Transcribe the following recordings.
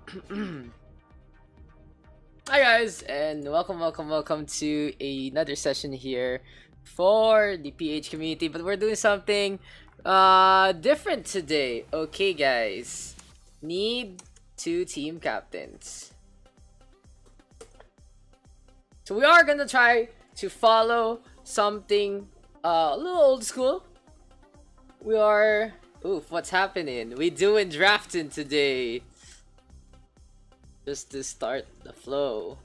Hi guys, and welcome to another session here for the PH community. But we're doing something different today. Okay, guys, need two team captains. So we are gonna try to follow something a little old school. We are what's happening? We doing drafting today. Just to start the flow.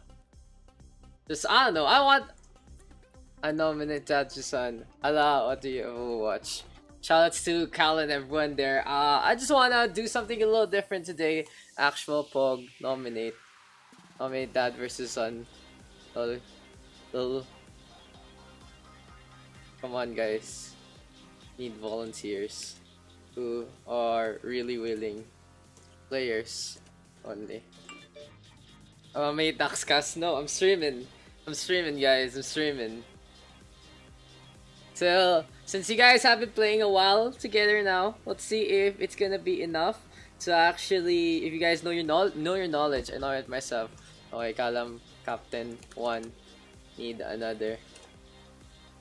Just, I don't know, I nominate Jaji-san. Allah, what do you watch? Shoutouts to Cal and everyone there. I just wanna do something a little different today. Actual Pog, nominate Dad versus Son. Lol. Come on, guys. Need volunteers who are really willing. Players only. May Daks cast. No, I'm streaming. Guys. I'm streaming. So, since you guys have been playing a while together now, let's see if it's gonna be enough to actually, if you guys know your knowledge. I know it myself. Okay, Kalam, Captain 1. Need another.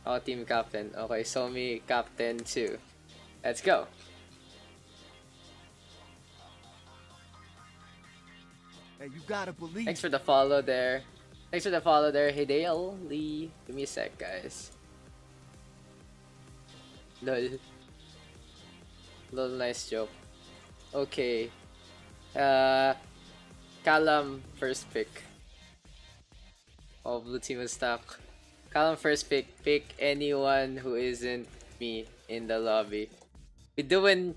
Oh, Team Captain. Okay, Somi, Captain 2. Let's go. You gotta believe. Thanks for the follow there. Hey Dale, Lee. Give me a sec, guys. Lol. Little nice joke. Okay. Callum first pick. Oh, blue team is stuck. Callum first pick. Pick anyone who isn't me in the lobby. We doing.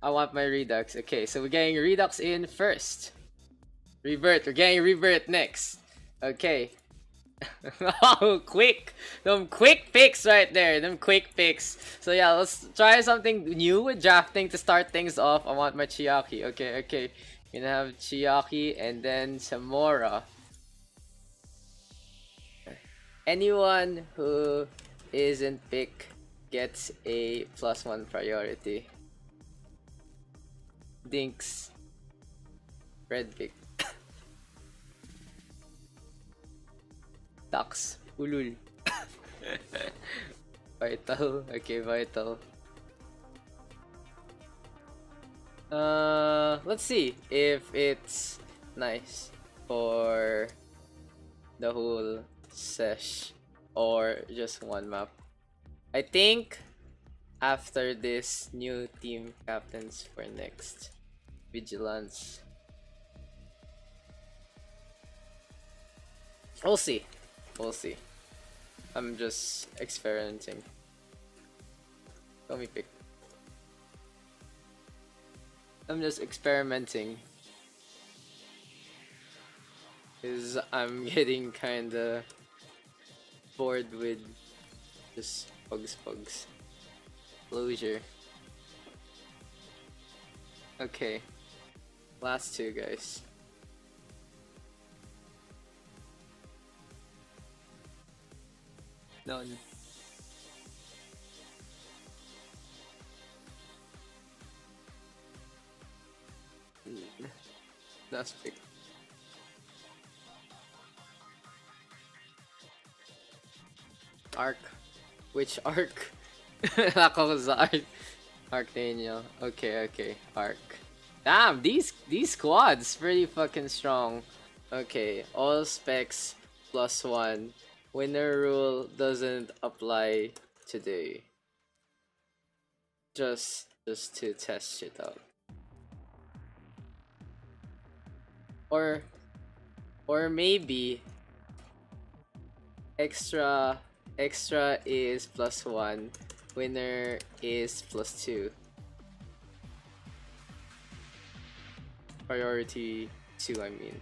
I want my Redux. Okay, so we're getting Redux in first. Rebirth. We're getting Rebirth next. Okay. Oh, quick. Them quick picks right there. So yeah, let's try something new with drafting to start things off. I want my Chiaki. Okay. Gonna have Chiaki and then Samora. Anyone who isn't pick gets a +1 priority. Dinks. Red pick. Daks. Ulul. Vital. Okay, Vital. Let's see if it's nice for the whole sesh or just one map. I think after this, new team captains for next. Vigilance. We'll see. I'm just experimenting. Let me pick. I'm just experimenting. Cause I'm getting kinda bored with just pugs. Closure. Okay. Last two, guys. None. Last pick. Arc. Which arc? Ako sa arc. Arcania. Okay. Arc. Damn, these squads pretty fucking strong. Okay, all specs +1. Winner rule doesn't apply today. Just to test it out. Or maybe extra is +1. Winner is +2. Priority 2, I mean.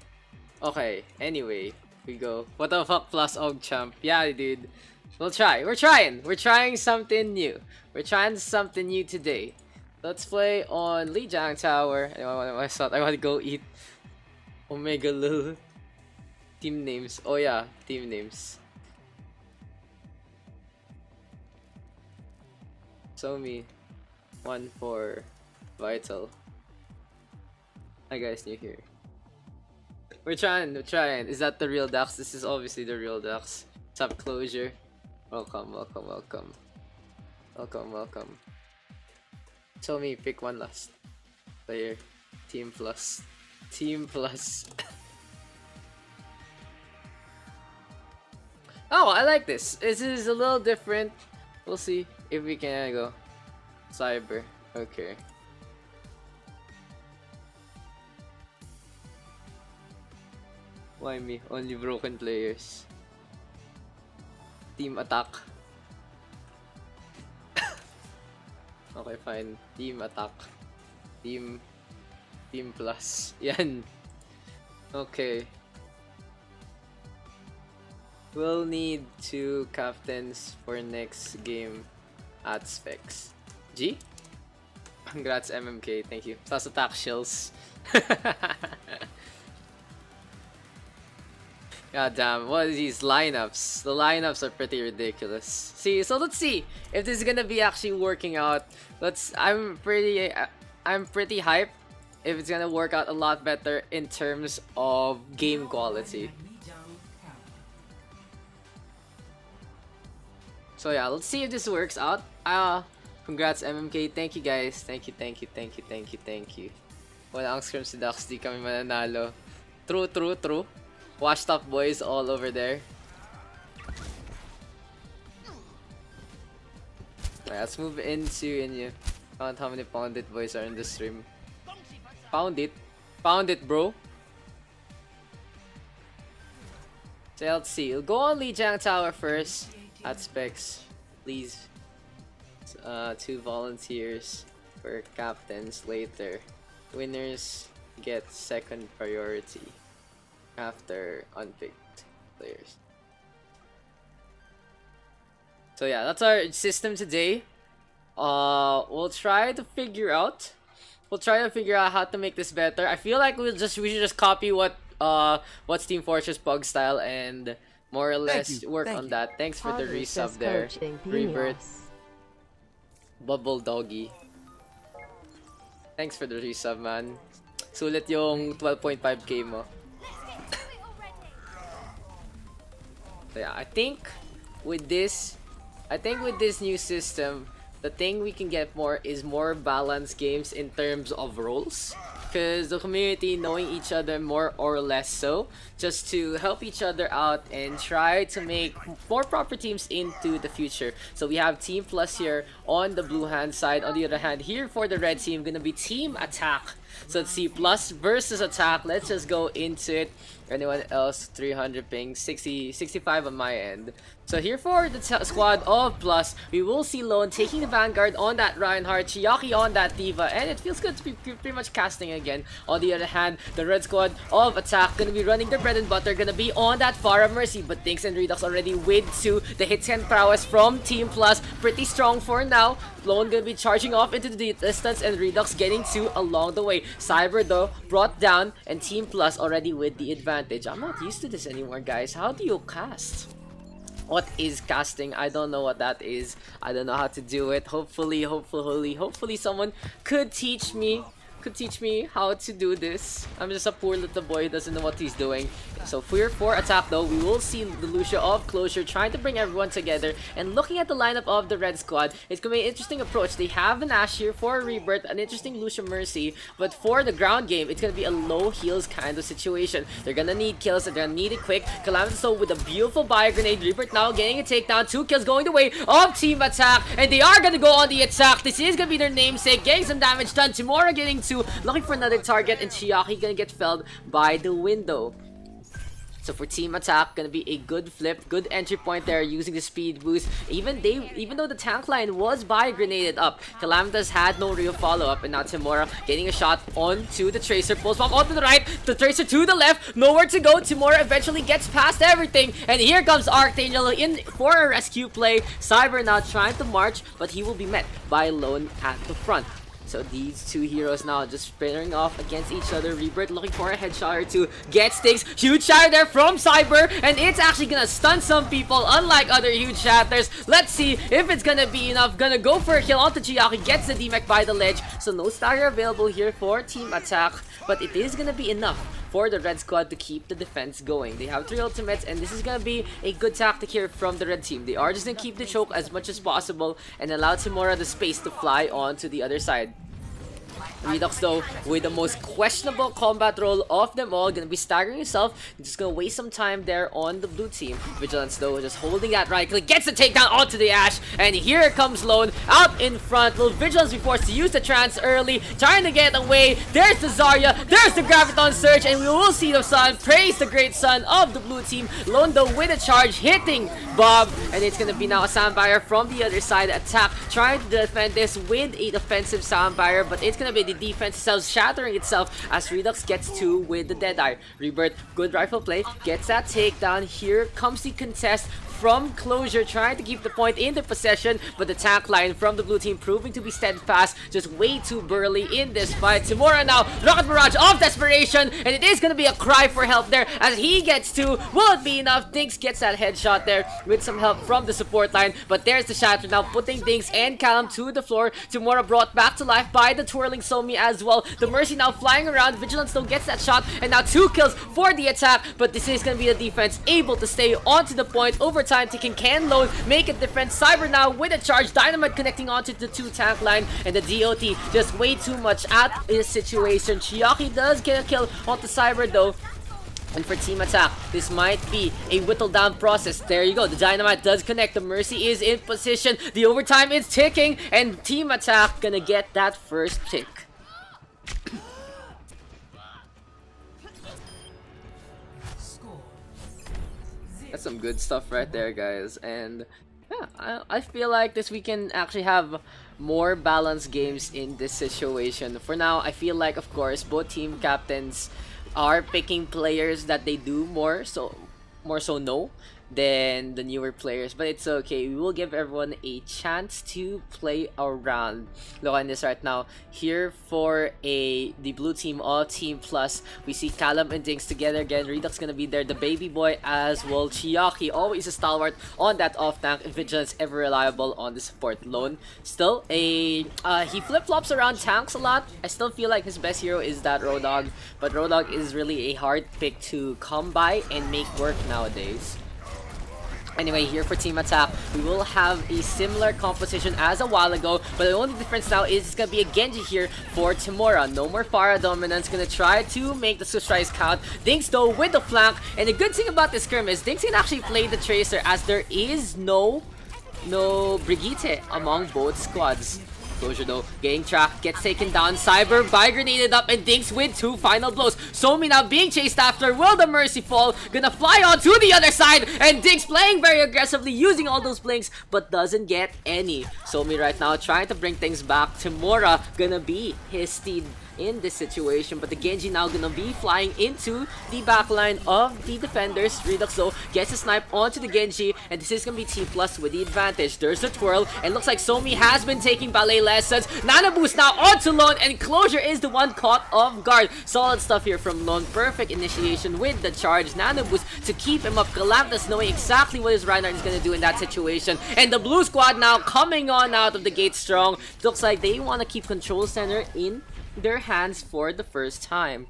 Okay, anyway, we go. What the fuck plus Og champ? Yeah, dude. We'll try. We're trying something new. We're trying something new today. Let's play on Lijiang Tower. I thought I want to go eat Omega Lil. Team names. Oh yeah, team names. Somi. 1 for Vital. Hi guys, new here. We're trying. Is that the real Daks? This is obviously the real Daks. What's up, Closure? Welcome. Tell me, pick one last player. Team plus. Oh, I like this. This is a little different. We'll see if we can go. Cyber. Okay. Why me? Only broken players. Team attack. Okay, fine. Team attack. Team plus. Yan. Okay. We'll need 2 captains for next game at Specs. G? Congrats, MMK. Thank you. Plus attack shells. God damn, what are these lineups? The lineups are pretty ridiculous. So let's see if this is gonna be actually working out. I'm pretty hyped if it's gonna work out a lot better in terms of game quality. So yeah, let's see if this works out. Congrats MMK, thank you guys. Thank you. Walang scrim si Daks, di kami mananalo. True. Washed up boys all over there. Alright, let's move into Inyo. Count how many Pounded boys are in the stream. Pound it, bro. So let's see. We'll go on Lijiang Tower first at Specs. Please. 2 volunteers for captains later. Winners get second priority after unpicked players. So yeah, that's our system today. We'll try to figure out how to make this better. I feel like we should just copy what's Team Fortress Pug style and more or less work on that. Thanks for the resub there, Rebirth. Bubble Doggy. Thanks for the resub, man. Sulit yung 12.5k mo. So yeah, I think with this new system, the thing we can get more is more balanced games in terms of roles. Because the community knowing each other more or less so, just to help each other out and try to make more proper teams into the future. So we have Team Plus here on the blue hand side. On the other hand, here for the red team, gonna be Team Attack. So let's see, Plus versus Attack. Let's just go into it. Anyone else? 300 ping, 65 on my end. So here for the squad of Plus, we will see Lone taking the Vanguard on that Reinhardt, Chiaki on that Diva, and it feels good to be pretty much casting again. On the other hand, the red squad of Attack gonna be running their bread and butter, gonna be on that Pharah Mercy, but Daks and Redux already with 2. The hit 10 prowess from Team Plus, pretty strong for now. Lone gonna be charging off into the distance and Redux getting 2 along the way. Cyber though brought down and Team Plus already with the advantage. I'm not used to this anymore, guys. How do you cast? What is casting? I don't know what that is. I don't know how to do it. Hopefully someone could teach me how to do this. I'm just a poor little boy who doesn't know what he's doing. So for Attack though, we will see the Lucia of Closure trying to bring everyone together. And looking at the lineup of the red squad, it's gonna be an interesting approach. They have an Ashe here for a Rebirth, an interesting Lucia Mercy, but for the ground game, it's gonna be a low heals kind of situation. They're gonna need kills, they're gonna need it quick. Calamity so with a beautiful Bio Grenade. Rebirth now getting a takedown, 2 kills going the way of Team Attack, and they are gonna go on the attack. This is gonna be their namesake, getting some damage done. Timura getting 2, looking for another target, and Chiaki gonna get felled by the window. So for Team Attack, gonna be a good flip, good entry point there using the speed boost. Even though the tank line was bio-grenaded up, Calamitas had no real follow-up, and now Timura getting a shot onto the Tracer. Pulse bomb onto the right, the Tracer to the left, nowhere to go. Timura eventually gets past everything, and here comes Archangel in for a rescue play. Cyber now trying to march, but he will be met by Lone at the front. So these two heroes now just sparring off against each other. Rebirth looking for a headshot or two. Gets things. Huge shatter there from Cyber. And it's actually gonna stun some people, unlike other huge shatters. Let's see if it's gonna be enough. Gonna go for a kill onto Chiaki. Gets the DMAC by the ledge. So no stagger available here for Team Attack. But it is gonna be enough for the red squad to keep the defense going. They have 3 ultimates, and this is gonna be a good tactic here from the red team. They are just gonna keep the choke as much as possible and allow Timura the space to fly on to the other side. Redux though, with the most questionable combat role of them all, gonna be staggering himself, just gonna waste some time there on the blue team. Vigilance though, just holding that right click, gets the takedown onto the Ashe, and here comes Lone out in front. Will Vigilance be forced to use the trance early, trying to get away. There's the Zarya, there's the Graviton Surge, and we will see the sun. Praise the great sun of the blue team. Lone though with a charge, hitting Bob, and it's gonna be now a sound barrier from the other side attack, trying to defend this with a defensive sound barrier, but it's gonna be the defense itself shattering itself as Redux gets 2 with the Deadeye. Rebirth, good rifle play, gets that takedown. Here comes the contest from Closure, trying to keep the point in their possession, but the tank line from the blue team proving to be steadfast, just way too burly in this fight. Timura now, rocket barrage of desperation, and it is gonna be a cry for help there as he gets 2. Will it be enough? Dinks gets that headshot there with some help from the support line, but there's the shatter now, putting Dinks and Callum to the floor. Timura brought back to life by the twirling Somi as well. The Mercy now flying around. Vigilance still gets that shot, and now 2 kills for the attack, but this is gonna be the defense able to stay onto the point over time. Taking can Lone, make it defense. Cyber now with a charge, Dynamite connecting onto the 2 tank line, and the DOT just way too much at this situation. Chiaki does get a kill onto Cyber though. And for team attack, this might be a whittled down process. There you go, the Dynamite does connect, the Mercy is in position, the overtime is ticking, and team attack gonna get that first pick. That's some good stuff right there, guys. And yeah, I feel like this weekend actually have more balanced games in this situation. For now, I feel like, of course, both team captains are picking players that they do more so know than the newer players, but it's okay. We will give everyone a chance to play around. Look at this right now. Here for the blue team, all team plus, we see Callum and Dinks together again. Redux gonna be there, the baby boy as well. Chiaki, always a stalwart on that off tank. Vigilance ever reliable on the support. Lone still he flip-flops around tanks a lot. I still feel like his best hero is that Roadhog, but Roadhog is really a hard pick to come by and make work nowadays. Anyway, here for team attack, we will have a similar composition as a while ago, but the only difference now is it's gonna be a Genji here for Timura. No more Pharah dominance, gonna try to make the switch tries count. Dinks though with the flank, and the good thing about this skirm is Dinks can actually play the Tracer as there is no Brigitte among both squads. Closure though, getting trapped, gets taken down. Cyber by grenaded up, and Dinks with 2 final blows. Somi now being chased after. Will the Mercy fall? Gonna fly on to the other side, and Dinks playing very aggressively, using all those blinks, but doesn't get any. Somi right now trying to bring things back. Timura gonna be his steed in this situation, but the Genji now gonna be flying into the backline of the defenders. Redux though gets a snipe onto the Genji, and this is gonna be team plus with the advantage. There's the twirl, and looks like Somi has been taking ballet lessons. Nano boost now onto Lone, and Closure is the one caught off guard. Solid stuff here from Lone. Perfect initiation with the charge. Nano boost to keep him up. Galactus knowing exactly what his Reinhardt is gonna do in that situation, and the blue squad now coming on out of the gate strong. Looks like they want to keep control center in their hands for the first time.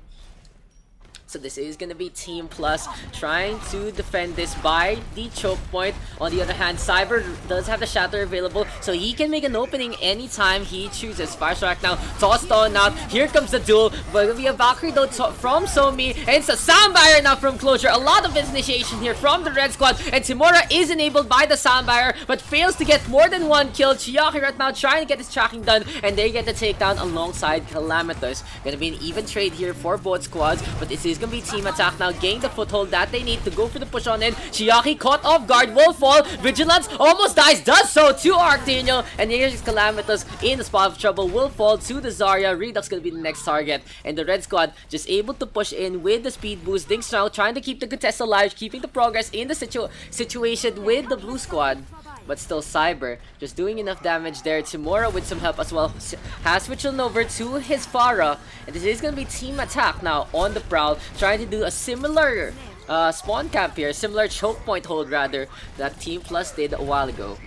So this is gonna be team plus trying to defend this by the choke point. On the other hand, Cyber does have the shatter available, so he can make an opening anytime he chooses. Fire strike now, tossed on out. Here comes the duel, but it'll be a Valkyrie though from Somi, and it's a sound barrier now from Closure. A lot of initiation here from the red squad, and Timura is enabled by the sound barrier, but fails to get more than 1 kill. Chiaki right now trying to get his tracking done, and they get the takedown alongside Calamitous. Gonna be an even trade here for both squads, but this is gonna be team attack now, gaining the foothold that they need to go for the push on in. Chiaki caught off guard, will fall. Vigilance almost dies, does so to Arctaniel, and here's Calamitous in the spot of trouble, will fall to the Zarya. Redux gonna be the next target, and the red squad just able to push in with the speed boost. Dinks now trying to keep the contest alive, keeping the progress in the situation with the blue squad. But still Cyber just doing enough damage there. Timura with some help as well has switched on over to his Pharah, and this is gonna be team attack now on the prowl, trying to do a similar spawn camp here, similar choke point hold rather, that team plus did a while ago.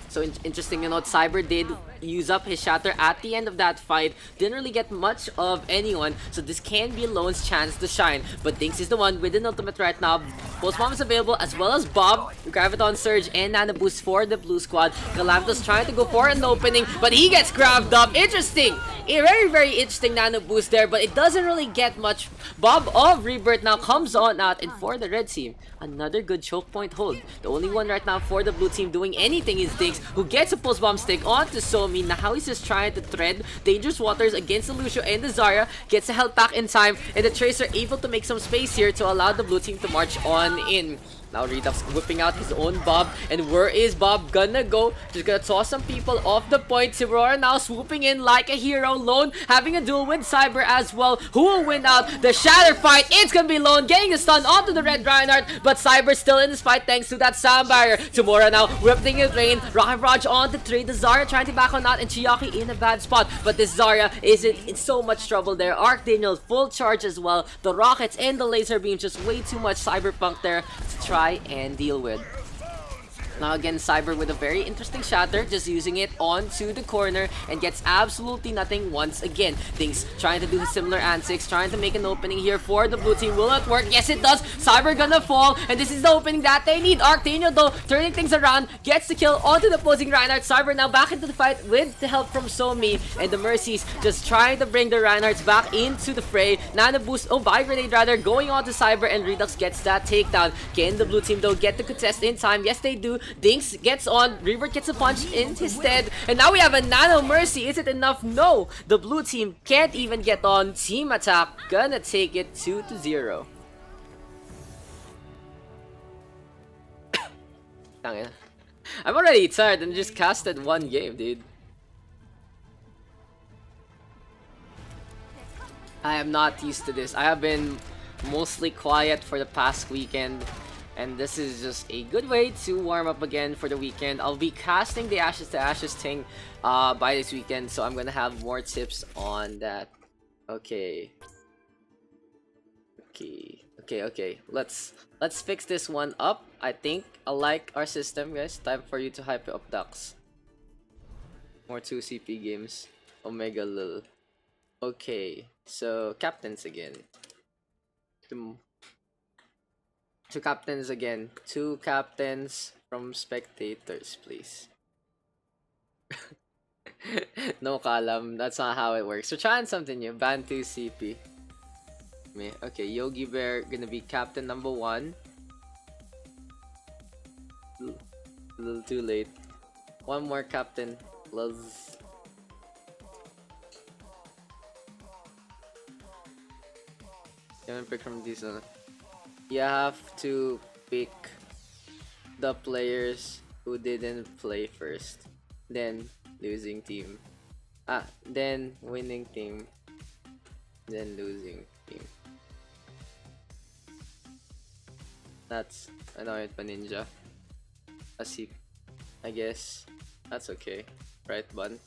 So interesting, you know, Cyber did use up his shatter at the end of that fight. Didn't really get much of anyone, so this can be Lone's chance to shine. But Daks is the one with an ultimate right now. Pulse Bomb is available, as well as Bob, Graviton Surge, and Nano Boost for the blue squad. Galactus trying to go for an opening, but he gets grabbed up. Interesting! A very interesting Nano Boost there, but it doesn't really get much. Bob of Rebirth now comes on out, and for the red team, another good choke point hold. The only one right now for the blue team doing anything is Daks, who gets a Pulse Bomb stick onto Somi. Now he's just trying to tread dangerous waters against the Lucio and the Zarya. Gets the health back in time, and the Tracer able to make some space here to allow the blue team to march on in. Now Redux whipping out his own Bob, and where is Bob gonna go? Just gonna toss some people off the point. Sivora now swooping in like a hero. Lone having a duel with Cyber as well. Who will win out the shatter fight? It's gonna be Lone getting the stun onto the red Reinhardt, but Cyber still in this fight thanks to that sound barrier. Tamura now ripping it rain. Rocket Raj on the trade. The Zarya trying to back on that, and Chiaki in a bad spot, but this Zarya is in so much trouble there. Archdaniel full charge as well. The rockets and the laser beam, just way too much Cyberpunk there to try and deal with. Now again, Cyber with a very interesting shatter, just using it onto the corner, and gets absolutely nothing once again. Things trying to do similar antics, trying to make an opening here for the blue team. Will it work? Yes, it does. Cyber gonna fall, and this is the opening that they need. Archdaniel though, turning things around, gets the kill onto the opposing Reinhardt. Cyber now back into the fight with the help from Somi, and the Mercies just trying to bring the Reinhardts back into the fray. Nano Boost, by Grenade rather, going on to Cyber, and Redux gets that takedown. Can the blue team though get the contest in time? Yes, they do. Dinks gets on, Rebirth gets a punch in his stead, and now we have a Nano Mercy. Is it enough? No! The blue team can't even get on. Team attack gonna take it 2-0. Tangina. I'm already tired and just casted one game, dude. I am not used to this. I have been mostly quiet for the past weekend, and this is just a good way to warm up again for the weekend. I'll be casting the Ashes to Ashes thing by this weekend, so I'm gonna have more tips on that. Okay. Let's fix this one up. I think I like our system, guys. Time for you to hype up Daks. More 2CP games. Omega lil. Okay, so captains again. Two captains again. Two captains from spectators, please. No column. That's not how it works. We're trying something new. Ban 2 CP. Okay, Yogi Bear gonna be captain number 1. A little too late. One more captain. Luz. Can I pick from these? You have to pick the players who didn't play first, then losing team, then winning team, then losing team. That's annoyed pa ninja. Asip, I guess that's okay, right, Bun?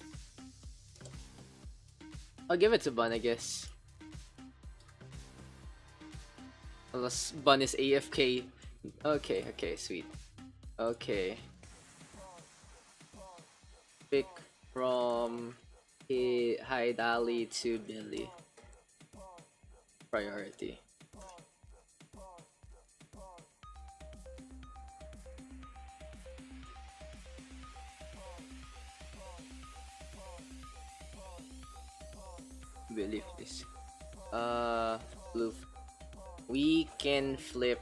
I'll give it to Bun, I guess. Unless Bun is AFK. Okay, sweet. Okay. Pick from Haidali to Billy. Priority. Billy, please. Blue. We can flip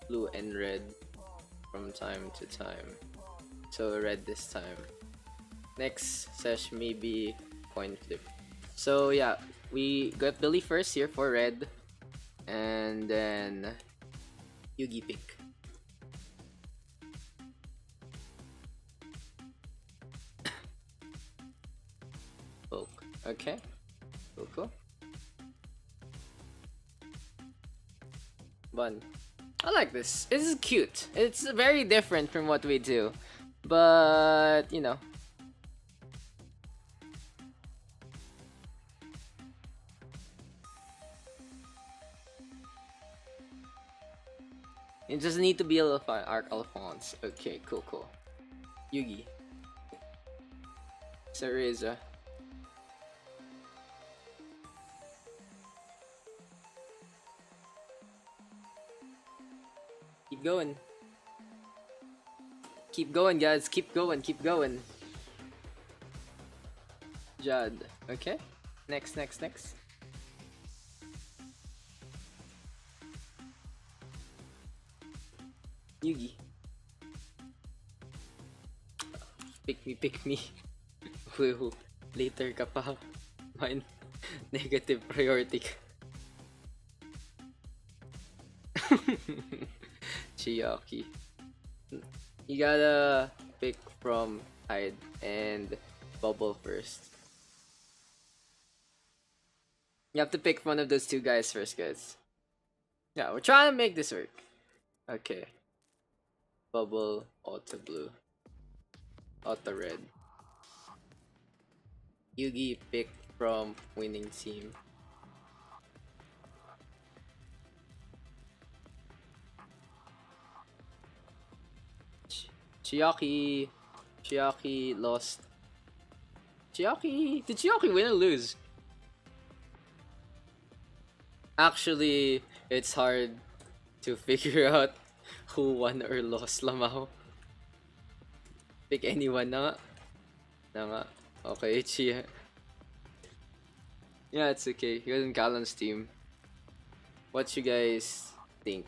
blue and red from time to time. So red this time. Next session maybe coin flip. So yeah, we got Billy first here for red, and then Yugi pick. Okay. Cool. Bun. I like this. This is cute. It's very different from what we do. But, you know. You just need to be a little fun. Arc Alphonse. Okay, cool. Yugi. Cereza. Keep going. Keep going, guys. Keep going. Keep going. Judd. Okay. Next. Yugi. Pick me. Woo. Later ka pa. Mine. Negative priority ka. Chiaki. You gotta pick from Tide and Bubble first. You have to pick one of those two guys first, guys. Yeah, we're trying to make this work. Okay. Bubble, Auto Blue. Auto Red. Yugi pick from winning team. Chiaki lost. Did Chiaki win or lose? Actually, it's hard to figure out who won or lost, Lamao. Pick anyone na nga. Okay, Chia. Yeah, it's okay. He was in Callan's team. What you guys think?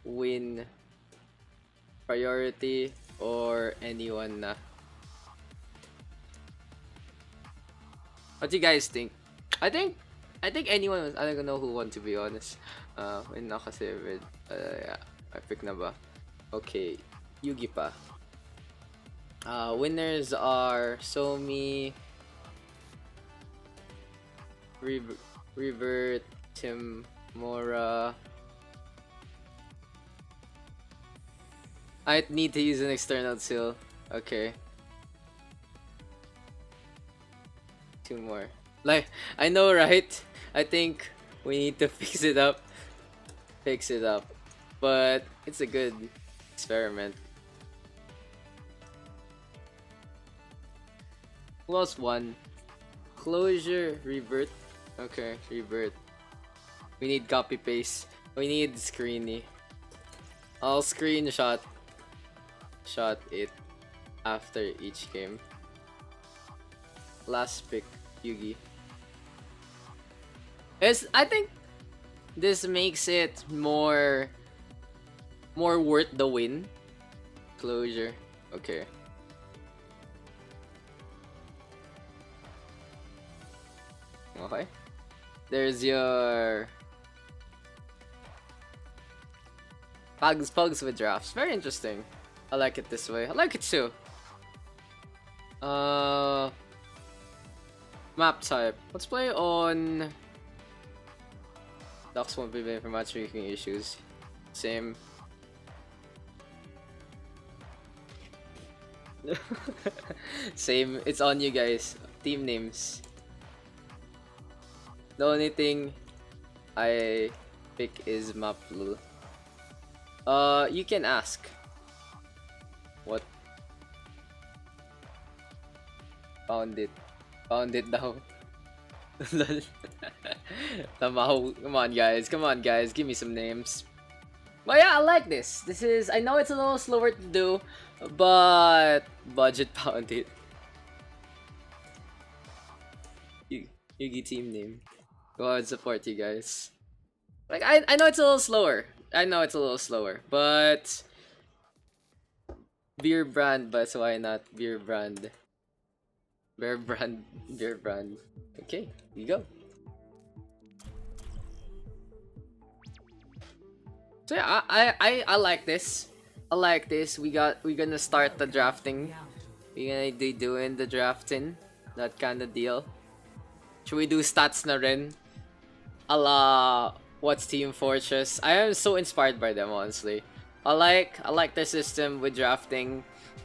Win, priority, or anyone na? What do you guys think? I think anyone was, I don't know who won, to be honest. Win na kasi with, yeah, I pick na ba? Okay, Yugi pa. Winners are Somi, Revert, Timura. I need to use an external seal. Okay. 2 more. Like, I know, right? I think we need to fix it up. But it's a good experiment. Lost 1. Closure, Revert. Okay, Revert. We need copy paste. We need screeny. I'll screenshot it after each game. Last pick, Yugi. I think this makes it more worth the win. Closure. Okay. Okay. There's your Pugs with drafts. Very interesting. I like it this way. I like it too. Map type. Let's play on. Daks won't be blamed for matchmaking issues. Same. Same. It's on you guys. Team names. The only thing I pick is map blue. You can ask. What? Found it down. Come on guys, give me some names. But yeah, I like this. I know it's a little slower to do, but budget found it. Yugi team name. Go ahead, support you guys. Like, I know it's a little slower. But beer brand, but why not beer brand? Beer brand. Okay, here you go. So yeah, I like this. We're gonna start the drafting. We're gonna be doing the drafting. That kind of deal. Should we do stats na rin? Ala what's Team Fortress? I am so inspired by them, honestly. I like their system with drafting.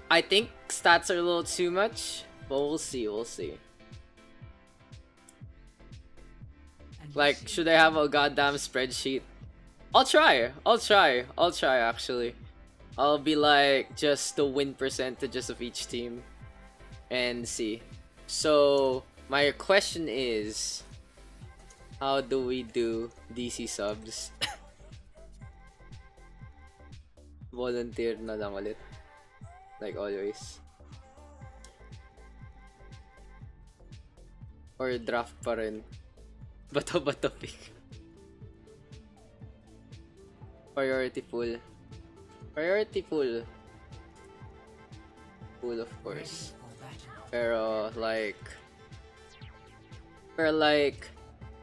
I think stats are a little too much, but we'll see. Like, should I have a goddamn spreadsheet? I'll try actually. I'll be like just the win percentages of each team. and C. So my question is, how do we do DC subs? Volunteer na lang ulit. Like always. Or draft pa rin. Bato-bato pick. Priority pool. Priority pool. Pool of course. Pero like,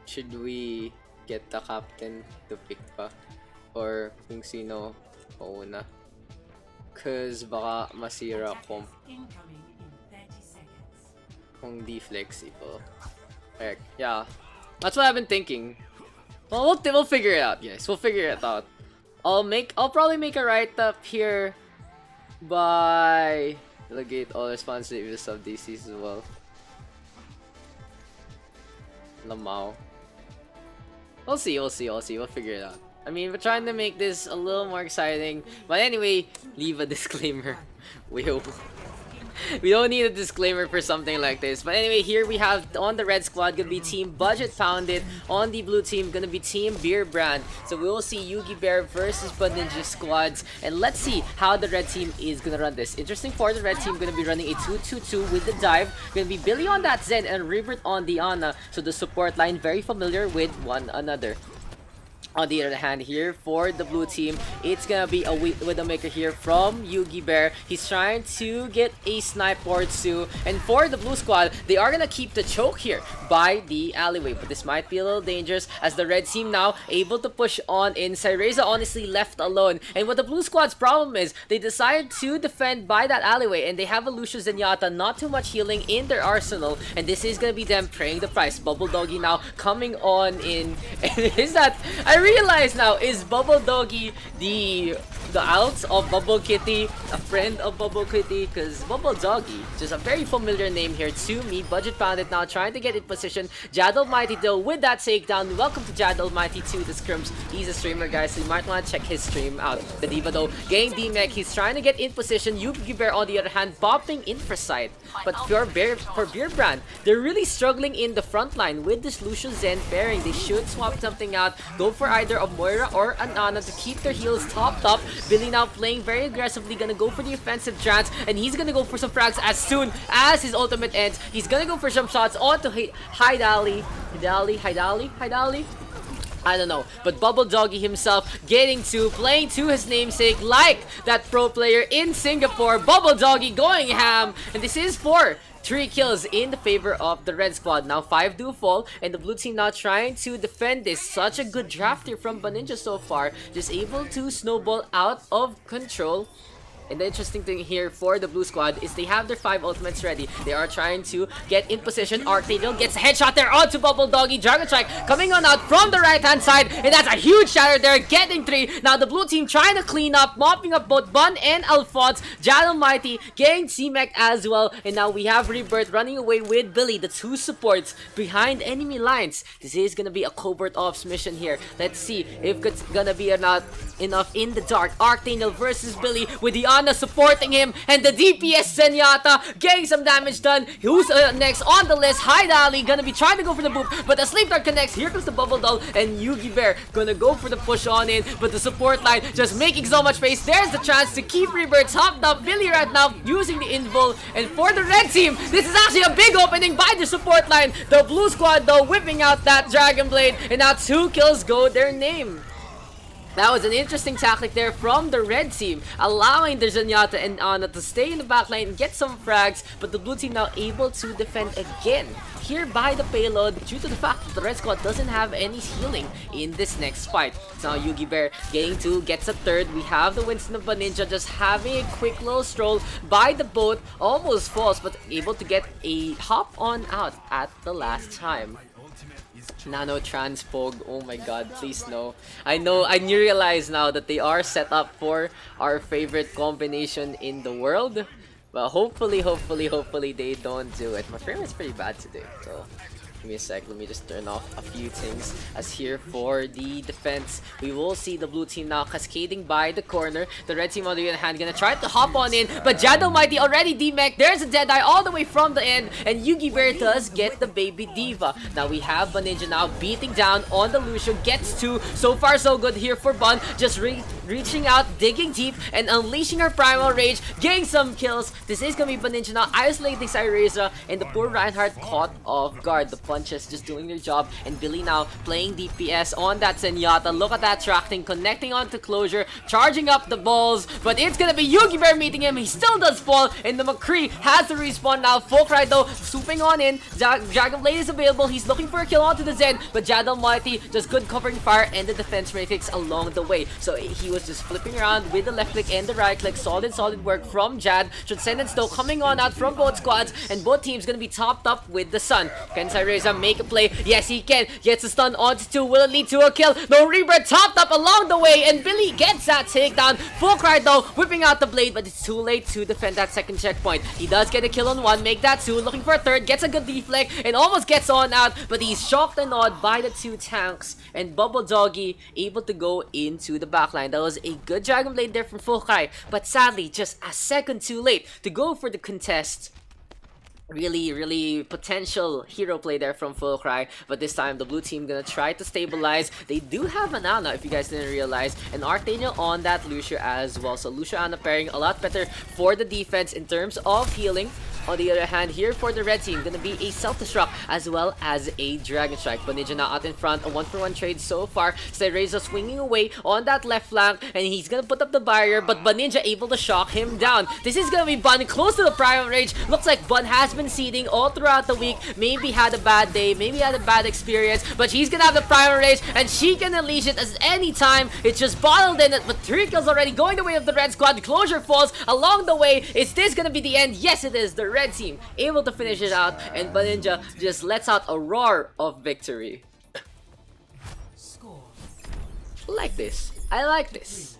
should we get the captain to pick pa? Or kung sino pauna? Cause baka masira kung di flexible. Correct. Yeah. That's what I've been thinking. Well, we'll figure it out, guys. We'll figure it out. I'll probably make a write-up here by delegate all responsibilities of DCs as well. Lamau. We'll see. We'll figure it out. I mean, we're trying to make this a little more exciting. But anyway, leave a disclaimer. We don't need a disclaimer for something like this. But anyway, here we have on the red squad gonna be Team Budget Pounded. On the blue team gonna be Team Beer Brand. So we will see Yugi Bear versus Bud Ninja squads. And let's see how the red team is gonna run this. Interesting for the red team, gonna be running a 2-2-2 with the dive. Gonna be Billy on that Zen and Rivert on the Ana. So the support line very familiar with one another. On the other hand, here for the blue team, it's gonna be a Widowmaker here from Yugi Bear. He's trying to get a snipe or two. And for the blue squad, they are gonna keep the choke here by the alleyway. But this might be a little dangerous as the red team now able to push on in. Cyreza honestly left alone. And what the blue squad's problem is, they decided to defend by that alleyway. And they have a Lucius Zenyatta, not too much healing in their arsenal. And this is gonna be them paying the price. Bubble Doggy now coming on in. And is that... I realize now, is Bubble Doggy the alt of Bubble Kitty, a friend of Bubble Kitty? Because Bubble Doggy, just a very familiar name here to me. Budget Pounded now trying to get in position. Jad Almighty though with that takedown. Welcome to Jad Almighty to the scrims. He's a streamer, guys, so you might want to check his stream out. The Diva though, getting D-Mech, he's trying to get in position. Yugi Bear on the other hand, popping in for sight. But for Beer Brand, they're really struggling in the front line with this Lucian Zen pairing. They should swap something out, go for either a Moira or an Ana to keep their heals topped up. Billy now playing very aggressively, gonna go for the offensive trance, and he's gonna go for some frags as soon as his ultimate ends. He's gonna go for some shots onto Hidali. I don't know, but Bubble Doggy himself getting to, playing to his namesake like that pro player in Singapore. Bubble Doggy going ham, and this is for 3 kills in the favor of the red squad. Now 5 do fall, and the blue team now trying to defend this. Such a good draft here from Baninja so far, just able to snowball out of control. And the interesting thing here for the blue squad is they have their 5 ultimates ready. They are trying to get in position. Arctadil gets a headshot there onto Bubble Doggy. Dragon Strike coming on out from the right-hand side. And that's a huge shatter there, getting 3. Now the blue team trying to clean up, mopping up both Bun and Alphonse. Jad Almighty getting C-Mech as well. And now we have Rebirth running away with Billy, the 2 supports behind enemy lines. This is gonna be a covert ops mission here. Let's see if it's gonna be enough in the dark. Arctadil versus Billy with the Ana supporting him, and the DPS Zenyatta getting some damage done. Who's next on the list? Hidali gonna be trying to go for the boop, but the sleep dart connects. Here comes the Bubble Doll, and Yugi Bear gonna go for the push on in, but the support line just making so much space. There's the chance to keep Rebirth topped up. Billy right now using the invul, and for the red team, this is actually a big opening by the support line. The blue squad though whipping out that Dragon Blade, and now 2 kills go their name. That was an interesting tactic there from the red team, allowing the Zenyatta and Ana to stay in the backline and get some frags, but the blue team now able to defend again here by the payload due to the fact that the red squad doesn't have any healing in this next fight. So now Yugi Bear getting 2, gets a 3rd. We have the Winston of Baninja just having a quick little stroll by the boat, almost falls, but able to get a hop on out at the last time. Nano Transpog, oh my god, please no. I realize now that they are set up for our favorite combination in the world. But hopefully they don't do it. My frame is pretty bad today, so Give me a sec, let me just turn off a few things. As here for the defense, we will see the blue team now cascading by the corner. The red team on the other hand gonna try to hop on in, but Jad Almighty already demech. There's a Deadeye all the way from the end, and Yugi Bear does get the baby diva. Now we have Baninja now beating down on the Lucio, gets two. So far so good here for Bun, just reaching out, digging deep, and unleashing her primal rage, getting some kills. This is gonna be Baninja now isolating Cyreza, and the poor Reinhardt caught off guard. The punches just doing their job, and Billy now playing DPS on that Zenyatta. Look at that tracking, connecting onto closure, charging up the balls, but it's gonna be Yugi Bear meeting him. He still does fall, and the McCree has to respawn now. Fulcry though, swooping on in. Dragon Blade is available. He's looking for a kill onto the Zen, but Jad Almighty just good covering fire and the defense matrix along the way. So he was just flipping around with the left click and the right click. Solid work from Jad. Transcendent Stow coming on out from both squads, and both teams gonna be topped up with the sun. Can Cyreza make a play? Yes, he can. Gets a stun onto two. Will it lead to a kill? No, Rebirth topped up along the way, and Billy gets that takedown. Fulcry though, whipping out the blade, but it's too late to defend that second checkpoint. He does get a kill on one, make that two, looking for a third, gets a good deflect, and almost gets on out, but he's shocked and awed by the two tanks, and Bubble Doggy able to go into the backline. That was a good Dragon Blade there from Fulcry, but sadly, just a second too late to go for the contest. Really potential hero play there from Fulcry, but this time the blue team gonna try to stabilize. They do have an Ana, if you guys didn't realize, and Archangel on that Lucio as well. So Lucio Ana pairing a lot better for the defense in terms of healing. On the other hand, here for the red team, gonna be a self-destruct as well as a Dragon Strike. Baninja now out in front, a 1-for-1 trade so far. Cyreza swinging away on that left flank, and he's gonna put up the barrier, but Baninja able to shock him down. This is gonna be Bun close to the primal rage. Looks like Bun has been seeding all throughout the week. Maybe had a bad day, maybe had a bad experience, but she's gonna have the primal rage, and she can unleash it at any time. It's just bottled in it, but 3 kills already going the way of the red squad. Closure falls along the way. Is this gonna be the end? Yes, it is. The red team able to finish it out, and Baninja just lets out a roar of victory. I like this. I like this.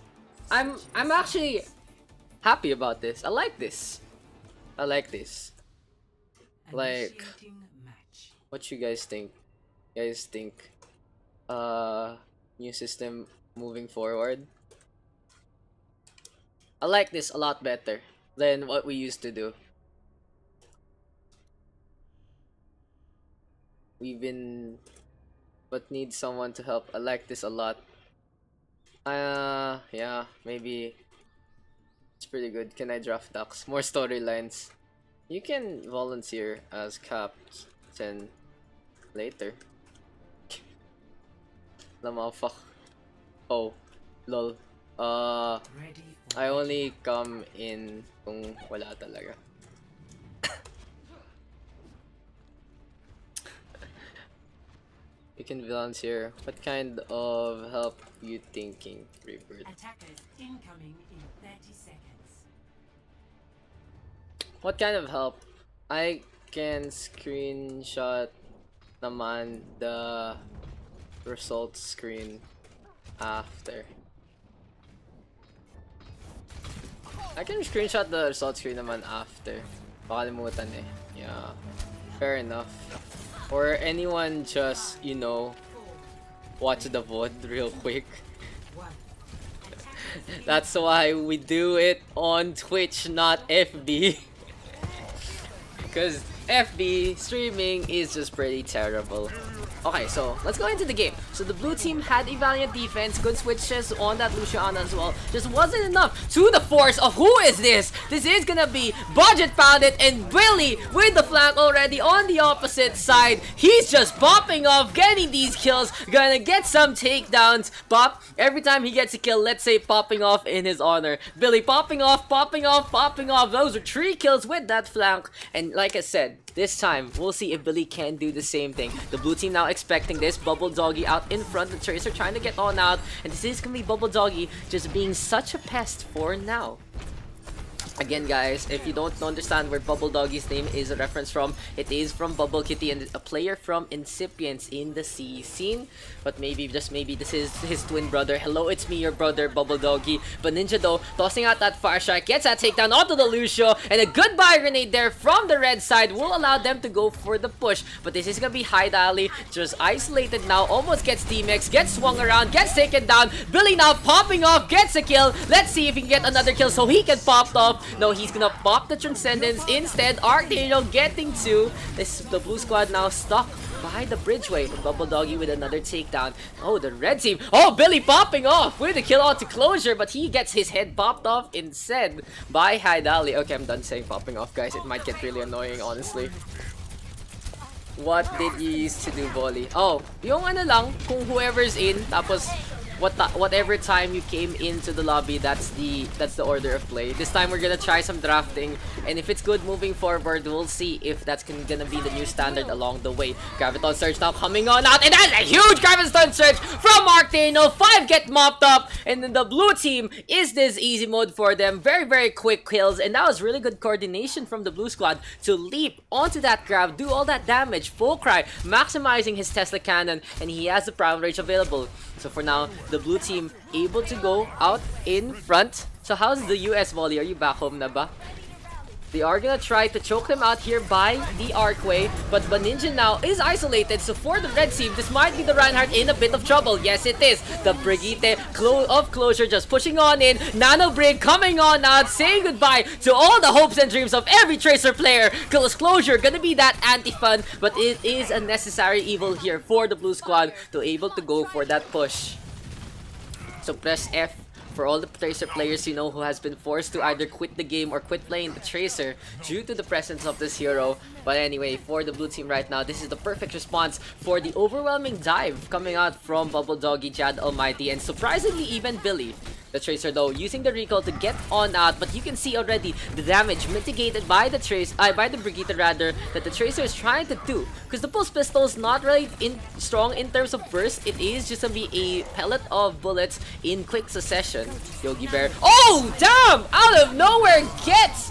I'm actually happy about this. I like this. I like this. Like, what you guys think? You guys think new system moving forward? I like this a lot better than what we used to do. But need someone to help. I like this a lot. Yeah, maybe it's pretty good. Can I draft Daks? More storylines. You can volunteer as captain later. Lama, fuck. Oh, lol. I only come in kung wala talaga. You can volunteer. What kind of help you thinking, Rebirth? Attackers incoming in 30 seconds. What kind of help? I can screenshot naman the results screen after. I can screenshot the results screen naman after. Makalimutan eh. Yeah. Fair enough. Or anyone just, you know, watch the VOD real quick. That's why we do it on Twitch, not FB. Because FB streaming is just pretty terrible. Okay, so let's go into the game. So the blue team had a valiant defense, good switches on that Luciana as well. Just wasn't enough to the force of who is this? This is gonna be Budget Found It, and Billy with the flank already on the opposite side. He's just popping off, getting these kills, gonna get some takedowns. Pop, every time he gets a kill, let's say popping off in his honor. Billy popping off, popping off, popping off. Those are 3 kills with that flank. And like I said, this time, we'll see if Billy can do the same thing. The blue team now expecting this. Bubble Doggy out in front. The Tracer trying to get on out. And this is going to be Bubble Doggy just being such a pest for now. Again, guys, if you don't understand where Bubble Doggy's name is a reference from, it is from Bubble Kitty and a player from Incipients in the sea scene. But maybe, just maybe, this is his twin brother. Hello, it's me, your brother, Bubble Doggy. But Ninja, though, tossing out that Fire Strike, gets that takedown onto the Lucio, and a goodbye grenade there from the red side will allow them to go for the push. But this is gonna be Hide Alley, just isolated now, almost gets D-Mix, gets swung around, gets taken down. Billy now popping off, gets a kill. Let's see if he can get another kill so he can pop off. No, he's gonna pop the Transcendence. Instead, Archangel getting two. The blue squad now stuck by the bridgeway. Bubble Doggy with another takedown. Oh, the red team. Oh, Billy popping off with a kill onto Closure, but he gets his head popped off instead by Haidali. Okay, I'm done saying popping off, guys. It might get really annoying, honestly. What did you use to do, Volley? Oh, yung ano lang, kung whoever's in, tapos whatever time you came into the lobby, that's the order of play. This time we're gonna try some drafting, and if it's good moving forward, we'll see if that's gonna be the new standard along the way. Graviton Surge now coming on out, and that's a huge Graviton Surge from Arctano. 5 get mopped up, and then the blue team is this easy mode for them. Very, very quick kills, and that was really good coordination from the blue squad to leap onto that grab, do all that damage. Full Cry maximizing his Tesla cannon, and he has the Prime Rage available. So for now, the blue team able to go out in front. So how's the US, Volley? Are you back home na ba? They are gonna try to choke them out here by the Arcway, but Baninja now is isolated. So for the red team, this might be the Reinhardt in a bit of trouble. Yes, it is. The Brigitte of Closure just pushing on in. Nano Brig coming on out, saying goodbye to all the hopes and dreams of every Tracer player. Closure gonna be that anti-fun, but it is a necessary evil here for the blue squad to able to go for that push. So press F for all the Tracer players you know who has been forced to either quit the game or quit playing the Tracer due to the presence of this hero. But anyway, for the blue team right now, this is the perfect response for the overwhelming dive coming out from Bubble Doggy, Jad Almighty, and surprisingly even Billy. The Tracer though using the recall to get on out, but you can see already the damage mitigated by the by the Brigitte rather, that the Tracer is trying to do, because the Pulse Pistol is not really strong in terms of burst. It is just gonna be a pellet of bullets in quick succession. Yogi Bear, oh damn, out of nowhere gets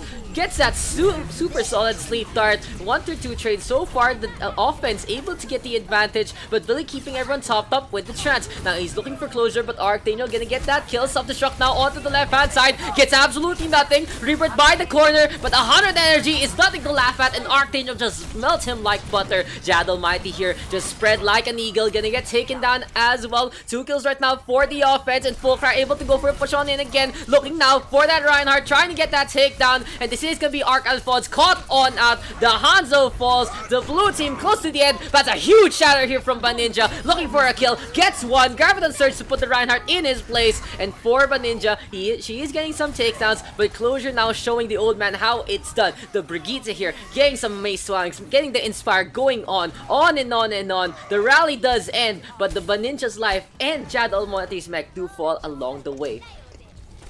that super solid sleep dart. 1-2 trade so far. The offense able to get the advantage, but Billy keeping everyone topped up with the trance. Now he's looking for Closure, but Arctano gonna get that kill. Self-destruct now onto the left hand side, gets absolutely nothing. Rebirth by the corner, but 100 energy is nothing to laugh at, and Arctano just melts him like butter. Jad Almighty here just spread like an eagle, gonna get taken down as well. 2 kills right now for the offense, and Fulcra able to go for a push on in again, looking now for that Reinhardt, trying to get that takedown, and this is gonna be Arc Alphonse caught on out. The Hanzo falls, the blue team close to the end, but a huge shatter here from Baninja, looking for a kill, gets one. Graviton Surge to put the Reinhardt in his place, and for Baninja, she is getting some takedowns, but Closure now showing the old man how it's done. The Brigitte here getting some mace swings, getting the Inspire going on and on and on. The rally does end, but the Baninja's life and Jad Almighty's mech do fall along the way.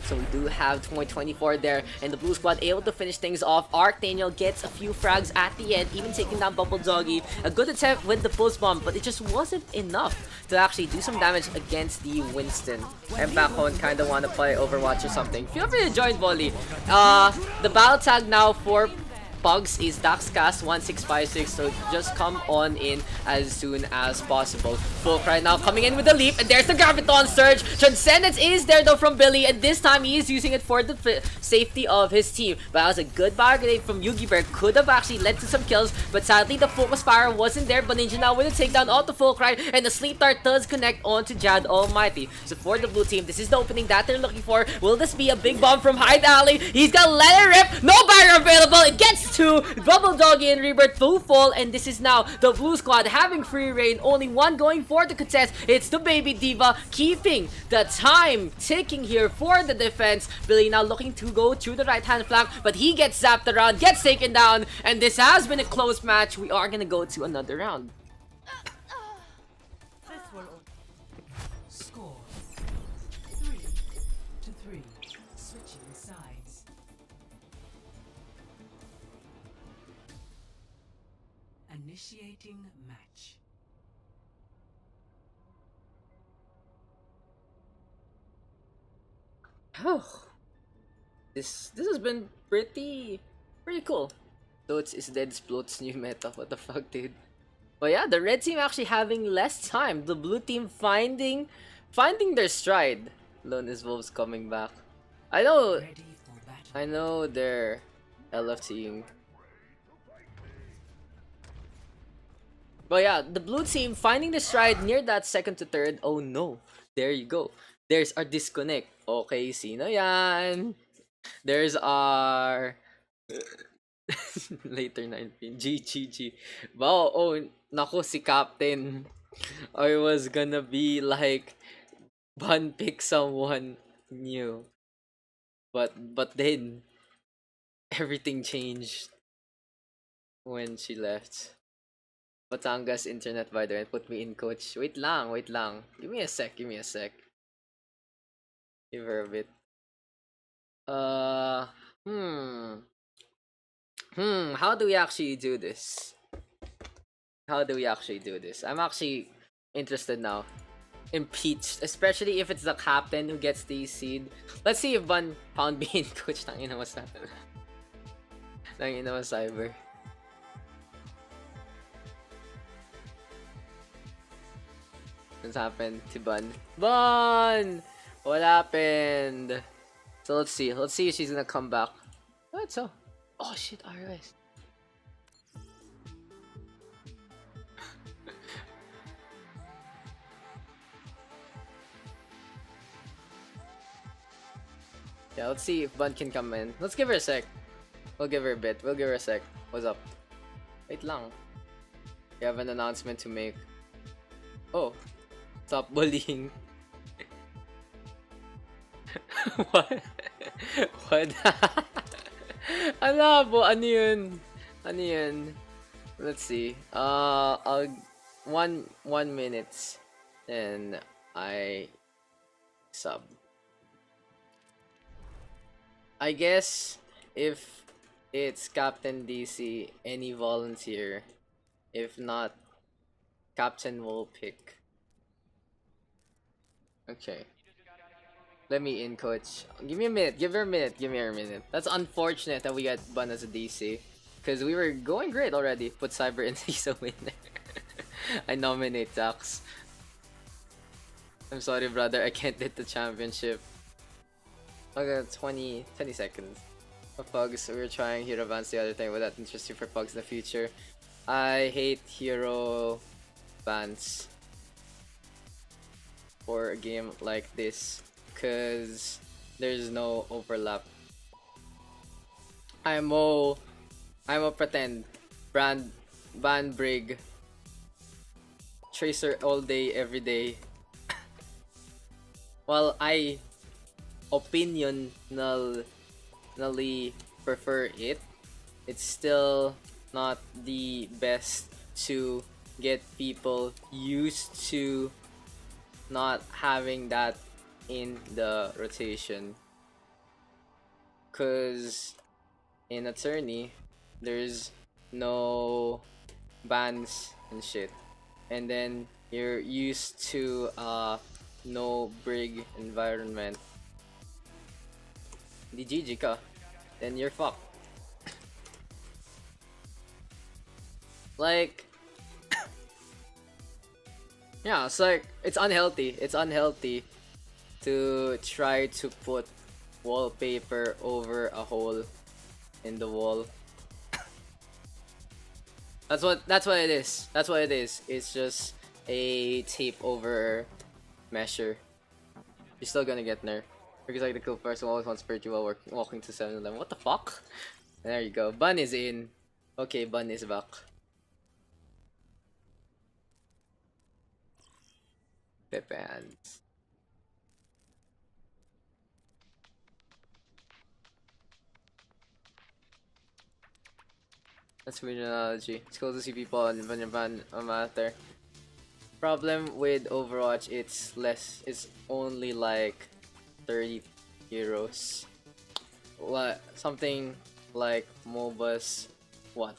So we do have 2024 there, and the blue squad able to finish things off. Arctano gets a few frags at the end, even taking down Bubble Doggy. A good attempt with the pulse bomb, but it just wasn't enough to actually do some damage against the Winston. I'm back home, kinda wanna play Overwatch or something. Feel free to join, Volley. The battle tag now for Pugs is Daxcast 1656, so just come on in as soon as possible. Fulcry now coming in with the leap, and there's the Graviton Surge. Transcendence is there though from Billy, and this time he is using it for the safety of his team. But that was a good fire grenade from Yugi Bear, could have actually led to some kills, but sadly the focus fire wasn't there. But Ninja now with a takedown onto Fulcry, and the sleep dart does connect onto Jad Almighty. So for the blue team, this is the opening that they're looking for. Will this be a big bomb from Hide Alley? He's gonna let it rip, no barrier available, it gets two. Bubble Doggy and Rebirth full fall, and this is now the blue squad having free reign. Only one going for the contest. It's the Baby Diva keeping the time ticking here for the defense. Billy now looking to go through the right hand flank, but he gets zapped around, gets taken down, and this has been a close match. We are gonna go to another round. Score 3-3. Switching sides. Initiating match. Oh. this has been pretty cool. Though it's Dead Splot's new meta. What the fuck, dude? But yeah, the red team actually having less time. The blue team finding their stride. Lone Wolves coming back. I know Ready for battle. I know they're LFTing. But yeah, the blue team finding the stride near that second to third. Oh no. There you go. There's our disconnect. Okay, sino yan? There's our later 9 GGG. Wow, oh, nako si Captain. I was gonna be like Ban pick someone new. But then everything changed when she left. Batangas internet by the way, put me in coach. Wait lang, wait lang. Give me a sec, give me a sec. Give her a bit. Uh hmm. How do we actually do this? How do we actually do this? I'm actually interested now. Impeached, especially if it's the captain who gets the seed. Let's see if Van found me in coach. Tangina mo sa Tangina mo cyber. What's happened to Bun? Bun! What happened? So let's see. Let's see if she's gonna come back. What so? Oh shit, RS. Yeah, let's see if Bun can come in. Let's give her a sec. We'll give her a bit. We'll give her a sec. What's up? Wait lang. We have an announcement to make. Oh. Stop bullying. What? What? Ano yun? Ano yun? Let's see. I'll 1 minute. Then I sub. I guess if it's Captain DC, any volunteer. If not, Captain will pick. Okay. Let me in, coach. Give me a minute. Give her a minute. Give me her a minute. That's unfortunate that we got Bun as a DC. Because we were going great already. Put Cyber in, he's a winner. I nominate Daks. I'm sorry, brother. I can't hit the championship. Okay, 20 seconds. For Pugs, we were trying Hero Bans the other time. Would that interest you for Pugs in the future? I hate Hero Bans for a game like this because there's no overlap. I'm a pretend Ban Brig Tracer all day every day. While I opinionally prefer it, it's still not the best to get people used to not having that in the rotation. Cause in attorney, there's no bans and shit. And then you're used to no brig environment. Di GG ka, then you're fucked. Like, yeah, it's like, it's unhealthy. It's unhealthy to try to put wallpaper over a hole in the wall. That's what it is. That's what it is. It's just a tape over measure. You're still gonna get nerfed. Because like the cool person always wants spiritual while walking to 7-Eleven. What the fuck? There you go. Bun is in. Okay, Bun is back. Pepe hands. That's weird analogy. It's cool to see people in Japan matter. Problem with Overwatch, it's only like 30 euros. What, something like MOBA's, what,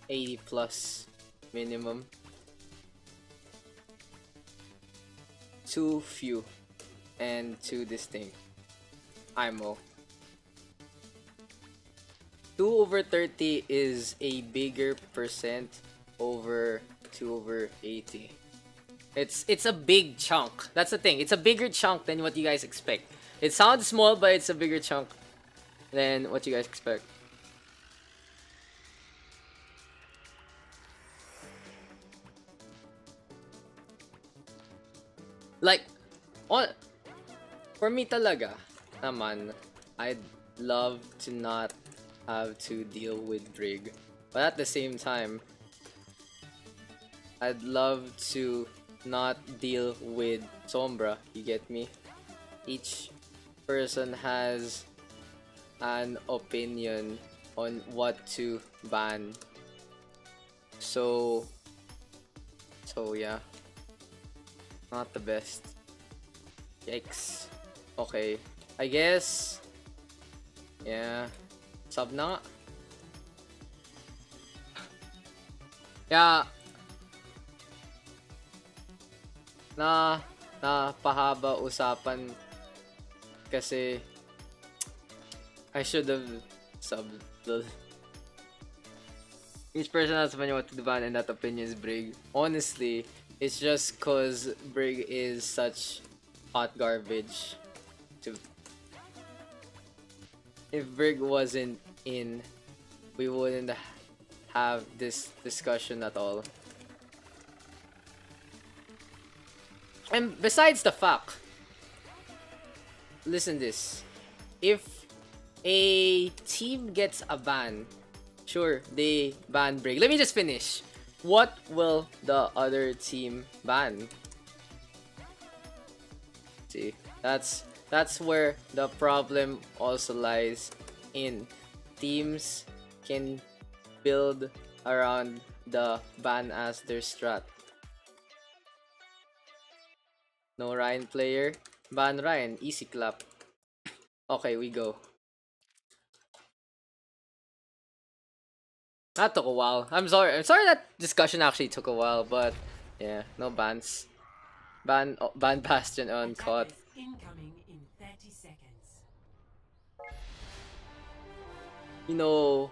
80 plus minimum. Too few and too distinct. IMO. 2/30 is a bigger percent over 2/80. It's a big chunk. That's the thing. It's a bigger chunk than what you guys expect. It sounds small, but it's a bigger chunk than what you guys expect. Like, for me talaga, naman, I'd love to not have to deal with Brig. But at the same time, I'd love to not deal with Sombra. You get me? Each person has an opinion on what to ban. So yeah. Not the best. Yikes. Okay. I guess. Yeah. Sub na nga. Yeah. Pahaba usapan kasi I should have subbed. Each person has opinion what to ban and that opinion is Brig. Honestly, it's just cause Brig is such hot garbage. If Brig wasn't in, we wouldn't have this discussion at all. And besides the fact, listen this, if a team gets a ban, sure, they ban Brig. Let me just finish. What will the other team ban? See, that's where the problem also lies in. Teams can build around the ban as their strat. No Ryan player? Ban Ryan. Easy clap. Okay, we go. That took a while. I'm sorry that discussion actually took a while, but yeah, no bans. Ban Bastion on caught. Incoming in 30 seconds. You know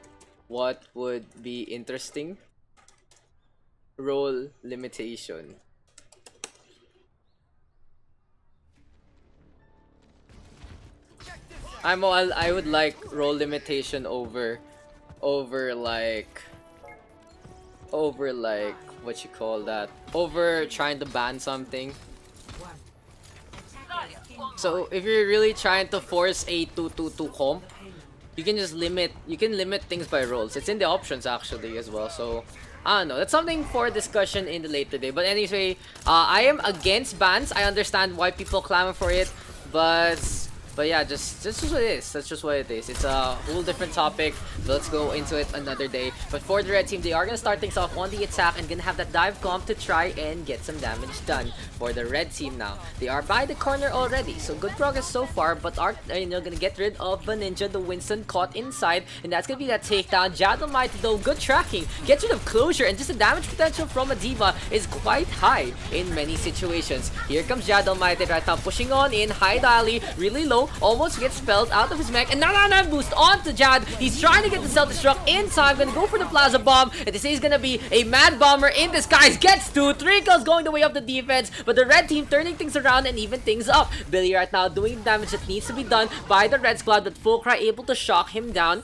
what would be interesting? Role limitation. I would like role limitation over like what you call that, over trying to ban something. So if you're really trying to force a 2-2-2 comp, you can limit things by roles. It's in the options actually as well. So I don't know, that's something for discussion in the later day. But anyway, I am against bans. I understand why people clamor for it, but yeah, just what it is. That's just what it is. It's a whole different topic. So let's go into it another day. But for the red team, they are gonna start things off on the attack and gonna have that dive comp to try and get some damage done for the red team now. They are by the corner already, so good progress so far. But are gonna get rid of Ninja, the Winston caught inside, and that's gonna be that takedown. Jad Almighty though, good tracking, gets rid of closure, and just the damage potential from a diva is quite high in many situations. Here comes Jad Almighty right now, pushing on in. High Dali, really low. Almost gets spelled out of his mech, and now boost onto Jad. He's trying to get the self-destruct in time, gonna go for the plaza bomb, and this is gonna be a mad bomber in disguise. Gets 2, 3 kills going the way of the defense, but the red team turning things around and even things up. Billy right now doing the damage that needs to be done by the red squad, but Fulcry able to shock him down.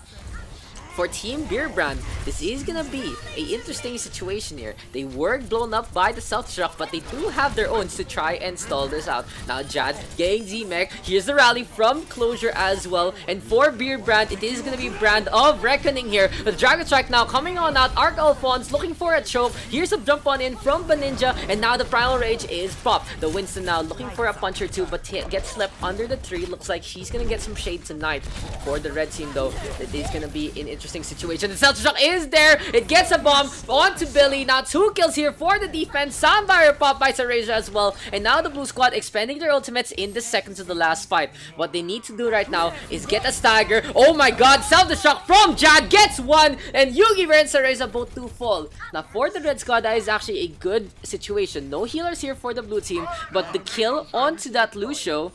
For Team Beerbrand, this is gonna be an interesting situation here. They were blown up by the self-destruct, but they do have their own to try and stall this out. Now Jad getting Z-Mech. Here's the rally from Closure as well. And for Beerbrand, it is gonna be Brand of Reckoning here. The Dragon Strike now coming on out. Arc Alphonse looking for a choke. Here's a jump on in from Baninja, and now the Primal Rage is popped. The Winston now looking for a punch or two, but gets slept under the tree. Looks like she's gonna get some shade tonight. For the red team though, it is gonna be an interesting situation. The self-destruct is there. It gets a bomb onto Billy. Now 2 kills here for the defense. Soundfire pop by Sarasia as well. And now the blue squad expending their ultimates in the seconds of the last fight. What they need to do right now is get a stagger. Oh my god, self-destruct from Jad gets 1, and Yugi and Sarasia both do fall. Now for the red squad, that is actually a good situation. No healers here for the blue team, but the kill onto that Lucio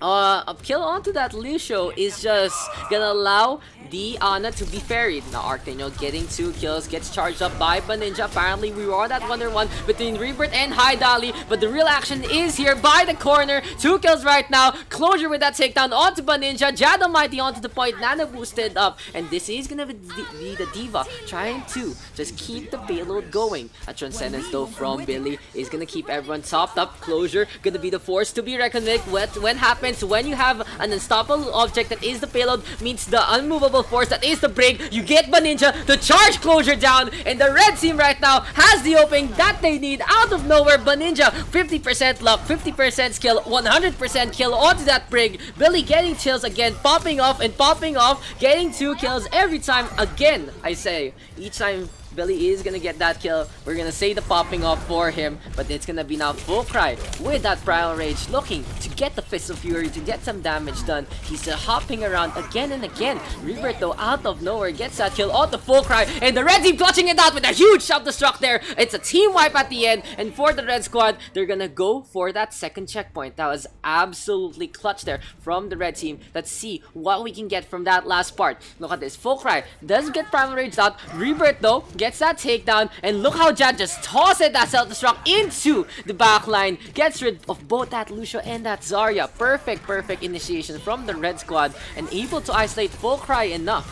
A kill onto that Lucio is just gonna allow the Ana to be ferried. Now Arctanio getting 2 kills, gets charged up by Baninja. Apparently we were that 1-1 between Rebirth and Haidali, but the real action is here by the corner. 2 kills right now. Closure with that takedown onto Baninja. Jad Almighty onto the point. Nano boosted up, and this is gonna be the D.Va trying to just keep the payload going. A Transcendence though from Billy is gonna keep everyone topped up. Closure gonna be the force to be reckoned with. When happens when you have an unstoppable object that is the payload meets the unmovable force that is the break, you get Baninja to charge Closure down, and the red team right now has the opening that they need out of nowhere. Baninja 50% luck, 50% skill, 100% kill onto that brig. Billy getting chills again, popping off and popping off, getting 2 kills every time. Again, I say, each time Billy is gonna get that kill, we're gonna say the popping off for him, but it's gonna be now Full Cry with that Primal Rage looking to get the Fist of Fury to get some damage done. He's hopping around again and again. Rebirth though out of nowhere gets that kill on the Full Cry, and the red team clutching it out with a huge self-destruct there. It's a team wipe at the end, and for the red squad, they're gonna go for that second checkpoint. That was absolutely clutch there from the red team. Let's see what we can get from that last part. Look at this, Full Cry does get Primal Rage out. Rebirth though gets that takedown, and look how Jad just tosses that self-destruct into the backline. Gets rid of both that Lucio and that Zarya. Perfect initiation from the red squad, and able to isolate Full Cry enough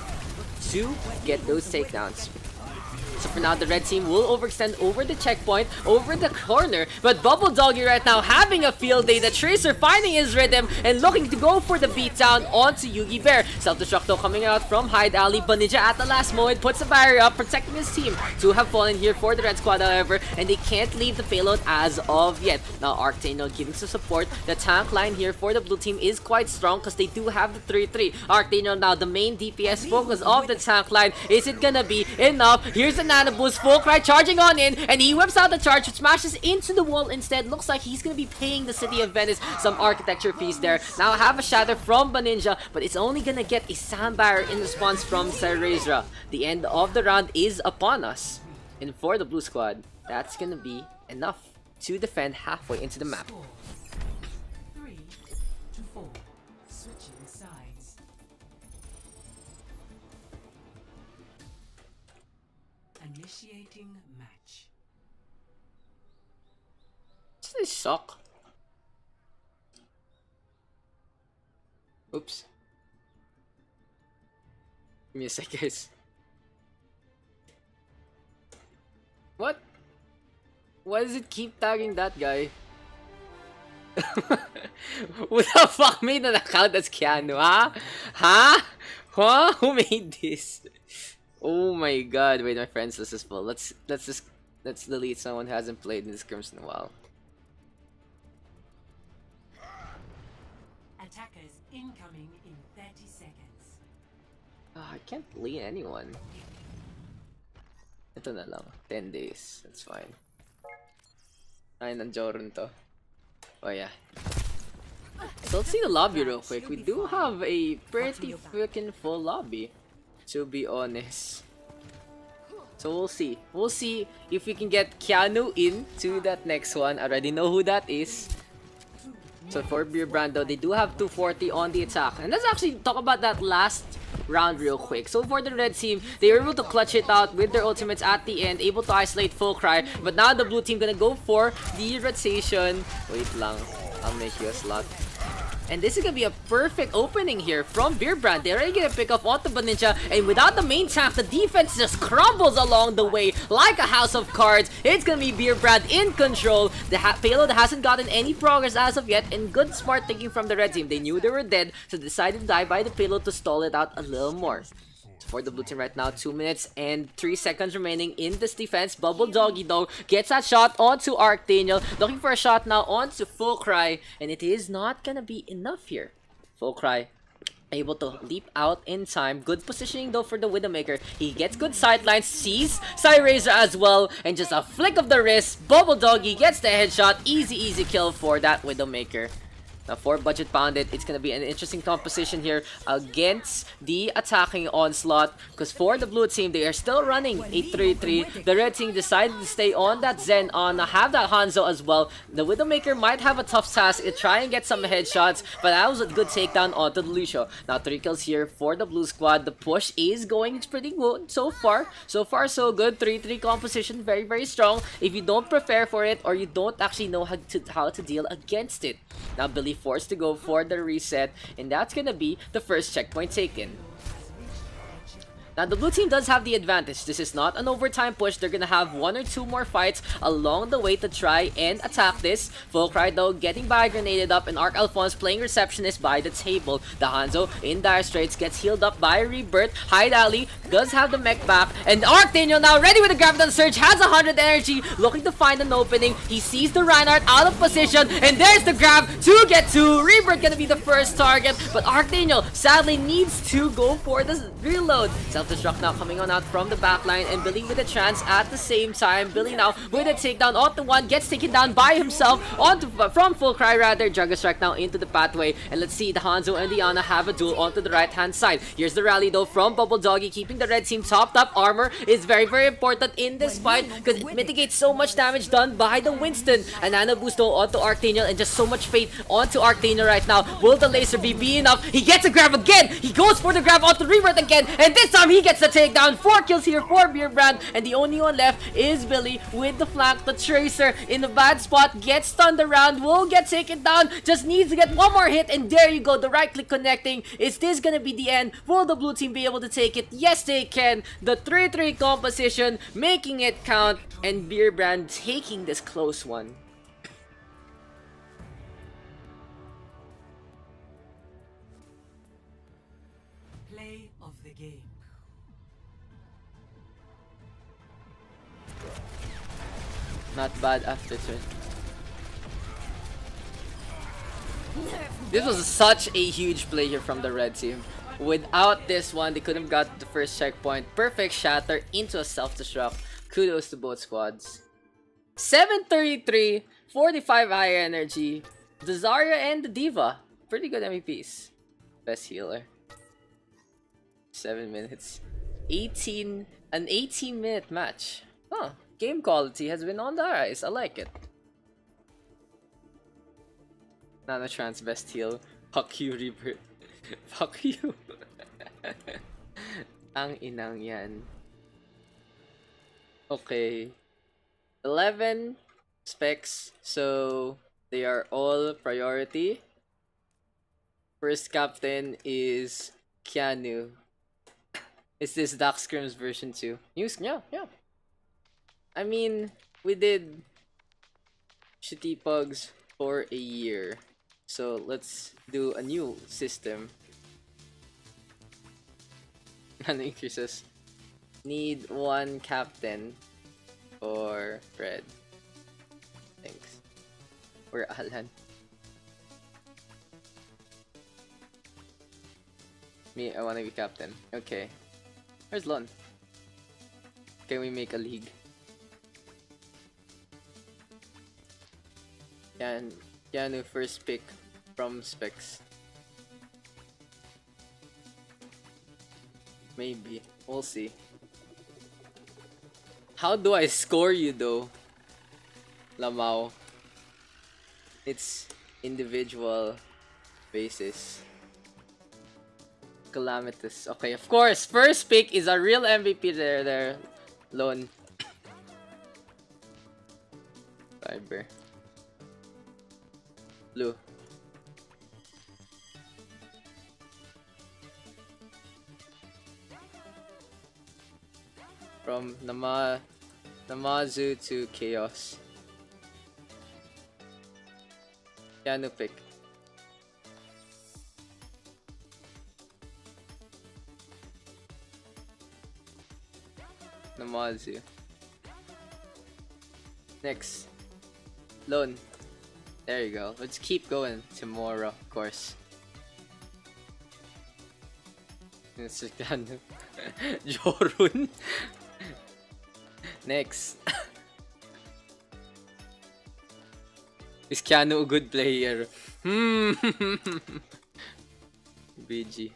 to get those takedowns. So for now, the red team will overextend over the checkpoint, over the corner, but Bubble Doggy right now having a field day. The Tracer finding his rhythm and looking to go for the beatdown onto Yugi Bear. Self-destruct though coming out from Hyde Alley. Baninja at the last moment puts a barrier up, protecting his team. 2 have fallen here for the red squad, however, and they can't leave the payload as of yet. Now Arctanio giving some support. The tank line here for the blue team is quite strong because they do have the 3-3. Arctanio now the main DPS focus of the tank line. Is it gonna be enough? Here's the Nano Boost. Full Cry charging on in, and he whips out the charge, which smashes into the wall instead. Looks like he's gonna be paying the city of Venice some architecture fees there. Now have a shatter from Baninja, but it's only gonna get a sand barrier in response from Cerazra. The end of the round is upon us, and for the blue squad, that's gonna be enough to defend halfway into the map. 3-4. Switching sides. Initiating match. Does this suck? Oops. Give me a sec, guys. What? Why does it keep tagging that guy? Who the fuck made an account as Keanu, huh? Huh? Huh? Who made this? Oh my god, wait, my friends list is full. Let's delete someone who hasn't played in this scrims in a while. Attackers incoming in 30 seconds. I can't delete anyone. Ito na lang. 10 days. That's fine. Ay, nandiyoron to. Oh yeah. So let's see the lobby real quick. We do have a pretty freaking full lobby, to be honest. So we'll see. We'll see if we can get Keanu into that next one. I already know who that is. So for Beer Brando, they do have 240 on the attack. And let's actually talk about that last round real quick. So for the red team, they were able to clutch it out with their ultimates at the end, able to isolate Full Cry. But now the blue team gonna go for the rotation. Wait lang, I'll make you a slot. And this is gonna be a perfect opening here from Beerbrand. They're already gonna pick up onto Baninja, and without the main tank, the defense just crumbles along the way like a house of cards. It's gonna be Beerbrand in control. The payload hasn't gotten any progress as of yet, and good smart thinking from the red team. They knew they were dead, so decided to die by the payload to stall it out a little more. For the blue team right now, 2 minutes and 3 seconds remaining in this defense. Bubble Doggy though gets that shot onto Arctanio, looking for a shot now onto Full Cry, and it is not gonna be enough here. Full Cry able to leap out in time. Good positioning though for the Widowmaker. He gets good sidelines, sees Cyrazor as well, and just a flick of the wrist, Bubble Doggy gets the headshot. Easy kill for that Widowmaker. Now for Budget Pounded, it's gonna be an interesting composition here against the attacking onslaught. Because for the blue team, they are still running a 3-3. The red team decided to stay on that Zen on, have that Hanzo as well. The Widowmaker might have a tough task to try and get some headshots, but that was a good takedown onto the Lucio. Now 3 kills here for the blue squad. The push is going pretty good so far. So far so good. 3-3 composition, very, very strong. If you don't prepare for it or you don't actually know how to deal against it. Now Billy forced to go for the reset, and that's gonna be the first checkpoint taken. Now, the blue team does have the advantage. This is not an overtime push. They're gonna have 1 or 2 more fights along the way to try and attack this. Volcry, though, getting by grenaded up, and Arc Alphonse playing receptionist by the table. The Hanzo in dire straits gets healed up by Rebirth. Hyde Alley does have the mech back, and Archdaniel now ready with the Graviton Surge, has 100 energy, looking to find an opening. He sees the Reinhardt out of position, and there's the grab to get to. Rebirth gonna be the first target, but Archdaniel sadly needs to go for the reload. Self-destruct now coming on out from the backline, and Billy with a chance at the same time. Billy now with a takedown onto one, gets taken down by himself from Full Cry rather. Dragon Strike now into the pathway, and let's see the Hanzo and the Ana have a duel onto the right hand side. Here's the rally though from Bubble Doggy, keeping the red team topped up. Armor is very, very important in this fight because it mitigates so much damage done by the Winston. And Nano boost though onto Archdaniel, and just so much fate onto Archdaniel right now. Will the laser be enough? He gets a grab again. He goes for the grab onto Rebirth again, and this time he gets the takedown. 4 kills here for Beerbrand, and the only one left is Billy with the flank. The Tracer in the bad spot gets stunned around, will get taken down, just needs to get one more hit, and there you go, the right click connecting. Is this gonna be the end? Will the blue team be able to take it? Yes, they can. The 3-3 composition making it count, and Beerbrand taking this close one. Play of the game. Not bad after turn. This was such a huge play here from the red team. Without this one, they couldn't have got the first checkpoint. Perfect shatter into a self-destruct. Kudos to both squads. 733, 45 high energy. The Zarya and the Diva. Pretty good MVPs. Best healer. 7 minutes. An 18-minute match. Huh. Game quality has been on the rise. I like it. Nanotrans best heal. Fuck you, Rebirth. Fuck you. Ang inang yan. Okay. 11 specs. So, they are all priority. First captain is Keanu. Is this Daks Scrims version 2? News? Yeah. I mean, we did shitty pugs for a year. So let's do a new system. Nano increases. Need 1 captain for Fred. Thanks. Or Alan. Me, I wanna be captain. Okay. Where's Lon? Can we make a league? Keanu first pick from specs. Maybe. We'll see. How do I score you though? Lamau. It's individual basis. Calamitous. Okay, of course. First pick is a real MVP there. Lone. Fiber. Blue. From Namazu to Chaos. Keanu pick. Namazu. Next. Lone. There you go. Let's keep going tomorrow, of course. It's Keanu. Jorun. Next. Is Keanu a good player? BG.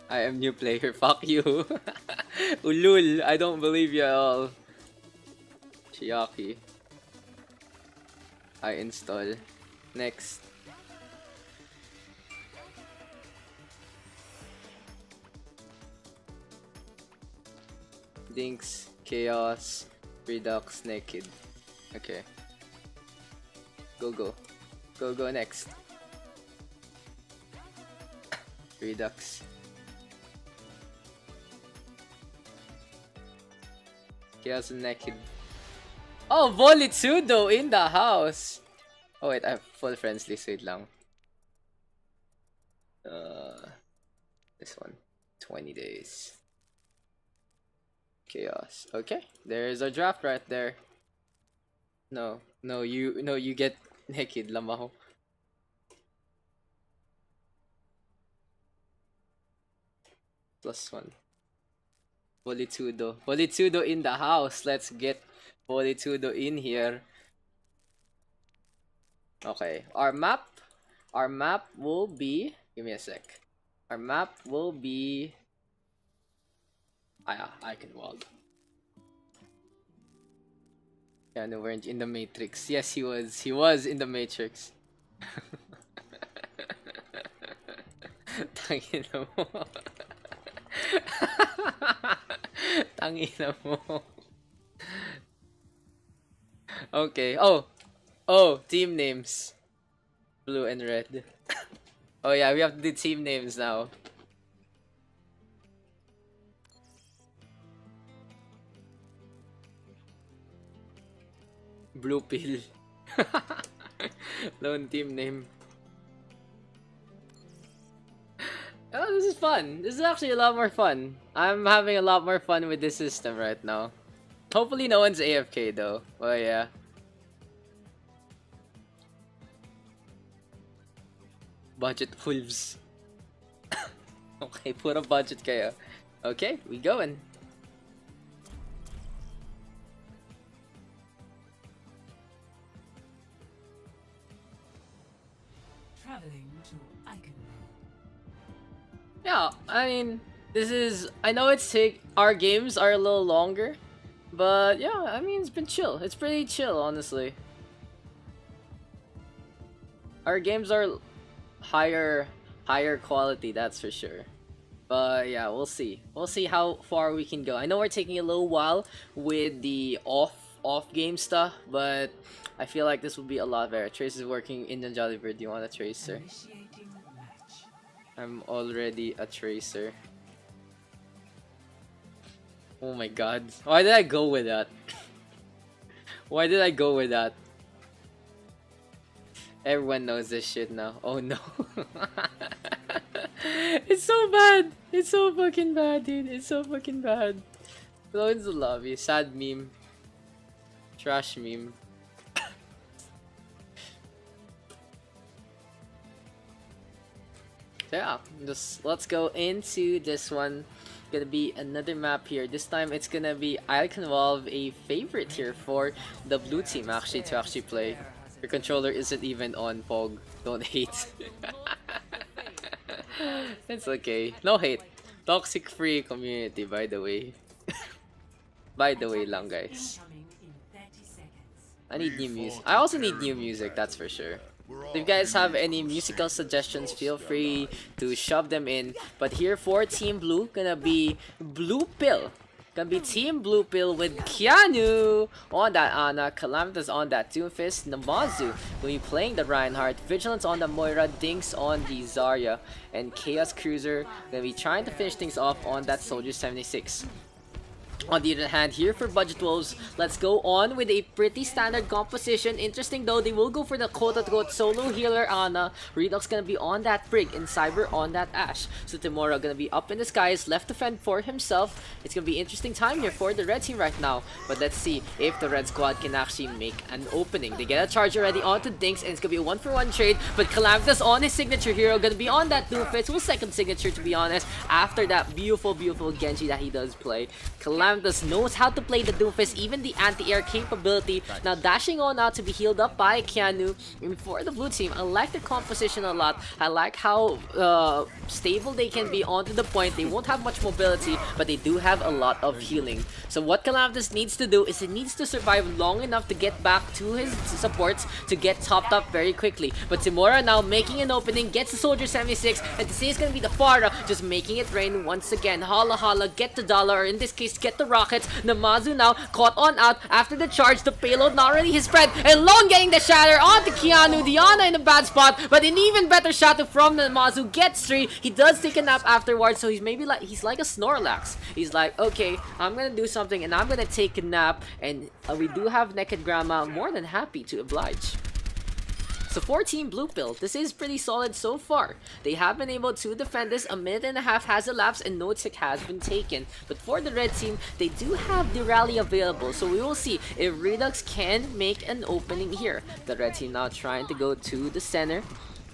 I am new player. Fuck you. Ulul. I don't believe you at all. Chiaki. I install. Next. Dinks, Chaos, Redux, Naked. Okay. Go. Go next. Redux. Chaos and Naked. Oh, Volitsudo in the house! Oh wait, I have full friends list. Wait lang. This one. 20 days. Chaos. Okay, there's a draft right there. No, you get naked, lamaho. +1. Volitudo in the house. Let's get Volitudo in here. Okay, our map will be. Give me a sec. Our map will be. Eichenwalde. Yeah, no, weren't in the Matrix. Yes, he was. He was in the Matrix. Tangina mo. Tangina mo. Okay. Oh, team names. Blue and red. Oh yeah, we have to do team names now. Blue pill. Lone team name. Oh, this is fun. This is actually a lot more fun. I'm having a lot more fun with this system right now. Hopefully no one's AFK though. Oh yeah. Budget wolves. Okay, put a budget kaya. Okay, we going. Traveling to Eichenwalde. Yeah, I mean, I know our games are a little longer, but yeah, I mean, it's been chill. It's pretty chill, honestly. Our games are higher quality, that's for sure. But yeah, we'll see. We'll see how far we can go. I know we're taking a little while with the off game stuff, but I feel like this will be a lot better. Trace is working in the Jollibird. Do you want a tracer? Initiating match. I'm already a tracer. Oh my god. Why did I go with that? Why did I go with that? Everyone knows this shit now. Oh no. It's so bad. It's so fucking bad, dude. It's so fucking bad. Hello in the lobby. Sad meme. Trash meme. Yeah, let's go into this one. Gonna be another map here. This time it's gonna be Eichenwalde, a favorite here for the blue team to play. Your controller isn't even on, Pog. Don't hate. It's okay. No hate. Toxic free community, by the way. By the way lang, guys. Incoming in 30 seconds. I need new music. I also need new music, that's for sure. If you guys have any musical suggestions, feel free to shove them in. But here for Team Blue, gonna be Blue Pill. Gonna be Team Blue Pill with Keanu on that Ana, Calamitous on that Doomfist, Namazu will be playing the Reinhardt, Vigilance on the Moira, Dinks on the Zarya, and Chaos Cruiser gonna be trying to finish things off on that Soldier 76. On the other hand, here for Budget Wolves, let's go on with a pretty standard composition. Interesting though, they will go for the quote-unquote solo healer Ana. Redux gonna be on that Brig, and Cyber on that Ashe. So Timura gonna be up in the skies, left to fend for himself. It's gonna be interesting time here for the red team right now. But let's see if the red squad can actually make an opening. They get a charge already onto Dinks, and it's gonna be a 1-for-1 trade. But Calamitous on his signature hero, gonna be on that Doomfist with second signature, to be honest, after that beautiful Genji that he does play. Calamitous Calamitous knows how to play the Doomfist, even the anti-air capability. Now dashing on out to be healed up by Keanu. And for the blue team, I like their composition a lot. I like how stable they can be onto the point. They won't have much mobility, but they do have a lot of healing. So what Calamitous needs to do is he needs to survive long enough to get back to his supports to get topped up very quickly. But Timura now making an opening, gets the Soldier 76, and to say it's gonna be the Pharah just making it rain once again. Hala Hala, get the dollar, or in this case, get the rockets. Namazu now caught on out after the charge. The payload not really his spread, and Lone getting the shatter onto Keanu. Diana in a bad spot, but an even better shatter from Namazu. Gets 3. He does take a nap afterwards, so he's maybe like a Snorlax. He's like, okay, I'm gonna do something, and I'm gonna take a nap. And we do have Naked Grandma more than happy to oblige. So for Team Blue Pill, this is pretty solid so far. They have been able to defend this. A minute and a half has elapsed and no tick has been taken. But for the red team, they do have the rally available. So we will see if Redux can make an opening here. The red team now trying to go to the center.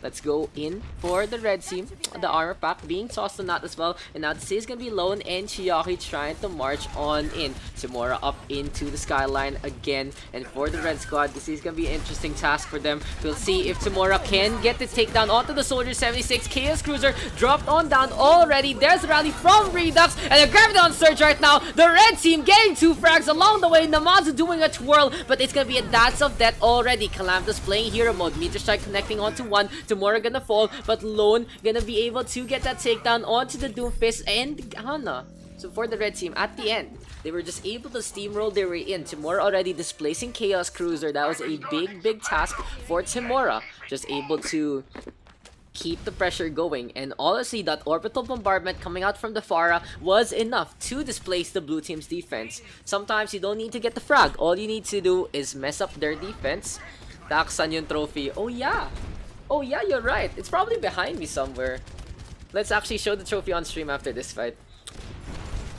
Let's go in for the red team. The armor pack being tossed on that as well. And now this is going to be Lone and Chiaki trying to march on in. Timura up into the skyline again. And for the red squad, this is going to be an interesting task for them. We'll see if Timura can get the takedown onto the Soldier 76. Chaos Cruiser dropped on down already. There's a rally from Redux. And a Graviton Surge right now. The red team getting 2 frags along the way. Namazu doing a twirl. But it's going to be a dance of death already. Calamitous playing hero mode. Meteor Strike connecting onto 1. Timura gonna fall, but Lone gonna be able to get that takedown onto the Doomfist and Hana. So for the red team, at the end, they were just able to steamroll their way in. Timura already displacing Chaos Cruiser. That was a big task for Timura. Just able to keep the pressure going, and honestly that orbital bombardment coming out from the Pharah was enough to displace the blue team's defense. Sometimes you don't need to get the frag. All you need to do is mess up their defense. Daksan yung trophy. Oh yeah, you're right. It's probably behind me somewhere. Let's actually show the trophy on stream after this fight.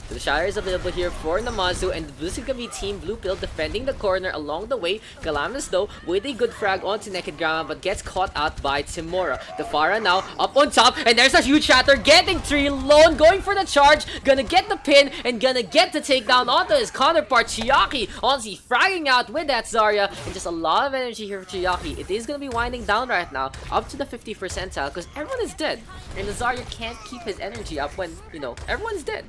So the Shatter is available here for Namazu, and this is gonna be Team Blue Pill defending the corner along the way. Calamitous though with a good frag onto Naked Grandma, but gets caught out by Timura. The Pharah now up on top, and there's a huge shatter getting 3. Lone going for the charge, gonna get the pin and gonna get the takedown onto his counterpart Chiaki. Honestly fragging out with that Zarya, and just a lot of energy here for Chiaki. It is gonna be winding down right now up to the 50th percentile because everyone is dead, and the Zarya can't keep his energy up when, you know, everyone's dead.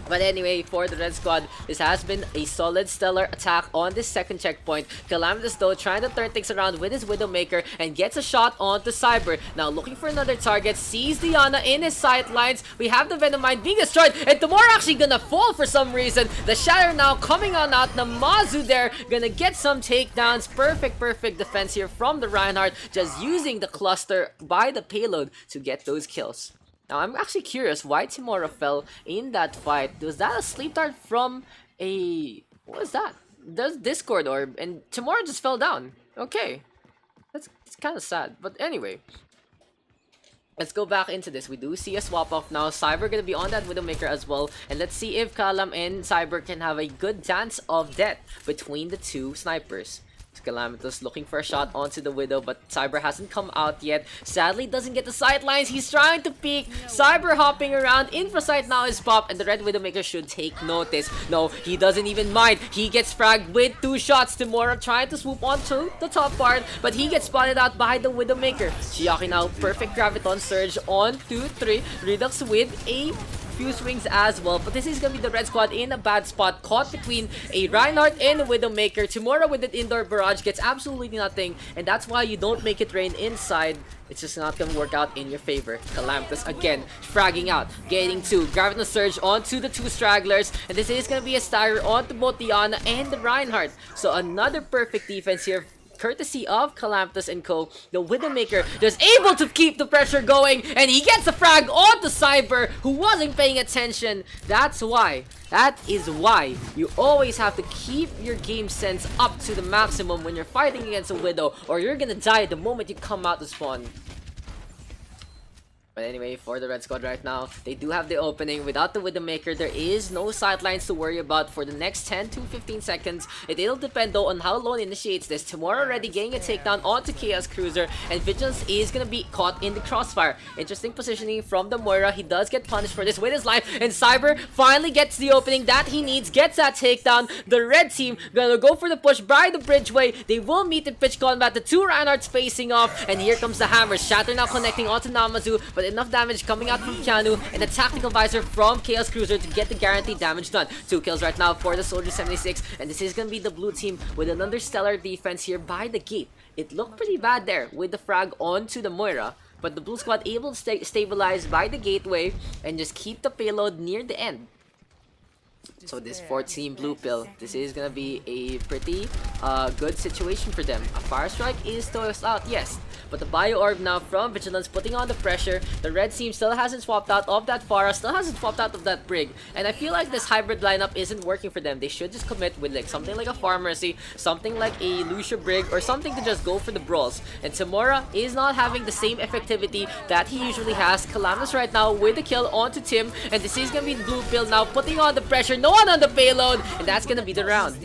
But anyway, for the red squad, this has been a solid stellar attack on this second checkpoint. Calamitous though trying to turn things around with his Widowmaker and gets a shot onto Cyber. Now looking for another target, sees Diana in his sightlines. We have the Venomine being destroyed, and Tamora actually gonna fall for some reason. The Shatter now coming on out. Namazu there gonna get some takedowns. Perfect defense here from the Reinhardt, just using the cluster by the payload to get those kills. Now, I'm actually curious why Timura fell in that fight. Was that a sleep dart from a... what was that? There's Discord orb, and Timura just fell down. Okay. It's kind of sad. But anyway. Let's go back into this. We do see a swap off now. Cyber gonna be on that Widowmaker as well. And let's see if Kalam and Cyber can have a good dance of death between the two snipers. Calamitous looking for a shot onto the Widow, but Cyber hasn't come out yet. Sadly, doesn't get the sightlines. He's trying to peek. Cyber hopping around. Infrasight now is popped, and the Red Widowmaker should take notice. No, he doesn't even mind. He gets fragged with 2 shots. Timura trying to swoop onto the top part, but he gets spotted out by the Widowmaker. Chiaki now, perfect Graviton Surge on 2-3. Redux with a few swings as well, but this is gonna be the red squad in a bad spot, caught between a Reinhardt and a Widowmaker. Timura with an indoor barrage gets absolutely nothing, and that's why you don't make it rain inside. It's just not gonna work out in your favor. Calamitous again fragging out, getting 2 Graviton Surge onto the 2 stragglers, and this is gonna be a stagger onto both Diana and the Reinhardt. So another perfect defense here, courtesy of Calamitous and co. The Widowmaker just able to keep the pressure going, and he gets a frag on the Cyber who wasn't paying attention. That is why you always have to keep your game sense up to the maximum when you're fighting against a Widow, or you're gonna die the moment you come out to spawn. But anyway, for the Red Squad right now, they do have the opening. Without the Widowmaker, there is no sidelines to worry about for the next 10 to 15 seconds. It'll depend though on how Lone initiates this. Tomorrow already getting a takedown onto Chaos Cruiser, and Vigilance is gonna be caught in the crossfire. Interesting positioning from the Moira. He does get punished for this with his life, and Cyber finally gets the opening that he needs, gets that takedown. The red team gonna go for the push by the bridgeway. They will meet in pitch combat. The two Reinhardts facing off, and here comes the hammer. Shatter now connecting onto Namazu, but enough damage coming out from Keanu, and a tactical visor from Chaos Cruiser to get the guaranteed damage done. 2 kills right now for the Soldier 76, and this is gonna be the blue team with another stellar defense here by the gate. It looked pretty bad there with the frag onto the Moira, but the blue squad able to stabilize by the gateway and just keep the payload near the end. So this 14 blue pill, this is gonna be a pretty good situation for them. A fire strike is tossed out, yes, but the bio orb now from Vigilance putting on the pressure. The red team still hasn't swapped out of that Pharah, still hasn't swapped out of that Brig, and I feel like this hybrid lineup isn't working for them. They should just commit with like something like a Pharmacy, something like a Lucia Brig, or something to just go for the brawls. And Tamora is not having the same effectivity that he usually has. Calamus right now with the kill onto Tim, and this is gonna be the blue pill now putting on the pressure. No one on the payload, and that's gonna be the round.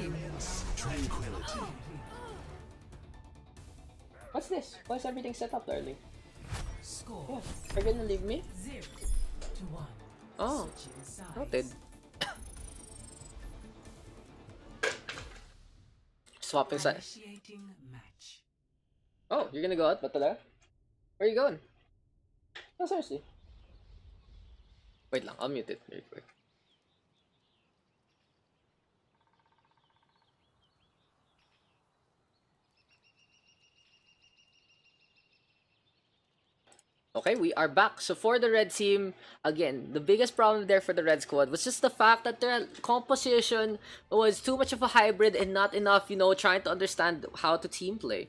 What's this? Why is everything set up early? Score Oh, are you gonna leave me? 0-1. Oh, Switching sides. noted. Swapping sides. Initiating match. Oh, you're gonna go out? Ba't talaga? Where are you going? No, seriously. Wait lang, I'll mute it very quick. Okay, we are back. So for the red team, again, the biggest problem there for the red squad was just the fact that their composition was too much of a hybrid and not enough, you know, trying to understand how to team play.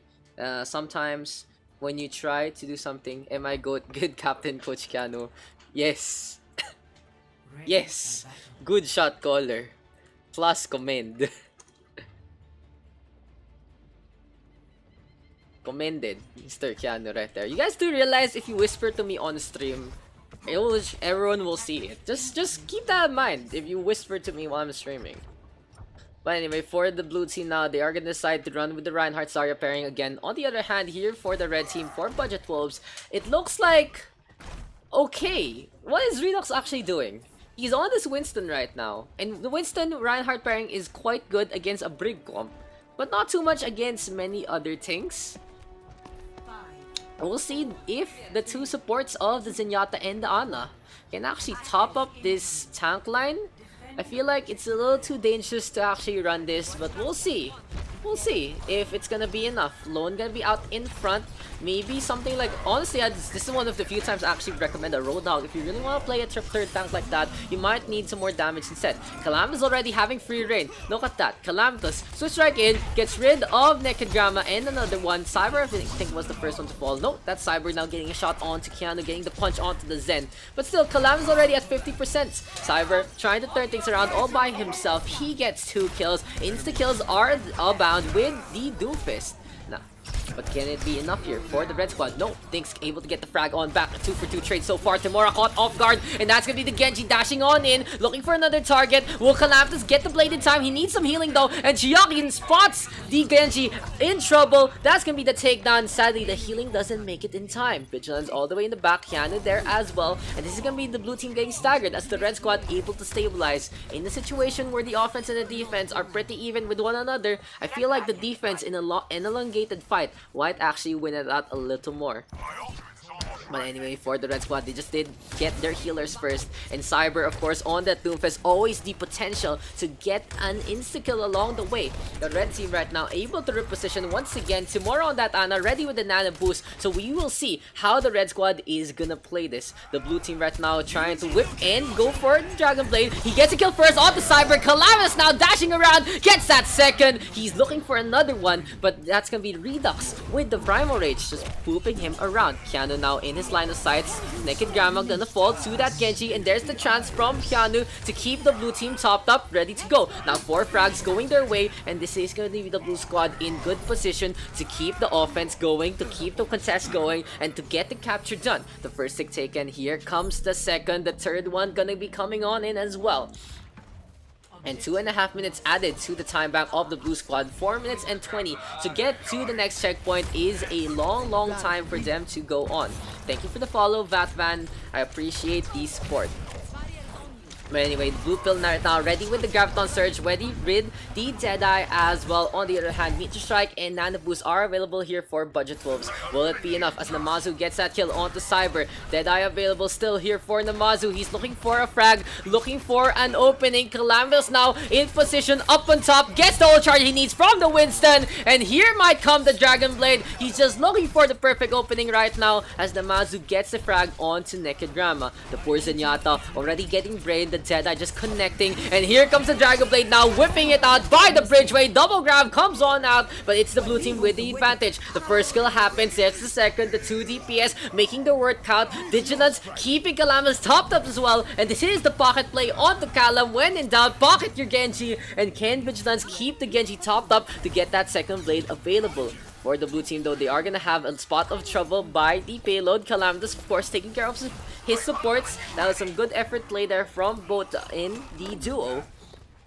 Sometimes when you try to do something, am I good captain, Coach Keanu? Yes. Ready Yes. for battle. Good shot caller. Plus commend. Commended, Mr. Keanu right there. You guys do realize if you whisper to me on stream, everyone will see it. Just keep that in mind if you whisper to me while I'm streaming. But anyway, for the blue team now, they are gonna decide to run with the Reinhardt Zarya pairing again. On the other hand, here for the red team, for Budget Wolves, it looks like okay. What is Redox actually doing? He's on this Winston right now, and the Winston Reinhardt pairing is quite good against a Brig comp, but not too much against many other things. We'll see if the two supports of the Zenyatta and the Ana can actually top up this tank line. I feel like it's a little too dangerous to actually run this, but we'll see. We'll see if it's gonna be enough. Lone gonna be out in front. Maybe something like, honestly, this is one of the few times I actually recommend a Roadhog. If you really want to play a third tank like that, you might need some more damage instead. Calamitous already having free reign. Look at that. Calamitous switch right in, gets rid of Naked Drama, and another one. Cyber, I think, was the first one to fall. No, that's Cyber now getting a shot onto Keanu, getting the punch onto the Zen. But still, Calamitous already at 50%. Cyber trying to turn things around all by himself. He gets 2 kills. Insta kills are abound with the Doomfist. Nah. But can it be enough here for the red squad? No, Things able to get the frag on back. A 2-for-2 trade so far. Tamora caught off guard, and that's gonna be the Genji dashing on in, looking for another target. Will Calamitous get the blade in time? He needs some healing though, and Chiyakin spots the Genji in trouble. That's gonna be the takedown. Sadly, the healing doesn't make it in time. Vigilance all the way in the back, Keanu there as well, and this is gonna be the blue team getting staggered as the red squad able to stabilize. In a situation where the offense and the defense are pretty even with one another, I feel like the defense in an elongated fight might actually win it out a little more. But anyway, for the red squad, they just did get their healers first. And Cyber, of course, on that Doomfist, always the potential to get an insta-kill along the way. The red team right now able to reposition once again. Tomorrow on that Ana, ready with the Nano boost. So we will see how the red squad is gonna play this. The blue team right now trying to whip and go for the Dragon Blade. He gets a kill first on the Cyber. Calamitous now dashing around, gets that second. He's looking for another one, but that's gonna be Redux with the Primal Rage, just pooping him around. Keanu now in his line of sights. Naked Grandma gonna fall to that Genji, and there's the chance from Hyunu to keep the blue team topped up, ready to go. Now 4 frags going their way, and this is gonna be the blue squad in good position to keep the offense going, to keep the contest going, and to get the capture done. The first tick taken, here comes the second, the third one gonna be coming on in as well. And 2.5 minutes added to the time bank of the blue squad. 4 minutes and 20 to get to the next checkpoint is a long time for them to go on. Thank you for the follow, Vatvan. I appreciate the support. But anyway, the blue pill right now ready with the Graviton Surge, ready with the Deadeye as well. On the other hand, Meteor Strike and Nano Boost are available here for Budget Wolves. Will it be enough as Namazu gets that kill onto Cyber? Deadeye available still here for Namazu. He's looking for a frag, looking for an opening. Calamitous now in position up on top, gets the ult charge he needs from the Winston. And here might come the Dragon Blade. He's just looking for the perfect opening right now as Namazu gets the frag onto Naked Grandma. The poor Zenyatta already getting brained. The Deadeye just connecting, and here comes the Dragon Blade now, whipping it out by the bridgeway. Double grab comes on out, but it's the blue team with the advantage. The first kill happens, there's the second, the 2 DPS making the word count. Vigilance keeping Calamus topped up as well, and this is the pocket play onto Calam. When in doubt, pocket your Genji, and can Vigilance keep the Genji topped up to get that second blade available? For the blue team though, they are gonna have a spot of trouble by the payload. Calamitous of course taking care of his supports. That was some good effort play there from both in the duo.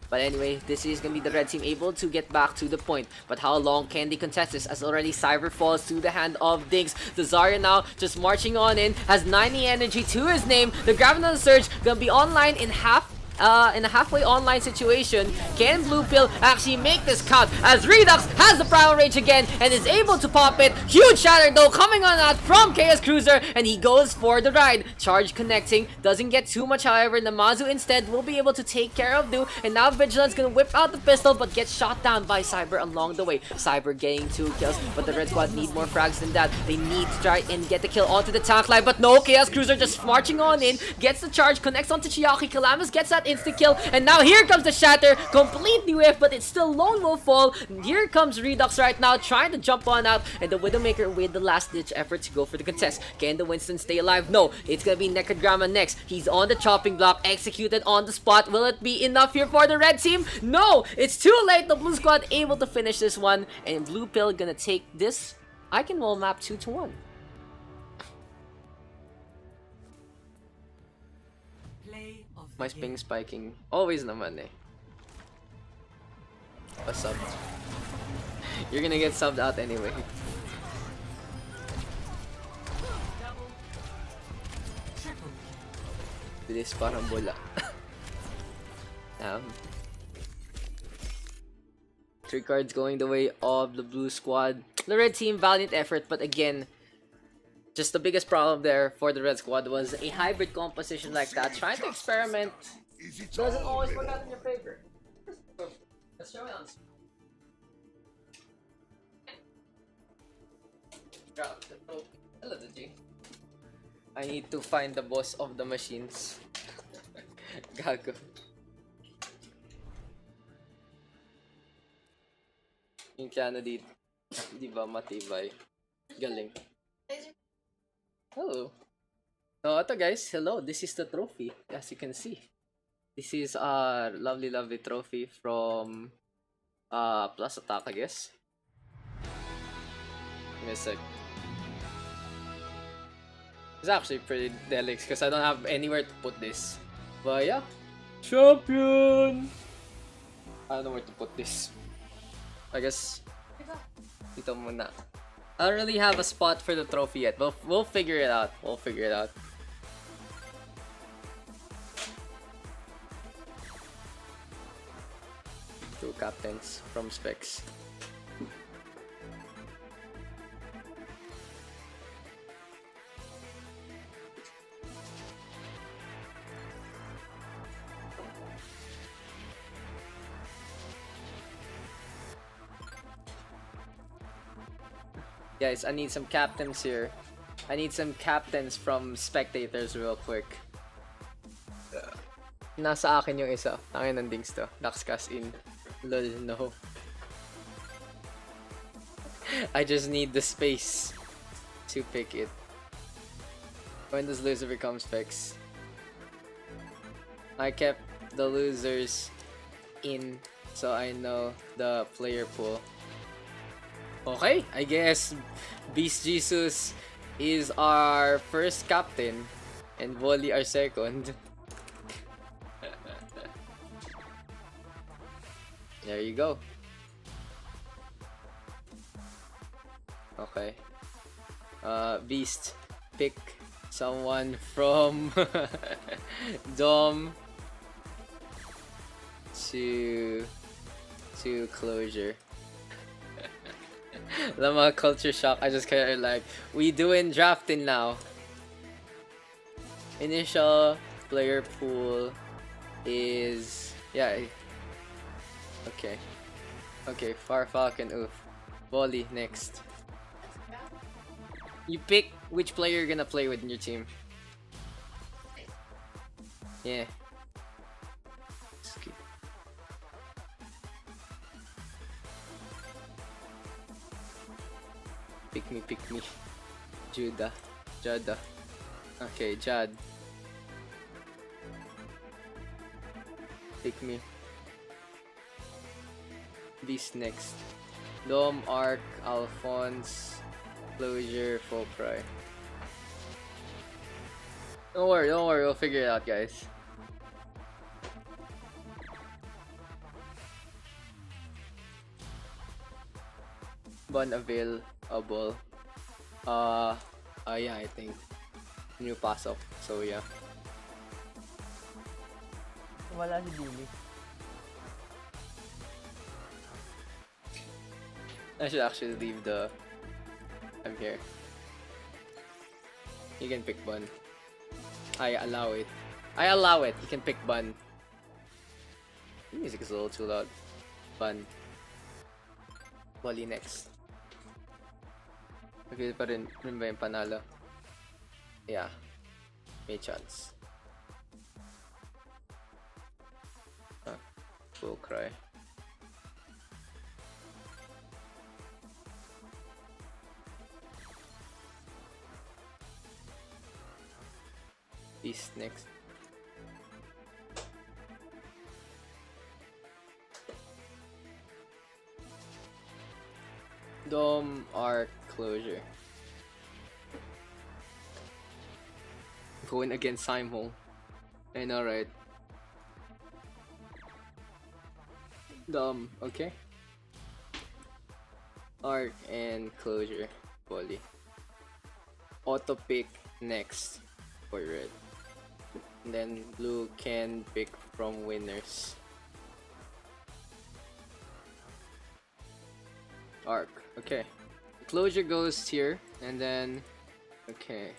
But anyway, this is gonna be the red team able to get back to the point. But how long can they contest this as already Cyber falls to the hand of Diggs. The Zarya now just marching on in, has 90 energy to his name. The Graviton Surge gonna be online in a halfway online situation. Can Blue Pill actually make this count as Redux has the Primal Rage again and is able to pop it? Huge shatter though coming on out from Chaos Cruiser, and he goes for the ride. Charge connecting, doesn't get too much, however. Namazu instead will be able to take care of Du, and now Vigilance gonna whip out the pistol but gets shot down by Cyber along the way. Cyber getting 2 kills, but the red squad need more frags than that. They need to try and get the kill onto the tank line, but no, Chaos Cruiser just marching on in, gets the charge, connects onto Chiaki. Calamus gets that instant kill, and now here comes the shatter, completely whiff, but it's still lone wolf fall. Here comes Redux right now trying to jump on out, and the Widowmaker with the last ditch effort to go for the contest. Can the Winston stay alive? No, it's gonna be Naked Grandma next. He's on the chopping block, executed on the spot. Will it be enough here for the red team? No, it's too late. The blue squad able to finish this one, and Blue Pill gonna take this Eichenwalde map 2-1. My ping spiking. Always naman eh. A sub. You're gonna get subbed out anyway. Bilis parang bola. 3 cards going the way of the blue squad. The red team, valiant effort, but again, just the biggest problem there for the red squad was a hybrid composition like that. Trying to experiment doesn't always work out in your favor. Let's show it on. Hello, G. I need to find the boss of the machines. Gago. Yung piano dito, di ba matibay? Galing. Hello. So, ito guys, hello. This is the trophy, as you can see. This is a lovely trophy from Plus Attack, I guess. Give me a sec. It's actually pretty delicate because I don't have anywhere to put this. But yeah, champion! I don't know where to put this. I guess dito muna. I don't really have a spot for the trophy yet, but we'll figure it out. We'll figure it out. Two captains from Specs. Guys, I need some captains here. I need some captains from spectators real quick. Nasa akin yung isa. Tangin ng dings to. Daks cast in. Lol, no. I just need the space to pick it. When does loser become specs? I kept the losers in so I know the player pool. Okay, I guess Beast Jesus is our first captain and Volley our second. There you go. Okay. Beast, pick someone from Dom to closure. Lama culture shock. I just kinda like we doing drafting now. Initial player pool is okay. Okay, Far Falcon, oof. Volley next. You pick which player you're gonna play with in your team. Yeah. Skip. Pick me. Judah. Jada. Okay, Jad. Pick me. Beast next. Dom, Arc, Alphonse, Closure, Fulcry. Don't worry, we'll figure it out, guys. Bun available. Yeah, I think. New pasok, so yeah. Wala si Billy. I should actually leave the... I'm here. You can pick Bun. I allow it. You can pick Bun. The music is a little too loud. Bun. Volley next. Okay pa rin ba yung panalo? Yeah. May chance. Full cry. Beast next. Dome Arc Closure. Going against Simon. I know, right? Dome, okay. Arc and Closure. Volley. Auto pick next for red. And then blue can pick from winners. Arc, okay. Closure goes here, and then okay.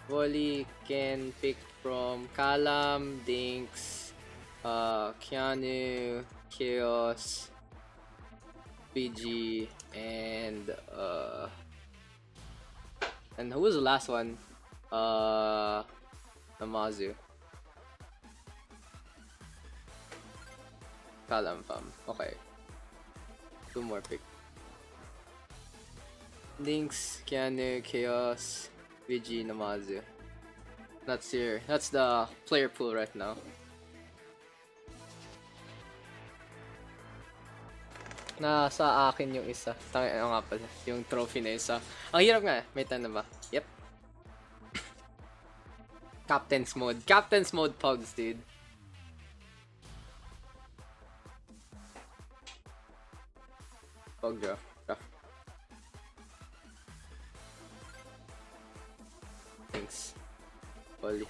Volley can pick from Kalam, Dinks, Keanu, Chaos, PG, and who was the last one? Namazu. Kalam fam. Okay. Two more pick. Dinks, Keanu, Chaos, VG, Namazu. That's here. That's the player pool right now. Nasa akin yung isa. Ano nga pala, yung trophy na isa. Ang hirap nga, may tanong ba? Yep. Captain's mode pugs, dude. Pug draft. Thanks. Volley.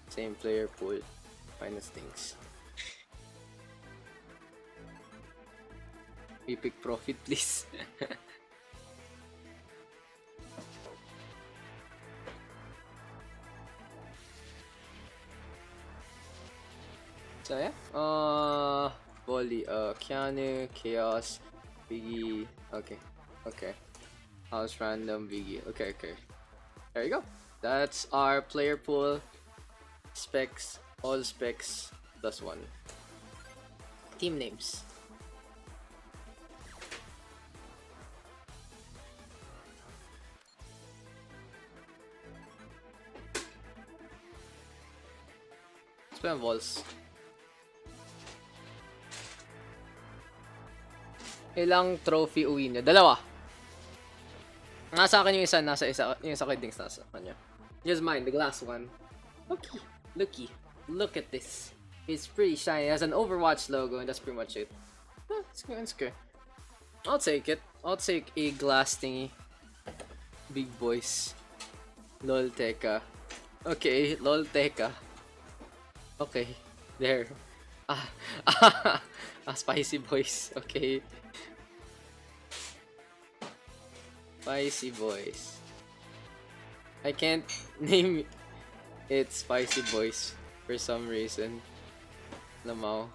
Same player pool. Minus things. We pick profit, please. So yeah. Volley. Keanu, Chaos, Biggie. Okay. House random Biggie. Okay. There you go. That's our player pool. Specs. All specs plus one. Team names. Let's play on Vols. Ilang trophy uwi niya? Dalawa. Nasa akin yung isa, yung isa kay Dings nasa kanya. Here's mine, the glass one. Look at this. It's pretty shiny. It has an Overwatch logo and that's pretty much it. It's good. I'll take it. I'll take a glass thingy. Big boys. Lol teka. Okay, lol teka. Okay, there. Spicy boys. Okay. Spicy boys. I can't name it Spicy boys for some reason. Lamaw.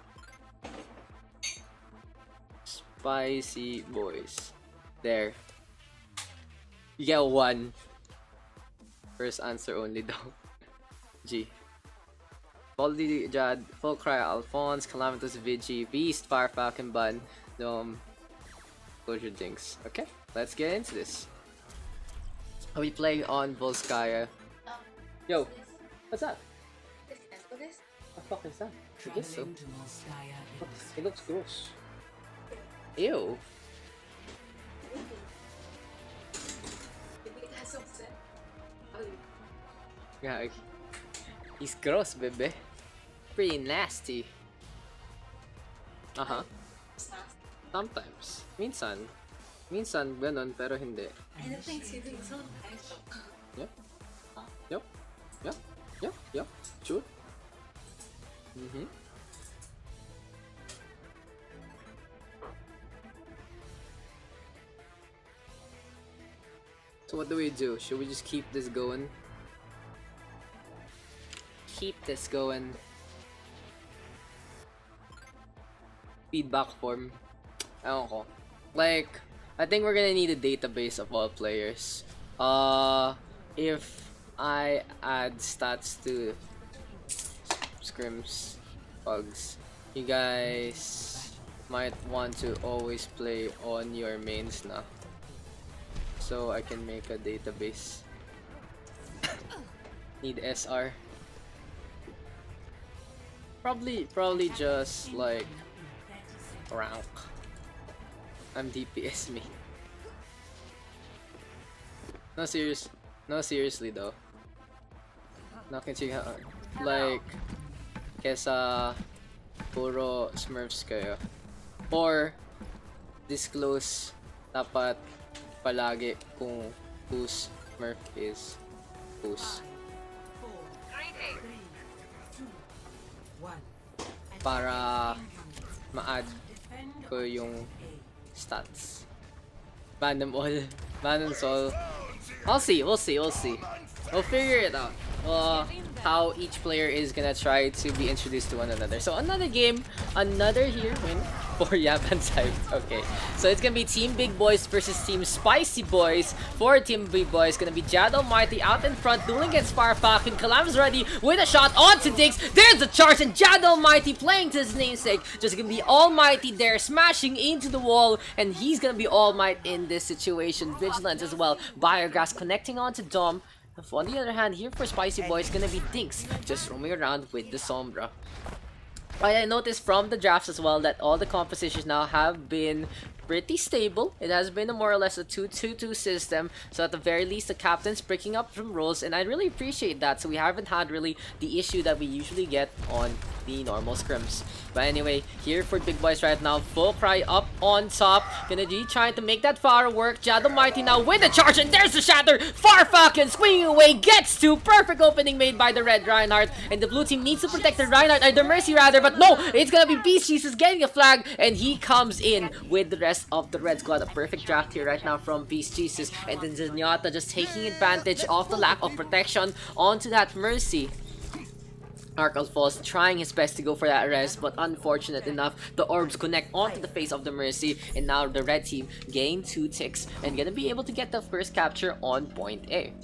Spicy boys. There. You get one. First answer only though. G. Baldi, Jad, Volskaya, Alphonse, Calamitous, Vigi, Beast, Fire Falcon, Bun, Dome, Closure Jinx. Okay, let's get into this. Are we playing on Volskaya? Yo, what's that? What the fuck is that? I guess so. Traveling to Volskaya It looks gross. Ew. Yeah, he's gross, baby. Pretty nasty. Sometimes. Minsan ganon, pero hindi. Yep. Sure. So what do we do? Should we just keep this going? Feedback form. Ewan ko. Like, I think we're gonna need a database of all players. If I add stats to scrims, pugs, you guys might want to always play on your mains na. So I can make a database. Need SR. Probably just like rank. I'm DPS me. No seriously though. Not kidding. Like kesa puro smurfs kayo. Or disclose dapat palagi kung whose smurf is whose. Para ma-add ko yung stats. Ban them all. Ban them all. We'll see. We'll figure it out. How each player is gonna try to be introduced to one another. So another game, another here win for Yaban side. Okay, so it's gonna be Team Big Boys versus Team Spicy Boys. For Team Big Boys, gonna be Jad Almighty out in front, dueling against Fire Falcon. Kalam's ready with a shot onto Dix. There's the charge, and Jad Almighty playing to his namesake. Just gonna be Almighty there, smashing into the wall, and he's gonna be All Might in this situation. Vigilant as well. Biogas connecting onto Dom. On the other hand, here for Spicy Boys, gonna be Dinks, just roaming around with the Sombra. I noticed from the drafts as well that all the compositions now have been pretty stable. It has been more or less a 2-2-2 system, so at the very least the captain's picking up some roles, and I really appreciate that. So we haven't had really the issue that we usually get on the normal scrims. But anyway, here for Big Boys right now, Volskaya up on top, gonna be trying to make that fire work. Jad Almighty now with the charge, and there's the shatter. Fire Falcon swinging away, gets to perfect opening made by the red Reinhardt, and the blue team needs to protect the Reinhardt, or the Mercy rather, but no, it's gonna be Beast Jesus getting a flag, and he comes in with the rest of the red squad. A perfect draft here right now from Beast Jesus, and then Zenyatta just taking advantage of the lack of protection onto that Mercy. Falls trying his best to go for that res, but unfortunate enough, the orbs connect onto the face of the Mercy, and now the red team gain 2 ticks and gonna be able to get the first capture on point A.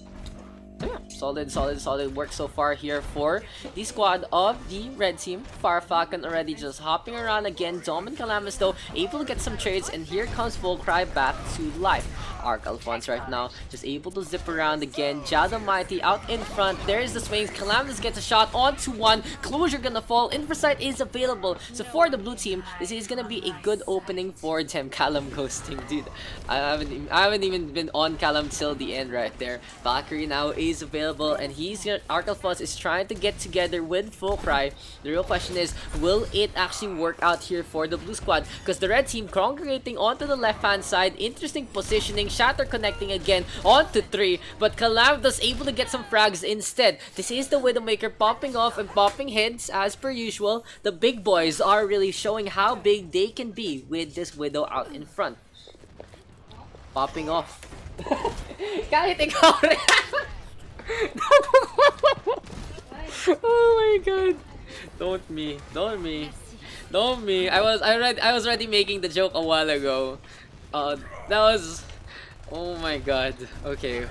Yeah, solid work so far here for the squad of the red team. Fire Falcon already just hopping around again. Dom and Calamus though able to get some trades, and here comes Volskaya back to life. Arc Alphonse right now just able to zip around again. Jad Almighty out in front. There is the swings. Calamus gets a shot onto one. Closure gonna fall. Infrasight is available. So for the blue team, this is gonna be a good opening for them. Callum ghosting, dude. I haven't even been on Callum till the end right there. Valkyrie now is available, and Arc Alphonse is trying to get together with Volskaya. The real question is, will it actually work out here for the blue squad? Because the red team congregating onto the left hand side. Interesting positioning. Shatter connecting again onto 3, but Calamdus able to get some frags instead. This is the Widowmaker popping off and popping heads as per usual. The big boys are really showing how big they can be with this Widow out in front. Popping off. Kahit ikaw rin. Oh my god. Don't me. I was already making the joke a while ago. That was, oh my god. Okay.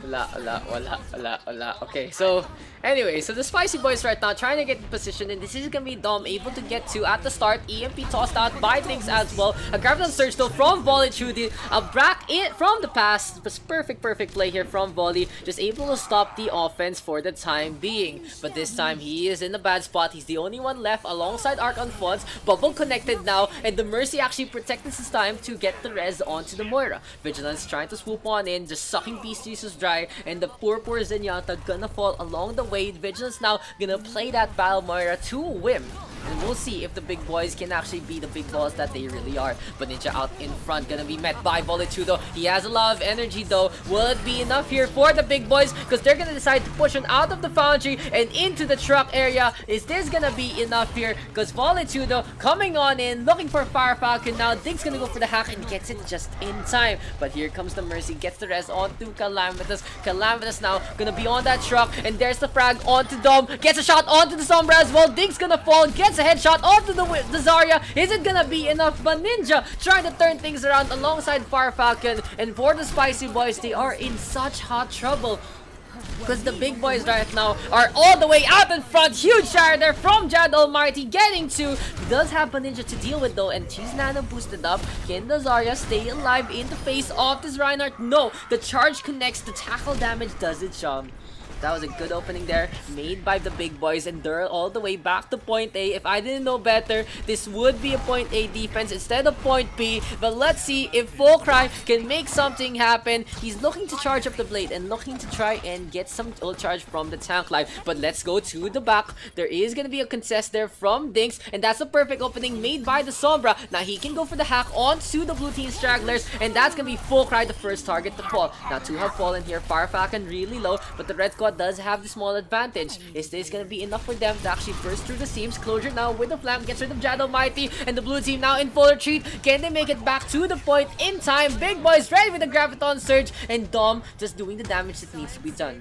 Wala. Okay, so anyway, so the Spicy Boys right now trying to get in position, and this is gonna be Dom able to get to at the start. EMP tossed out by Daks as well. A Graviton Surge though from Volley Trudy. A back in from the pass. Perfect play here from Volley. Just able to stop the offense for the time being. But this time he is in a bad spot. He's the only one left alongside Arc Alphonse. Bubble connected now, and the Mercy actually protected his time to get the res onto the Moira. Vigilance trying to swoop on in, just sucking Beast Jesus dry, and the poor Zenyatta gonna fall along the way. Vigilance now gonna play that Battle Moira to win. And we'll see if the big boys can actually be the big balls that they really are. But Ninja out in front, gonna be met by Volitudo. He has a lot of energy though. Will it be enough here for the big boys? Because they're gonna decide to push him out of the foundry and into the truck area. Is this gonna be enough here? Because Volitudo coming on in, looking for Fire Falcon now. Dink's gonna go for the hack and gets it just in time. But here comes the Mercy, gets the rest onto Calamitous. Calamitous now gonna be on that truck, and there's the frag onto Dom. Gets a shot onto the Sombra as well. Dink's gonna fall, gets a headshot onto the Zarya. Is it gonna be enough? But Ninja trying to turn things around alongside Fire Falcon. And for the Spicy Boys, they are in such hot trouble, because the big boys right now are all the way out in front. Huge share there from Jad Almighty getting to. He does have Ninja to deal with though, and she's nano boosted up. Can the Zarya stay alive in the face of this Reinhardt? No, the charge connects. The tackle damage does it, Sean. That was a good opening there, made by the big boys, and they're all the way back to point A. If I didn't know better, this would be a point A defense instead of point B. But let's see if Volskaya can make something happen. He's looking to charge up the blade and looking to try and get some ult charge from the tank life. But let's go to the back. There is going to be a contest there from Dinks, and that's a perfect opening made by the Sombra. Now he can go for the hack onto the blue team stragglers, and that's going to be Volskaya, the first target to fall. Now two have fallen here. Fire Falcon really low, but the red squad does have the small advantage. Is this gonna be enough for them to actually burst through the seams? Closure now with the flank gets rid of Jad Almighty, and the blue team now in full retreat. Can they make it back to the point in time? Big boys ready with the Graviton Surge, and Dom just doing the damage that needs to be done.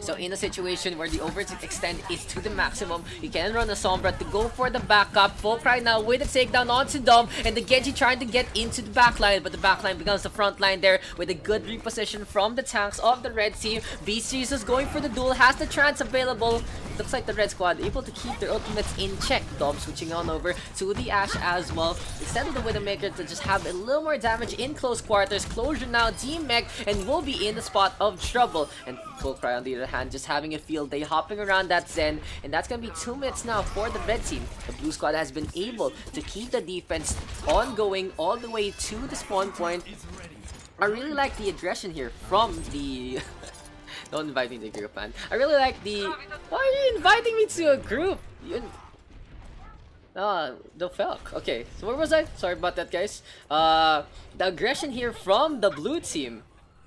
So in a situation where the overextend is to the maximum, you can run a Sombra to go for the backup. Volskaya now with a takedown onto Dom, and the Genji trying to get into the backline, but the backline becomes the front line there with a good reposition from the tanks of the red team. Beast Jesus going for the duel, has the trance available. Looks like the red squad able to keep their ultimates in check. Dom switching on over to the Ashe as well, instead of the Widowmaker to just have a little more damage in close quarters. Closure now team mech, and will be in the spot of trouble. And Volskaya on the other hand just having a field day hopping around that Zen, and that's gonna be 2 minutes now for the red team. The blue squad has been able to keep the defense ongoing all the way to the spawn point. I really like the aggression here from the don't invite me to the group, man. I really like the... Why are you inviting me to a group? The Felk. Okay, so where was I? Sorry about that, guys. The aggression here from the blue team.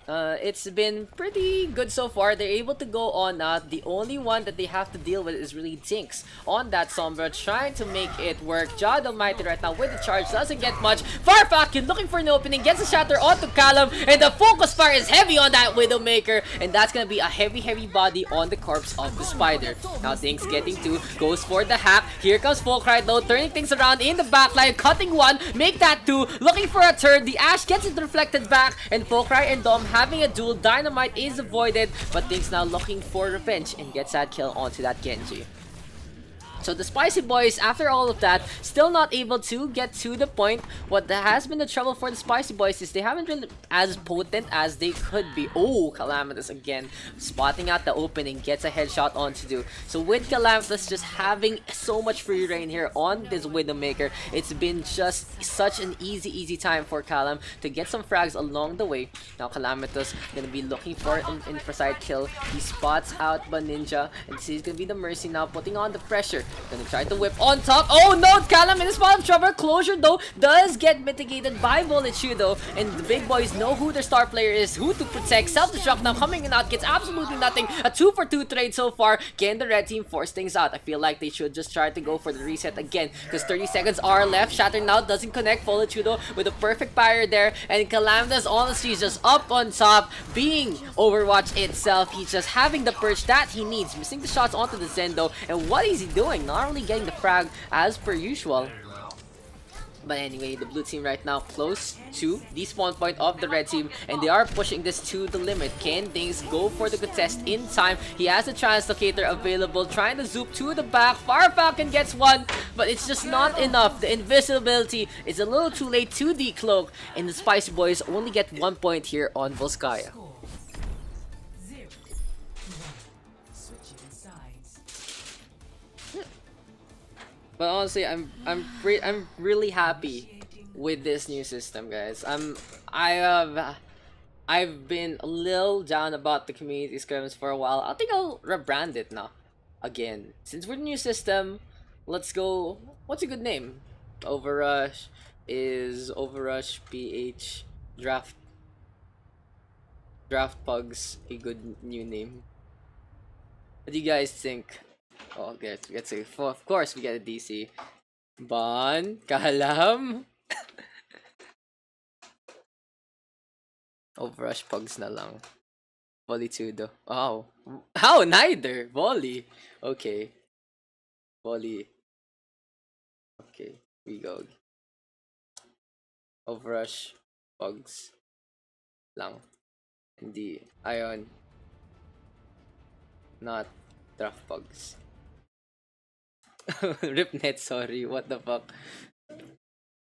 It's been pretty good so far. They're able to go on. The only one that they have to deal with is really Dinks on that Sombra, trying to make it work. Jad Almighty right now with the charge doesn't get much. Fire Falcon looking for an opening, gets a shatter onto Callum, and the focus fire is heavy on that Widowmaker, and that's gonna be a heavy body on the corpse of the spider. Now Dinks getting two, goes for the hack. Here comes Volskaya though, turning things around in the backline, cutting one, make that two, looking for a third. The Ashe gets it reflected back, and Volskaya and Dom having a duel. Dynamite is avoided, but things now looking for revenge and gets that kill onto that Genji. So the Spicy Boys, after all of that, still not able to get to the point. What has been the trouble for the Spicy Boys is they haven't been as potent as they could be. Oh, Calamitous again, spotting out the opening, gets a headshot on to do. So with Calamitous just having so much free reign here on this Widowmaker, it's been just such an easy time for Calam to get some frags along the way. Now Calamitous gonna be looking for an infraside kill. He spots out Ninja, and this is gonna be the Mercy now, putting on the pressure. Gonna try to whip on top. Oh no, Calam in a spot of trouble. Closure though does get mitigated by Volichudo, and the big boys know who their star player is, who to protect. Self-destruct now coming in out, gets absolutely nothing. A 2-for-2 trade so far. Can the red team force things out? I feel like they should just try to go for the reset again, because 30 seconds are left. Shatter now doesn't connect. Volichudo with a perfect barrier there, and Calamitous honestly is just up on top, being Overwatch itself. He's just having the perch that he needs, missing the shots onto the Zendo, and what is he doing? Not only getting the frag as per usual. But anyway, the blue team right now close to the spawn point of the red team, and they are pushing this to the limit. Can things go for the contest in time? He has a translocator available, trying to zoop to the back. Fire Falcon gets one, but it's just not enough. The invisibility is a little too late to decloak, and the Spicy Boys only get 1 point here on Volskaya. Score 0-1. Switching sides. But honestly, I'm really happy with this new system, guys. I've been a little down about the community scrims for a while. I think I'll rebrand it now again. Since we're the new system, let's go. What's a good name? OverRush is OverRush PH Draft Pugs a good new name? What do you guys think? Oh, get to of course we get a DC. Ban, Kalam. Overrush Pugs na lang. Volitudo. Oh. How? Neither. Volley. Okay. Volley. Okay. We go. Overrush Pugs lang. Hindi. Ayon. Not Draft Pugs. Ripnet, sorry. What the fuck?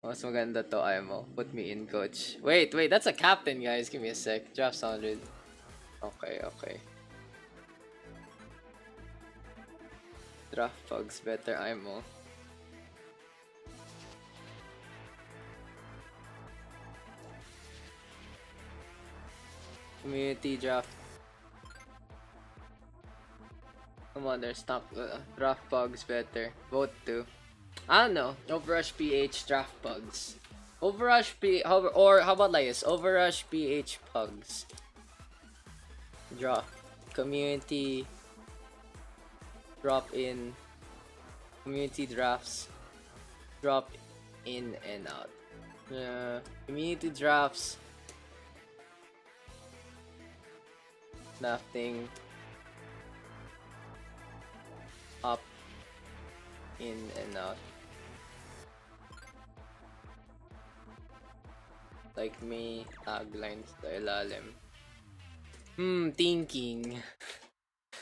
Mas maganda to, IMO. Put me in, coach. Wait, that's a captain, guys. Give me a sec. Draft sounded. Okay. Draft Pugs, better IMO. Community draft. Come on, there's not Draft Pugs better. Vote to. I don't know. OverRush PH Draft Pugs. OverRush P or how about like this? OverRush PH Pugs. Draw. Community. Drop in. Community drafts. Drop in and out. Community drafts. Nothing. Up, in, and out. Like me, taglines sa ilalim. Thinking.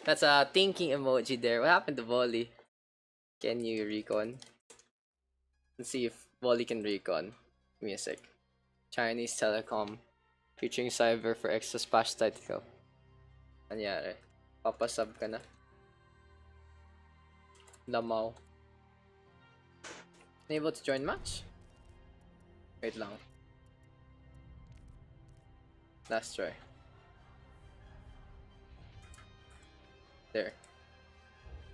That's a thinking emoji there. What happened to Volley? Can you recon? Let's see if Volley can recon. Give me a sec. Chinese Telecom. Featuring Cyber for extra splash title. Anyari? Papasub ka na. Lamaw. Unable to join match? Wait lang. Last try. There.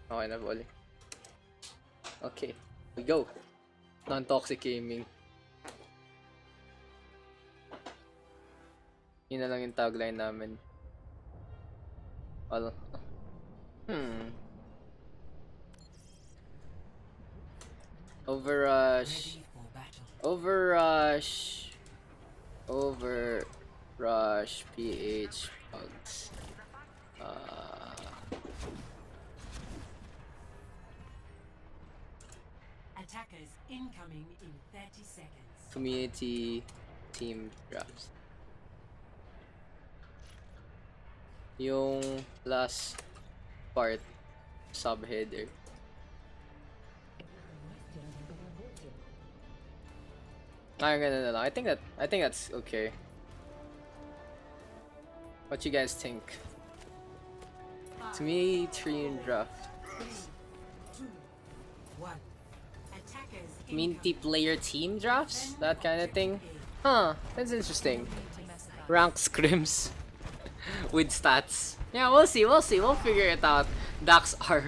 Okay na, Volley. Okay. We go. Non-toxic gaming. Yun na lang yung tagline namin. Well, OverRush. OverRush PH Pugs. Attackers incoming in 30 seconds. Community team drafts. yung last part subheader. I'm gonna know. I think that's okay. What you guys think? To me, tree and draft. 2, 1. Attackers Multiplayer team drafts? That kind of thing? Huh, that's interesting. Rank scrims with stats. Yeah, we'll see. We'll figure it out. Daks are.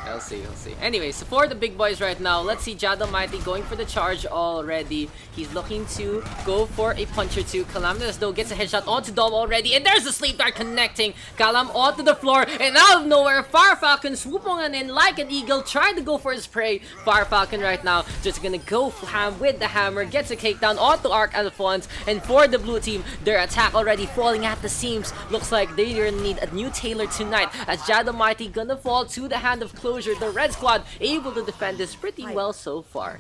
We'll see. Anyway, so for the big boys right now, let's see Jado Mighty going for the charge already. He's looking to go for a punch or two. Calamitous though gets a headshot onto Dom already, and there's the sleep dart connecting Calam onto the floor, and out of nowhere, Fire Falcon swooping in like an eagle, trying to go for his prey. Fire Falcon right now just gonna go ham with the hammer, gets a takedown onto Arc Alphonse, and for the blue team, their attack already falling at the seams. Looks like they really need a new tailor tonight, as Jado Mighty gonna fall to the hand of Closure. The red squad able to defend this pretty well so far.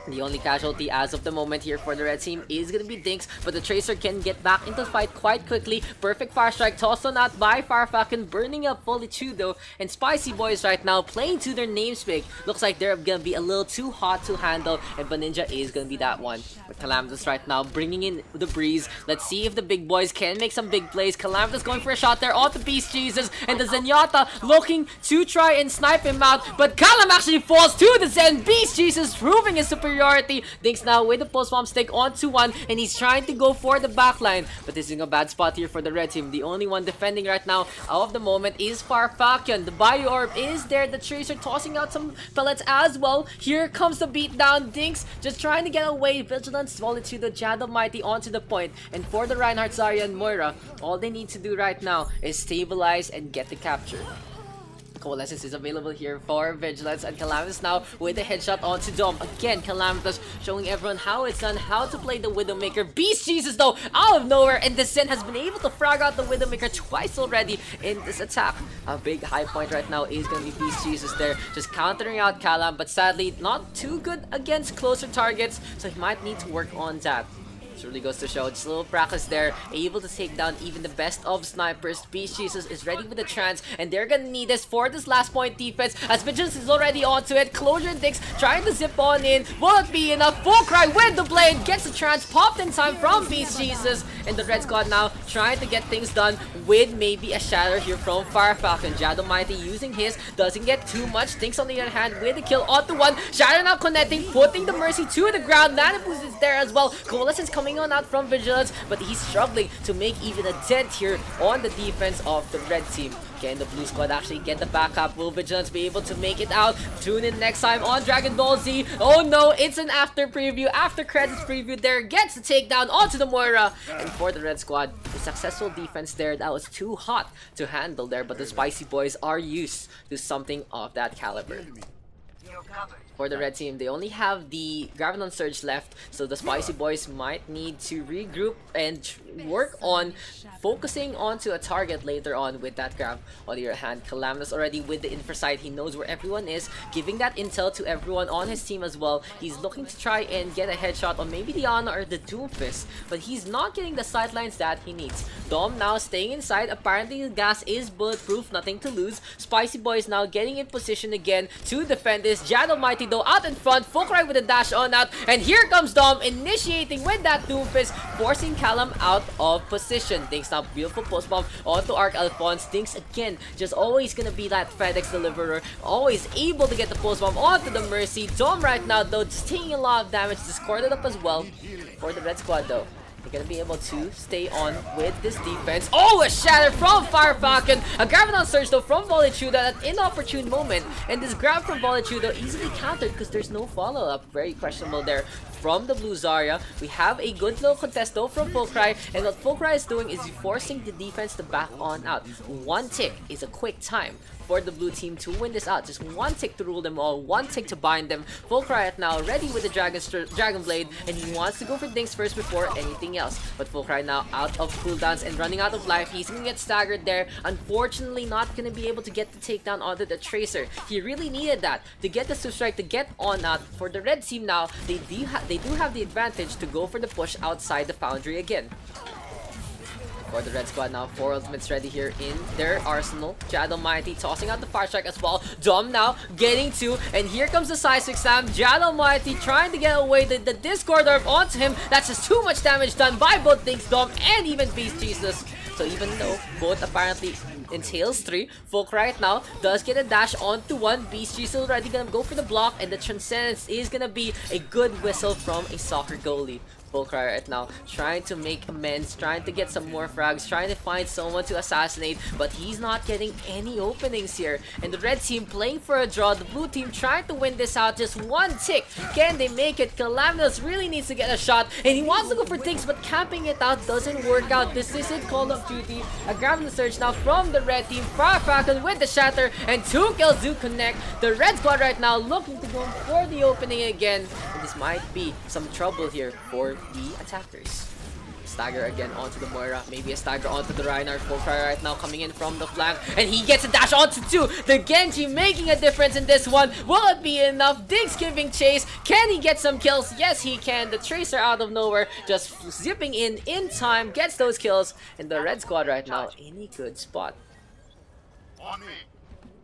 The only casualty as of the moment here for the red team is gonna be Dinks, but the Tracer can get back into the fight quite quickly. Perfect fire strike tossed on out by Fire Falcon, burning up Volichudo, and Spicy Boys right now playing to their namesake. Looks like they're gonna be a little too hot to handle, and Baninja is gonna be that one. With Calamitous right now bringing in the breeze. Let's see if the big boys can make some big plays. Calamitous going for a shot there onto Beast Jesus, and the Zenyatta looking to try and snipe him out, but Calam actually falls to the Zen. Beast Jesus proving his superiority. Dinks now with the pulse bomb stick onto one, and he's trying to go for the backline, but this is a bad spot here for the red team. The only one defending right now of the moment is Fire Falcon. The Bio Orb is there. The Tracer tossing out some pellets as well. Here comes the beatdown. Dinks just trying to get away. Vigilance falling to the Jado Mighty onto the point, and for the Reinhardt, Zarya, and Moira, all they need to do right now is stabilize and get the capture. Coalescence is available here for Vigilance, and Calamitous now with a headshot onto Dom. Again, Calamitous showing everyone how it's done, how to play the Widowmaker. Beast Jesus though, out of nowhere, and the Zen has been able to frag out the Widowmaker twice already in this attack. A big high point right now is going to be Beast Jesus there, just countering out Calam, but sadly not too good against closer targets, so he might need to work on that. This really goes to show, just a little practice there, able to take down even the best of snipers. Beast Jesus is ready with the trance, and they're gonna need this for this last point defense, as Vigilance is already onto it. Closure and Dix trying to zip on in. Will it be enough? Full Cry with the blade, gets the trance popped in time from Beast Jesus, and the red squad now trying to get things done with maybe a shatter here from Fire Falcon. Jado Mighty using his, doesn't get too much. Dix on the other hand with the kill onto one. Shatter now connecting, putting the Mercy to the ground. Nanoboost is there as well. Coalescence coming on out from Vigilance, but he's struggling to make even a dent here on the defense of the red team. Can the blue squad actually get the backup? Will Vigilance be able to make it out? Tune in next time on Dragon Ball Z. Oh no, it's an after preview, after credits preview there. Gets the takedown onto the Moira. And for the red squad, the successful defense there, that was too hot to handle there, but the Spicy Boys are used to something of that caliber. For the red team, they only have the Graviton Surge left, so the Spicy Boys might need to regroup and work on focusing onto a target later on with that grab. On the other hand, Calamitous already with the infrasight, he knows where everyone is, giving that intel to everyone on his team as well. He's looking to try and get a headshot on maybe the Ana or the Doomfist, but he's not getting the sidelines that he needs. Dom now staying inside, apparently the gas is bulletproof, nothing to lose. Spicy Boys now getting in position again to defend this. Jado Mighty though out in front, Fulcry with a dash on out, and here comes Dom initiating with that Doomfist, forcing Calam out of position. Dinks now beautiful post bomb onto Arc Alphonse. Dinks again, just always gonna be that FedEx deliverer, always able to get the post bomb onto the Mercy. Dom right now though just taking a lot of damage, discorded up as well for the red squad though. They're gonna be able to stay on with this defense. Oh, a shatter from Fire Falcon. A Graviton Surge though from Volichudo at an inopportune moment. And this grab from Volichudo easily countered because there's no follow-up. Very questionable there from the blue Zarya. We have a good little contest though from Fulcry. And what Fulcry is doing is forcing the defense to back on out. One tick is a quick time for the blue team to win this out. Just one tick to rule them all, one tick to bind them. Fulcry right now ready with the Dragon Blade, and he wants to go for Dinks first before anything else. But Fulcry now out of cooldowns and running out of life. He's gonna get staggered there. Unfortunately, not gonna be able to get the takedown onto the Tracer. He really needed that to get the Swift Strike to get on out. For the red team now, they do have the advantage to go for the push outside the Foundry again. For the red squad now, 4 ultimates ready here in their arsenal. Jad Almighty tossing out the fire strike as well. Dom now getting 2, and here comes the size exam. Jad Almighty trying to get away the Discord Orb onto him. That's just too much damage done by both things, Dom and even Beast Jesus. So even though both apparently entails 3, Folk right now does get a dash onto 1. Beast Jesus already gonna go for the block, and the Transcendence is gonna be a good whistle from a soccer goalie. Volskaya right now trying to make amends, trying to get some more frags, trying to find someone to assassinate, but he's not getting any openings here. And the red team playing for a draw, the blue team trying to win this out, just 1 tick. Can they make it? Calamitous really needs to get a shot, and he wants to go for things, but camping it out doesn't work out. This isn't Call of Duty. A grab the surge now from the red team. Far Falcon with the shatter, and 2 kills do connect. The red squad right now looking to go for the opening again, and this might be some trouble here for the attackers. Stagger again onto the Moira, maybe a stagger onto the Reinhardt. Volskaya right now coming in from the flank, and he gets a dash onto 2. The Genji making a difference in this one. Will it be enough? Diggs giving chase. Can he get some kills? Yes, he can. The Tracer out of nowhere, just zipping in time, gets those kills, and the red squad right now in a good spot.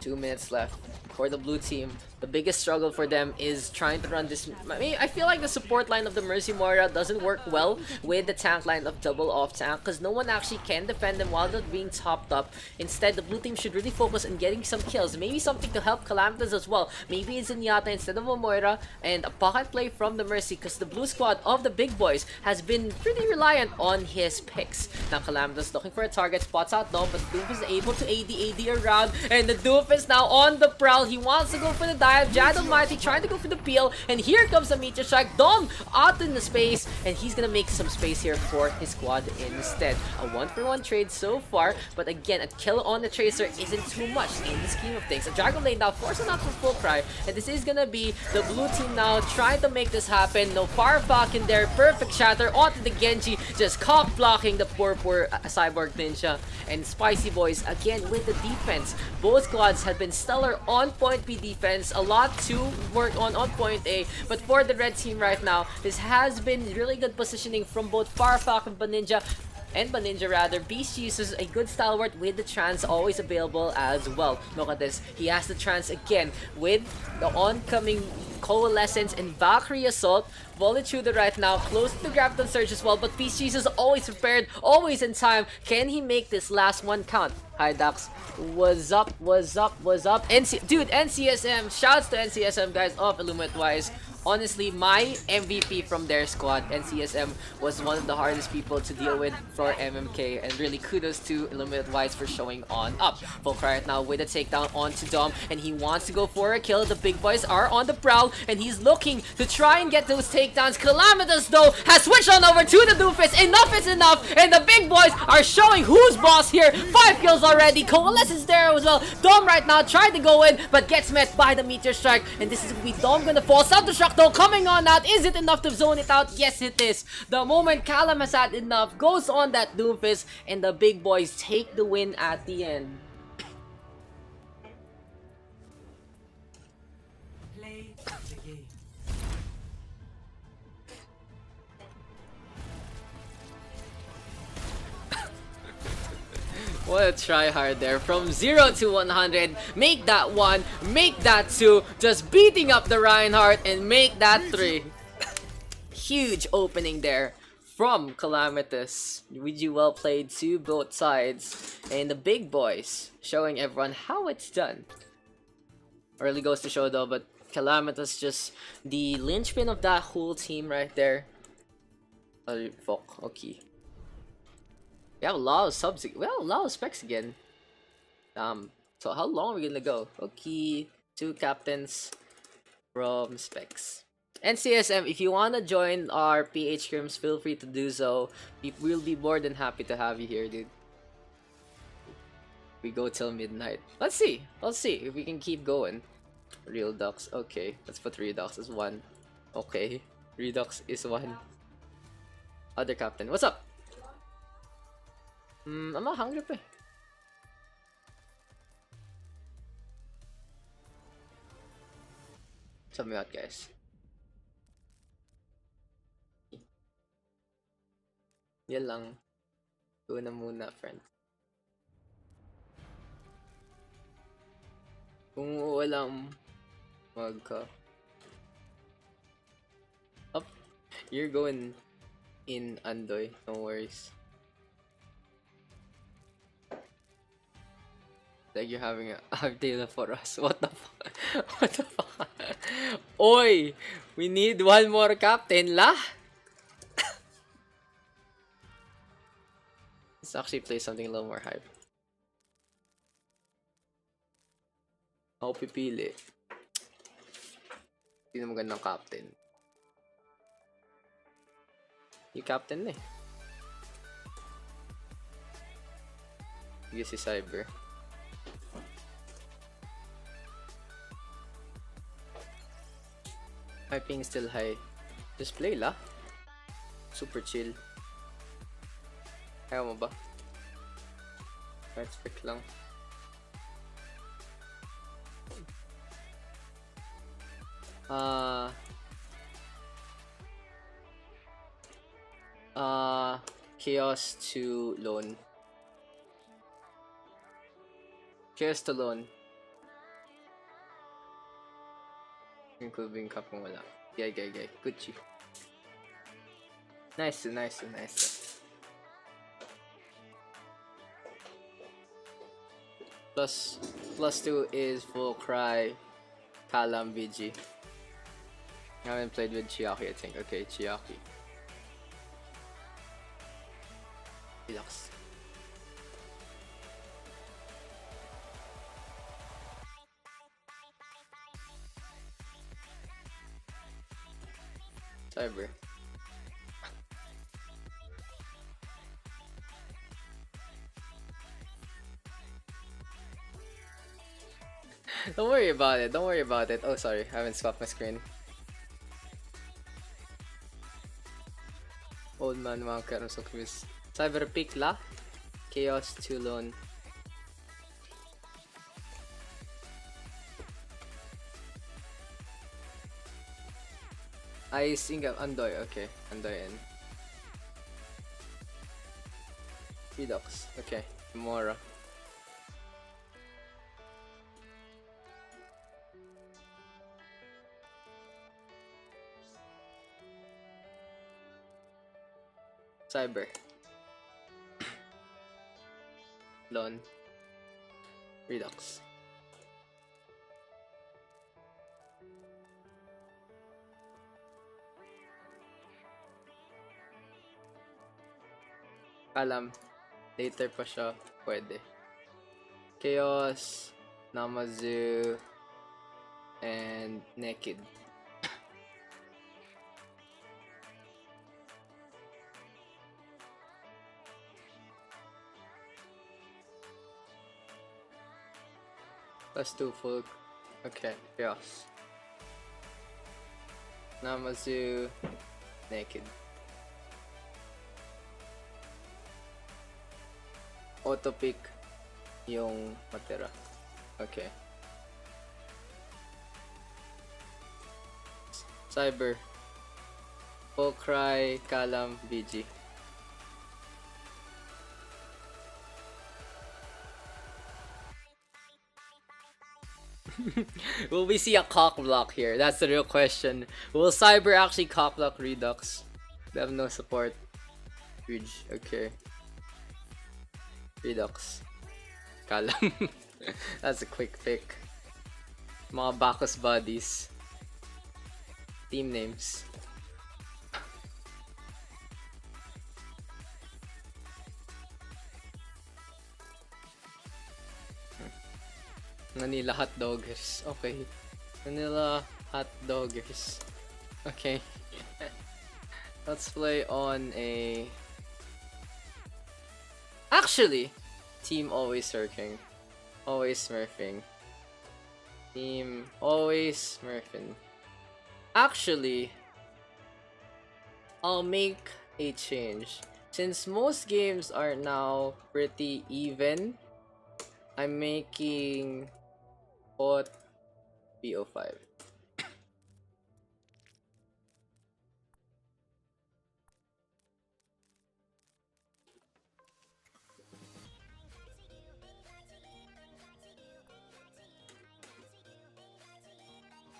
2 minutes left for the blue team. The biggest struggle for them is trying to run this. I mean, I feel like the support line of the Mercy Moira doesn't work well with the tank line of double off tank, because no one actually can defend them while they're being topped up. Instead, the blue team should really focus on getting some kills. Maybe something to help Calamitous as well. Maybe it's Zenyatta instead of a Moira, and a pocket play from the Mercy, because the blue squad of the big boys has been pretty reliant on his picks. Now Calamitous looking for a target, spots out Dom, but Doofus is able to AD around, and the Doofus now on the prowl. He wants to go for the dive. Jad Almighty trying to go for the peel, and here comes a meteor strike. Dom out in the space, and he's gonna make some space here for his squad instead. A 1-for-1 trade so far, but again, a kill on the Tracer isn't too much in the scheme of things. A Dragon Blade now forcing out for full cry, and this is gonna be the blue team now trying to make this happen. No Fire Falcon there, perfect shatter onto the Genji, just cock blocking the poor Cyborg Ninja. And Spicy Boys again with the defense. Both squads have been stellar on point B defense, a lot to work on point A, but for the red team right now, this has been really good positioning from both Fire Falcon and Baninja rather. Beast uses a good stalwart with the trans always available as well. Look at this, he has the trans again with the oncoming Coalescence and Valkyrie Assault. Volitude right now, close to the Graviton Surge as well, but Beast Jesus always prepared, always in time. Can he make this last one count? Hi Daks, what's up, what's up, what's up? Dude, NCSM, shouts to NCSM guys of Illuminate Wise. Honestly, my MVP from their squad, NCSM, was one of the hardest people to deal with for MMK, and really kudos to Illuminate Wise for showing on up. Volskaya right now with a takedown onto Dom, and he wants to go for a kill. The big boys are on the prowl, and he's looking to try and get those takedowns. Calamitous though has switched on over to the Doofus. Enough is enough, and the big boys are showing who's boss here. 5 kills already. Coalescence there as well. Dom right now tried to go in, but gets met by the meteor strike, and this is gonna be Dom gonna fall. Self-destruct though coming on out. Is it enough to zone it out? Yes, it is. The moment Callum has had enough, goes on that Doomfist, and the big boys take the win at the end. Play the game. What a try hard there. From 0 to 100, make that 1, make that 2, just beating up the Reinhardt and make that 3. Huge opening there from Calamitous. GG, well played to both sides. And the big boys showing everyone how it's done. Early goes to show though, but Calamitous just the linchpin of that whole team right there. Oh, fuck, okay. We have a lot of subs. We have a lot of specs again. So how long are we gonna go? Okay, 2 captains from specs. NCSM, if you wanna join our PH scrims, feel free to do so. We'll be more than happy to have you here, dude. We go till midnight. Let's see. Let's see if we can keep going. Real Daks. Okay, let's put Redux as 1. Okay, Redux is 1. Other captain, what's up? I'm not hungry pa. Sub me out, guys. Yan lang. Go na muna, friend. Kung walang magka... Up. You're going in, Andoy. No worries. Like you're having a data for us. What the fuck? What the fuck? Oi! We need one more captain lah! Let's actually play something a little more hype. Ako pipili. Hindi na magandang captain. Yung captain na eh. Sige si Cyber. My ping still high. Just play lah. Super chill. Ayaw mo ba? Let's pick lang. Chaos to loan. Chaos to loan. Including cup kung wala. Gay. Gucci. Nice. Plus 2 is Volskaya Kalam VG. I haven't played with Chiaki, I think. Okay, Chiaki. Relax. Cyber. Don't worry about it. Oh, sorry. I haven't swapped my screen. Old man Wanker, I'm so confused. Cyber pick la. Chaos to loan. I think Andoy. Okay, Andoy in. Redux. Okay, Mora. Cyber. Lon. Redux. Kalam. Later pa siya. Pwede. Chaos. Namazu. And Naked. Plus 2 full. Okay, Chaos. Namazu. Naked. Auto pick yung matira. Okay. Cyber. Volskaya Kalam BG. Will we see a cock block here? That's the real question. Will Cyber actually cock block Redux? They have no support. Huge. Okay. Redux. Kalam. That's a quick pick. Mga Bacchus bodies. Team names. Manila hot doggers. Okay. Manila hot doggers. Okay. Let's play on a... Actually, team always surfing. Always smurfing. Team always smurfing. Actually, I'll make a change. Since most games are now pretty even, I'm making bot BO5.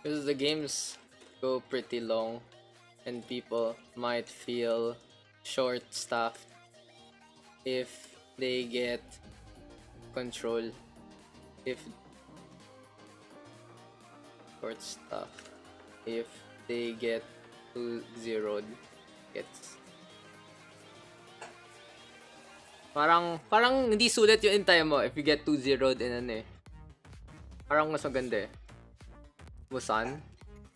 Because the games go pretty long and people might feel short-staffed if they get control. If short-staffed if they get 2-0'd. Gets parang hindi sulit yung intay mo if you get 2-0'd in ano eh. Parang mas maganda eh. Busan?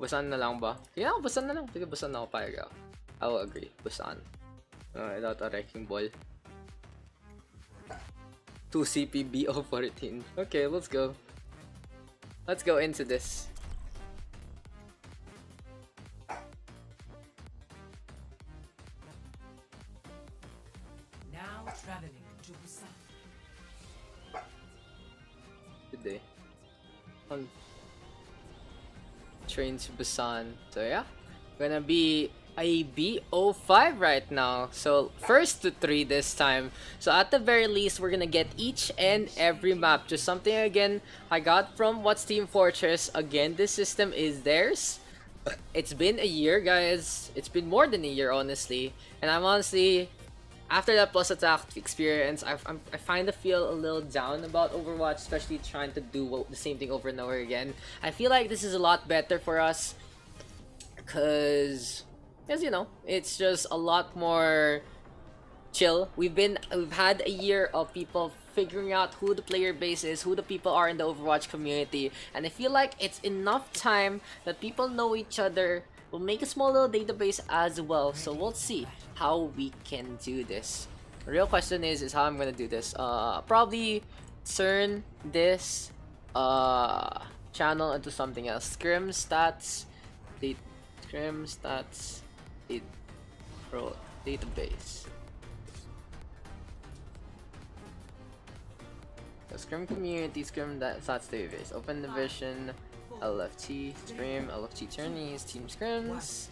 Busan na lang ba? Yeah, Busan na lang. Sige, Busan na ako payag ako. I will agree. Busan. Without a wrecking ball. 2 CPBO 14. Okay, let's go. Let's go into this. Now traveling to Busan. Good day. On train to Busan. So yeah, gonna be a BO5 right now. So first to 3 this time. So at the very least, we're gonna get each and every map. Just something again I got from What's Team Fortress. Again, this system is theirs. It's been a year, guys. It's been more than a year, honestly. And I'm honestly, after that plus attack experience, I find to feel a little down about Overwatch, especially trying to do the same thing over and over again. I feel like this is a lot better for us, cause you know, it's just a lot more chill. We've had a year of people figuring out who the player base is, who the people are in the Overwatch community, and I feel like it's enough time that people know each other. We'll make a small little database as well, so we'll see how we can do this. The real question is how I'm gonna do this. Probably turn this channel into something else. Scrim stats, database. So Scrim community, Scrim stats database. Open division, LFT, Scrim, LFT tourneys, team scrims.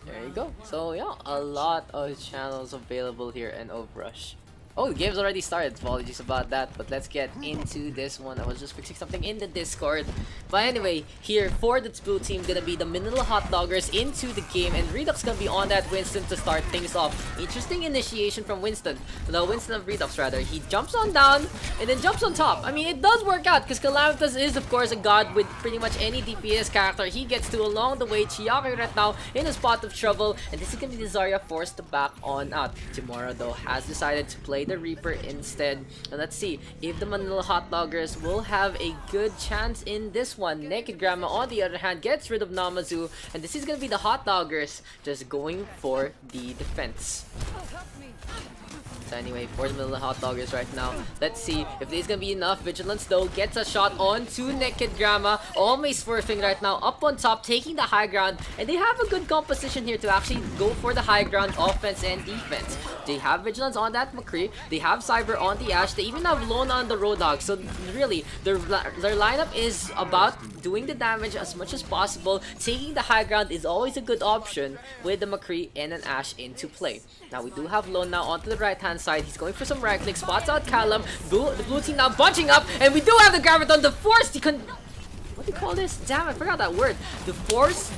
There you go. So yeah, a lot of channels available here in OverRush. Oh, the game's already started. Apologies about that, but let's get into this one. I was just fixing something in the Discord. But anyway, here for the blue team, gonna be the Manila Hot Doggers into the game, and Redux gonna be on that Winston to start things off. Interesting initiation from Winston. The Winston of Redux, rather. He jumps on down and then jumps on top. I mean, it does work out because Calamitas is, of course, a god with pretty much any DPS character he gets to along the way. Chiaki right now in a spot of trouble, and this is gonna be the Zarya forced to back on out. Timura, though, has decided to play the Reaper instead. And let's see if the Manila Hot Doggers will have a good chance in this one. Naked Grandma, on the other hand, gets rid of Namazu, and this is gonna be the Hot Doggers just going for the defense. So anyway, for the Manila Hot Doggers right now, let's see if there's gonna be enough. Vigilance though gets a shot onto Naked Grandma, almost swerving right now up on top, taking the high ground, and they have a good composition here to actually go for the high ground offense and defense. They have Vigilance on that McCree, they have Cyber on the Ash, they even have Lona on the Roadhog. So really, their lineup is about doing the damage as much as possible. Taking the high ground is always a good option with the McCree and an Ash into play. Now we do have Lone now onto the right hand side. He's going for some right click, spots out Callum. The blue team now bunching up, and we do have the Graviton, the force, what do you call this? Damn, I forgot that word. The force,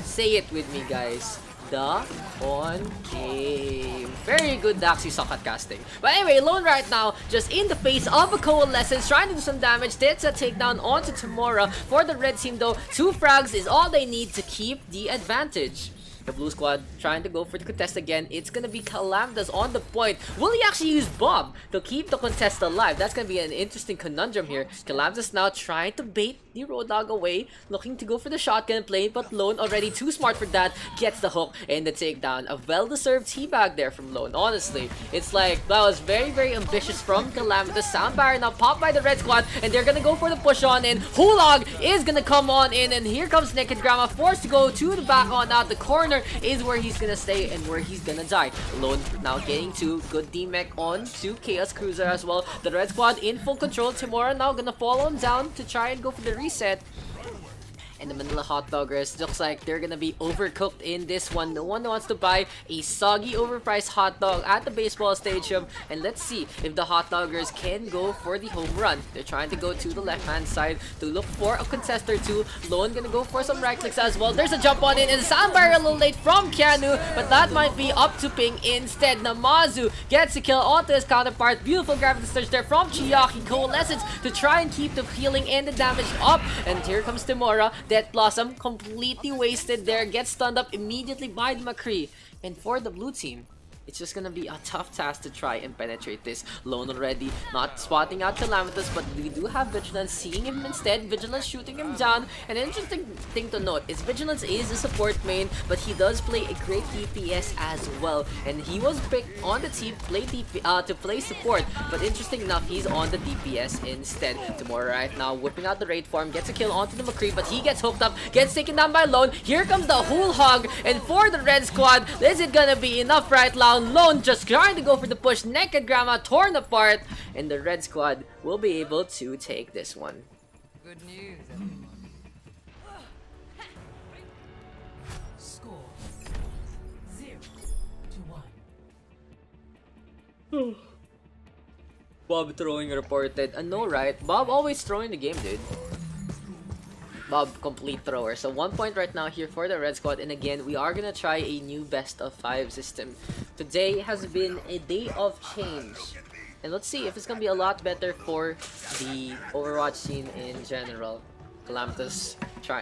say it with me, guys. The concave. Very good, Daks, you suck at casting. But anyway, Lone right now, just in the face of a Coalescence, trying to do some damage. That's a takedown onto Tamora. For the red team though, 2 frags is all they need to keep the advantage. The blue squad trying to go for the contest again. It's gonna be Calamitas on the point. Will he actually use Bob to keep the contest alive? That's gonna be an interesting conundrum here. Calamitas now trying to bait the Roadhog away, looking to go for the shotgun play, but Lone already too smart for that. Gets the hook and the takedown. A well-deserved teabag there from Lone. Honestly, it's like that was very, very ambitious from Calamitas. Sound barrier now popped by the red squad, and they're gonna go for the push on in. Hulog is gonna come on in, and here comes Naked Grandma, forced to go to the back on out. The corner is where he's gonna stay and where he's gonna die. Lone now getting to good D-Mech on to Chaos Cruiser as well. The red squad in full control. Timura now gonna follow him down to try and go for the reset. And the Manila Hot Doggers looks like they're gonna be overcooked in this one. No one wants to buy a soggy, overpriced hot dog at the baseball stadium. And let's see if the Hot Doggers can go for the home run. They're trying to go to the left-hand side to look for a contest or two. Lone gonna go for some right clicks as well. There's a jump on in, and Soundbar a little late from Keanu, but that might be up to Ping instead. Namazu gets a kill onto his counterpart. Beautiful gravity surge there from Chiaki. Coalescence to try and keep the healing and the damage up. And here comes Timora. Death Blossom completely wasted there. Gets stunned up immediately by the McCree. And for the blue team, it's just gonna be a tough task to try and penetrate this. Lone already not spotting out Calamitous, but we do have Vigilance seeing him instead. Vigilance shooting him down. An interesting thing to note is Vigilance is a support main, but he does play a great DPS as well. And he was picked on the team to play support, but interesting enough, he's on the DPS instead. Tomorrow right now, whipping out the raid farm, gets a kill onto the McCree, but he gets hooked up, gets taken down by Lone. Here comes the whole hog, and for the red squad, is it gonna be enough right now? Lone just trying to go for the push. Naked Grandma torn apart, and the red squad will be able to take this one. Good news, everyone. Score 0-1. Bob throwing reported. No, right? Bob always throwing the game, dude. Bob, complete thrower. So 1 point right now here for the red squad. And again, we are gonna try a new best of 5 system. Today has been a day of change. And let's see if it's gonna be a lot better for the Overwatch scene in general. Calamitous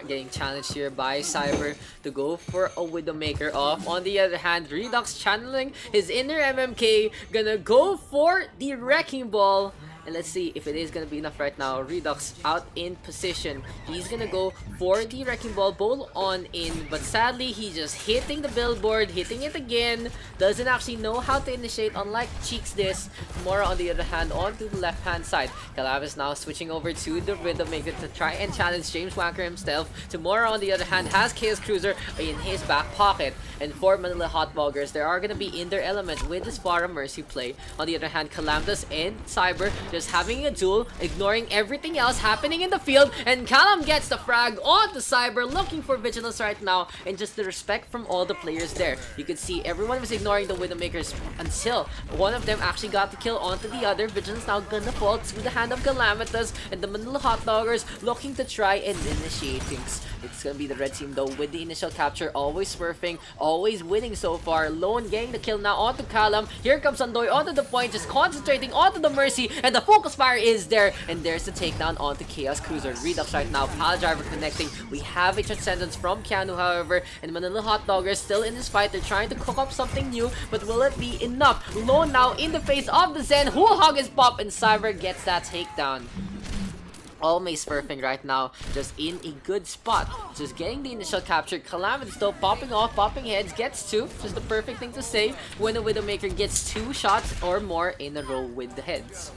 getting challenged here by Cyber to go for a Widowmaker off. On the other hand, Redux channeling his inner MMK, gonna go for the Wrecking Ball. And let's see if it is gonna be enough right now. Redux out in position. He's gonna go for the Wrecking Ball, bowl on in, but sadly he's just hitting the billboard, hitting it again. Doesn't actually know how to initiate, unlike Cheeks this. Mora on the other hand, onto the left hand side. Calavis now switching over to the Widowmaker to try and challenge James Wanker himself. Tomorrow on the other hand has Chaos Cruiser in his back pocket. And for Manila Hot Doggers, they are gonna be in their element with the Spara Mercy play. On the other hand, Calamitous and Cyber just having a duel, ignoring everything else happening in the field, and Callum gets the frag onto Cyber, looking for Vigilance right now, and just the respect from all the players there. You could see everyone was ignoring the Widowmakers until one of them actually got the kill onto the other. Vigilance now gonna fall to the hand of Calamitous, and the Manila Hot Doggers looking to try and initiate things. It's gonna be the red team though with the initial capture, always smurfing, always winning so far. Lone getting the kill now onto Callum. Here comes Andoy onto the point, just concentrating onto the Mercy, and the focus fire is there, and there's the takedown onto Chaos Cruiser. Redux right now, Pile Driver connecting. We have a Transcendence from Keanu, however, and Manila Hot Doggers still in this fight. They're trying to cook up something new, but will it be enough? Lone now in the face of the Zen. Whole Hog is pop, and Cyber gets that takedown. Always smurfing right now, just in a good spot, just getting the initial capture. Calamity still popping off, popping heads, gets 2, just the perfect thing to say when a Widowmaker gets 2 shots or more in a row with the heads.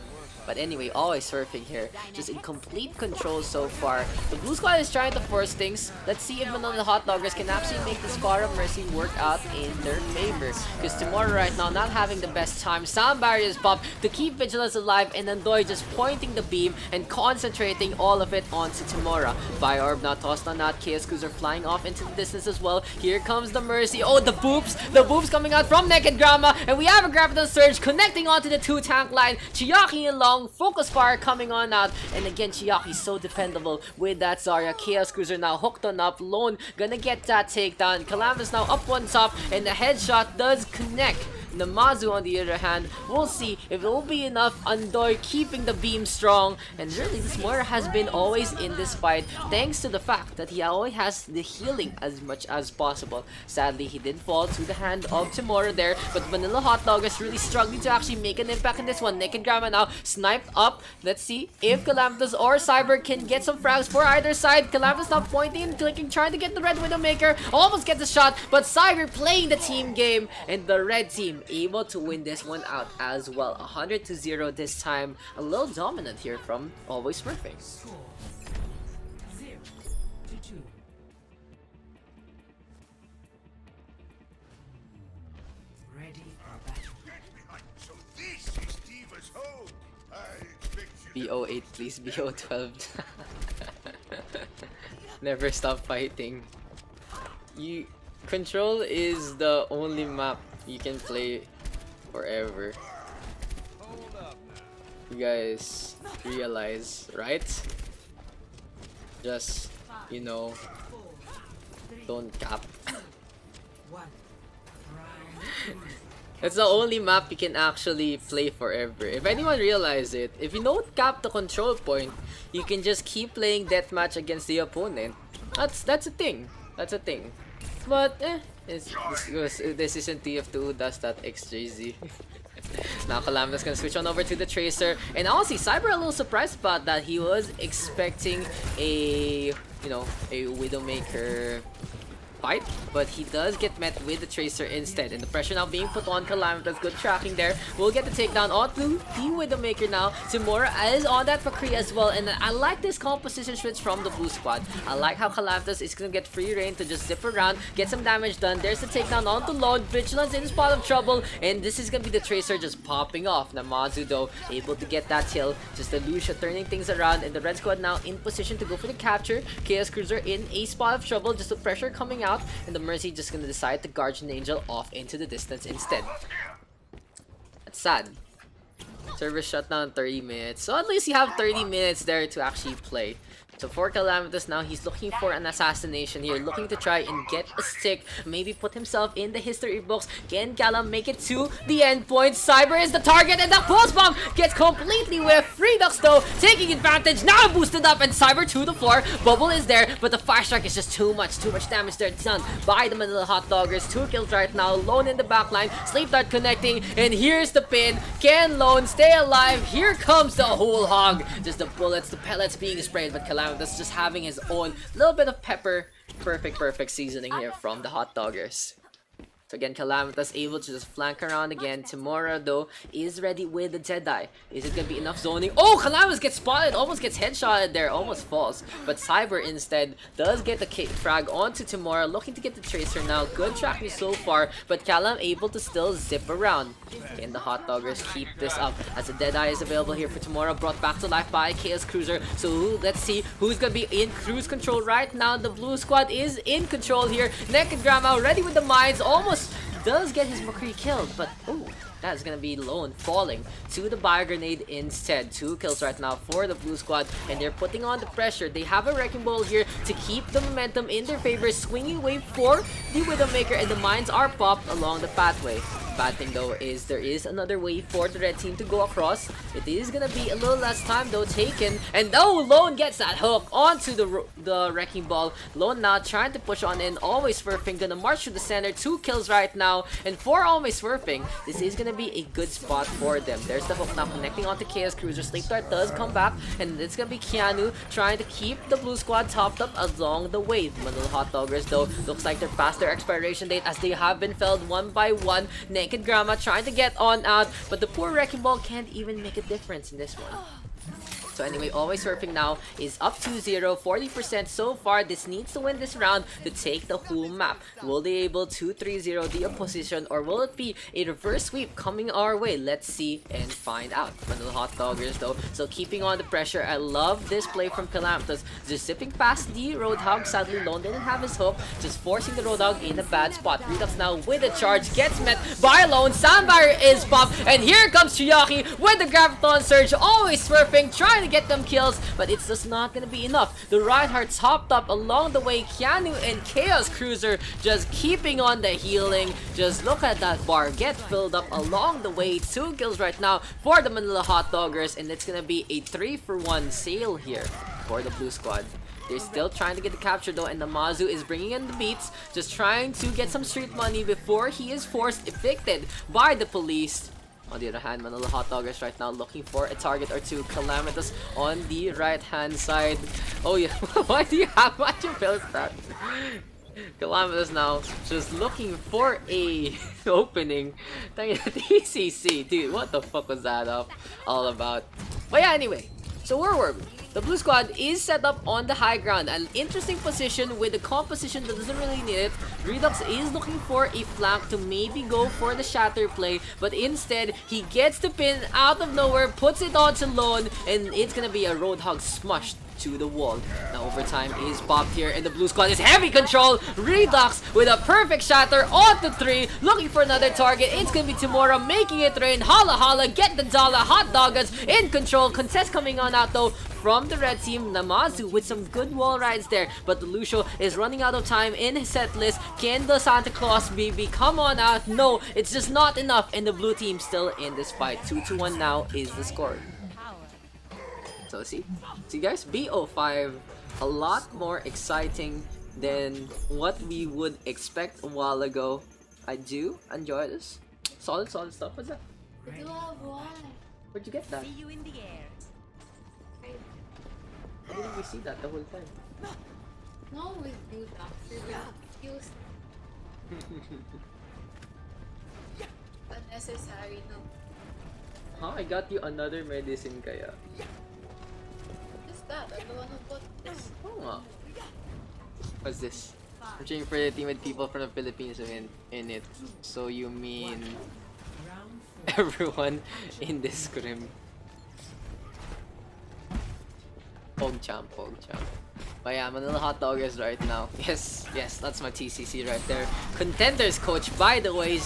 But anyway, always surfing here. Just in complete control so far. The blue squad is trying to force things. Let's see if Manila Hot Doggers can actually make the Spara Mercy work out in their favor. Because tomorrow right now, not having the best time. Sound barriers pop to keep Vigilance alive, and Nandoy just pointing the beam and concentrating all of it onto Timora. Fire Orb now tossed on that. Chaos Cruiser flying off into the distance as well. Here comes the Mercy. Oh, the boops! The boops coming out from Naked Grandma, and we have a Graviton Surge connecting onto the 2-tank line. Chiaki and Long, focus fire coming on out, and again Chiaki's so dependable with that Zarya. Chaos Cruiser now hooked on up. Lone gonna get that takedown. Calamitous now up on top, and the headshot does connect. Namazu on the other hand, we'll see if it will be enough. Andoy keeping the beam strong, and really this Moira has been always in this fight thanks to the fact that he always has the healing as much as possible. Sadly, he did fall to the hand of Timora there, but Manila Hot Dog is really struggling to actually make an impact in this one. Naked Grandma now sniped up. Let's see if Calamitous or Cyber can get some frags for either side. Calamitous now pointing and clicking, trying to get the red Widowmaker, almost gets a shot, but Cyber playing the team game, and the red team able to win this one out as well. 100-0 this time. A little dominant here from Always Smurfing. Score 0-2. Ready for battle. So this is Diva's home. I expect you BO8 please, BO12. Never stop fighting. Control is the only map you can play forever. You guys realize, right? Just, you know, don't cap. That's the only map you can actually play forever. If anyone realizes it, if you don't cap the control point, you can just keep playing deathmatch against the opponent. That's a thing. That's a thing. But this isn't TF2, that's that XJZ. Now Calamitous gonna switch on over to the Tracer, and honestly, Cyber a little surprised about that. He was expecting a Widowmaker fight, but he does get met with the Tracer instead, and the pressure now being put on Calamitous. Good tracking there. We'll get the takedown onto the Widowmaker now. Timura is on that McCree as well, and I like this composition switch from the blue squad. I like how Calamitous is gonna get free reign to just zip around, get some damage done. There's the takedown onto Lone. Vigilance in spot of trouble, and this is gonna be the Tracer just popping off. Namazu though able to get that kill. Just the Lucia turning things around, and the red squad now in position to go for the capture. Chaos Cruiser in a spot of trouble, just the pressure coming out, and the Mercy just gonna decide to Guardian Angel off into the distance instead. That's sad. Service shut down 30 minutes, so at least you have 30 minutes there to actually play. So for Calamitous now, he's looking for an assassination here, looking to try and get a stick, maybe put himself in the history books. Can Calam make it to the end point? Cyber is the target, and the pulse bomb gets completely whiffed. Redux though, taking advantage, now boosted up, and Cyber to the floor. Bubble is there, but the fire strike is just too much damage there done by the Manila Hot Doggers. 2 kills right now, Lone in the backline, Sleep Dart connecting, and here's the pin. Can Lone stay alive? Here comes the whole hog. Just the bullets, the pellets being sprayed, but Calamitous just having his own little bit of pepper. Perfect seasoning here from the Hot Doggers. So again, Calamitous able to just flank around again. Timura though is ready with the Jedi. Is it gonna be enough zoning? Oh, Calamitous gets spotted, almost gets headshotted there, almost falls. But Cyber instead does get the frag onto Timura, looking to get the Tracer now. Good tracking so far, but Calam able to still zip around. Can the Hot Doggers keep this up as the Deadeye is available here for Timura, brought back to life by Chaos Cruiser. So let's see who's gonna be in cruise control right now. The blue squad is in control here. Naked Grandma ready with the mines, almost does get his McCree killed, but oh, that's gonna be Lone falling to the Bio Grenade instead. 2 kills right now for the blue squad, and they're putting on the pressure. They have a Wrecking Ball here to keep the momentum in their favor. Swinging wave for the Widowmaker, and the mines are popped along the pathway. Bad thing though is there is another wave for the red team to go across. It is gonna be a little less time though taken, and oh, Lone gets that hook onto the Wrecking Ball. Lone now trying to push on in. Always Swerving gonna march to the center. 2 kills right now, and for Always Swerving, this is gonna be a good spot for them. There's the hook now connecting onto Chaos Cruiser. Sleep Dart does come back, and it's gonna be Keanu trying to keep the blue squad topped up along the way. The Manila Hot Doggers though looks like they're past their expiration date as they have been felled one by one. Naked Grandma trying to get on out, but the poor Wrecking Ball can't even make a difference in this one. So anyway, Always Surfing now is up 2-0, 40% so far. This needs to win this round to take the whole map. Will they able to 3-0 the opposition, or will it be a reverse sweep coming our way? Let's see and find out. Manila Hot Doggers though, so keeping on the pressure. I love this play from Calamitous, just zipping past the Roadhog. Sadly, Lone didn't have his hook, just forcing the Roadhog in a bad spot. Redux now with a charge, gets met by Lone. Soundbar is popped, and here comes Triaki with the Graviton Surge. Always Surfing, trying to get them kills, but it's just not gonna be enough. The Reinhardt's hopped up along the way. Keanu and Chaos Cruiser just keeping on the healing. Just look at that bar get filled up along the way. 2 kills right now for the Manila Hot Doggers, and it's gonna be a 3-for-1 sale here for the blue squad. They're still trying to get the capture though, and Namazu is bringing in the beats, just trying to get some street money before he is forced evicted by the police. On the other hand, Manila Hot Doggers right now looking for a target or two. Calamitous on the right hand side. Oh yeah, why do you have much of that? Calamitous now just looking for a opening. TCC, dude, what the fuck was that all about? But yeah, anyway, so where were we? The blue squad is set up on the high ground, an interesting position with a composition that doesn't really need it. Redux is looking for a flank to maybe go for the shatter play, but instead he gets the pin out of nowhere, puts it onto Lone, and it's gonna be a Roadhog smushed to the wall. Now overtime is popped here, and the blue squad is heavy control. Redux with a perfect shatter onto 3, looking for another target. It's gonna be Tamura making it rain. Holla holla, get the dollar. Hot Doggers in control. Contest coming on out though from the red team. Namazu with some good wall rides there, but the Lucio is running out of time in his set list. Can the Santa Claus BB come on out? No, it's just not enough, and the blue team still in this fight. 2-1 now is the score. So see guys, BO5 a lot more exciting than what we would expect a while ago. I do enjoy this. Solid stuff. What's that? Where'd you get that? See you in the air. How didn't we see that the whole time? No, we do that. We will use unnecessary, no. Huh? I got you another medicine kaya. What's that? I'm the one who put this. Oo nga. What's this? I'm cheering for the team with people from the Philippines in it. So you mean everyone in this scrim? Pogchamp. But yeah, Manila Hot Doggers right now. Yes, that's my TCC right there. Contenders coach, by the way.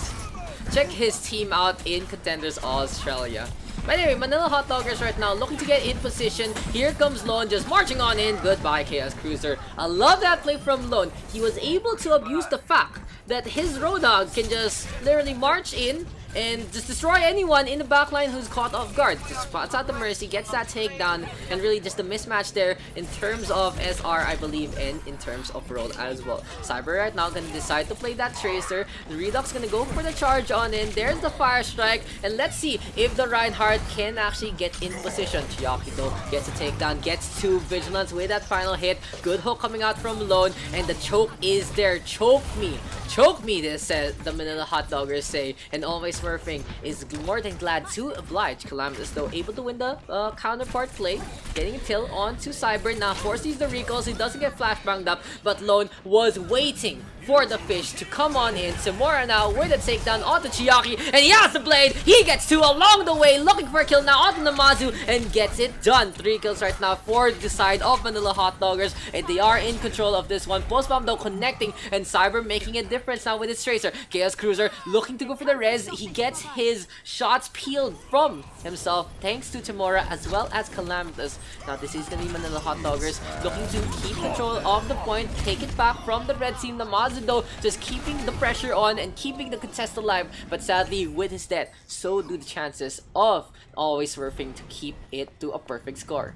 Check his team out in Contenders Australia. But anyway, Manila Hot Doggers right now looking to get in position. Here comes Lone just marching on in. Goodbye, Chaos Cruiser. I love that play from Lone. He was able to abuse the fact that his Roadhog can just literally march in and just destroy anyone in the backline who's caught off guard. Just spots out the Mercy, gets that takedown, and really just a mismatch there in terms of SR, I believe, and in terms of roll as well. Cyber right now gonna decide to play that Tracer. The Redux gonna go for the charge on in. There's the Fire Strike, and let's see if the Reinhardt can actually get in position. Chiaki though gets a takedown, gets 2 Vigilance with that final hit. Good hook coming out from Lone, and the choke is there. Choke me, this says the Manila Hot Doggers say, and always Smurfing is more than glad to oblige. Calamitous though able to win the counterpart play, getting a kill onto Cyber. Now forces the recalls, he doesn't get flashbanged up, but Lone was waiting for the fish to come on in. Samora now with a takedown onto Chiaki, and he has the blade. He gets 2 along the way, looking for a kill now onto Namazu, and gets it done. 3 kills right now for the side of Manila Hot Doggers, and they are in control of this one. Post bomb though connecting, and Cyber making a difference now with his Tracer. Chaos Cruiser looking to go for the res. He gets his shots peeled from himself thanks to Tamora as well as Calamitous. Now this is gonna be Manila Hot Doggers looking to keep control of the point, take it back from the red team. Namazu though just keeping the pressure on and keeping the contest alive, but sadly with his death, so do the chances of always surfing to keep it to a perfect score.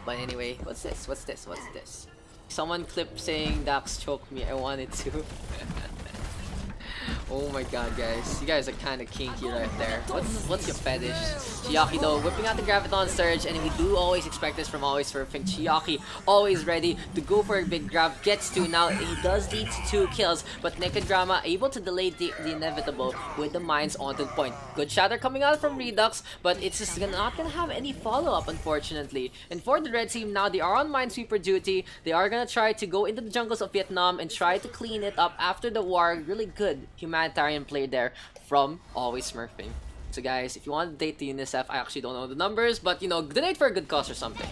But anyway, what's this? Someone clip saying Daks choked me. I wanted to. Oh my god, guys. You guys are kind of kinky right there. What's your fetish? Chiaki though whipping out the Graviton Surge, and we do always expect this from Always Surfing. Chiaki always ready to go for a big grab. Gets 2. Now he does lead to 2 kills, but Naked Drama able to delay the inevitable with the mines onto the point. Good shatter coming out from Redux, but it's just not gonna have any follow-up, unfortunately. And for the red team now, they are on minesweeper duty. They are gonna try to go into the jungles of Vietnam and try to clean it up after the war. Really good humanitarian play there from Always Smurfing. So guys, if you want to donate to UNICEF, I actually don't know the numbers, but you know, donate for a good cause or something.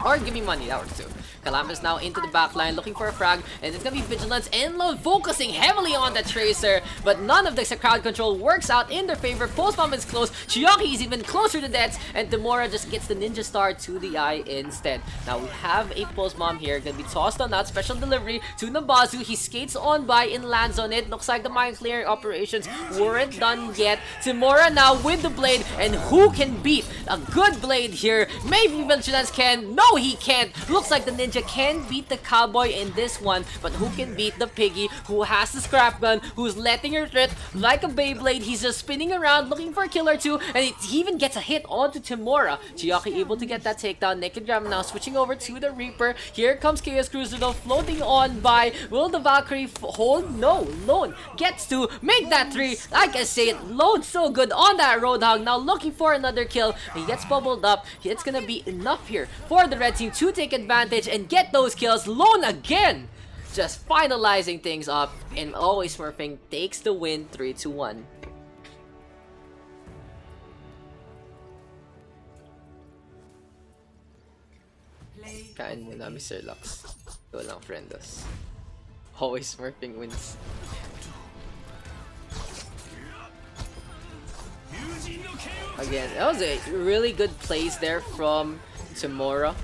Or give me money, that works too. Calamitous now into the backline looking for a frag, and it's gonna be Vigilance and Lone focusing heavily on the Tracer, but none of the crowd control works out in their favor. Post bomb is close, Chiaki is even closer to death, and Tamura just gets the Ninja Star to the eye instead. Now we have a post bomb here, gonna be tossed on that special delivery to Nambazu. He skates on by and lands on it. Looks like the mine clearing operations weren't done yet. Tamura now with the blade, and who can beat a good blade here? Maybe Vigilance can. No, he can't. Looks like the Ninja can beat the Cowboy in this one, but who can beat the Piggy who has the scrap gun, who's letting her rip like a Beyblade? He's just spinning around looking for a kill or 2, and he even gets a hit onto Tamura. Chiaki able to get that takedown. Naked Ram now switching over to the Reaper. Here comes Chaos Cruiser though floating on by. Will the Valkyrie hold? No. Lone gets to make that 3. Like I say, Lone so good on that Roadhog. Now looking for another kill. He gets bubbled up. It's gonna be enough here for the red team to take advantage and get those kills. Lone again just finalizing things up, and Always Smurfing takes the win 3-1. Kain muna, Mr. Lux. Ito lang, friendos. Always smurfing wins. Again, that was a really good plays there from Tamura.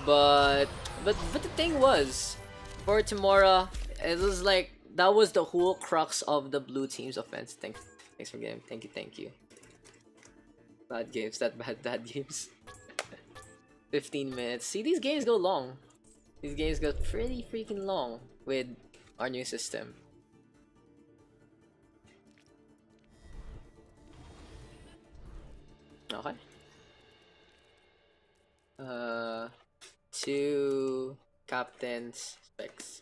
But the thing was, for Tamura, it was like that was the whole crux of the blue team's offense. Thanks for game. Thank you. Bad games, bad games. 15 minutes. See, these games go long. These games go pretty freaking long with our new system. Okay. 2 captains specs.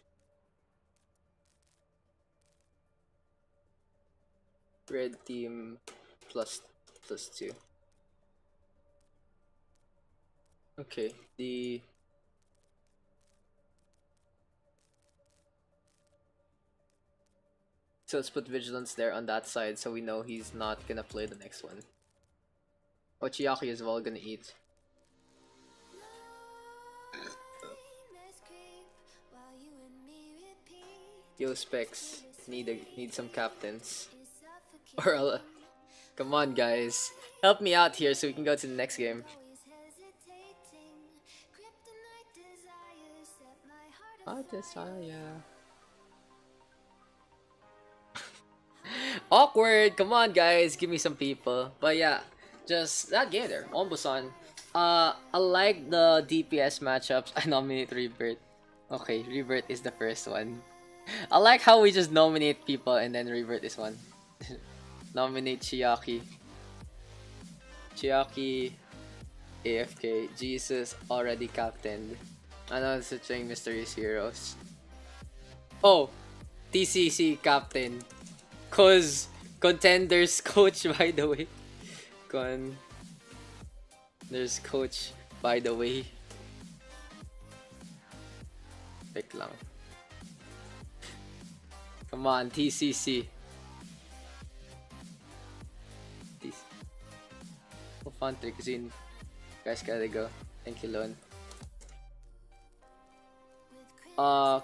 Red team plus 2. Okay, so let's put vigilance there on that side so we know he's not gonna play the next one. Ochiaki is well gonna eat. Yo specs, need some captains. Or come on guys, help me out here so we can go to the next game. Desire. Awkward. Come on, guys, give me some people. But yeah, just that game there on Busan. I like the DPS matchups. I nominate Rebirth. Okay, Rebirth is the first one. I like how we just nominate people and then Rebirth is one. Nominate Chiaki. Chiaki, AFK. Jesus already captained. I know it's switching Mysterious Heroes. Oh, TCC captain. Cause contenders coach, by the way. There's coach, by the way. Pick lang. Come on, TCC. Oh, fun trick Zin. Guys gotta go. Thank you, Lon.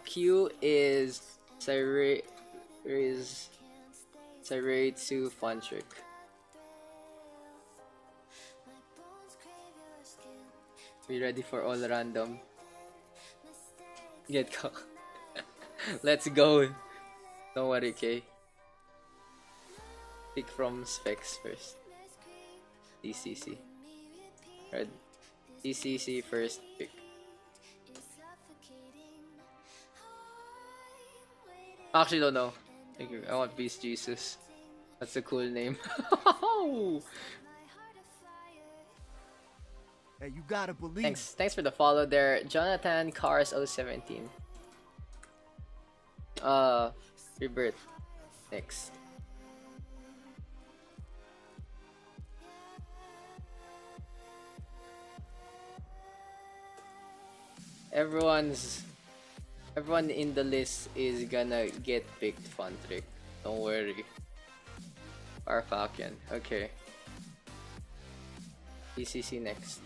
Q is Cyray to fun trick. We ready for all random? Get go. Let's go. Don't worry, K. Pick from specs first. DCC. Red. DCC first pick. Actually, don't know. Thank you. I want Beast Jesus. That's a cool name. Hey, you gotta believe. Thanks for the follow there, Jonathan Cars 017. Rebirth. Next. Everyone in the list is gonna get picked fun trick. Don't worry. Our Falcon. Okay. PCC next.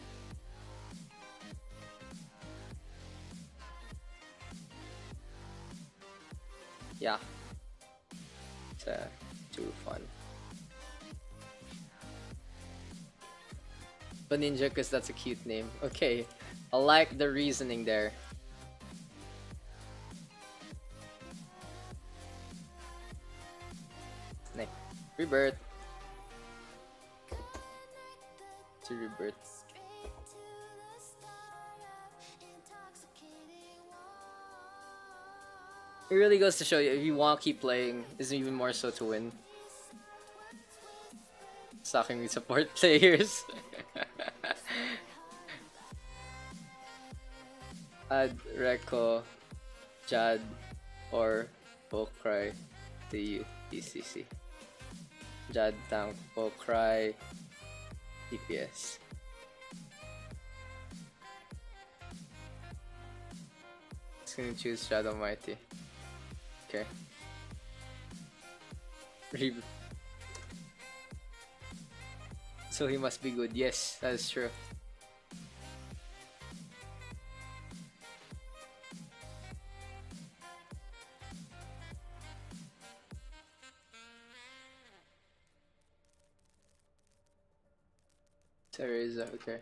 Yeah. It's too fun. But Ninja, cause that's a cute name. Okay. I like the reasoning there. Next. Rebirth. To Rebirth. It really goes to show you, if you want to keep playing, it's even more so to win. Stocking with support players. Add Reco, Jad, or Volcry to UTCC. Jad tank, Volcry, DPS. Just gonna choose Shadow Mighty. Okay. So he must be good. Yes, that is true. Teresa, okay.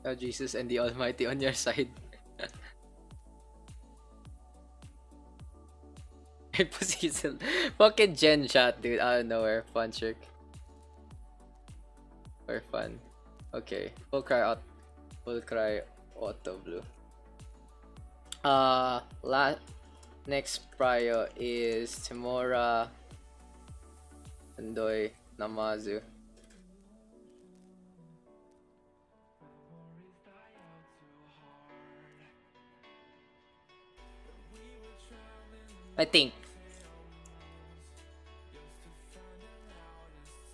Oh, Jesus and the Almighty on your side. Position. Fucking Gen shot, dude. Out of nowhere. Fun trick. For fun. Okay. Full cry auto blue. Next prio is Timora Andoy Namazu. I think.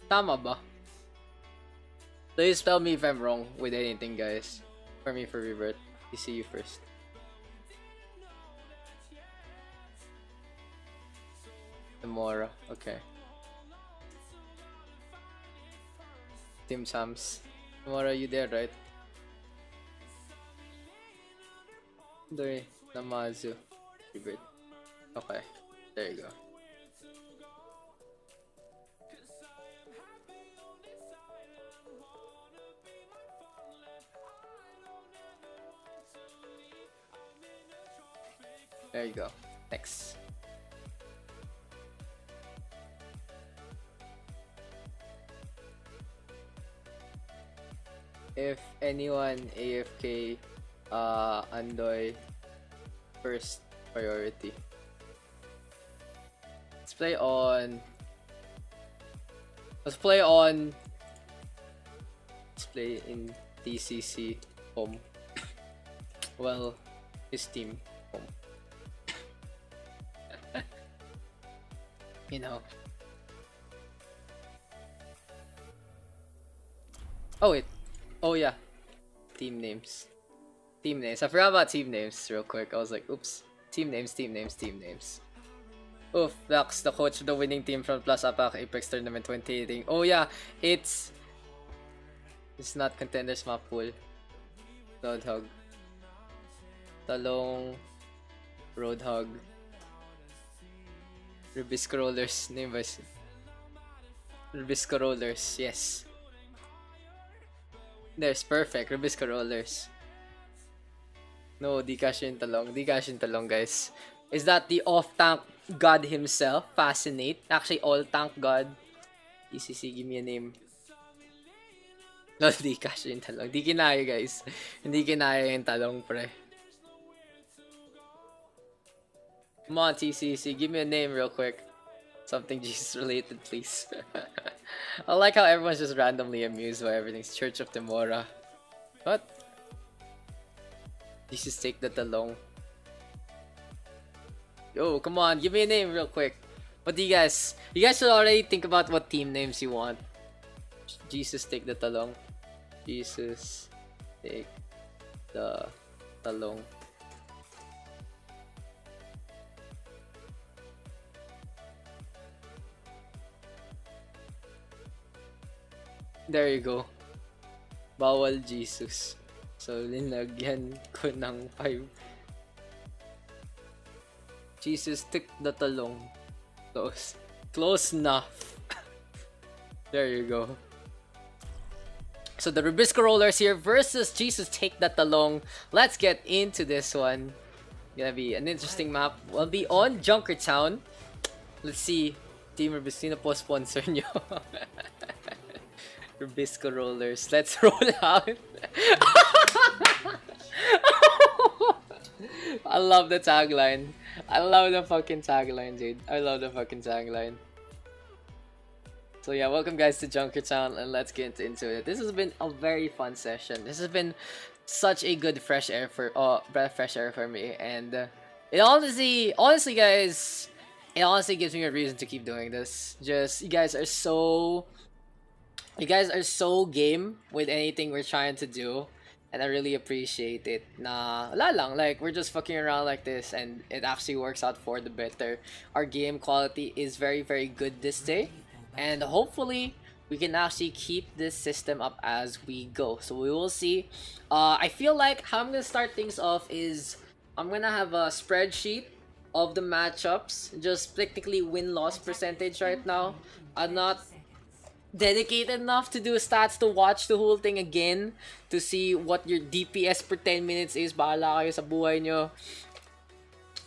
Tama ba? Please tell me if I'm wrong with anything, guys. For me, for Rebirth. You see you first. Tamora, okay. Tim Sams. Tamora, you there, right? Doy Namazu. Rebirth. Okay, there you go. There you go. Next. If anyone AFK, Andoy first priority. Let's play on. Let's play in DCC home. Well, his team home. You know. Oh wait. Oh yeah. Team names. Team names. I forgot about team names real quick. I was like, oops. Team names. Oof, Daks, the coach of the winning team from Plus Apak Apex Tournament 2018. Oh yeah, it's not contenders map pool. Roadhog. Talong. Roadhog. Rubisco Rollers. Name was Rubisco Rollers, yes. There's perfect. Rubisco Rollers. No, di kashin talong, guys. Is that the off-tank god himself? Fascinate. Actually, all-tank god. ECC, give me a name. No, di kashin talong. Di kinaya, guys. Hindi kinaya yung talong, pre. Come on, TCC. Give me a name real quick. Something Jesus related, please. I like how everyone's just randomly amused by everything's Church of Timora. What? Jesus, take the talong. Yo, come on, give me a name real quick. What do you guys should already think about what team names you want. Jesus, take the talong. Jesus, take the talong. There you go. Bawal Jesus. So, linagyan ko ng 5. Jesus, take the talong. Close enough. There you go. So, the Rubisco Rollers here versus Jesus, take the talong. Let's get into this one. Gonna be an interesting map. We'll be on Junkertown. Let's see. Team Rubisco, sino po sponsor nyo? Rubisco Rollers. Let's roll out. I love the tagline. I love the fucking tagline, dude. I love the fucking tagline. So yeah, welcome guys to Junkertown and let's get into it. This has been a very fun session. This has been such a good fresh air for breath of fresh air for me, and it honestly guys, it honestly gives me a reason to keep doing this. Just you guys are so game with anything we're trying to do, and I really appreciate it. Nah, wala lang, like we're just fucking around like this and it actually works out for the better. Our game quality is very good this day, and hopefully we can actually keep this system up as we go. So we will see. I feel like how I'm gonna start things off is I'm gonna have a spreadsheet of the matchups, just technically win-loss percentage right now. I'm not dedicated enough to do stats to watch the whole thing again to see what your DPS per 10 minutes is. Bahala kayo sa buhay nyo.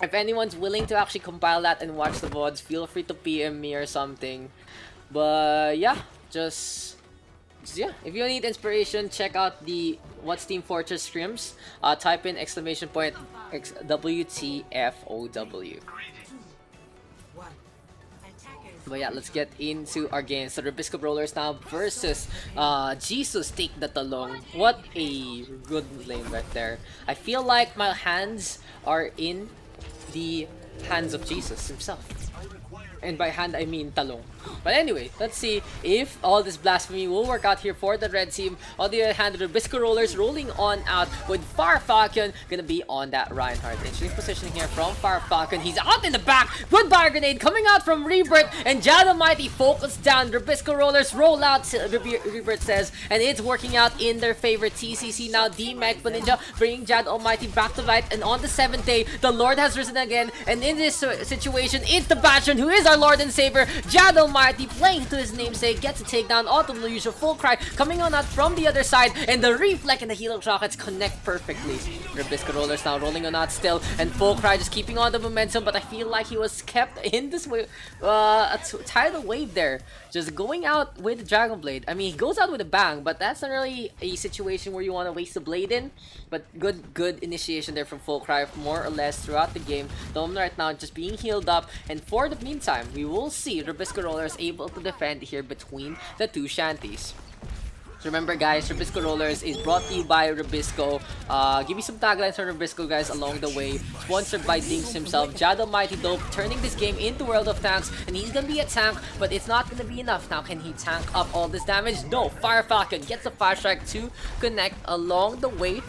If anyone's willing to actually compile that and watch the VODs, feel free to PM me or something. But yeah, yeah, if you need inspiration, check out the What's Team Fortress streams. Type in WTFOW. But yeah, let's get into our game. So Rubisco Rollers now versus Jesus Take the Talong. What a good lane right there. I feel like my hands are in the hands of Jesus himself. And by hand, I mean talong. But anyway, let's see if all this blasphemy will work out here for the red team. On the other hand, the Rubisco Rollers rolling on out with Fire Falcon gonna be on that Reinhardt. Interesting positioning here from Fire Falcon. He's out in the back. Good Fire Grenade coming out from Rebirth. And Jad Almighty focused down. Rubisco Rollers roll out, Rebirth says. And it's working out in their favor. TCC now, D-Mech Ninja bringing Jad Almighty back to light. And on the 7th day, the Lord has risen again. And in this situation, it's the Bastion who is our Lord and Savior. Jad Almighty playing to his namesake, gets a takedown. Autumn usual full cry coming on out from the other side, and the Reflect and the Helo Rockets connect perfectly. Rubisco Rollers now rolling on out still, and full cry just keeping on the momentum, but I feel like he was kept in this way, a tidal wave there, just going out with Dragon Blade. I mean, he goes out with a bang, but that's not really a situation where you want to waste the blade in. But good initiation there from full cry, more or less throughout the game. Dome right now just being healed up, and for the meantime, we will see Rubisco Rollers able to defend here between the two shanties. So remember guys, Rubisco Rollers is brought to you by Rubisco. Give me some taglines from Rubisco guys along the way. Sponsored by Dinks himself, Jad Almighty Dope, turning this game into World of Tanks. And he's gonna be a tank, but it's not gonna be enough. Now can he tank up all this damage? No, Fire Falcon gets the Fire Strike to connect along the way.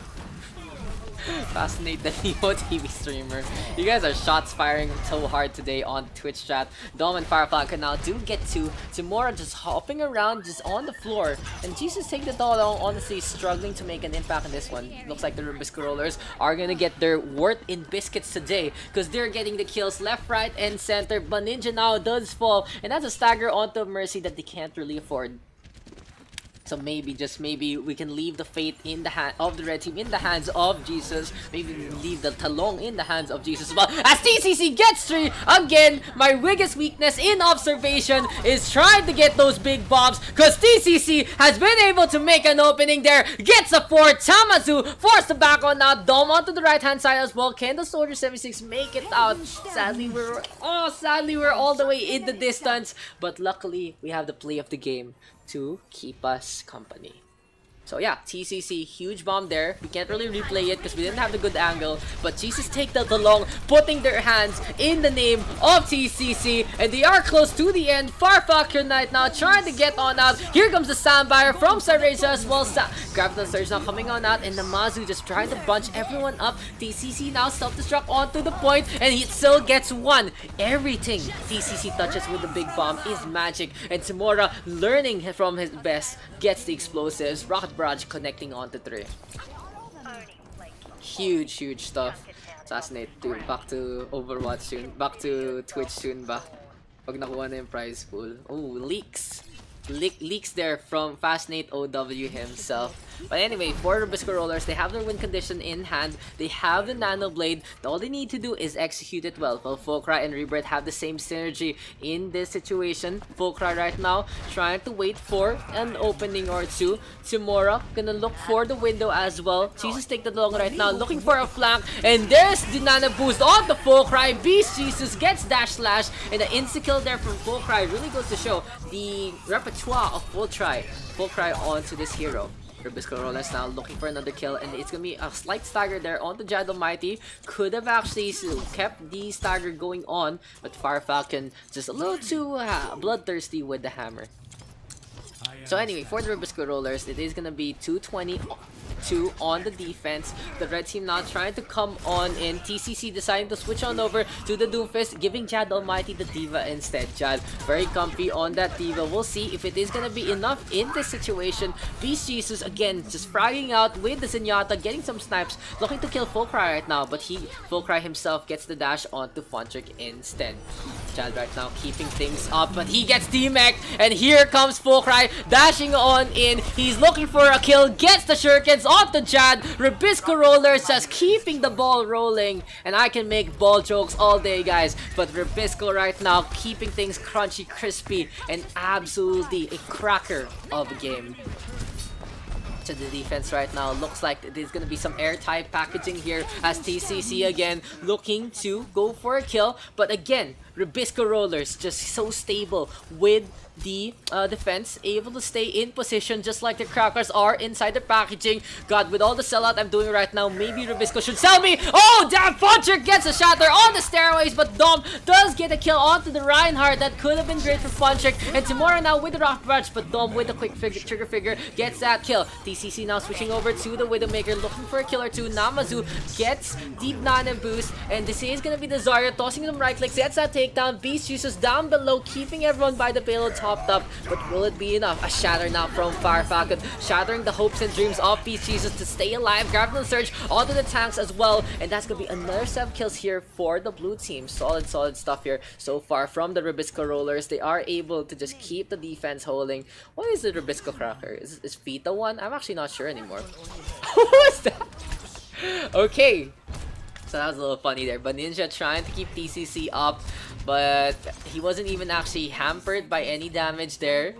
Fascinate the Nemo TV streamer. You guys are shots firing so hard today on Twitch chat. Dom and Firefly can now do get to Timora just hopping around just on the floor. And Jesus Take the Talong honestly struggling to make an impact in this one. Looks like the Rubisco Rollers are gonna get their worth in biscuits today because they're getting the kills left, right, and center. But Ninja now does fall, and that's a stagger onto Mercy that they can't really afford. So maybe, just maybe, we can leave the fate in the hand of the red team in the hands of Jesus. Maybe we leave the Talong in the hands of Jesus as well. As TCC gets 3 again, my biggest weakness in observation is trying to get those big bombs because TCC has been able to make an opening there. Gets a 4. Tamazu forced to back on now. Dom onto the right hand side as well. Can the Soldier 76 make it out? Sadly, we're all the way in the distance. But luckily, we have the play of the game to keep us company. So yeah, TCC, huge bomb there. We can't really replay it because we didn't have the good angle. But Jesus Take the Talong, putting their hands in the name of TCC. And they are close to the end. Farfalcon Knight now trying to get on out. Here comes the Sandbuyer from Sarasia as well. Graviton Surge now coming on out. And Namazu just trying to bunch everyone up. TCC now self-destruct onto the point. And he still gets 1. Everything TCC touches with the big bomb is magic. And Timora, learning from his best, gets the explosives. Rocket Barrage connecting onto 3. Huge stuff. Assassinate dude. Back to Overwatch soon. Back to Twitch soon ba? Pag nakuha na yung prize pool. Oh, leaks. Leaks there from Fascinate OW himself. But anyway, for Rubisco Rollers, they have their win condition in hand. They have the Nano Blade. All they need to do is execute it well. While Fulcry and Rebirth have the same synergy in this situation. Fulcry right now trying to wait for an opening or two. Timora gonna look for the window as well. Jesus Take the Long right now, looking for a flank. And there's the Nano Boost on the Fulcry. Beast Jesus gets dash slash. And the insta-kill there from Fulcry really goes to show the repertoire of Fulcry onto this hero. Rubisco Rollers now looking for another kill, and it's gonna be a slight stagger there onto Jad Almighty. Could have actually kept the stagger going on, but Fire Falcon just a little too bloodthirsty with the hammer. So anyway, for the Rubisco Rollers, it is gonna be 220 2 on the defense. The red team now trying to come on in. TCC deciding to switch on over to the Doomfist, giving Jad Almighty the Diva instead. Jad very comfy on that Diva. We'll see if it is gonna be enough in this situation. Beast Jesus again just fragging out with the Zenyatta, getting some snipes, looking to kill Volcry right now, but Volcry himself gets the dash onto Fontrick instead. Jad right now keeping things up, but he gets D-Mech, and here comes Volcry dashing on in. He's looking for a kill, gets the shurikens onto Jad. Rubisco Rollers just keeping the ball rolling, and I can make ball jokes all day, guys, but Rubisco right now keeping things crunchy, crispy, and absolutely a cracker of a game. To the defense right now, looks like there's gonna be some airtight packaging here as TCC again looking to go for a kill, but again Rubisco Rollers just so stable with the defense, able to stay in position just like the Crackers are inside the packaging. God, with all the sellout I'm doing right now, maybe Rubisco should sell me. Oh damn, Fontrick gets a shatter on the stairways, but Dom does get a kill onto the Reinhardt. That could have been great for Fontrick, and Tamura now with the rock punch, but Dom with the quick trigger figure gets that kill. TCC now switching over to the Widowmaker, looking for a kill or two. Namazu gets deep nano boost, and this is gonna be the Zarya tossing them right clicks, gets that takedown. Beast uses down below, keeping everyone by the payload topped up, but will it be enough? A shatter now from Fire Falcon, shattering the hopes and dreams of Beast Jesus to stay alive, grabbing the surge onto the tanks as well, and that's gonna be another 7 kills here for the blue team. Solid stuff here so far from the Rubisco Rollers. They are able to just keep the defense holding. What is the Rubisco Cracker? Is Vita one? I'm actually not sure anymore. What was that? Okay, so that was a little funny there, but Ninja trying to keep TCC up, but he wasn't even actually hampered by any damage there.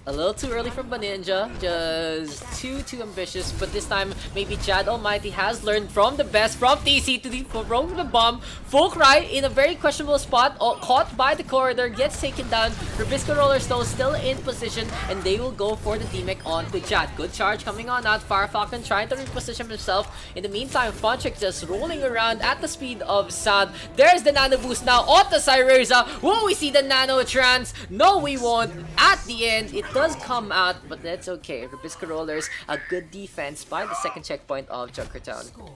A little too early from Baninja, just too ambitious, but this time maybe Jad Almighty has learned from the best, from TC to the from the bomb. Volcry in a very questionable spot, caught by the corridor, gets taken down. Rubisco Rollers though still in position, and they will go for the D-Mech onto Jad. Good charge coming on out. Fire Falcon trying to reposition himself. In the meantime, Fontrick just rolling around at the speed of sound. There's the nano boost now onto Cyreza. Will we see the nano trans? No, we won't. At the end, it does come out, but that's okay. Rubisco Rollers, a good defense by the second checkpoint of Junkertown. Score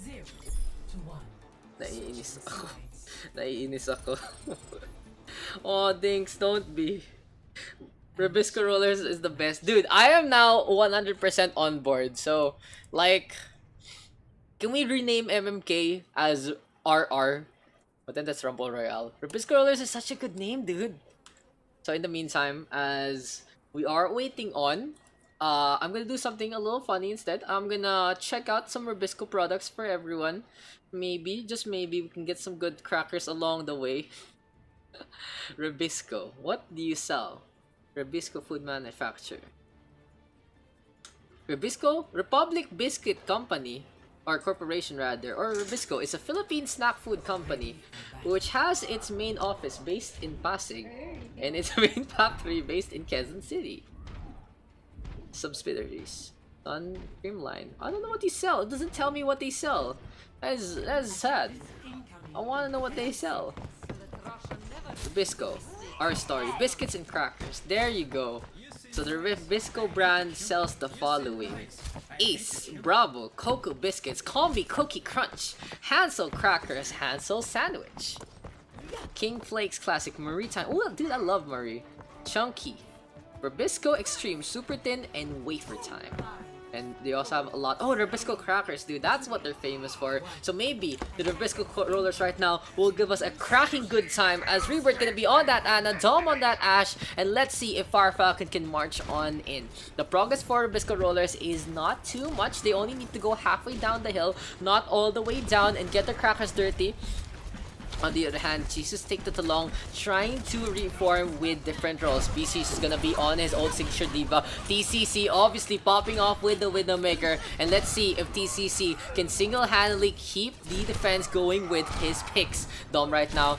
0-1. Naiinis ako. Naiinis ako. Oh, Dinks, don't be. Rubisco Rollers is the best. Dude, I am now 100% on board. So, like, can we rename MMK as RR? But then that's Rumble Royale. Rubisco Rollers is such a good name, dude. So in the meantime, as we are waiting on, I'm gonna do something a little funny instead. I'm gonna check out some Rubisco products for everyone. Maybe, just maybe, we can get some good crackers along the way. Rubisco, what do you sell? Rubisco Food Manufacturer. Rubisco Republic Biscuit Company, or Corporation rather, or Rubisco, is a Philippine snack food company which has its main office based in Pasig and its main factory based in Quezon City. Subsidiaries. Sun Creamline. I don't know what they sell. It doesn't tell me what they sell. That's sad. I want to know what they sell. Rubisco. Our story. Biscuits and crackers. There you go. So the Rubisco brand sells the following: Ace, Bravo, Cocoa Biscuits, Combi Cookie Crunch, Hansel Crackers, Hansel Sandwich, King Flakes Classic, Marie Time. Oh, dude, I love Marie. Chunky, Rubisco Extreme, Super Thin, and Wafer Time. And they also have a lot. Oh, Rubisco Crackers, dude. That's what they're famous for. So maybe the Rubisco Rollers right now will give us a cracking good time, as Rebirth gonna be on that Ana, Dom on that Ash, and let's see if Fire Falcon can march on in. The progress for Rubisco Rollers is not too much. They only need to go halfway down the hill, not all the way down, and get the Crackers dirty. On the other hand, Jesus take the Talong, trying to reform with different roles. BC's is gonna be on his old signature diva. TCC obviously popping off with the Widowmaker, and let's see if TCC can single-handedly keep the defense going with his picks. Dom right now,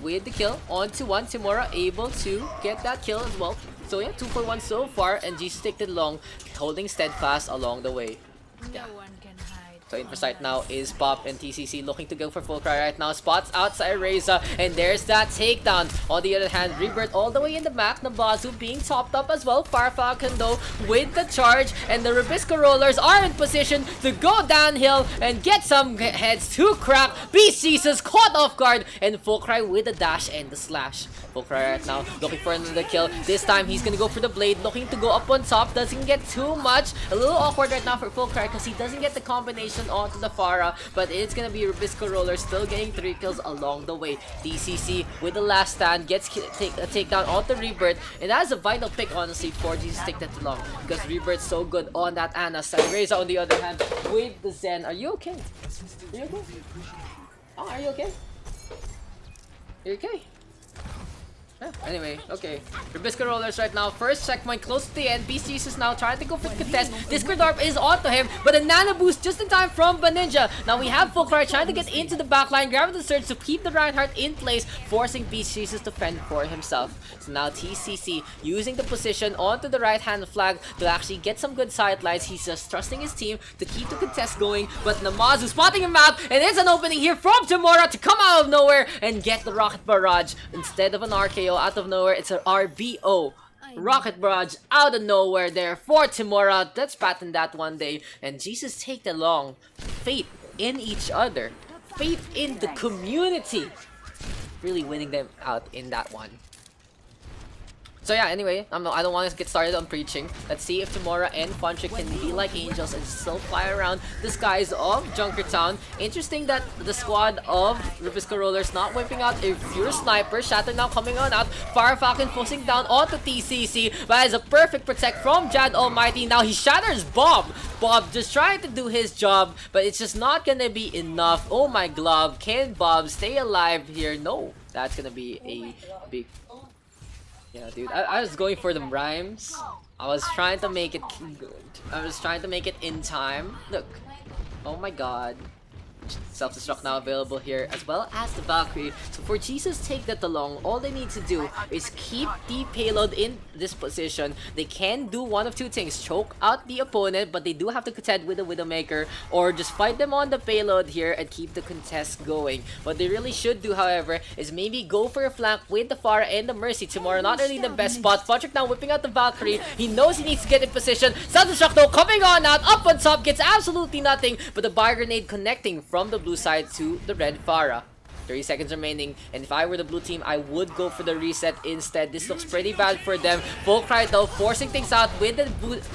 with the kill onto one. Tamura able to get that kill as well. So yeah, 2 for 1 so far, and Jesus take the long, holding steadfast along the way. Yeah. No one can hide So in for sight now is Pop and TCC looking to go for full cry right now. Spots outside Reza, and there's that takedown. On the other hand, Rebirth all the way in the back. Nabazu being topped up as well. Fire Falcon though with the charge, and the Rubisco Rollers are in position to go downhill and get some heads to crack. Beast Jesus caught off guard, and full cry with the dash and the slash. Full cry right now looking for another kill. This time he's gonna go for the blade, looking to go up on top. Doesn't get too much. A little awkward right now for full cry because he doesn't get the combination onto the Pharah, but it's gonna be Rubisco Roller still getting 3 kills along the way. DCC with the last stand gets a takedown onto Rebirth, and that is a vital pick honestly for Jesus take that too long because Rebirth's so good on that Ana side. Reza on the other hand with the Zen. Are you okay? Are you okay? Oh, are you okay? You're okay? Yeah, anyway, okay. Rubisco Rollers right now. First checkpoint close to the end. Beast Jesus now trying to go for the contest. Discord Orb is onto him, but a nano boost just in time from Baninja. Now we have Fulcry trying to get into the backline, grabbing the surge to keep the Reinhardt in place, forcing Beast Jesus to fend for himself. So now TCC using the position onto the right hand flag to actually get some good sidelines. He's just trusting his team to keep the contest going, but Namazu spotting him out, and it's an opening here from Tamora to come out of nowhere and get the Rocket Barrage instead of an RKO. Out of nowhere, it's an RBO. Rocket Barrage out of nowhere there for Timora. Let's patent that one day. And Jesus take the long. Faith in each other. Faith in the community. Really winning them out in that one. So yeah, anyway, I don't want to get started on preaching. Let's see if Tamora and Funtrick can be like angels and still fly around the skies of Junkertown. Interesting that the squad of Rubisco Rollers not wiping out a pure sniper. Shatter now coming on out. Fire Falcon forcing down onto TCC. But has a perfect protect from Jad Almighty. Now he shatters Bob. Bob just trying to do his job, but it's just not gonna be enough. Oh my glove. Can Bob stay alive here? No. That's gonna be a big... Yeah, dude, I was going for the rhymes. I was trying to make it good. I was trying to make it in time. Look. Oh my god. Self-destruct now available here, as well as the Valkyrie. So for Jesus take that along, all they need to do is keep the payload in this position. They can do one of two things: choke out the opponent, but they do have to contend with the Widowmaker, or just fight them on the payload here and keep the contest going. What they really should do, however, is maybe go for a flank with the Pharah and the Mercy. Tomorrow not really the best spot. Funtrick now whipping out the Valkyrie. He knows he needs to get in position. Self-destruct though coming on out, up on top, gets absolutely nothing, but the Bar Grenade connecting from the blue side to the red Pharah. 30 seconds remaining, and if I were the blue team, I would go for the reset instead. This looks pretty bad for them. Volcry though forcing things out with the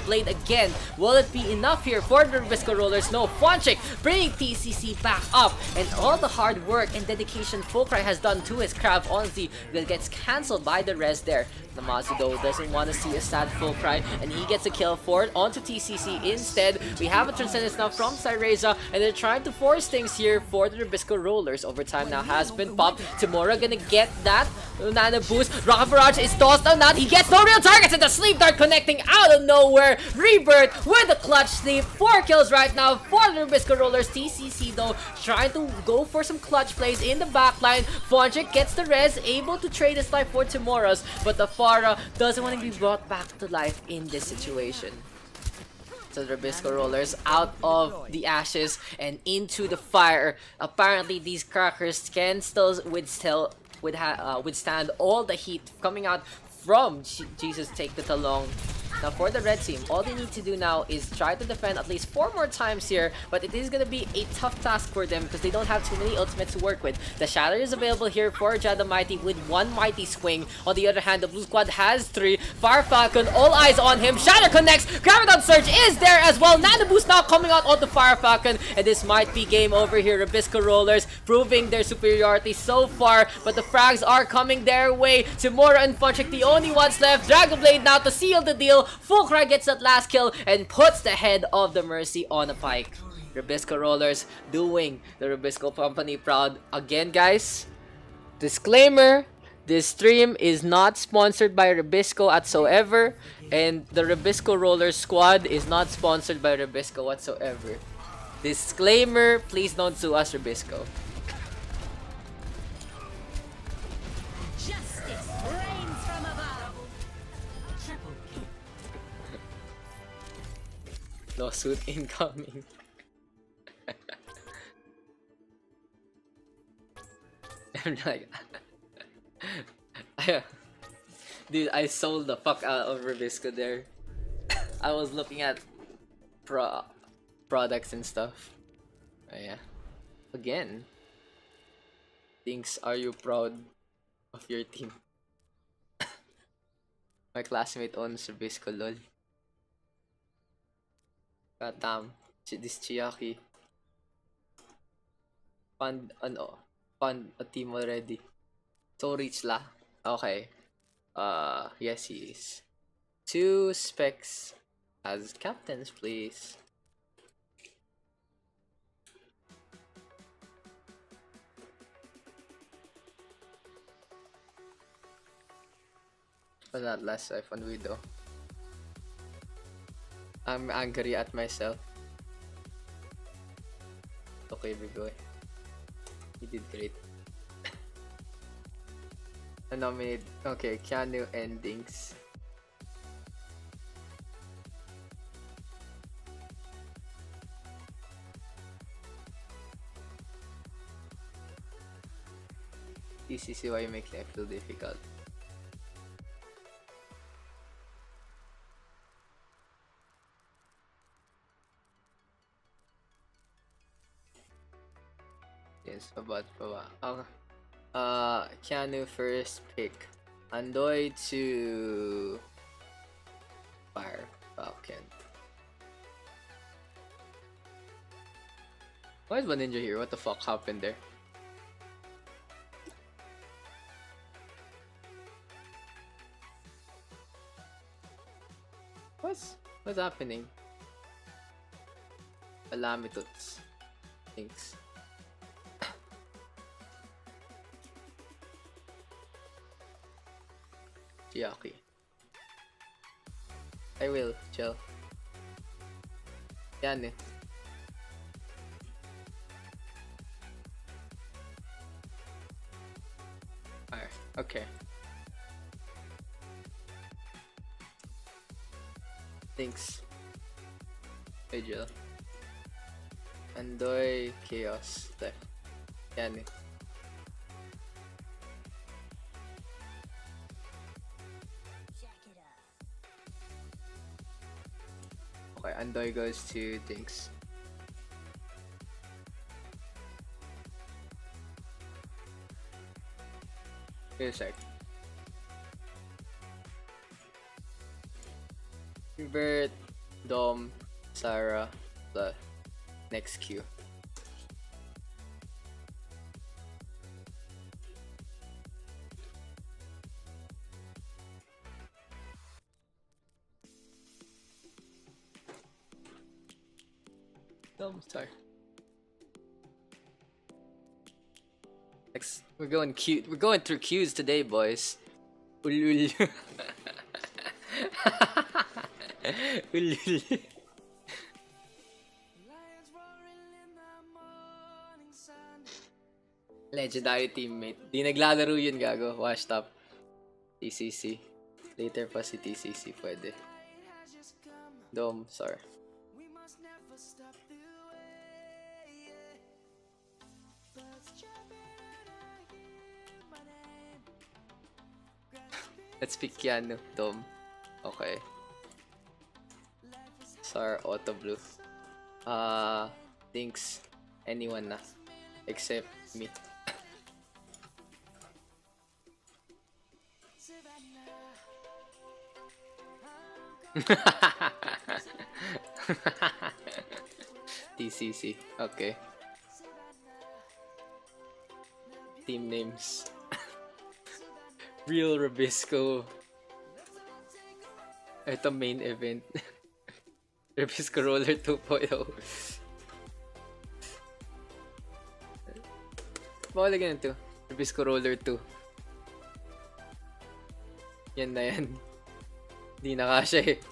blade again. Will it be enough here for the Rubisco Rollers? No. Fonchik bringing TCC back up, and all the hard work and dedication Volcry has done to his craft, honestly, that gets cancelled by the res there. Namazu though doesn't want to see a sad Volcry, and he gets a kill for it onto TCC instead. We have a Transcendence now from Cyreza, and they're trying to force things here for the Rubisco Rollers. Overtime now has been popped. Tamora gonna get that nano boost. Rocket Barrage is tossed on that. He gets no real targets, and the Sleep Dart connecting out of nowhere. Rebirth with a clutch sleep. 4 kills right now for the Rubisco Rollers. TCC though trying to go for some clutch plays in the backline. Fonchik gets the res, able to trade his life for Tamora's, but the Pharah doesn't want to be brought back to life in this situation. So the Rubisco Rollers out of the ashes and into the fire. Apparently these crackers can still withstand all the heat coming out from Jesus take it along. Now for the red team, all they need to do now is try to defend at least 4 more times here, but it is going to be a tough task for them because they don't have too many ultimates to work with. The Shatter is available here for Jada Mighty with 1 Mighty Swing. On the other hand, the blue squad has 3. Fire Falcon, all eyes on him. Shatter connects. Graviton Surge is there as well. Nano Boost now coming out onto Fire Falcon, and this might be game over here. Rubisco Rollers proving their superiority so far, but the frags are coming their way. Timora and Funchik the only ones left. Dragon Blade now to seal the deal. Fulcry gets that last kill and puts the head of the Mercy on a pike. Rubisco Rollers doing the Rubisco company proud. Again, guys, disclaimer, this stream is not sponsored by Rubisco whatsoever, and the Rubisco Rollers squad is not sponsored by Rubisco whatsoever. Disclaimer, please don't sue us, Rubisco. Lawsuit incoming. I'm like, dude, I sold the fuck out of Rubisco there. I was looking at products and stuff. Oh, yeah. Again. Thinks, are you proud of your team? My classmate owns Rubisco, lol. God damn. This Chiaki. Fund a team already. So rich la. Okay. Yes he is. 2 specs as captains, please. But not last life on Widow. I'm angry at myself. Okay, big boy. He did great. I nominate. Okay, Keanu endings. TCC, why you make life feel difficult? Yes, about okay. Keanu first pick. Andoy to Fire Falcon. Why is one ninja here? What the fuck happened there? What's happening? Alamituts. Thanks. Chiaki. I will, chill. Yan eh. Alright, okay. Thanks. Vigil. Andoy Chaos left. Yan eh. Okay, Andoy goes to Dinks. Wait a sec. Bert, Dom, Sarah, the next queue. Dom, sorry. Next, we're going queue. We're going through queues today, boys. Ulul. Ulul. Legendary teammate. Di naglalaro yun, gago. Washed up. TCC. Later pa si TCC pwede. Dom, sorry. Let's pick Keanu, Dom. Okay. Sar, Auto Blue. Thinks anyone na. Except me. TCC. Okay. Team names. Real Rubisco. Ito main event. Rubisco Roller 2.0. Baka lagyan ito. Rubisco Roller 2. Yan na yan. Di na kasha eh.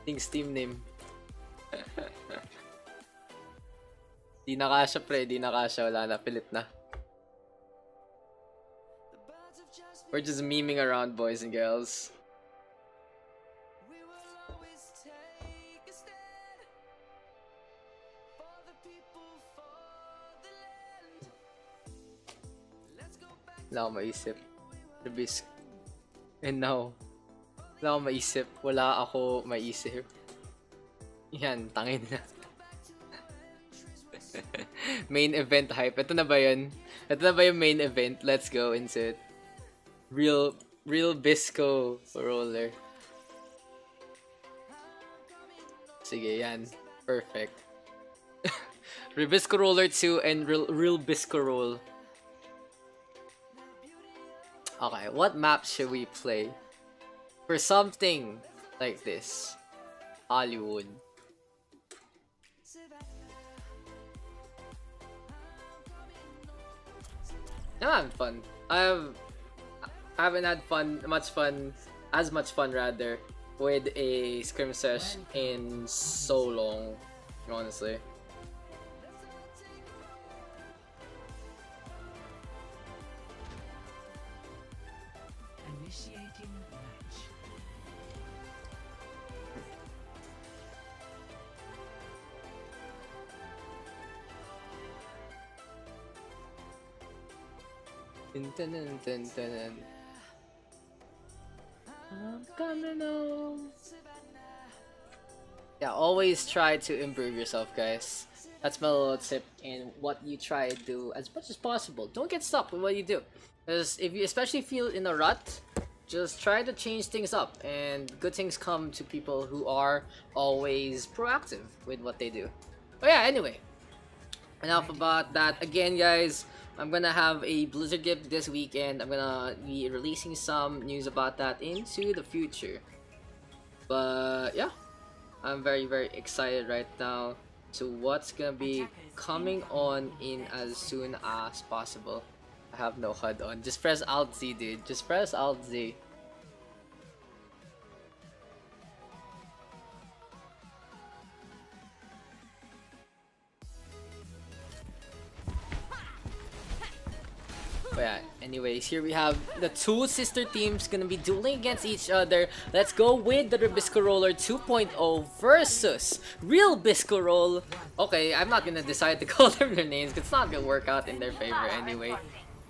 Things team name. Di na kasha pre. Di na kasha. Wala na. Pilit na. We're just memeing around, boys and girls. Wala akong maisip. Ribisk. And now, wala akong maisip. Wala ako maisip. Yan, tangin na. Main event hype. Ito na ba yun? Ito na ba yung main event? Let's go into it. Real Bisco roller. Sige, yan. Perfect. Ribisco Roller 2 and Real Bisco Roll. Okay, what map should we play? For something like this. Hollywood. I'm having fun. I haven't had as much fun rather, with a scrim sesh in so long, honestly. Initiating match. I'm coming home. Yeah, always try to improve yourself, guys. That's my little tip in what you try to do as much as possible. Don't get stuck with what you do. Because if you especially feel in a rut, just try to change things up, and good things come to people who are always proactive with what they do. But yeah, anyway, enough about that. Again, guys, I'm gonna have a Blizzard gift this weekend. I'm gonna be releasing some news about that into the future. But yeah, I'm very excited right now to what's gonna be coming on in as soon as possible. I have no HUD on. Just press Alt Z, dude. Just press Alt Z. But yeah, anyways, here we have the two sister teams gonna be dueling against each other. Let's go with the Ribisco Roller 2.0 versus Real Bisco Roll. Okay, I'm not gonna decide to call them their names because it's not gonna work out in their favor anyway.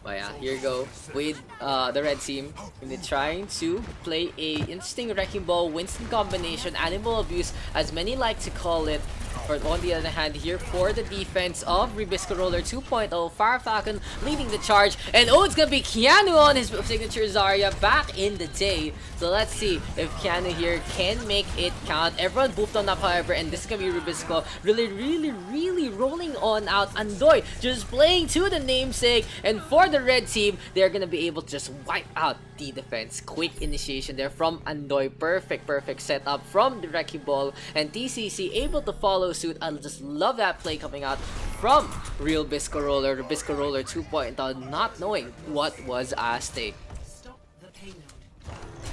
But yeah, here you go with the red team. And they're trying to play a interesting Wrecking Ball Winston combination, animal abuse as many like to call it. But on the other hand, here for the defense of Ribisco Roller 2.0, Fire Falcon leading the charge. And oh, it's gonna be Keanu on his signature Zarya back in the day. So let's see if Keanu here can make it count. Everyone booped on up, however, and this is gonna be Ribisco really rolling on out. Andoy just playing to the namesake. And for the red team, they're gonna be able to just wipe out the defense. Quick initiation there from Andoy. Perfect setup from the Wrecking Ball. And TCC able to follow suit. I just love that play coming out from Real Bisco Roller. The Bisco Roller 2.0 not knowing what was at stake. Stop the payload.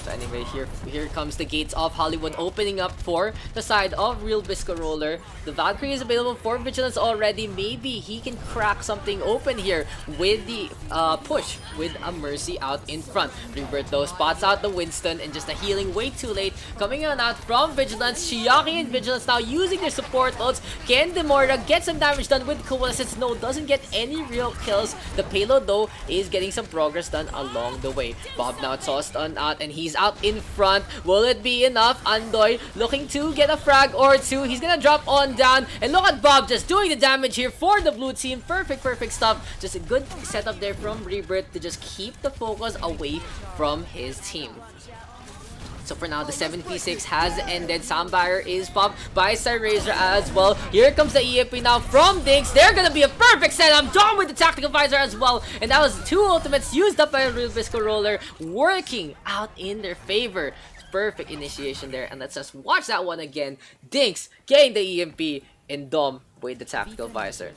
So anyway, here comes the gates of Hollywood opening up for the side of Real Bisco Roller. The Valkyrie is available for Vigilance already. Maybe he can crack something open here with the push with a Mercy out in front. Rebirth though spots out the Winston and just a healing way too late. Coming on out from Vigilance. Shiaki and Vigilance now using their support ults. Can Demora get some damage done with Coalescence? No, doesn't get any real kills. The payload though is getting some progress done along the way. Bob now tossed on out and he's out in front. Will it be enough? Andoy looking to get a frag or two. He's gonna drop on down. And look at Bob just doing the damage here for the blue team. Perfect stuff. Just a good setup there from Rebirth to just keep the focus away from his team. So for now, the 7v6 has ended. Soundbuyer is popped by Cyrazor as well. Here comes the EMP now from Daks. They're gonna be a perfect setup. Done with the Tactical Visor as well. And that was two ultimates used up by Real Bisco Roller, working out in their favor. Perfect initiation there. And let's just watch that one again. Daks getting the EMP and Dom with the Tactical Visor.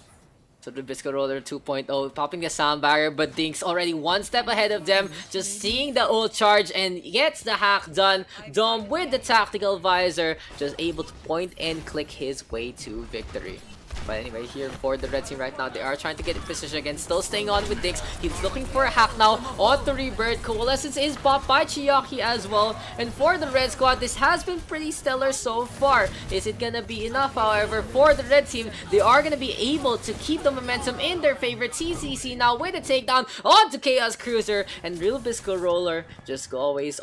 So the Bisco Roller 2.0 popping the sound barrier, but Daks already one step ahead of them. Just seeing the ult charge and gets the hack done. Dom with the Tactical Visor, just able to point and click his way to victory. But anyway, here for the red team right now, they are trying to get in position again. Still staying on with Daks. He's looking for a hack now on the Rebirth. Coalescence is popped by Chiaki as well. And for the red squad, this has been pretty stellar so far. Is it gonna be enough, however, for the red team? They are gonna be able to keep the momentum in their favor. TCC now with a takedown onto Chaos Cruiser. And Real Bisco Roller just always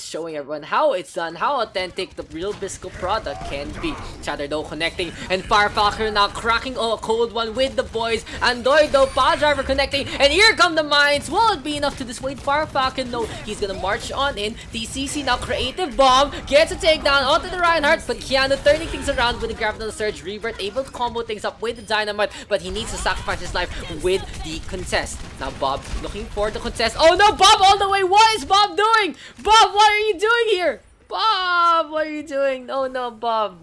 showing everyone how it's done, how authentic the Real Bisco product can be. Chatter though connecting, and Firefoxer now cracking a cold one with the boys. Andoy though, Power Driver connecting, and here come the mines. Will it be enough to dissuade Firefoxer? No, he's gonna march on in. TCC now creative bomb, gets a takedown onto the Reinhardt, but Keanu turning things around with the Gravitational Surge. Rebirth able to combo things up with the Dynamite, but he needs to sacrifice his life with the contest. Now Bob looking for the contest. Oh no, Bob all the way. What is Bob doing? Bob, what are you doing here? Bob, what are you doing? Oh no, Bob.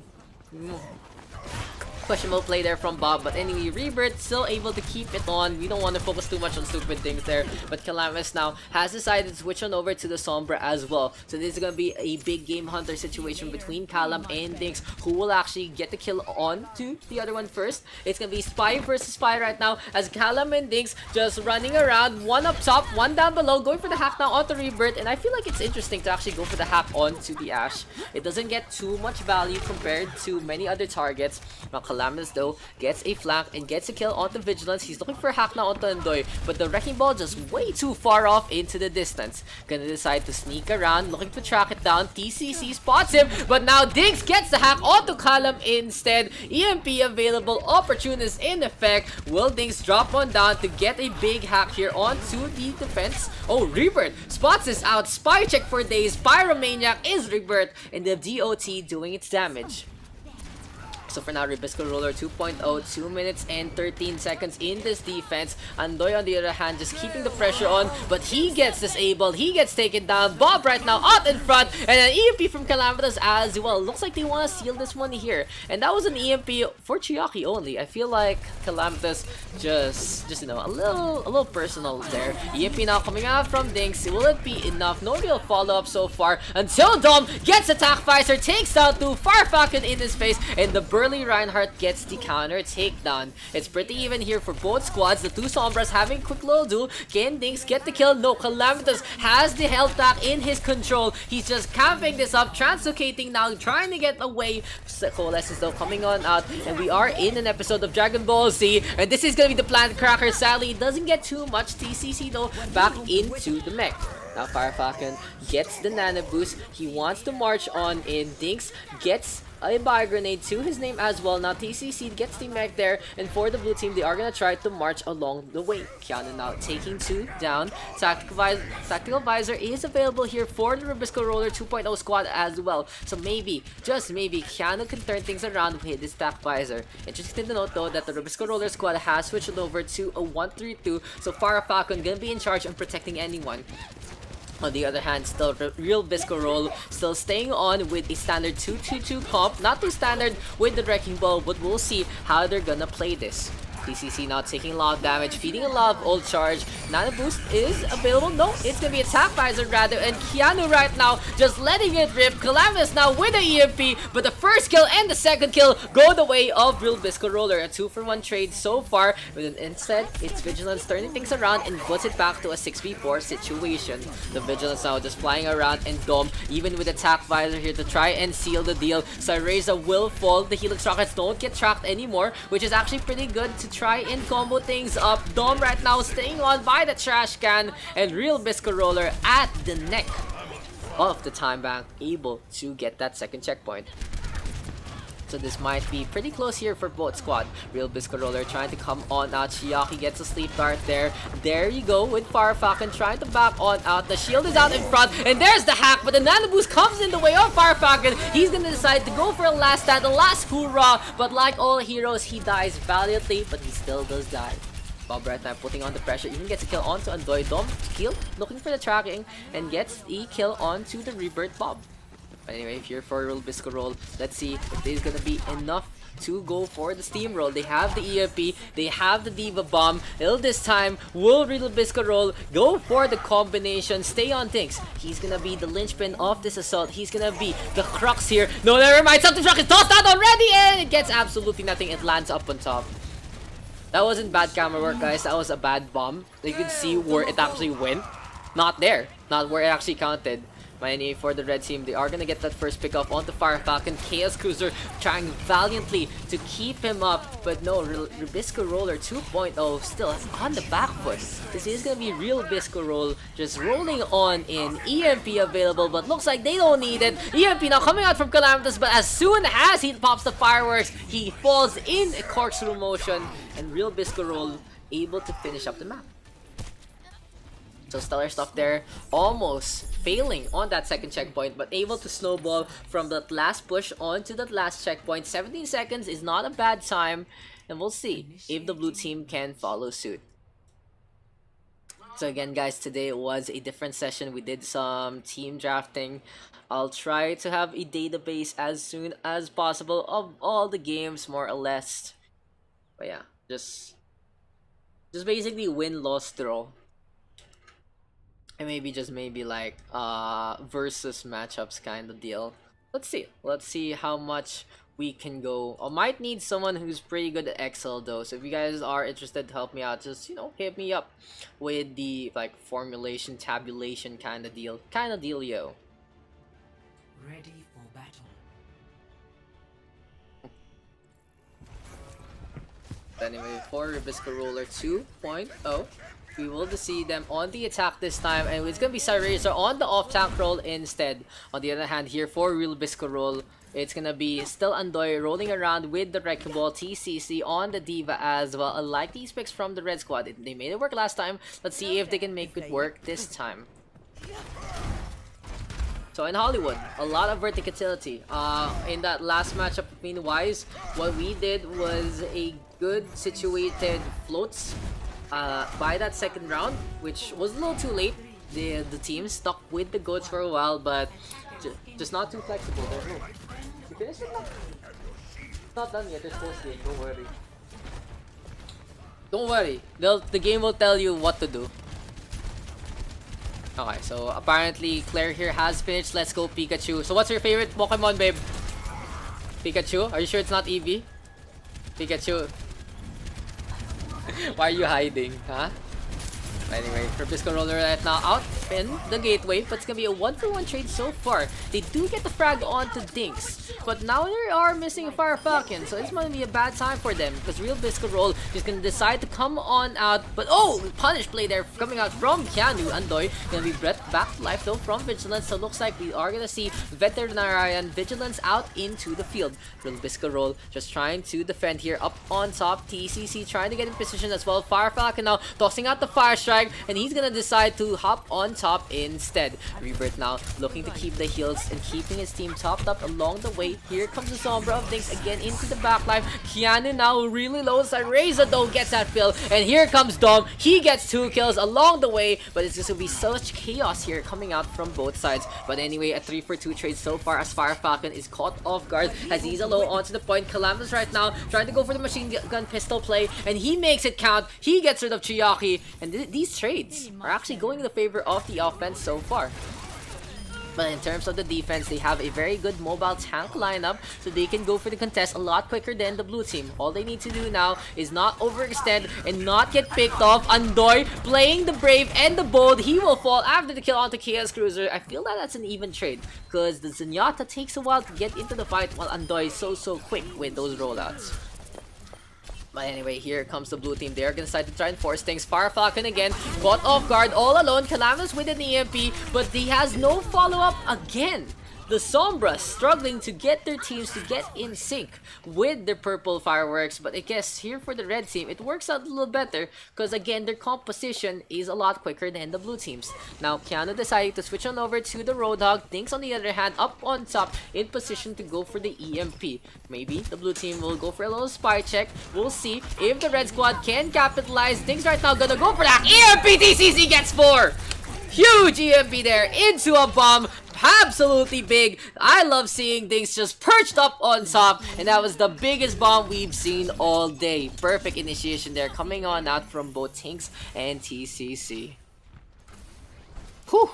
Questionable play there from Bob, but anyway, Rebirth still able to keep it on. We don't want to focus too much on stupid things there, but Calamus now has decided to switch on over to the Sombra as well. So this is going to be a big game hunter situation between Callum and Daks, who will actually get the kill on to the other one first. It's going to be Spy versus Spy right now, as Callum and Daks just running around, one up top, one down below, going for the hack now onto Rebirth, and I feel like it's interesting to actually go for the hack onto the Ashe. It doesn't get too much value compared to many other targets. Now Calamus though gets a flank and gets a kill onto Vigilance. He's looking for a hack now onto Andoy, but the Wrecking Ball just way too far off into the distance. Gonna decide to sneak around, looking to track it down. TCC spots him, but now Diggs gets the hack onto Callum instead. EMP available, opportunist in effect. Will Diggs drop one down to get a big hack here onto the defense? Oh, Rebirth spots this out. Spy check for days. Pyromaniac is Rebirth, and the DOT doing its damage. So for now, Ribisco Roller 2.0, 2 minutes and 13 seconds in this defense. Andoy on the other hand just keeping the pressure on, but he gets disabled, he gets taken down. Bob right now out in front, and an EMP from Calamitous as well. Looks like they want to seal this one here, and that was an EMP for Chiaki only. I feel like Calamitous just you know, a little personal there. EMP now coming out from Dinks. Will it be enough? No real follow-up so far until Dom gets attack visor, takes down to Farfalcon in his face, and the Burly Reinhardt gets the counter takedown. It's pretty even here for both squads. The two Sombras having a quick little duel. Can Dinks get the kill? No, Calamitous has the health pack in his control. He's just camping this up, translocating now, trying to get away. Coalescence though coming on out, and we are in an episode of Dragon Ball Z, and this is gonna be the Plant Cracker. Sadly, it doesn't get too much. TCC though back into the mech. Now Firefalcon gets the nano boost. He wants to march on in. Dinks gets a bio grenade to his name as well. Now TCC gets the mech there, and for the blue team, they are gonna try to march along the way. Keanu now taking 2 down. Tactical Visor is available here for the Rubisco Roller 2.0 squad as well. So maybe, just maybe, Keanu can turn things around with his Tac Visor. Interesting to note though that the Rubisco Roller squad has switched over to a 1-3-2, so Farah Falcon gonna be in charge of protecting anyone. On the other hand, still Real Bisco Roll still staying on with a standard 2-2-2 comp. Not too standard with the Wrecking Ball, but we'll see how they're gonna play this. TCC now taking a lot of damage, feeding a lot of ult charge. Nano boost is available. No, it's gonna be attack visor rather, and Keanu right now just letting it rip. Calamitous now with the EMP, but the first kill and the second kill go the way of Real Bisco Roller. A 2-for-1 trade so far, but instead it's Vigilance turning things around and puts it back to a 6v4 situation. The Vigilance now just flying around, and Dom even with attack visor here to try and seal the deal. Cyreza will fall. The Helix Rockets don't get tracked anymore, which is actually pretty good to try and combo things up. Dom right now staying on by the trash can, and Real Bisco Roller at the neck of the time bank, able to get that second checkpoint. So this might be pretty close here for both squad. Real Bisco Roller trying to come on out. Chiaki gets a sleep dart there. There you go with Firefalcon trying to back on out. The shield is out in front, and there's the hack, but the nano boost comes in the way of Firefalcon. He's gonna decide to go for a last stand, the last hoorah, but like all heroes, he dies valiantly, but he still does die. Bob right now putting on the pressure, even gets a kill onto Andoy. Dom kill, looking for the tracking, and gets a kill onto the Rebirth Bob. But anyway, here for Real Bisco roll. Let's see if this is gonna be enough to go for the steamroll. They have the EMP, they have the Diva Bomb. This time, will Real Bisco roll go for the combination? Stay on things. He's gonna be the linchpin of this assault. He's gonna be the crux here. No, never mind. Something truck is tossed out already, and it gets absolutely nothing. It lands up on top. That wasn't bad camera work, guys. That was a bad bomb. You can see where it actually went. Not there. Not where it actually counted. Anyway, for the red team, they are gonna get that first pick up onto Fire Falcon. Chaos Cruiser trying valiantly to keep him up, but no, Bisco Roller 2.0 still on the back foot. This is gonna be Real Bisco Roll just rolling on in. EMP available, but looks like they don't need it. EMP now coming out from Calamitous, but as soon as he pops the fireworks, he falls in a corkscrew motion, and Real Bisco Roll able to finish up the map. So stellar stuff there, almost failing on that second checkpoint, but able to snowball from that last push onto that last checkpoint. 17 seconds is not a bad time, and we'll see if the blue team can follow suit. So again, guys, today was a different session. We did some team drafting. I'll try to have a database as soon as possible of all the games, more or less. But yeah, just basically win, loss, draw. And maybe like versus matchups kind of deal. Let's see how much we can go. I might need someone who's pretty good at Excel though, so if you guys are interested to help me out, just hit me up with the like formulation, tabulation kind of deal, yo. Ready for battle. Anyway, for Bisco Roller 2.0, we will see them on the attack this time, and it's gonna be Cyrazer on the off-tank roll instead. On the other hand, here for Real Bisco roll, it's gonna be still Andoy rolling around with the Wrecking Ball, TCC on the Diva as well. I like these picks from the Red Squad. They made it work last time. Let's see if they can make it work this time. So in Hollywood, a lot of verticality. In that last matchup between Wise, what we did was a good situated floats by that second round, which was a little too late. The team stuck with the goats for a while, but just not too flexible. There's no. You finished it now? It's not done yet. There's post-game. Don't worry. Don't worry. The game will tell you what to do. Okay, so apparently Claire here has finished. Let's go Pikachu. So what's your favorite Pokemon, babe? Pikachu? Are you sure it's not Eevee? Pikachu. Why are you hiding, huh? Anyway, for Bisco Roller right now out in the gateway, but it's gonna be a 1-for-1 trade so far. They do get the frag onto Dinks, but now they are missing a Fire Falcon, so it's gonna be a bad time for them because Real Bisco Roll is gonna decide to come on out. But oh, punish play there coming out from Keanu. Andoy gonna be brought back to life though from Vigilance, so looks like we are gonna see Veterinarian Vigilance out into the field. Real Bisco Roll just trying to defend here up on top. TCC trying to get in position as well. Fire Falcon now tossing out the Fire Strike, and he's gonna decide to hop on top instead. Rebirth now looking to keep the heals and keeping his team topped up along the way. Here comes the Sombra of Dinks again into the backline. Keanu now really low. Cyrazer though gets that fill, and here comes Dom. He gets 2 kills along the way, but it's just gonna be such chaos here coming out from both sides. But anyway, a 3-for-2 trade so far as Fire Falcon is caught off guard as he's alone onto the point. Calamitous right now trying to go for the machine gun pistol play, and he makes it count. He gets rid of Chiyaki, and these trades are actually going in the favor of the offense so far. But in terms of the defense, they have a very good mobile tank lineup, so they can go for the contest a lot quicker than the blue team. All they need to do now is not overextend and not get picked off. Andoy playing the brave and the bold. He will fall after the kill onto Chaos Cruiser. I feel that that's an even trade because the Zenyatta takes a while to get into the fight while Andoy is so quick with those rollouts. But anyway, here comes the blue team. They are gonna decide to try and force things. Fire Falcon again, caught off guard, all alone. Calamitous with an EMP, but he has no follow-up again. The Sombras struggling to get their teams to get in sync with their purple fireworks, but I guess here for the red team, it works out a little better because again, their composition is a lot quicker than the blue teams. Now, Keanu decided to switch on over to the Roadhog. Dinks on the other hand, up on top in position to go for the EMP. Maybe the blue team will go for a little spy check. We'll see if the red squad can capitalize. Dinks right now gonna go for that EMP. TCC gets 4! Huge EMP there into a bomb. Absolutely big. I love seeing things just perched up on top, and that was the biggest bomb we've seen all day. Perfect initiation there coming on out from both Tinks and TCC. Whew.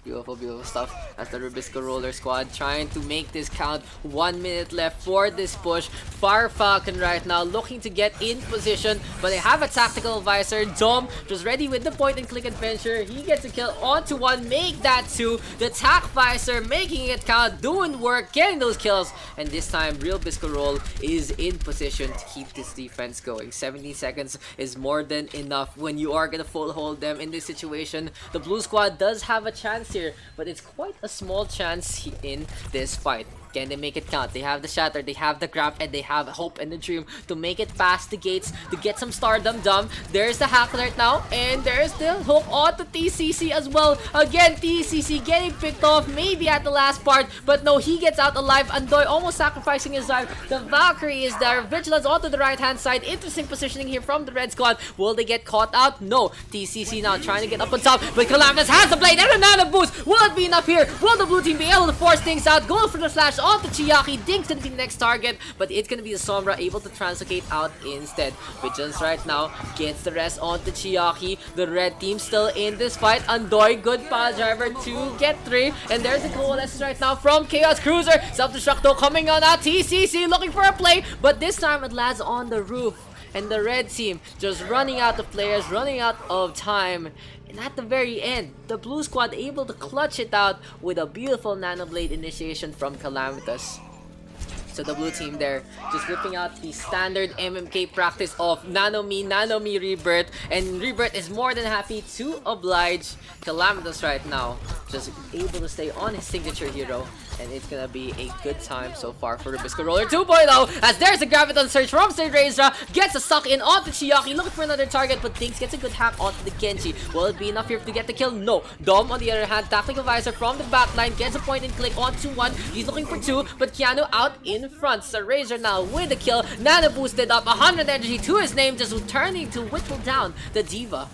Beautiful, beautiful stuff. That's the Rubisco Roller Squad trying to make this count. 1 minute left for this push. Fire Falcon right now looking to get in position, but they have a tactical advisor. Dom just ready with the point and click adventure. He gets a kill onto one, make that two. The Tac Visor making it count, doing work, getting those kills. And this time, Real Bisco Roll is in position to keep this defense going. 17 seconds is more than enough when you are gonna full hold them in this situation. The Blue Squad does have a chance here, but it's quite a small chance in this fight. Can they make it count? They have the Shatter, they have the Grab, and they have Hope and the Dream to make it past the gates to get some Stardom done. There's the hack right now, and there's the hook on to TCC as well. Again, TCC getting picked off maybe at the last part, but no, he gets out alive. Andoy almost sacrificing his life. The Valkyrie is there. Vigilance onto the right-hand side. Interesting positioning here from the Red Squad. Will they get caught out? No. TCC now trying to get up on top, but Calamitous has the blade and a nano boost. Will it be enough here? Will the blue team be able to force things out? Go for the slash onto Chiaki. Dink's gonna be the next target, but it's gonna be the Sombra able to translocate out instead. Vigilance right now gets the rest onto Chiaki. The red team still in this fight. Andoy, good pile driver to get 3. And there's the coalescence right now from Chaos Cruiser. Self-destruct though coming on out. TCC looking for a play, but this time it lands on the roof. And the red team just running out of players, running out of time. And at the very end, the blue squad able to clutch it out with a beautiful Nano Blade initiation from Calamitous. So the blue team there just ripping out the standard MMK practice of Nano Me Rebirth. And Rebirth is more than happy to oblige Calamitous right now. Just able to stay on his signature hero. And it's gonna be a good time so far for Rubisco Roller 2.0, as there's a Graviton Surge from State Razor, gets a suck in onto Chiaki, looking for another target, but Dinks gets a good hack onto the Genji. Will it be enough here to get the kill? No. Dom, on the other hand, Tactical Visor from the backline, gets a point and click onto 1. He's looking for 2, but Keanu out in front. So Razor now with the kill, Nano boosted up, 100 energy to his name, just turning to whittle down the Diva.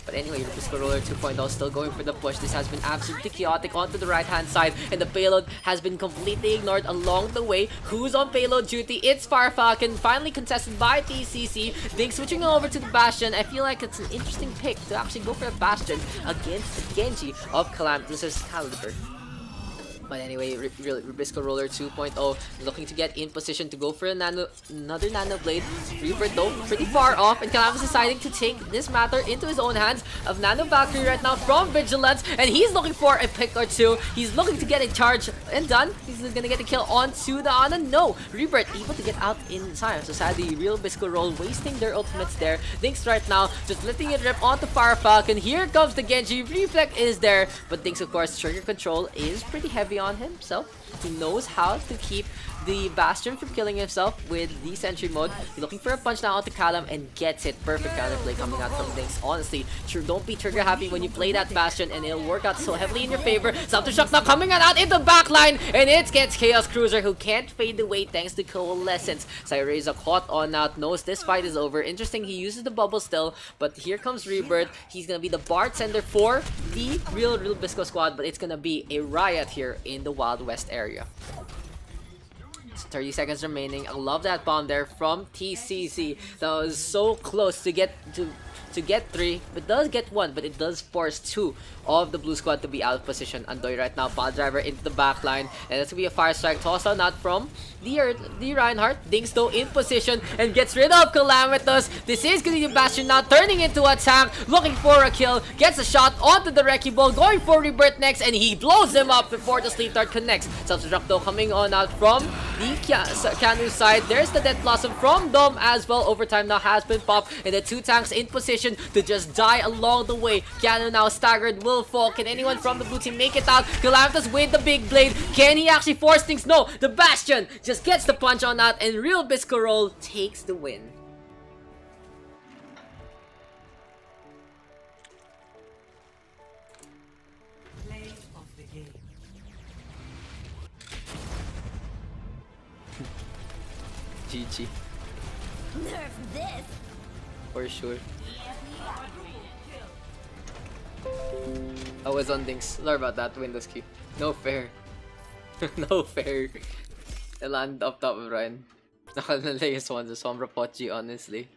But anyway, Rubisco Roller 2.0 still going for the push. This has been absolutely chaotic onto the right-hand side, and the payload has been completely ignored along the way. Who's on payload duty? It's Fire Falcon, finally contested by TCC. Dink switching over to the Bastion. I feel like it's an interesting pick to actually go for a Bastion against the Genji of Calamitous' caliber. But anyway, Rubisco Roller 2.0 looking to get in position to go for another Nano Blade. Rebirth though pretty far off, and Calamitous deciding to take this matter into his own hands of Nano Valkyrie right now from Vigilance, and he's looking for a pick or two. He's looking to get a charge and done. He's gonna get a kill onto the Ana. No, Rebirth able to get out in time. So sadly, Real Bisco Roll wasting their ultimates there. Dinks right now just letting it rip onto Fire Falcon. Here comes the Genji. Reflect is there, but Dinks of course trigger control is pretty heavy on himself. He knows how to keep the Bastion from killing himself with the sentry mode. He's looking for a punch now onto Callum and gets it. Perfect counterplay coming out from Dinks. Honestly, don't be trigger happy when you play that Bastion, and it'll work out so heavily in your favor. Self-destruct now coming out into the backline, and it gets Chaos Cruiser, who can't fade away thanks to Coalescence. Cyreza caught on out, knows this fight is over. Interesting, he uses the bubble still, but here comes Rebirth. He's gonna be the bartender for the Real Bisco squad, but it's gonna be a riot here in the Wild West area. 30 seconds remaining. I love that bomb there from TCC. That was so close to get 3, but does get 1, but it does force 2 of the blue squad to be out of position. Andoy right now, pile driver into the back line, and that's gonna be a fire strike toss out not from the Reinhardt. Dinks though in position and gets rid of Calamitous. This is gonna be the Bastion now turning into a tank, looking for a kill, gets a shot onto the Wrecking Ball, going for Rebirth next, and he blows him up before the Sleep Dart connects. Self-destruct though coming on out from the Canu side. There's the Death Blossom from Dom as well. Overtime now has been popped, and the 2 tanks in position to just die along the way. Canu now staggered, will fall. Can anyone from the blue team make it out? Calamitous with the big blade. Can he actually force things? No, the Bastion just gets the punch on that, and Real Bisco Roll takes the win. Play of the game. GG. Nerf this! For sure. I was on things. Sorry about that, Windows key. No fair. No fair. I land up top of Ryan. Nakalayas one sa Sombra Pochi, honestly.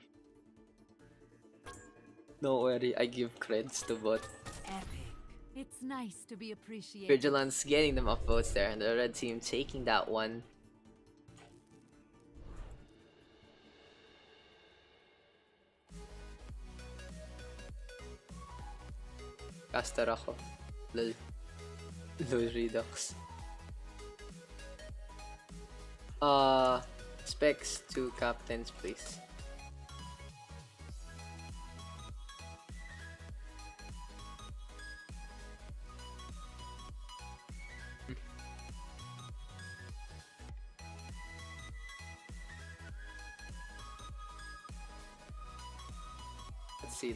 Don't worry, I give creds to bot. Epic. It's nice to be appreciated. Vigilance getting them up votes there, and the red team taking that one. Caster ako. Lol. Lol Redux. Specs to captains, please.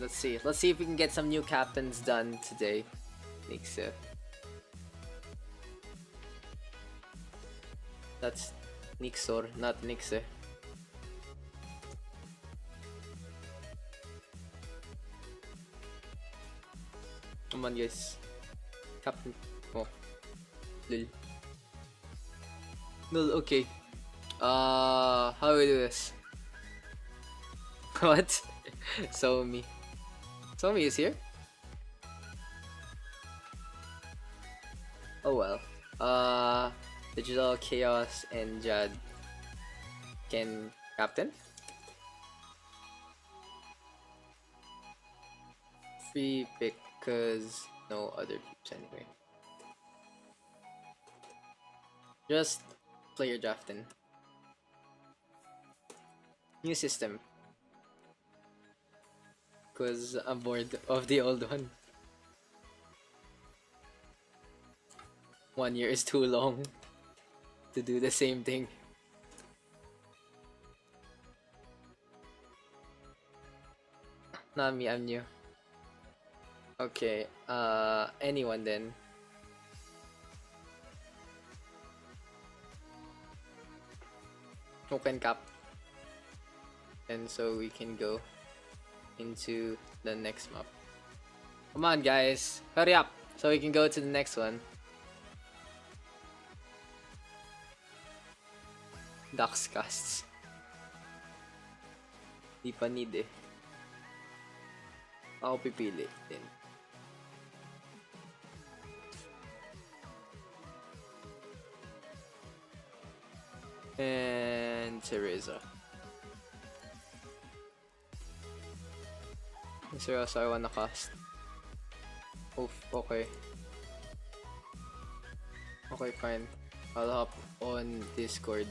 Let's see if we can get some new captains done today. Nixe. That's Nixor, not Nixe. Come on, guys. Captain. Oh. Lul. Lul, okay. How do we do this? What? Somi. Somi is here? Oh well. Digital Chaos and Jad can captain. Free pick cause no other peeps anyway. Just player drafting. New system. Cause I'm bored of the old one. 1 year is too long to do the same thing. Not me, I'm new. Okay, anyone then. Open cap. And so we can go into the next map. Come on guys, hurry up so we can go to the next one. Daks casts. Di pa need eh. Ako pipili din. And Teresa. Seryoso, I wanna cast. Oof, okay. Okay, fine. I'll hop on Discord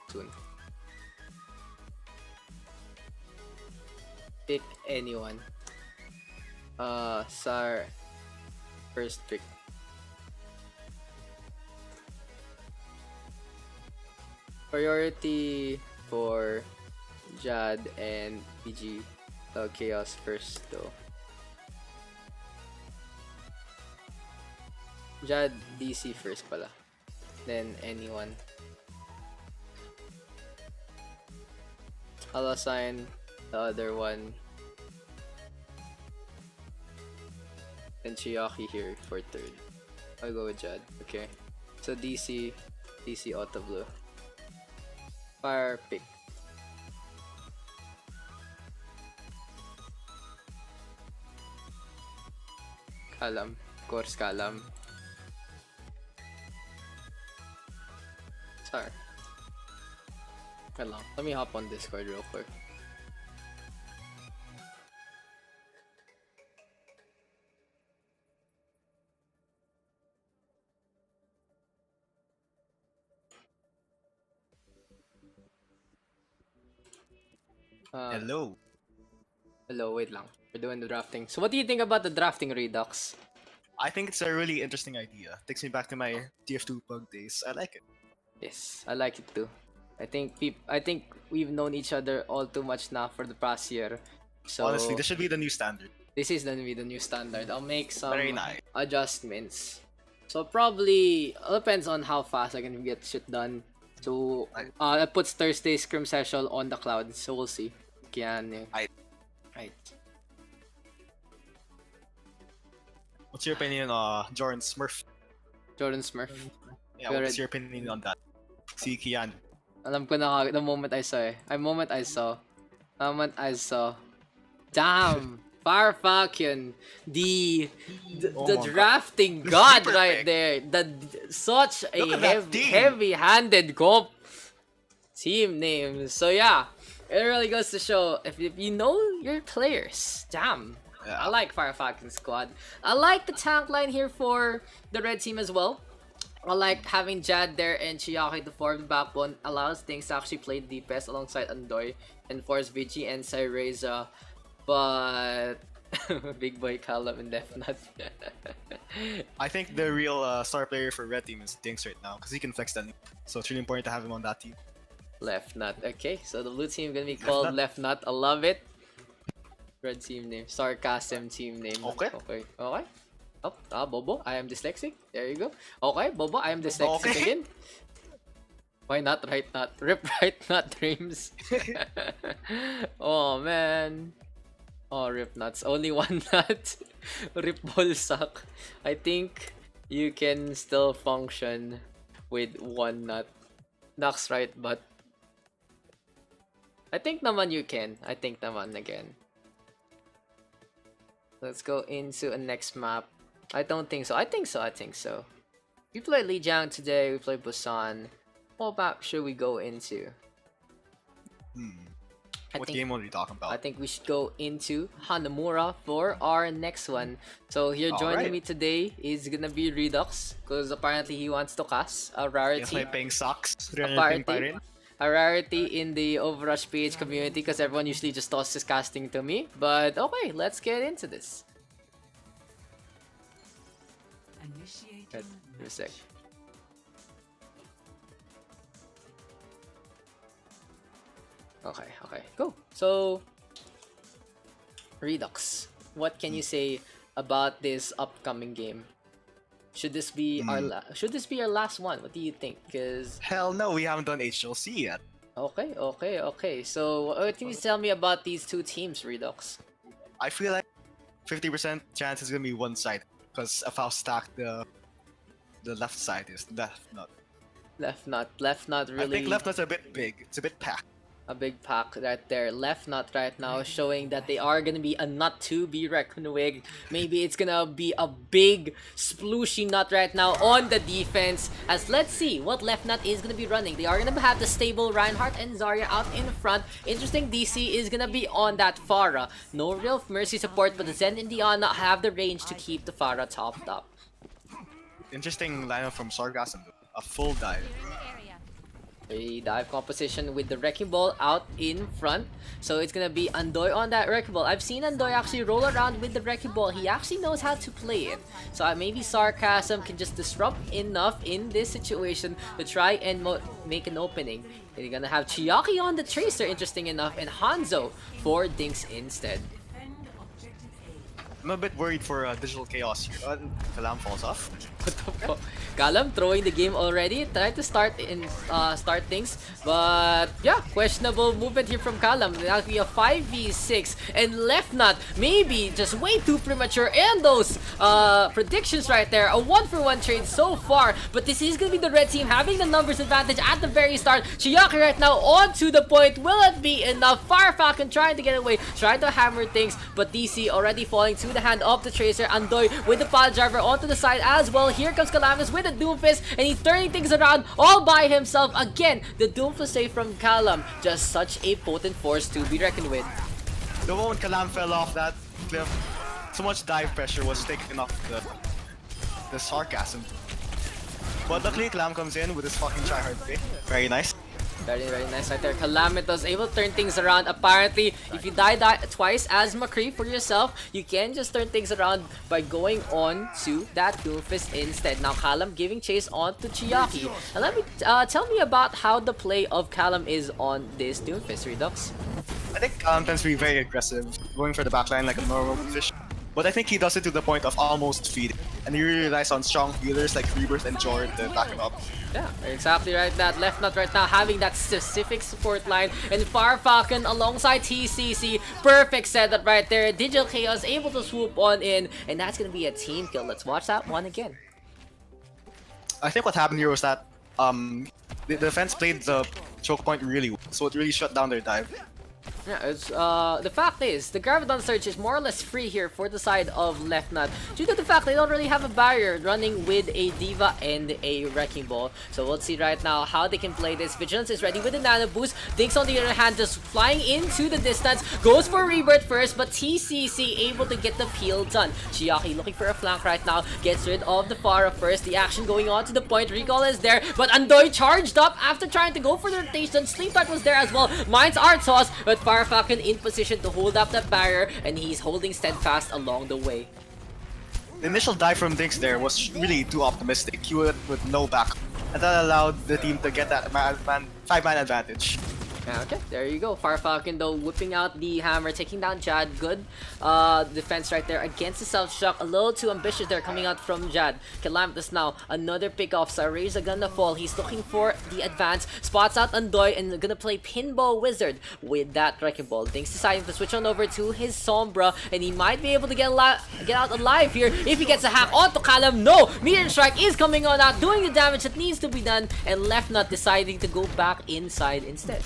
soon. Pick anyone. Sar. First pick. Priority for Jad and PG. Chaos first though. Jad DC first pala. Then anyone. I'll assign the other one. And Chiaki here for third. I'll go with Jad. Okay. So DC auto blue. Fire pick. Kalam. Of course, Kalam. Sorry. Wait lang. Let me hop on Discord real quick. Hello. Hello, wait lang. We're doing the drafting. So what do you think about the drafting Redux? I think it's a really interesting idea. Takes me back to my TF2 pug days. I like it. Yes, I like it too. I think we've known each other all too much now for the past year. So Honestly, this should be the new standard. this is gonna be the new standard. I'll make some Very nice. adjustments. So probably depends on how fast I can get shit done. So I put Thursday scrim session on the cloud. So we'll see. Right. What's your opinion on Jordan Smurf? Jordan Smurf. Yeah, Good. what's your opinion on that? Si Kian. Alam ko na the moment I saw eh. Moment I saw. Damn! Fire Falcon. The Oh my God. drafting The god sleeper right pick. there. Such a Look at that team. heavy-handed comp team name. So yeah, it really goes to show if you know your players. Damn. Yeah. I like Fire Falcon squad. I like the tank line here for the red team as well. I like having Jad there and Chiaki to form the backbone. Allows things to actually play DPS alongside Andoy and Force VG and Cyreza. But big boy Callum and Defnut. I think the real star player for red team is Dinks right now because he can flex that. So it's really important to have him on that team. Left nut. Okay, so the blue team gonna be called Left Nut. I love it. Red team name. Sarcasm team name. Okay. Okay. Oh, Bobo, I am dyslexic. There you go. Okay, Bobo, I am dyslexic Okay. again. Why not right nut? Rip right nut dreams. Oh man. Oh, rip nuts. Only one nut. Rip ball suck. I think you can still function with one nut. Daks right, but I think naman you can. I think naman again. Let's go into a next map. I don't think so. I think so. We played Lijiang today. We played Busan. What map should we go into? What game are we talking about? I think we should go into Hanamura for our next one. So here joining Alright. me today is gonna be Redux because apparently he wants to cast a rarity. Yes, may paying socks. Party. A rarity in the OverRush PH community because everyone usually just tosses casting to me. But okay, let's get into this. Initiating Wait a sec. Okay, go. So, Redux, what can you say about this upcoming game? Should this be our last one? What do you think? Because Hell no, we haven't done HLC yet. okay. So, what can you tell me about these two teams, Redux? I feel like 50% chance is gonna be one side because of how stacked the left side is. Left nut really. I think left nut's a bit big. It's a bit packed. A big pack right there. Left nut right now showing that they are gonna be a nut to be reckoned with. Maybe it's gonna be a big splooshy nut right now on the defense. As let's see what left nut is gonna be running. They are gonna have the stable Reinhardt and Zarya out in front. Interesting DC is gonna be on that Pharah. No real Mercy support, but the Zen and Diana have the range to keep the Pharah topped up. Interesting lineup from Sargassum. A full dive. A dive composition with the Wrecking Ball out in front. So it's gonna be Andoy on that Wrecking Ball. I've seen Andoy actually roll around with the Wrecking Ball. He actually knows how to play it. So maybe Sarcasm can just disrupt enough in this situation to try and make an opening. They're gonna have Chiaki on the Tracer, interesting enough, and Hanzo for Dinks instead. I'm a bit worried for Digital Chaos here. Kalam falls off. What the fuck? Galam throwing the game already. Tried to start things, but yeah, questionable movement here from Kalam. That'll be a 5v6 and left nut maybe just way too premature. And those predictions right there, a 1-for-1 trade so far. But this is gonna be the red team having the numbers advantage at the very start. Chiaki right now on to the point. Will it be enough? Fire Falcon trying to get away, trying to hammer things, but DC already falling to the hand of the Tracer. Andoy with the pile driver onto the side as well. Here comes Calamus with the Doomfist, and he's turning things around all by himself. Again, the Doomfist save from Callum. Just such a potent force to be reckoned with. The moment Kalam fell off that cliff, so much dive pressure was taken off the Sargassum. But luckily Kalam comes in with his fucking tryhard pick. Very nice. Very nice right there. Calamitous able to turn things around. Apparently, if you die twice as McCree for yourself, you can just turn things around by going on to that Doomfist instead. Now, Callum giving chase on to Chiaki. And let me tell me about how the play of Callum is on this Doomfist, Redux. I think Kalam tends to be very aggressive, going for the backline like a normal position. But I think he does it to the point of almost feeding. and he really relies on strong healers like Rebirth and Jordan to back him up. Yeah, exactly right. That left nut right now having that specific support line, and Fire Falcon alongside TCC, perfect setup right there. Digital Chaos able to swoop on in, and that's gonna be a team kill. Let's watch that one again. I think what happened here was that the defense played the choke point really well, so it really shut down their dive. Yeah, it's the fact is the Graviton Surge is more or less free here for the side of left nut due to the fact they don't really have a barrier running with a Diva and a Wrecking Ball. So we'll see right now how they can play this. Vigilance is ready with a Nano Boost. Daks on the other hand just flying into the distance, goes for Rebirth first, but TCC able to get the peel done. Chiaki looking for a flank right now, gets rid of the Pharah first. The action going on to the point, recall is there, but Andoy charged up after trying to go for the rotation. Sleep Dart was there as well. Mines are tossed, but Fire Falcon in position to hold up that barrier, and he's holding steadfast along the way. The initial dive from Daks there was really too optimistic. He went with no backup, and that allowed the team to get that 5-man advantage. Yeah, okay, there you go. Fire Falcon though whipping out the hammer, taking down Jad. Good defense right there against the self-shock. A little too ambitious there coming out from Jad. Calamitous now, another pick-off. Saray's gonna fall. He's looking for the advance. Spots out Andoy and gonna play Pinball Wizard with that Wrecking Ball. Daks deciding to switch on over to his Sombra, and he might be able to get out alive here if he gets a hack onto Calam. No! Meteor Strike is coming on out, doing the damage that needs to be done, and Left Nut deciding to go back inside instead.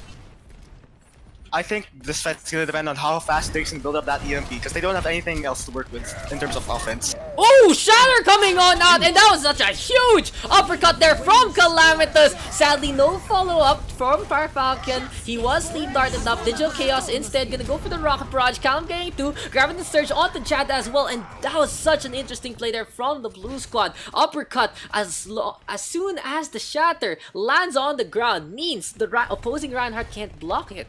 I think this fight's gonna depend on how fast Daks can build up that EMP, because they don't have anything else to work with in terms of offense. Oh, Shatter coming on out, and that was such a huge uppercut there from Calamitous. Sadly, no follow-up from Fire Falcon. He was sleep darted up. Digital Chaos instead gonna go for the Rocket Barrage. Callum getting through, grabbing the Surge onto Chad as well, and that was such an interesting play there from the Blue Squad. Uppercut as soon as the Shatter lands on the ground means the opposing Reinhardt can't block it.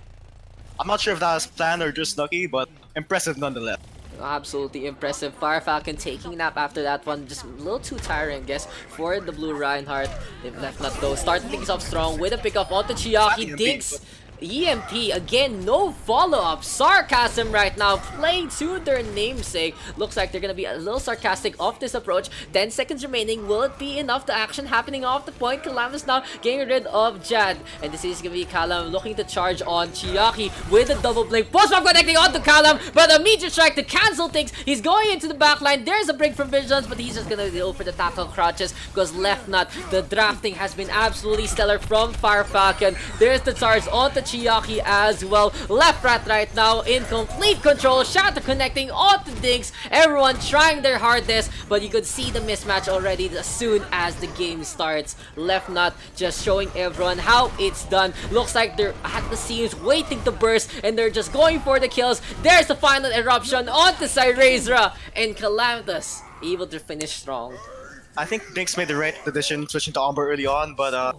I'm not sure if that was planned or just lucky, but impressive nonetheless. Absolutely impressive. Fire Falcon taking a nap after that one. Just a little too tiring, I guess, for the Blue Reinhardt. They've left not though. Starting things off strong with a pickup onto Chiaki. Daks EMP again, no follow-up. Sarcasm right now, playing to their namesake. Looks like they're gonna be a little sarcastic off this approach. 10 seconds remaining. Will it be enough? The action happening off the point. Calam is now getting rid of Jad, and this is gonna be Calam looking to charge on Chiaki with a double blink. Post-up connecting onto Calam, but a Meteor Strike to cancel things. He's going into the backline. There's a break from Vigilance, but he's just gonna go for the tackle crouches because Left Nut, the drafting has been absolutely stellar from Fire Falcon. There's the charge onto Chiaki as well. Left Rat right now in complete control. Shatter connecting onto Daks. Everyone trying their hardest, but you could see the mismatch already as soon as the game starts. Left Nut just showing everyone how it's done. Looks like they're at the seams waiting to burst, and they're just going for the kills. There's the final eruption onto Cyrezra, and Calamitous able to finish strong. I think Daks made the right decision switching to Umber early on, but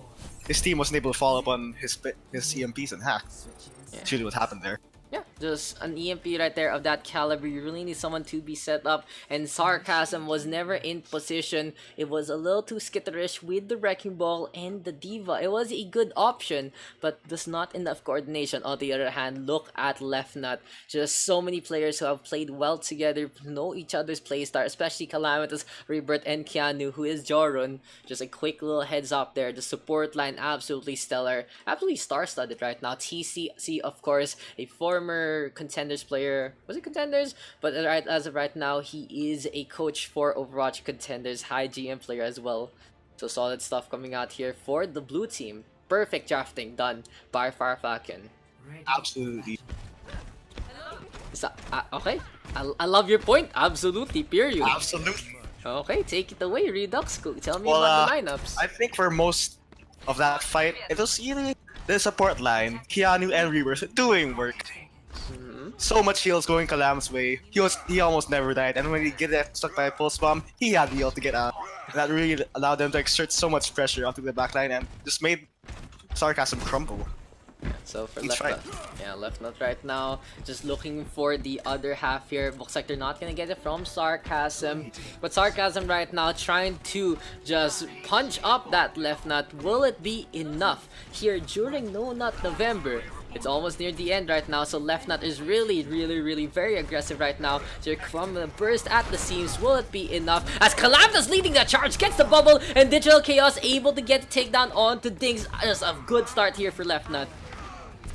his team wasn't able to follow up on his EMPs and hacks. That's really what happened there. Yeah, just an EMP right there of that caliber. You really need someone to be set up, and Sarcasm was never in position. It was a little too skitterish with the Wrecking Ball and the Diva. It was a good option, but there's not enough coordination. On the other hand, look at Left Nut. Just so many players who have played well together, know each other's playstyle, especially Calamitous, Rebirth, and Keanu, who is Jorun. Just a quick little heads up there. The support line absolutely stellar, absolutely star-studded right now. TCC, of course, a former Contenders player. Was it Contenders? But right as of right now, he is a coach for Overwatch Contenders, high GM player as well. So solid stuff coming out here for the blue team. Perfect drafting done by Fire Falcon. Absolutely. Okay, I love your point. Absolutely, period. Absolutely. Okay, take it away, Redux. Tell me Well, about the lineups. I think for most of that fight, it was really the support line, Keanu and Reavers, doing work. So much heals going Calam's way. He almost never died, and when he get stuck by a pulse bomb, he had the heal to get out. And that really allowed them to exert so much pressure onto the backline and just made Sarcasm crumble. So for Each Left Nut right now, just looking for the other half here. Looks like they're not gonna get it from Sarcasm, but Sarcasm right now trying to just punch up that Left Nut. Will it be enough here during No Nut November? It's almost near the end right now, so Left Nut is really very aggressive right now. So from the burst at the seams, will it be enough? As Calamda's leading the charge, gets the bubble, and Digital Chaos able to get the takedown onto Dings. Just a good start here for Left Nut.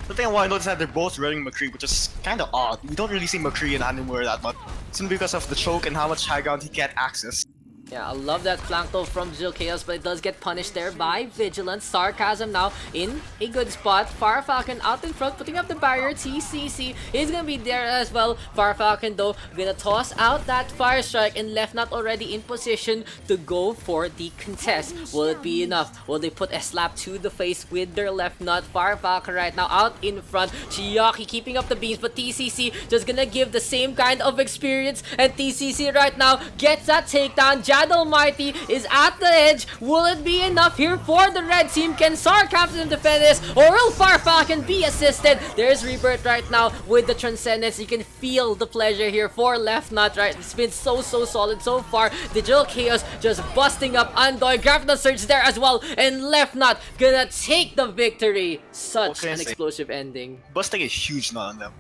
The thing I want to notice is that they're both running McCree, which is kind of odd. We don't really see McCree and Hanamura that much. Simply because of the choke and how much high ground he can't access. Yeah, I love that flank though from Digital Chaos, but it does get punished there by Vigilance. Sarcasm now in a good spot. Fire Falcon out in front, putting up the barrier. TCC is gonna be there as well. Fire Falcon though, gonna toss out that Fire Strike, and Left Nut already in position to go for the contest. Will it be enough? Will they put a slap to the face with their Left Nut? Fire Falcon right now out in front. Chiaki keeping up the beams, but TCC just gonna give the same kind of experience, and TCC right now gets that takedown. Jad Almighty is at the edge. Will it be enough here for the red team? Can Sar Captain defend this, or will Fire Falcon be assisted? There's Rebirth right now with the Transcendence. You can feel the pleasure here for Left Nut, right? It's been so solid so far. Digital Chaos just busting up Andoy. Gravity Surge there as well, and Left Nut gonna take the victory. Such an explosive ending. Busting a huge nut on them.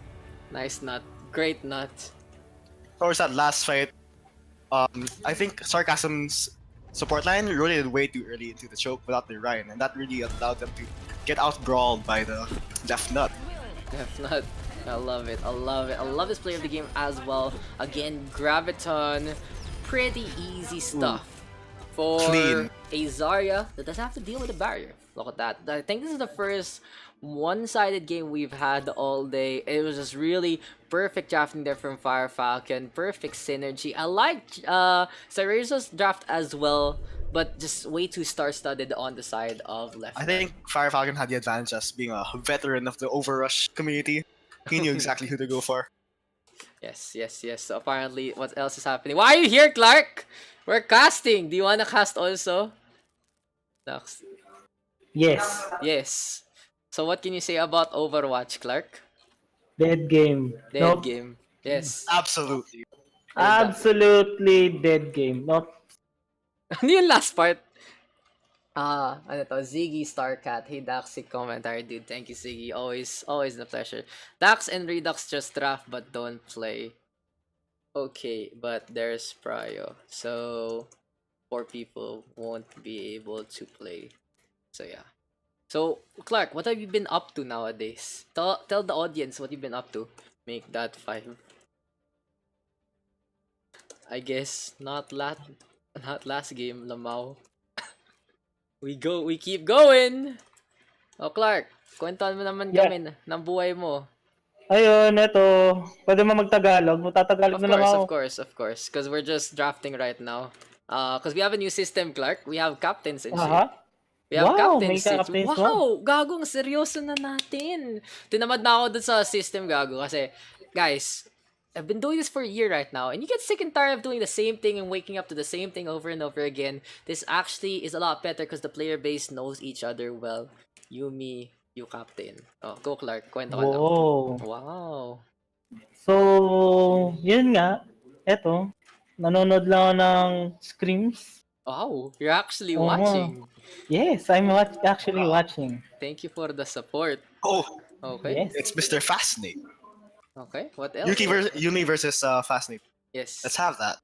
Nice nut. Great nut. Towards that last fight, I think Sarcasm's support line rotated way too early into the choke without the Ryan, and that really allowed them to get out-brawled by the Left Nut. Left Nut. I love it. I love it. I love this player of the game as well. Again, Graviton. Pretty easy stuff. For Clean. a Zarya that doesn't have to deal with a barrier. Look at that. I think this is the first one-sided game we've had all day. It was just really perfect drafting there from Fire Falcon. Perfect synergy. I liked Cerezo's draft as well, but just way too star-studded on the side of Left. I think Fire Falcon had the advantage as being a veteran of the OverRush community. He knew exactly who to go for. Yes. So apparently, what else is happening? Why are you here, Clark? We're casting. Do you wanna cast also? Daks. Yes. Yes. So what can you say about Overwatch, Clark? Dead game. Dead Nope. game. Yes. Absolutely. Absolutely dead game. Nope. Ano yung last part? Ano to? Ziggy Starcat. Hey, Dax, commentary, dude. Thank you, Ziggy. Always a pleasure. Dax and Redux just draft but don't play. Okay, but there's Pryo. So, 4 people won't be able to play. So, yeah. So, Clark, what have you been up to nowadays? Tell the audience what you've been up to. Make that 5. I guess not last game, Lamau. We keep going. Oh, Clark, kwentuhan mo naman kami ng buhay mo. Ayun, eto. Pwede mo magtagalog. Magtatagalog na lang ako. Of course. Because we're just drafting right now. Because we have a new system, Clark. We have captains and shit. We have May captains. captains Wow! Gagong seryoso na natin. Tinamad na ako dun sa system, gago. Kasi, guys, I've been doing this for a year right now, and you get sick and tired of doing the same thing and waking up to the same thing over and over again. This actually is a lot better because the player base knows each other well. Yumi, you captain. Oh, go Clark, kwento ka lang. Wow. So, yun nga. Eto. Nanonood lang ako ng screams. Wow, you're actually watching. Yes, I'm actually watching. Thank you for the support. Oh, Okay. Yes. it's Mr. Fascinate. Okay, what else? Yumi versus Fascinate. Yes. Let's have that.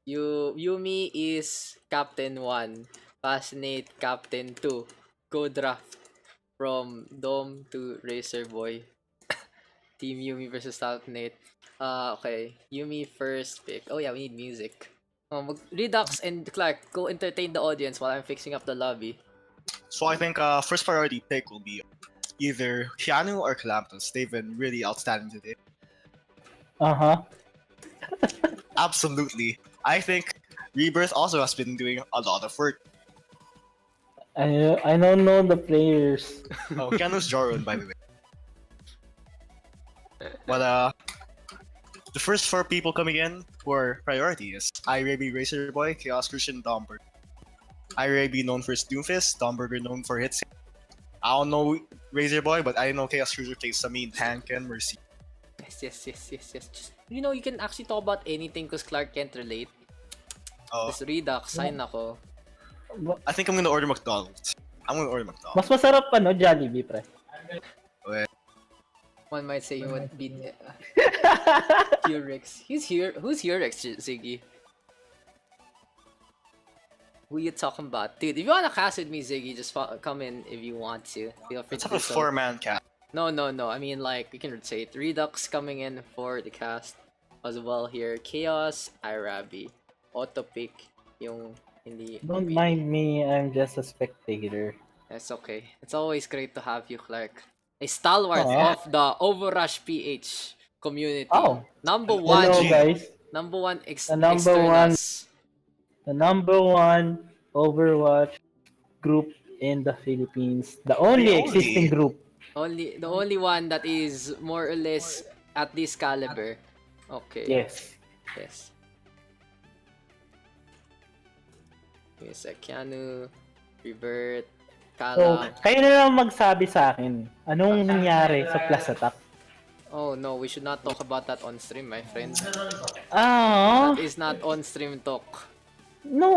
Yumi is Captain 1. Fascinate Captain 2. Go draft. From Dome to Racer Boy. Team Yumi versus Fascinate. Okay. Yumi first pick. Oh yeah, we need music. Redux and Clark, go entertain the audience while I'm fixing up the lobby. So I think first priority pick will be either Keanu or Calampus. They've been really outstanding today. Absolutely. I think Rebirth also has been doing a lot of work. I don't know the players. Oh, Keanu's Jorun, by the way. But the first 4 people coming in for priority is Iraby Racer Boy, Chaos Crucian, Domberg. Iraby known for his Doomfist, Domberger known for hits. I don't know Razor Boy, but I know Chaos Cruiser plays Samin, Tank, and Mercy. Yes. Just, you can actually talk about anything because Clark can't relate. Oh, This Redux, sign ako. I think I'm gonna order McDonald's. Mas masarap pa, no? Jollibee, pre. Okay. One might say you would beat Hurix. He's here. Who's Hurix, Ziggy? Who you talking about? Dude, if you wanna cast with me, Ziggy, just come in if you want to. Feel free Let's to have do a so. 4-man cast. No. I mean, like, we can rotate. Redux coming in for the cast as well here. Chaos, Irabi. Auto pick yung hindi. Don't mind me, I'm just a spectator. That's okay. It's always great to have you, Clark. A stalwart Aw. of the OverRush PH community. Oh. Number Hello, one. guys. Number one The number one. externals. The number one Overwatch group in the Philippines. The only The only. existing group. The only one that is more or less at this caliber. Okay. Yes. Yes. Yes, Keanu, Revert, So, Kalam. kayo na lang magsabi sa akin, anong nangyari sa plus attack? Oh no, we should not talk about that on stream, my friend. Ah, That is not on stream talk. no,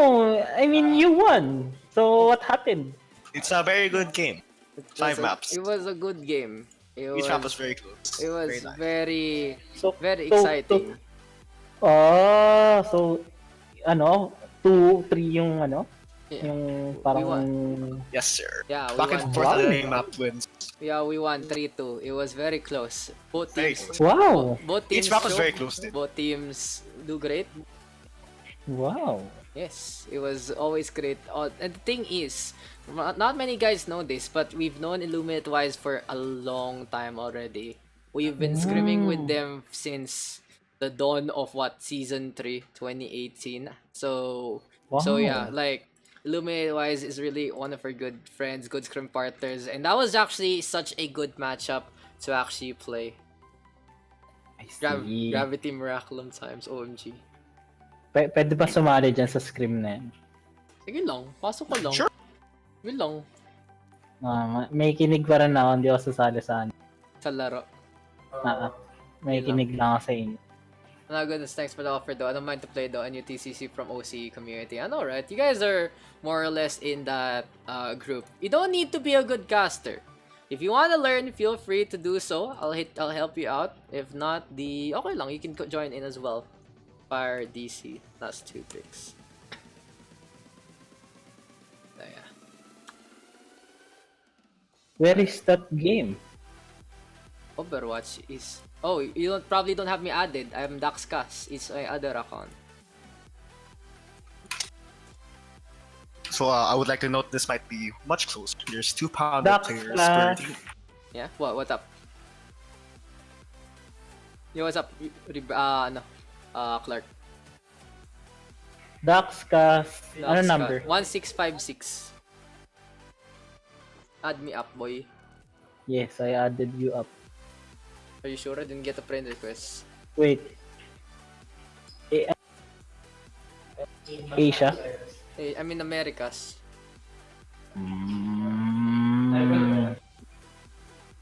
I mean you won. So what happened? It's a very good game. It 5 was maps. It was a good game. Each map was very close. It was very nice. very exciting. So ano, 2-3 yung ano, Yeah. yung We parang Yes, sir. Yeah, we Back and won. forth Wow. map wins. Yeah, we won 3-2. It was very close. Both Very teams. close. wow. Both teams. Each map was show- very close, dude. Both teams do great. Wow. Yes, it was always great. And the thing is, not many guys know this, but we've known Illuminate Wise for a long time already. We've been scrimming with them since the dawn of season 3, 2018. So yeah, Wow. like Illuminate Wise is really one of our good friends, good scrim partners, and that was actually such a good matchup to actually play. I see. Gravity Miraculum times OMG. Pwede ba sumali dyan sa scrim na yan? Sige lang, pasok ko lang. Sure. Yun lang, May kinig pa rin ako, hindi ako sasali sa ano. sa laro. May kinig lang ako sa inyo. No, goodness, thanks for the offer though. I don't mind to play though, a new TCC from OC community. I know, right? You guys are more or less in that group. You don't need to be a good caster. If you want to learn, feel free to do so. I'll help you out. If not, okay lang, you can join in as well. Fire DC. That's 2 picks. So, yeah. Where is that game? Overwatch is... Oh, you probably don't have me added. I'm Daks. It's my other account. So I would like to note this might be much closer. There's 2 pounder Daks players na. per team. Yeah? What up? Yo, what's up? Clark. Dax ka, ano number? 1656. Add me up, boy. Yes, I added you up. Are you sure I didn't get a friend request? Wait. Asia? Hey, I'm in Americas.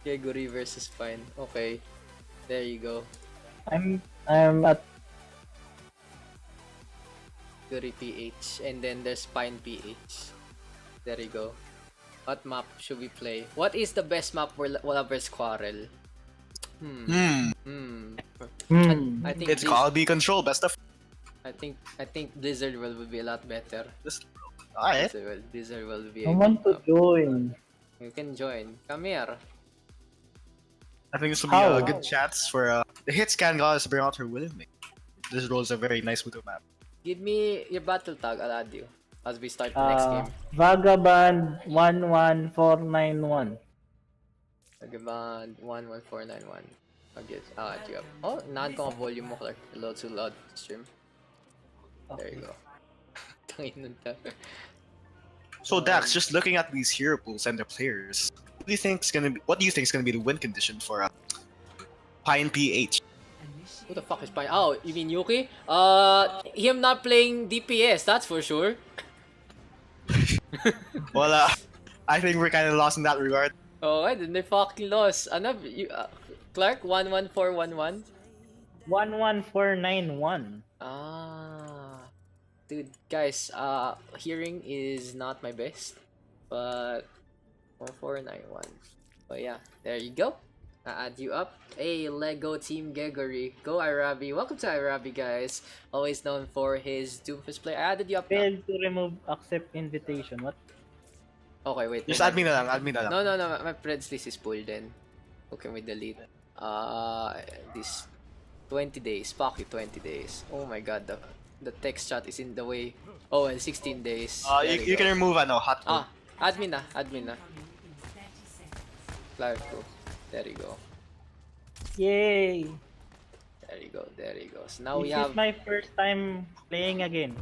Gregory versus Fine. Okay. There you go. I'm at Gregory PH. And then there's Fine PH. There you go. What map should we play? What is the best map for Lovers Quarrel? I think It's called Be Control, best of. I think Blizzard World would be a lot better. Alright. Blizzard World would be a I good want to map. join. You can join. Come here. I think this will be How? a good chance for the hit scan goddess to bring out her willing me. This role is a very nice Widow map. Give me your battle tag, I'll add you. As we start the next game. Vagabond 11491. Vagabond 11491. I'll add you up. Oh, naan ko ang volume mo, Clark. A little too loud to stream. There you go. Tangin nun ta. So Dax, just looking at these hero pools and their players, what do you think is gonna be the win condition for Pine PH? Who the fuck is Pine? Oh, you mean Yuki? Him not playing DPS, that's for sure. Well, I think we're kind of lost in that regard. Oh, I didn't fucking lost. Ano, Clark 11411. 11491. Dude, guys, hearing is not my best, but 1491. But yeah, there you go. I add you up. Hey, Lego Team Gregory. Go Irabi. Welcome to Irabi, guys. Always known for his Doomfist play. I added you up now. Failed to remove accept invitation. What? Okay, wait. Just no, add me na lang, add me na lang. No. My friends list is full then. Okay, we delete. This 20 days. Fuck you, 20 days. Oh my god, the text chat is in the way. Oh, and 16 days. There You go. can remove hot code. Admin na. Clarko. There you go. Yay! There you go. So now we This have. is my first time playing again.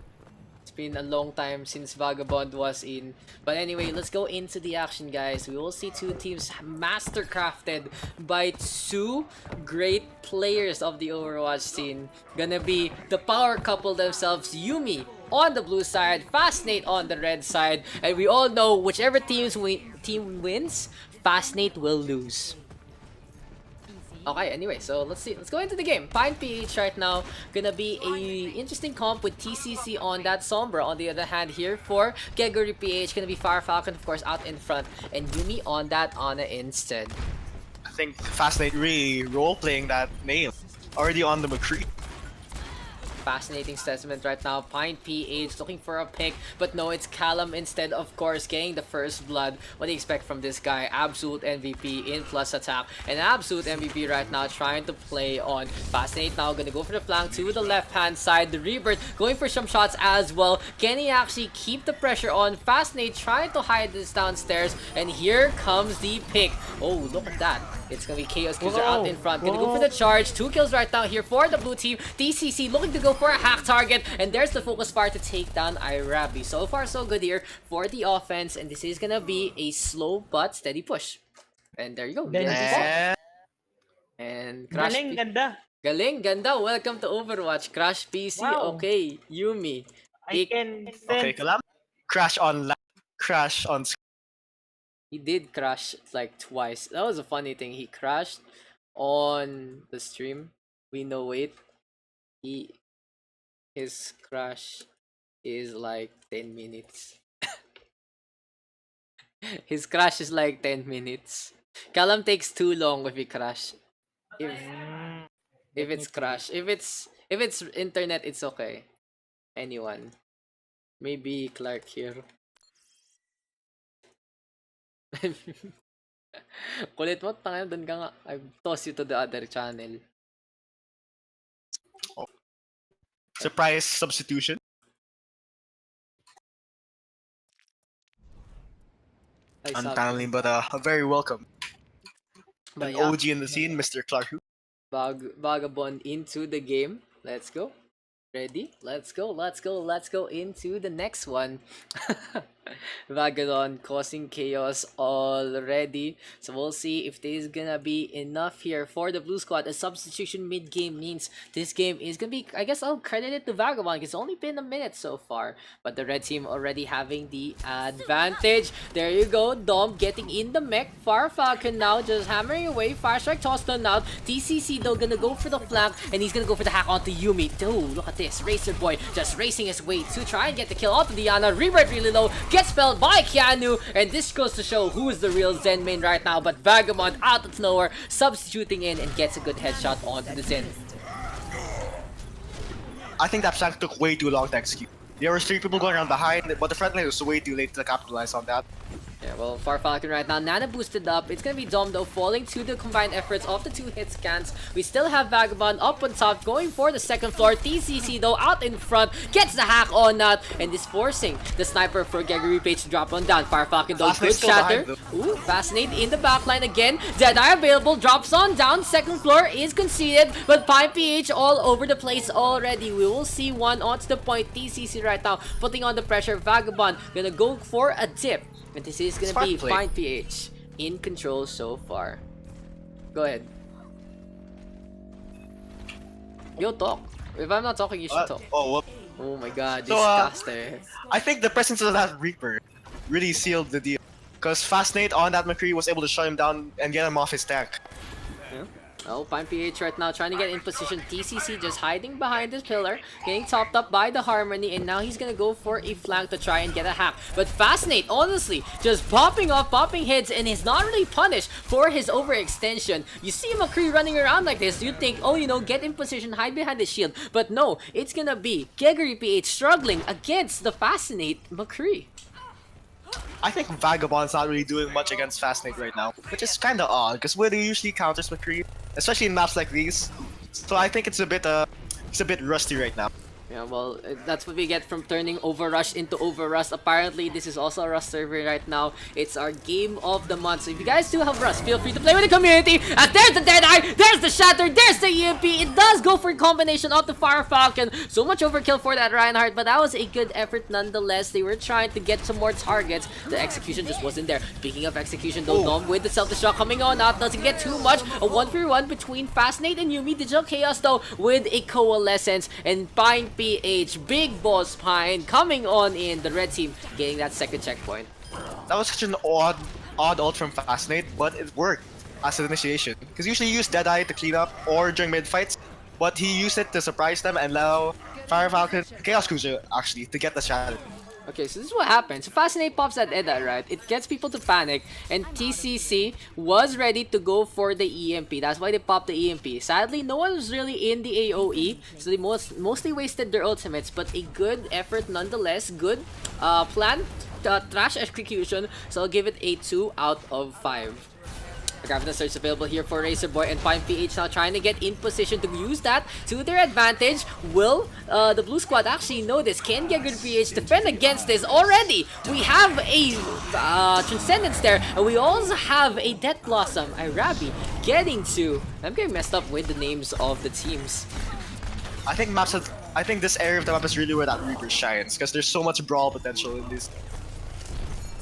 It's been a long time since Vagabond was in. But anyway, let's go into the action, guys. We will see two teams mastercrafted by two great players of the Overwatch scene. Gonna be the power couple themselves, Yuumi on the blue side, Fascinate on the red side. And we all know whichever team wins, Fascinate will lose. Okay, anyway, so let's go into the game. Pine PH right now gonna be a interesting comp with TCC on that Sombra. On the other hand, here for Gregory PH gonna be Fire Falcon, of course, out in front, and Yuumi on that Ana instead. I think Fascinate really role-playing that name. Already on the McCree. Fascinating assessment right now. Pine PH looking for a pick, but no, it's Callum instead, of course, getting the first blood. What do you expect from this guy? Absolute MVP in plus attack, and absolute MVP right now trying to play on Fascinate now. Gonna go for the flank to the left-hand side. The Rebirth going for some shots as well. Can he actually keep the pressure on? Fascinate trying to hide this downstairs, and here comes the pick. Oh, look at that. It's gonna be Chaos User out in front. Gonna go for the charge. 2 kills right now here for the blue team. TCC looking to go for a hack target. And there's the focus fire to take down Irabi. So far, so good here for the offense. And this is gonna be a slow but steady push. And there you go. And Crash Galing, ganda. Galing, ganda. Welcome to Overwatch. Crash PC. Wow. Okay, Yuumi. I can Okay, sense. Kalam. Crash on screen. He did crash like twice. That was a funny thing. He crashed on the stream. We know it. His crash is like 10 minutes. His crash is like 10 minutes. Callum takes too long if he crash. If it's crash. If it's internet, it's okay. Anyone. Maybe Clark here. Kulit mo, tanga doon ka nga. I toss you to the other channel. Surprise substitution. Untimely, but very welcome. But An yeah, OG in the scene, Mr. Clark. Vagabond into the game. Let's go. Ready? Let's go into the next one. Vagabond causing chaos already. So we'll see if this is gonna be enough here for the blue squad. A substitution mid-game means this game is gonna be, I guess I'll credit it to Vagabond. It's only been a minute so far. But the red team already having the advantage. There you go. Dom getting in the mech. Far Falcon now just hammering away. Fire Strike tossed on out. TCC though gonna go for the flank. And he's gonna go for the hack onto Yuumi. Dude, look at this. Racer Boy just racing his way to try and get the kill onto Diana. Rebirth really low. Gets spelled by Keanu, and this goes to show who is the real Zen main right now. But Vagabond out of nowhere, substituting in and gets a good headshot onto the Zen. I think that flank took way too long to execute. There were 3 people going around behind, but the front line was way too late to capitalize on that. Yeah, well, Far Falcon right now, Nana boosted up. It's gonna be Dom though, falling to the combined efforts of the 2 hit scans. We still have Vagabond up on top, going for the second floor. TCC though, out in front, gets the hack on that, and is forcing the sniper for Gregory Page to drop on down. Far Falcon though, good shatter. Ooh, Fascinate in the backline again. Deadeye available, drops on down. Second floor is conceded, but Pine PH all over the place already. We will see one onto the point. TCC right now, putting on the pressure. Vagabond gonna go for a dip. And this is gonna be Pine PH in control so far. Go ahead. Yo, talk. If I'm not talking, you should talk. Oh my god, this So, caster. I think the presence of that Reaper really sealed the deal. Because Fascinate on that McCree was able to shut him down and get him off his tank. Yeah. Oh, Pine PH right now trying to get in position. TCC just hiding behind this pillar, getting topped up by the Harmony, and now he's gonna go for a flank to try and get a hack. But Fascinate, honestly, just popping off, popping hits, and he's not really punished for his overextension. You see McCree running around like this, you think, oh, you know, get in position, hide behind the shield. But no, it's gonna be Gregory PH struggling against the Fascinate McCree. I think Vagabond's not really doing much against Fascinate right now, which is kind of odd because Widow usually counters McCree, especially in maps like these. So I think it's a bit rusty right now. Yeah, well, that's what we get from turning OverRush into OverRust. Apparently, this is also a Rust server right now. It's our game of the month. So if you guys do have Rust, feel free to play with the community. And there's the Deadeye, there's the Shatter, there's the EMP. It does go for a combination of the Fire Falcon. So much overkill for that Reinhardt, but that was a good effort nonetheless. They were trying to get some more targets. The execution just wasn't there. Speaking of execution, though, Dom with the self-destruct coming on out, doesn't get too much. A 1v1 between Fascinate and Yuumi. Digital Chaos, though, with a Coalescence and Pine PH, Big Boss Pine coming on in, the red team getting that second checkpoint. That was such an odd ult from Fascinate, but it worked as an initiation. Because usually you use Deadeye to clean up or during mid fights, but he used it to surprise them and allow Fire Falcon, Chaos Cruiser actually, to get the shadow. Okay, so this is what happens. So Fascinate pops that Eda, right? It gets people to panic, and TCC was ready to go for the EMP. That's why they popped the EMP. Sadly, no one was really in the AoE, so they mostly wasted their ultimates, but a good effort nonetheless. Good plan, trash execution, so I'll give it a 2 out of 5. Gravity Surge available here for Razor Boy, and Pine PH now trying to get in position to use that to their advantage. Will the blue squad actually know this? Can Gregory PH defend against this? Already, we have a Transcendence there, and we also have a Death Blossom. Irabi getting to... I'm getting messed up with the names of the teams. I think this area of the map is really where that Reaper shines, because there's so much brawl potential in this.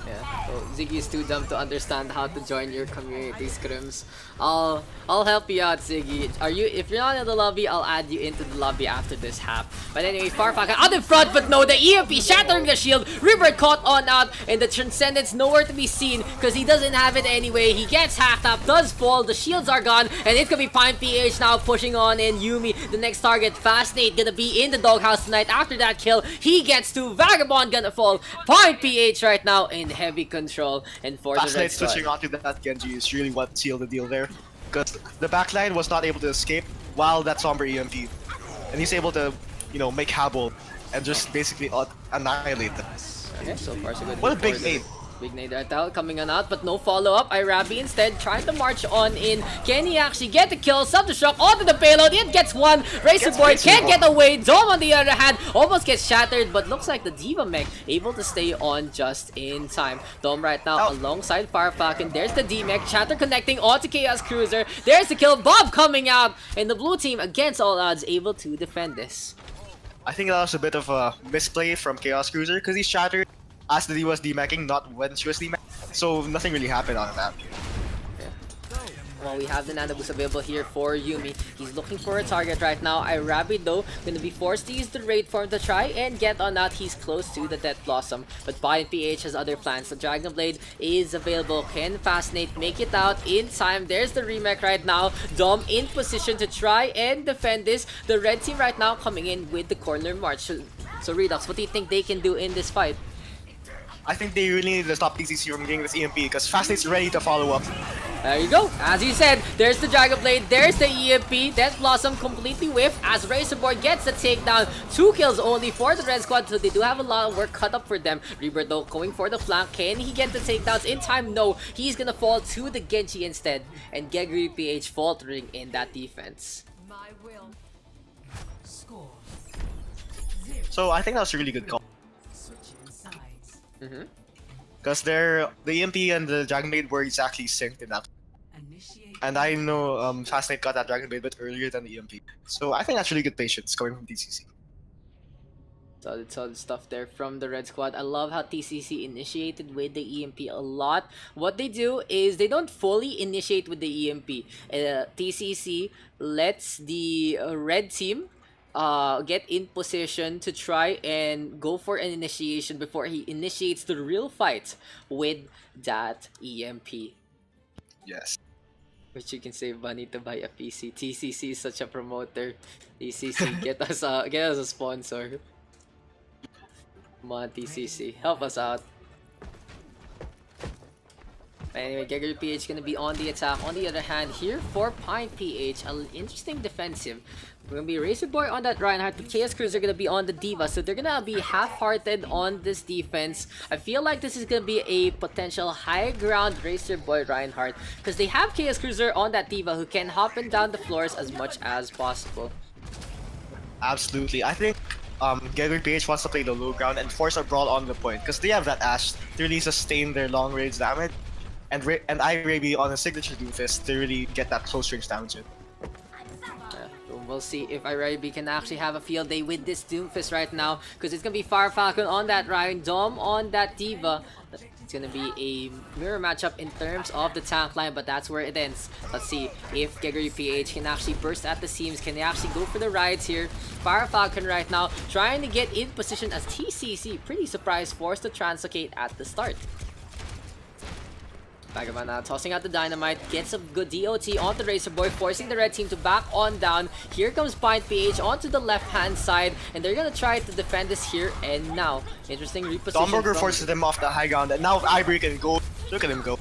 Yeah, so Ziggy is too dumb to understand how to join your community scrims. I'll help you out, Ziggy. If you're not in the lobby, I'll add you into the lobby after this hap. But anyway, Farfaka out in front, but no, the EMP shattering the shield. River caught on out, and the Transcendence nowhere to be seen because he doesn't have it anyway. He gets hacked up, does fall, the shields are gone, and it's gonna be Pine PH now pushing on in. Yuumi, the next target. Fascinate gonna be in the doghouse tonight after that kill. He gets to Vagabond gonna fall. Pine PH right now in heavy control, and for the red squad. Switching onto that Genji is really what sealed the deal there. Because the backline was not able to escape while that Somber EMP. And he's able to, you know, make Habol and just basically annihilate them. Okay, so far so good. What a big nade. Big nade right out, coming on out, but no follow-up. Irabi instead trying to march on in. Can he actually get the kill? Self-destruct onto the payload. It gets one. Razor Boy can't get away. Dome on the other hand almost gets shattered, but looks like the Diva Mech able to stay on just in time. Dome right now alongside Fire Falcon. There's the D-Mech. Shatter connecting onto Chaos Cruiser. There's the kill. Bob coming out, and the blue team against all odds able to defend this. I think that was a bit of a misplay from Chaos Cruiser because he shattered as the D was demeching, not when she was demeching. So nothing really happened on that. Well, we have the Nano Boost available here for Yuumi. He's looking for a target right now. Irabi, though, going to be forced to use the raid form to try and get on that. He's close to the Death Blossom, but Pine PH has other plans. The Dragon Blade is available. Can Fascinate make it out in time? There's the remake right now. Dom in position to try and defend this. The red team right now coming in with the corner march. So Redux, what do you think they can do in this fight? I think they really need to stop TCC from getting this EMP because Fascinate's ready to follow up. There you go. As you said, there's the Dragon Blade, there's the EMP. Death Blossom completely whiffed as Razor Boy gets the takedown. 2 kills only for the red squad, so they do have a lot of work cut up for them. Reaper, though, going for the flank. Can he get the takedowns in time? No. He's gonna fall to the Genji instead. And Gregory PH faltering in that defense. My will. Score. So I think that was a really good call. Switching sides. Because the EMP and the Dragon Blade were exactly synced in that. Initiate. And I know Fascinate got that Dragon Blade a bit earlier than the EMP. So I think that's really good patience coming from TCC. Solid stuff there from the red squad. I love how TCC initiated with the EMP a lot. What they do is they don't fully initiate with the EMP. TCC lets the red team get in position to try and go for an initiation before he initiates the real fight with that EMP. Yes. But you can save money to buy a PC. TCC is such a promoter. TCC, get us a sponsor. Come on, TCC, help us out. Anyway, Gregory PH gonna be on the attack. On the other hand, here for Pine PH, an interesting defensive. We're gonna be Razor Boy on that Reinhardt. The Chaos Cruiser gonna be on the Diva, so they're gonna be half-hearted on this defense. I feel like this is gonna be a potential high ground Razor Boy Reinhardt because they have Chaos Cruiser on that Diva who can hop and down the floors as much as possible. Absolutely. I think Gregory PH wants to play the low ground and force a brawl on the point because they have that Ashe to really sustain their long range damage. And iRaby on a signature Doomfist to really get that close range damage in. We'll see if iRaby can actually have a field day with this Doomfist right now because it's gonna be Fire Falcon on that Ryan, Dom on that Diva. It's gonna be a mirror matchup in terms of the tank line, but that's where it ends. Let's see if Gregory PH can actually burst at the seams. Can they actually go for the rides here? Fire Falcon right now trying to get in position as TCC, pretty surprised, forced to translocate at the start. Vagabond now tossing out the dynamite, gets a good DOT onto Razor Boy, forcing the red team to back on down. Here comes Pine PH onto the left-hand side, and they're gonna try to defend this here and now. Interesting reposition. Domburger forces them off the high ground, and now iRaby can go. Look at him go.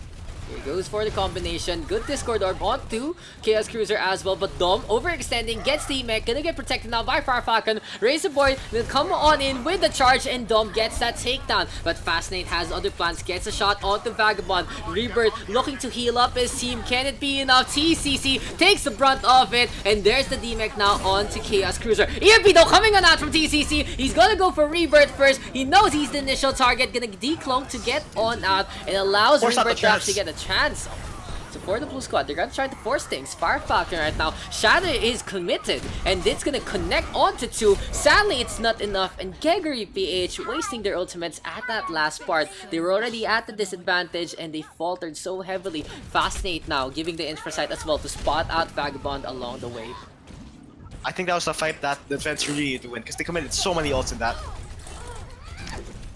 He goes for the combination. Good Discord Orb onto Chaos Cruiser as well, but Dom overextending, gets the mech, gonna get protected now by Fire Falcon. Razor Boy will come on in with the charge, and Dom gets that takedown. But Fascinate has other plans, gets a shot onto Vagabond. Rebirth looking to heal up his team. Can it be enough? TCC takes the brunt of it, and there's the D-Mech now onto Chaos Cruiser. EMP though coming on out from TCC. He's gonna go for Rebirth first. He knows he's the initial target, gonna declone to get on out, and allows Rebirth to actually get a chance. So for the blue squad, they're gonna try to force things. Fire Falcon right now, Shadow is committed, and it's gonna connect onto two. Sadly, it's not enough, and Gregory PH wasting their ultimates at that last part. They were already at the disadvantage, and they faltered so heavily. Fascinate now, giving the infra sight as well to spot out Vagabond along the way. I think that was a fight that the defense really needed to win because they committed so many ults in that.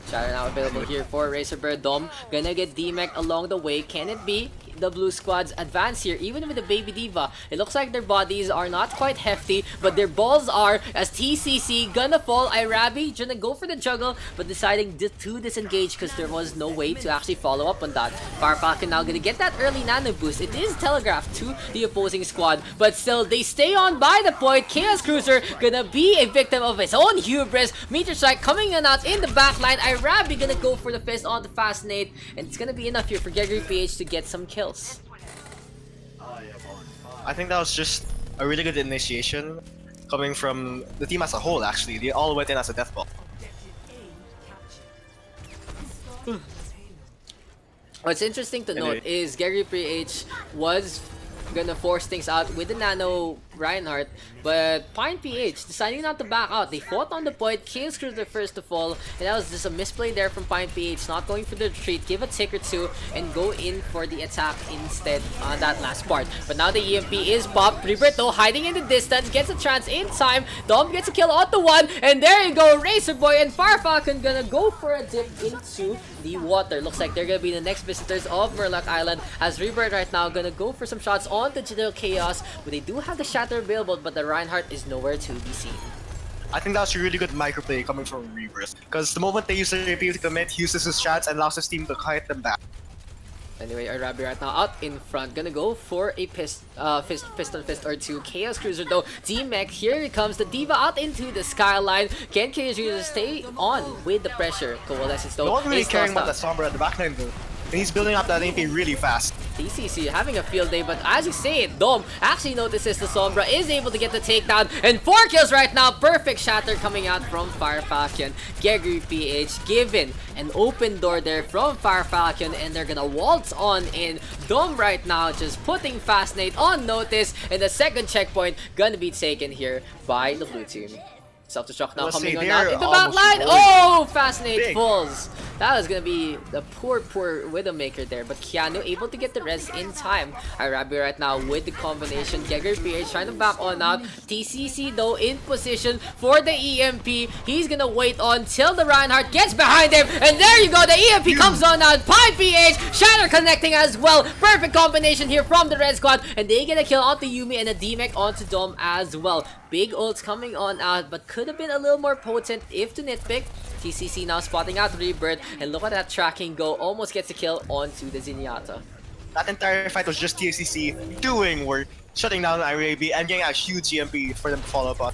Shadow now available here for Razorbird. Dom gonna get D-Mech along the way. Can it be the blue squad's advance here, even with the baby Diva? It looks like their bodies are not quite hefty, but their balls are, as TCC gonna fall. iRaby gonna go for the juggle, but deciding to disengage because there was no way to actually follow up on that. Fire Falcon now gonna get that early nano boost. It is telegraphed to the opposing squad, but still they stay on by the point. Chaos Cruiser gonna be a victim of his own hubris. Meteor Strike coming in out in the backline. iRaby gonna go for the fist on the Fascinate, and it's gonna be enough here for Gregory PH to get some kills. I think that was just a really good initiation coming from the team as a whole, actually. They all went in as a death ball. What's interesting to note is Gregory PH was gonna force things out with the Nano Reinhardt, but Pine PH deciding not to back out. They fought on the point, Chaos Cruiser first to fall, and that was just a misplay there from Pine PH, not going for the retreat, give a tick or two, and go in for the attack instead on that last part. But now the EMP is popped. Rebirth though hiding in the distance, gets a chance in time. Dom gets a kill on the one, and there you go, Razor Boy and Fire Falcon gonna go for a dip into the water. Looks like they're gonna be the next visitors of Murloc Island, as Rebirth right now gonna go for some shots on the Digital Chaos, but they do have the Shatter available, but the Reinhardt is nowhere to be seen. I think that was a really good microplay coming from Rebirth, because the moment they use the repeat to commit, he uses his shots and allows his team to kite them back. Anyway, iRaby right now out in front, gonna go for a fist or two. Chaos Cruiser though, D-Mech, here it comes, the Diva out into the skyline. Can Chaos Cruiser stay on with the pressure? Coalescence though, No one really is caring tossed about out. the Sombra at the backline though. And he's building up that AP really fast. TCC having a field day, but as you say it, Dom actually notices the Sombra, is able to get the takedown, and 4 kills right now. Perfect shatter coming out from Fire Falcon. Gregory PH given an open door there from Fire Falcon, and they're gonna waltz on in. Dom right now just putting Fascinate on notice, and the second checkpoint gonna be taken here by the blue team. Self-destruct now Let's coming see, on they're out in the almost back line. rolling. Oh, Fascinate Big. falls. That was gonna be the poor Widowmaker there, but Keanu able to get the res in time. Arabi right now with the combination. Gegger PH trying to back on out. TCC though in position for the EMP. He's gonna wait on till the Reinhardt gets behind him, and there you go, the EMP comes on out. Pi PH, Shatter connecting as well. Perfect combination here from the red squad, and they get a kill onto Yumi and a DMEC onto Dom as well. Big ults coming on out, but could have been a little more potent if to nitpick. TCC now spotting out Rebirth, and look at that tracking go, almost gets a kill onto the Zenyatta. That entire fight was just TCC doing work, shutting down IRAB and getting a huge EMP for them to follow up on.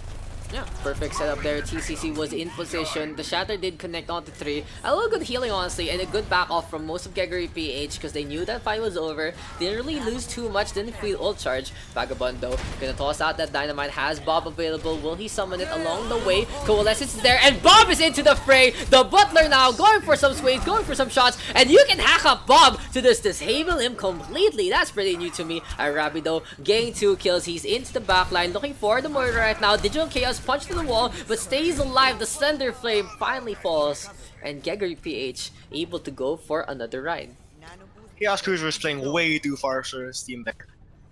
Yeah, perfect setup there. TCC was in position. The Shatter did connect onto 3. A little good healing, honestly, and a good back off from most of Geggery PH because they knew that fight was over. Didn't really lose too much, didn't feel ult charge. Vagabond, though, gonna toss out that Dynamite. Has Bob available. Will he summon it along the way? Coalescence is there, and Bob is into the fray. The Butler now going for some swings, going for some shots, and you can hack up Bob to just disable him completely. That's pretty new to me. Arabi, though, getting 2 kills. He's into the backline, looking for the murder right now. Digital Chaos punch to the wall, but stays alive. The Slender Flame finally falls, and Geggery PH able to go for another ride. Chaos Cruiser was playing way too far for his team there.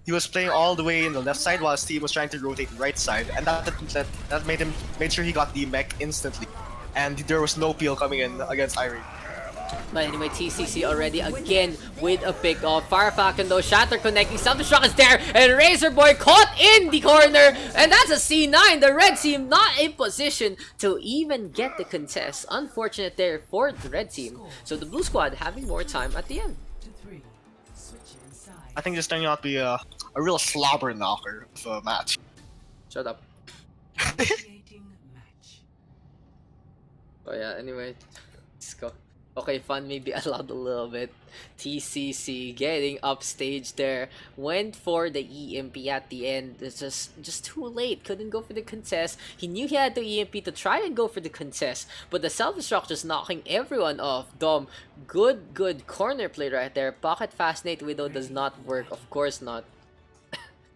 He was playing all the way in the left side while his team was trying to rotate right side, and that made sure he got the mech instantly. And there was no peel coming in against Irene. But anyway, TCC already again with a pick off. Fire Falcon though, Shatter connecting, self-destruct is there, and Razor Boy caught in the corner, and that's a C9. The red team not in position to even get the contest. Unfortunate there for the red team. So the blue squad having more time at the end. I think this turning out to be a real slobber knocker of a match. Shut up. Oh yeah, anyway, let's go. Okay, fun maybe allowed a little bit. TCC getting upstage there. Went for the EMP at the end. It's just too late. Couldn't go for the contest. He knew he had the EMP to try and go for the contest, but the self-destruct just knocking everyone off. Dom, good corner play right there. Pocket Fascinate Widow does not work. Of course not.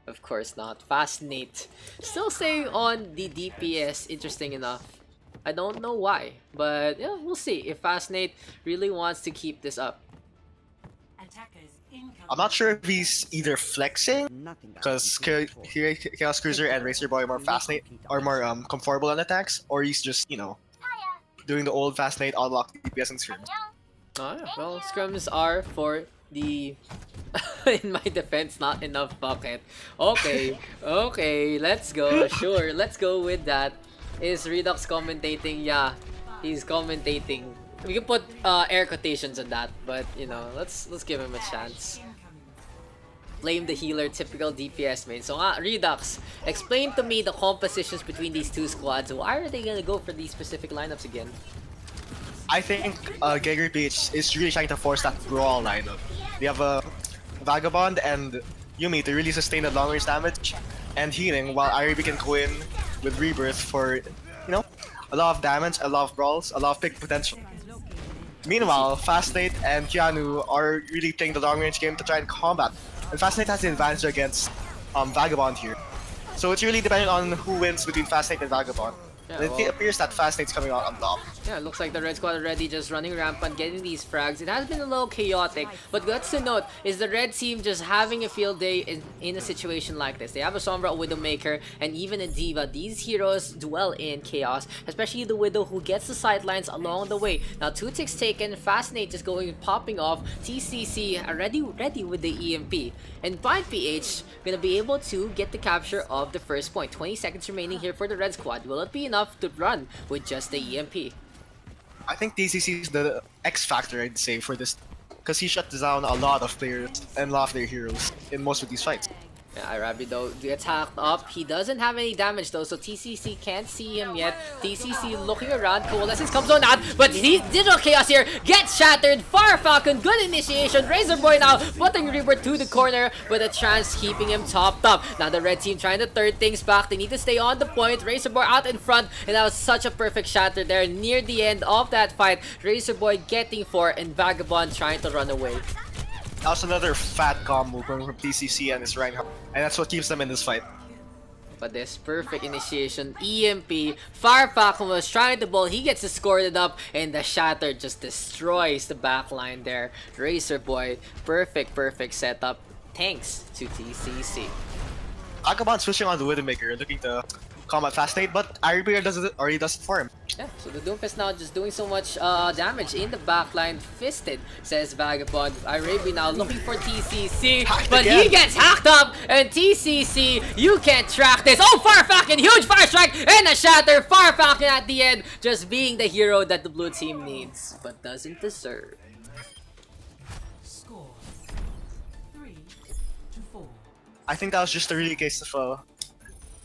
Of course not. Fascinate. Still staying on the DPS. Interesting enough. I don't know why, but yeah, we'll see if Fascinate really wants to keep this up. I'm not sure if he's either flexing, because Chaos Cruiser and Razor Boy are more Fascinate, are more comfortable on attacks, or he's just, you know, doing the old Fascinate unlock DPS and scrims. Oh yeah, well, scrims are for the in my defense, not enough bucket. Okay, let's go. Sure, let's go with that. Is Redux commentating? Yeah, he's commentating. We can put air quotations on that, but you know, let's give him a chance. Blame the healer, typical DPS main. So Redux, explain to me the compositions between these two squads. Why are they gonna go for these specific lineups again? I think Geggery PH is really trying to force that brawl lineup. They have a Vagabond and Yumi to really sustain the long range damage and healing, while IRB can go in with Rebirth for, you know, a lot of damage, a lot of brawls, a lot of pick potential. Meanwhile, Fascinate and Keanu are really playing the long range game to try and combat. And Fascinate has the advantage against Vagabond here. So it's really dependent on who wins between Fascinate and Vagabond. Yeah, And it appears that Fascinate's coming out on top. Yeah, it looks like the red squad already just running rampant, getting these frags. It has been a little chaotic, but what's to note is the red team just having a field day in a situation like this. They have a Sombra, a Widowmaker, and even a Diva. These heroes dwell in chaos, especially the Widow who gets the sidelines along the way. Now 2 ticks taken, Fascinate just going popping off. TCC already ready with the EMP. And Pine PH gonna be able to get the capture of the first point. 20 seconds remaining here for the red squad. Will it be enough to run with just the EMP? I think TCC is the X factor, I'd say, for this, because he shut down a lot of players and a lot of their heroes in most of these fights. Yeah, Arabi though gets hacked up. He doesn't have any damage though, so TCC can't see him yet. TCC looking around. Coalescence comes on out, but Digital Chaos here gets shattered. Fire Falcon, good initiation. Razor Boy now putting Rebirth to the corner with a chance keeping him topped up. Now the red team trying to turn things back. They need to stay on the point. Razor Boy out in front, and that was such a perfect shatter there near the end of that fight. Razor Boy getting 4 and Vagabond trying to run away. That was another fat combo from TCC and his Reinhardt, and that's what keeps them in this fight. at this. Perfect initiation. EMP. Fire Falcon was trying to bolt. He gets escorted up, and the Shatter just destroys the backline there. Razor Boy. Perfect setup. Thanks to TCC. Vagabond switching on the Widowmaker, looking to combat Fascinate, but Irebeer already does it for him. Yeah, so the Doomfist now just doing so much damage in the backline. Fisted, says Vagabond. Arabi now looking for TCC, Hacked but again. he gets hacked up, and TCC, you can't track this. Oh, Fire Falcon, huge Fire Strike, and a Shatter. Fire Falcon at the end, just being the hero that the blue team needs, but doesn't deserve. Score 3-4. I think that was just a really case of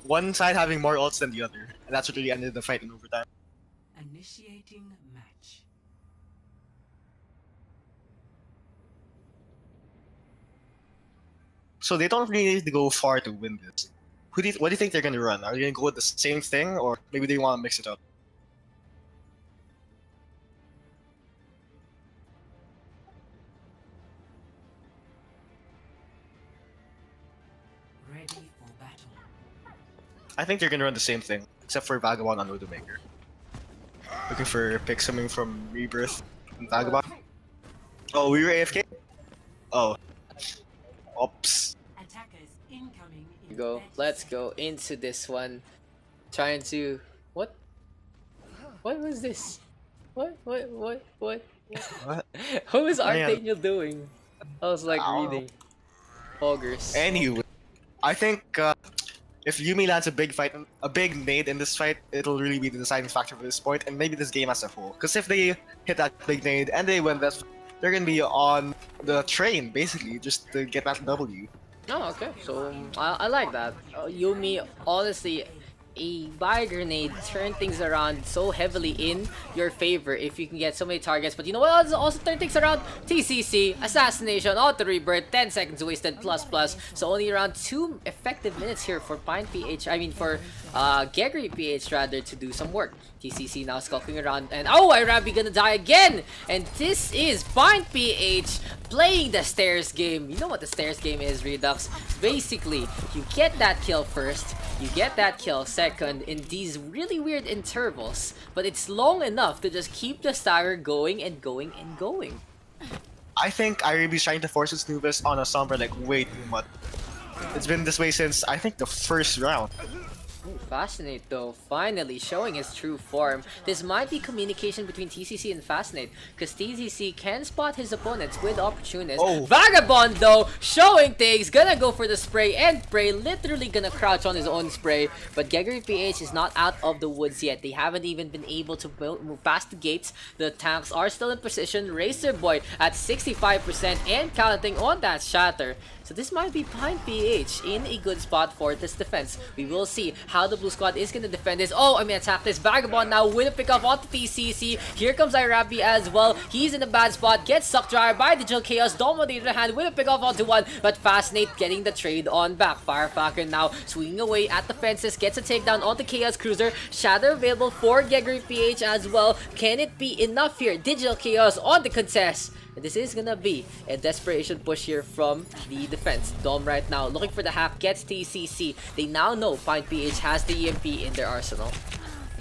one side having more ults than the other, and that's what really ended the fight in overtime. Initiating match. So they don't really need to go far to win this. What do you think they're gonna run? Are they gonna go with the same thing, or maybe they want to mix it up? Ready for battle. I think they're gonna run the same thing, except for Vagabond on Widowmaker. Looking for picks coming from Rebirth and Vagabond. Oh, we were AFK? Oh. Oops. Attackers incoming in Go, 30 let's seconds. go into this one. Trying to what? What was this? What? What? What was Man. Artaniel doing? I was like Ow. reading. Augers. Anyway, I think if Yumi lands a big nade in this fight, it'll really be the deciding factor for this point, and maybe this game as a whole. Because if they hit that big nade and they win this, they're gonna be on the train basically just to get that W. Oh, okay. So I like that. Yumi, honestly, a Bio Grenade turn things around so heavily in your favor if you can get so many targets. But you know what else also turn things around? TCC, Assassination, Auto Rebirth, 10 seconds wasted, plus. So only around 2 effective minutes here for Gregory PH rather to do some work. TCC now skulking around, and oh, Irabi gonna die again! And this is Pine PH playing the stairs game. You know what the stairs game is, Redux? Basically, you get that kill first, you get that kill second in these really weird intervals, but it's long enough to just keep the stagger going and going and going. I think Iribe's trying to force its Nubis on a Sombra like way too much. It's been this way since I think the first round. Fascinate though, finally showing his true form. This might be communication between TCC and Fascinate, because TCC can spot his opponents with opportunists. Oh. Vagabond though, showing things, gonna go for the spray and pray, literally gonna crouch on his own spray. But Gregory PH is not out of the woods yet. They haven't even been able to move past the gates. The tanks are still in position. Racer Boy at 65% and counting on that Shatter. So this might be Pine PH in a good spot for this defense. We will see how the blue squad is going to defend this. Oh, I mean attack this. Vagabond now with a pick off onto TCC. Here comes Irabi as well. He's in a bad spot. Gets sucked dry by Digital Chaos. Dom on the other hand with a pick off onto one. But Fascinate getting the trade on back. Fire Falcon now swinging away at the fences. Gets a takedown onto Chaos Cruiser. Shadow available for Gregory PH as well. Can it be enough here? Digital Chaos on the contest. This is gonna be a desperation push here from the defense. Dom right now looking for the hack, gets TCC. They now know Pine PH has the EMP in their arsenal.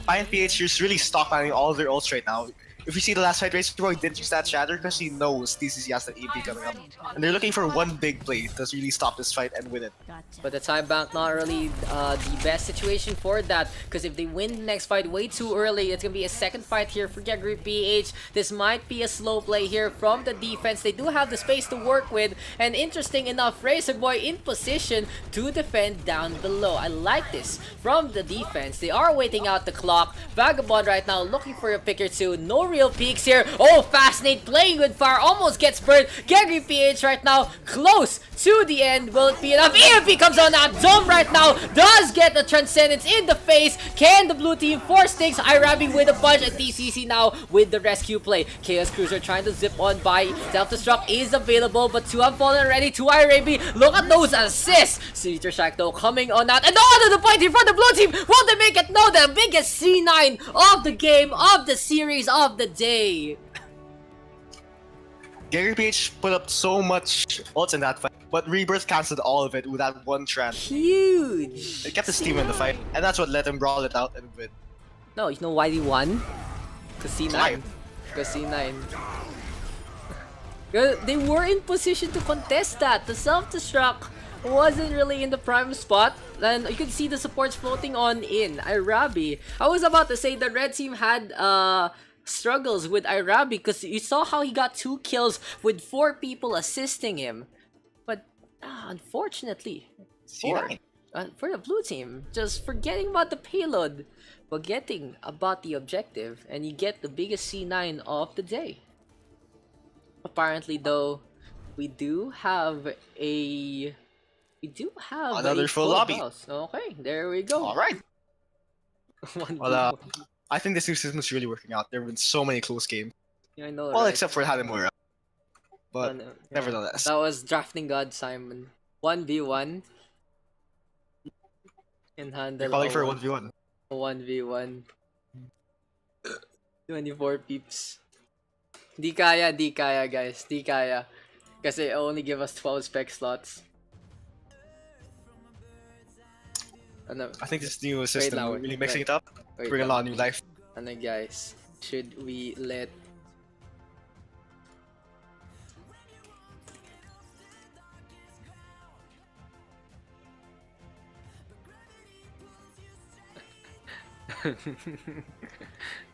Pine PH is really stockpiling all their ults right now. If you see the last fight, Racer Boy didn't use that Shatter because he knows TCC has the EP coming up. And they're looking for one big play to really stop this fight and win it. But the time bank not really the best situation for that, because if they win the next fight way too early, it's gonna be a second fight here for Gregory PH. This might be a slow play here from the defense. They do have the space to work with, and interesting enough, Racer Boy in position to defend down below. I like this from the defense. They are waiting out the clock. Vagabond right now looking for a pick or two. No real peaks here. Oh, Fascinate playing with fire, almost gets burned. Gregory PH right now close to the end. Will it be enough? EMP comes on that Dome right now. Does get the Transcendence in the face. Can the blue team force things? Irabi with a punch, and TCC now with the rescue play. Chaos Cruiser trying to zip on by. Self-destruct is available, but 2 have fallen already to Irabi. Look at those assists. Caesar Shack though coming on that. And on to the point here for the blue team. Will they make it? No, the biggest C9 of the game, of the series, of the day. Gregory PH put up so much ults in that fight. but Rebirth cancelled all of it with that one trend. Huge! It kept his team in the fight, and that's what let him brawl it out and win. No, you know why he won? Because C9. Why? Because C9. They were in position to contest that. The self-destruct wasn't really in the prime spot. And you could see the supports floating on in. Irabi. I was about to say the red team had struggles with Irabi because you saw how he got 2 kills with 4 people assisting him. But unfortunately, C9. for the blue team, just forgetting about the payload, forgetting about the objective, and you get the biggest C9 of the day. Apparently, though, we do have Another a full lobby. house. Okay, there we go. All right. 1v1. Well, I think this new system is really working out. There have been so many close games. Yeah, I know, Well, right? except for Hanamura. But No. nevertheless. That was drafting god Simon. 1v1. Can handle They're calling a for a 1v1. 1v1. 24 peeps. Di kaya guys. Di kaya. Kasi only give us 12 spec slots. Ano, I think this new system lang, really wait. mixing it up. wait Bring a lang. lot of new life. Ano guys? Should we let...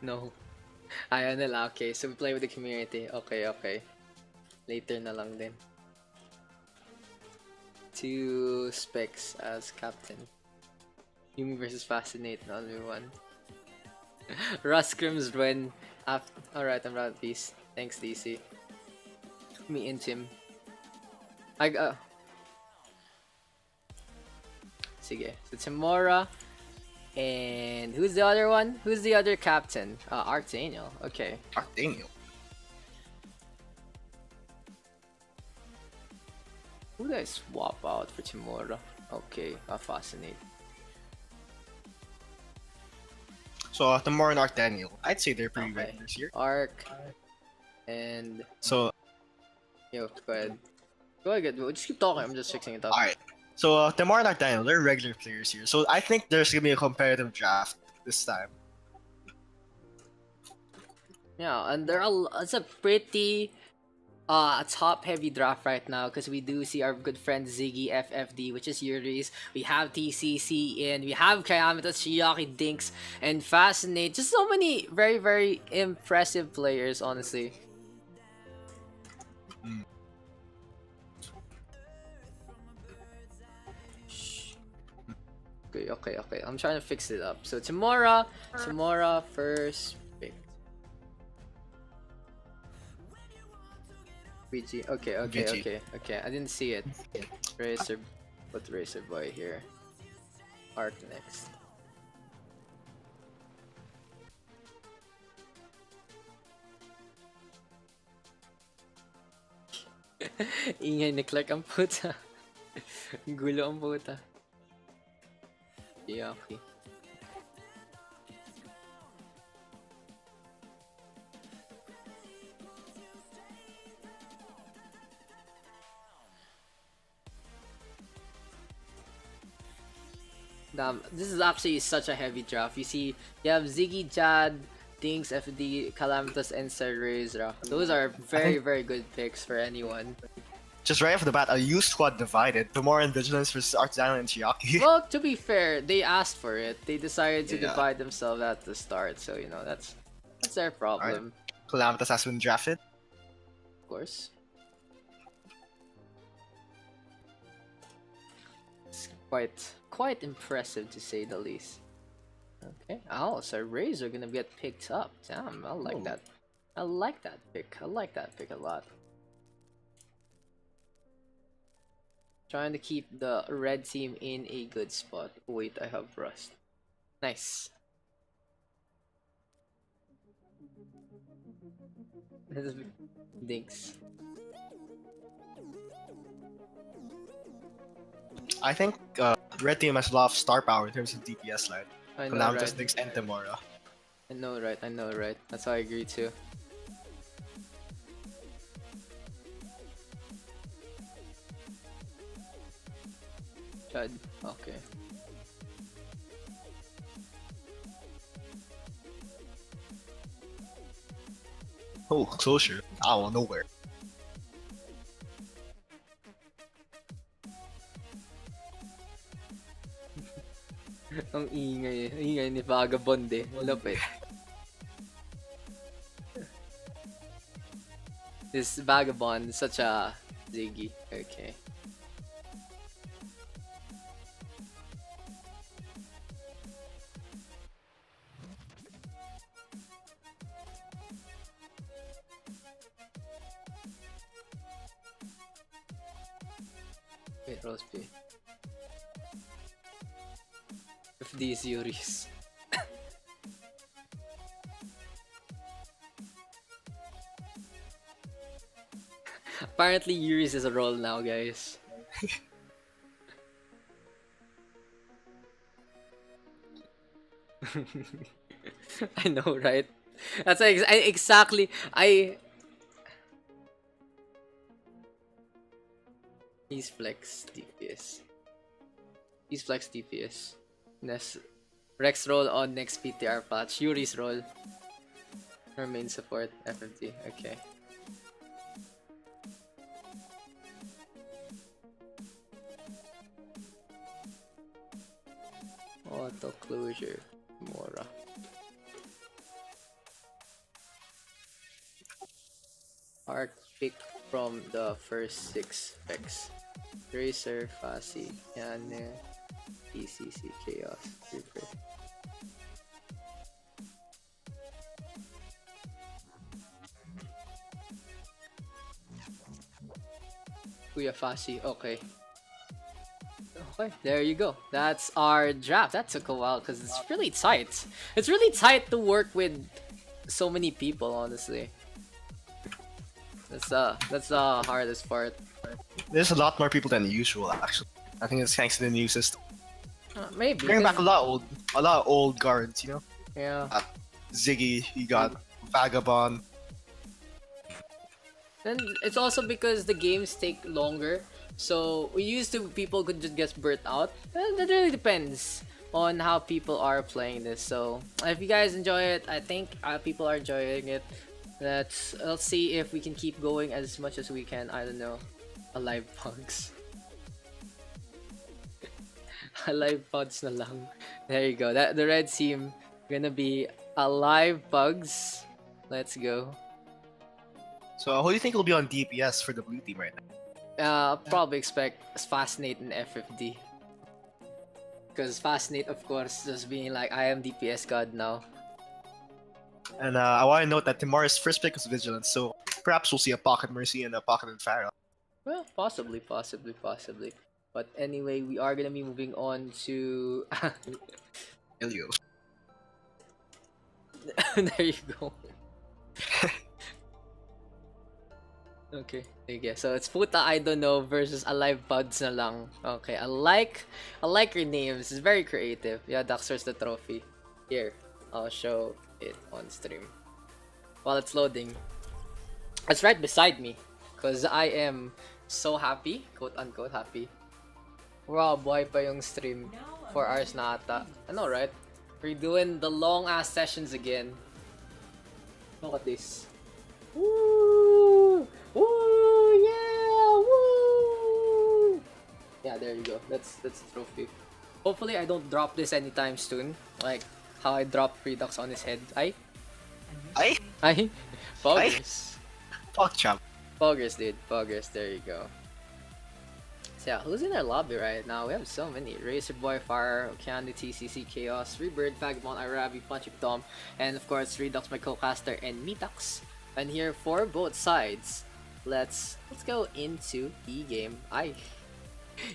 No. Ayaw nila. Okay, so we play with the community. Okay. Later na lang din. 2 specs as captain. Yumi versus Fascinate, not only one. Russ scrims when after. Alright, I'm out. Peace. Thanks, DC. Me and Tim. Sige. So Timora. And who's the other one? Who's the other captain? Arctaniel. Okay. Arctaniel. Who did I swap out for Timora? Okay, Fascinate. So Tamora and Arctaniel, I'd say they're pretty Okay. ready this year. Arc. And... So, Yo, go ahead. Go ahead, just keep talking, I'm just fixing it up. alright. So Tamora and Arctaniel, they're regular players here. So I think there's gonna be a competitive draft this time. Yeah, and it's a pretty top heavy draft right now because we do see our good friend Ziggy FFD, which is Yuri's. We have TCC in, we have Kayamata, Shiaki, Dinks, and Fascinate. Just so many very, very impressive players, honestly. Okay. I'm trying to fix it up. So Timora first pick. BG. Okay. I didn't see it. Racer, put Racer Boy here. Arc next. Ingay ni Clark ang puta. Gulo ang puta. Yeah, okay. Damn, this is actually such a heavy draft. You see, you have Ziggy, Jad, Dinks, FD, Calamitas, and Sir Razra. Those are very, very good picks for anyone. Just right off the bat, a U squad divided. Tamora and Vigilance versus Arctaniel and Shiaki. Well, to be fair, they asked for it. They decided to Yeah. divide themselves at the start, so you know that's their problem, Calamitas has been drafted. of course. It's quite impressive to say the least. Okay. Oh, so Rays are gonna get picked up. Damn, I like that. I like that pick. I like that pick a lot. Trying to keep the red team in a good spot. Oh, wait, I have Rust. Nice. This is Dinks. I think red team has a lot of star power in terms of DPS line. I know, Calamitas, right? Dinks, and Tamora. I know, right? That's how I agree too. God. Okay. Oh, closure. Out of nowhere. Ang ingay ni Vagabond eh. Lupit. This Vagabond is such a Ziggy. Okay. Wait, Rose P. If these Yuris. Apparently Yuris is a role now, guys. I know, right? That's exactly He's flex DPS. He's flex DPS. Rex roll on next PTR patch. Yuri's roll. Or main support. FFD. Okay. Auto closure. Mora. Arc pick from the first 6 specs. Tracer, Fasi, Yane, ECC, Chaos, Reaper. Kuya Fasi, okay. Okay, there you go. That's our draft. That took a while because it's really tight. It's really tight to work with so many people, honestly. That's the hardest part. There's a lot more people than usual, actually. I think it's thanks to the new system. Maybe. Bring back a lot of old guards, you know? Yeah. Ziggy, you got Vagabond. And it's also because the games take longer. So we used to people could just get burnt out. That really depends on how people are playing this. So if you guys enjoy it, I think people are enjoying it. Let's see if we can keep going as much as we can. I don't know. Alive pugs. Alive pugs na lang. There you go. The red team gonna be alive pugs. Let's go. So who do you think will be on DPS for the blue team right now? Probably expect Fascinate and FFD. Because Fascinate, of course, just being like, I am DPS god now. And I want to note that Timara's first pick was Vigilance, so perhaps we'll see a Pocket Mercy and a Pocket Pharaoh. Well, possibly. But anyway, we are gonna be moving on to Ilios. there you go. Okay, there you go. So it's Puta I don't know versus Alive Buds na lang. Okay, I like your names. It's very creative. Yeah, Daks, where's the trophy? Here, I'll show it on stream while it's loading. It's right beside me because I am so happy, quote unquote happy. Wow, buhay pa yung stream. 4 hours na ata. I know, right? We're doing the long ass sessions again. Look at this. Woo! Woo! Yeah! Woo! Yeah, there you go. That's the trophy. Hopefully I don't drop this anytime soon. Like how I dropped Redux on his head. Ay? Poggers. Fuck chap. Poggers, dude. Poggers. There you go. So yeah, who's in our lobby right now? We have so many. Razor Boy, Fire, Okeanu, TCC, Chaos, Rebird, Vagabond, Arabi, Punching Tom, and of course Redux, my co-caster, and Metax. And here for both sides, let's go into the game.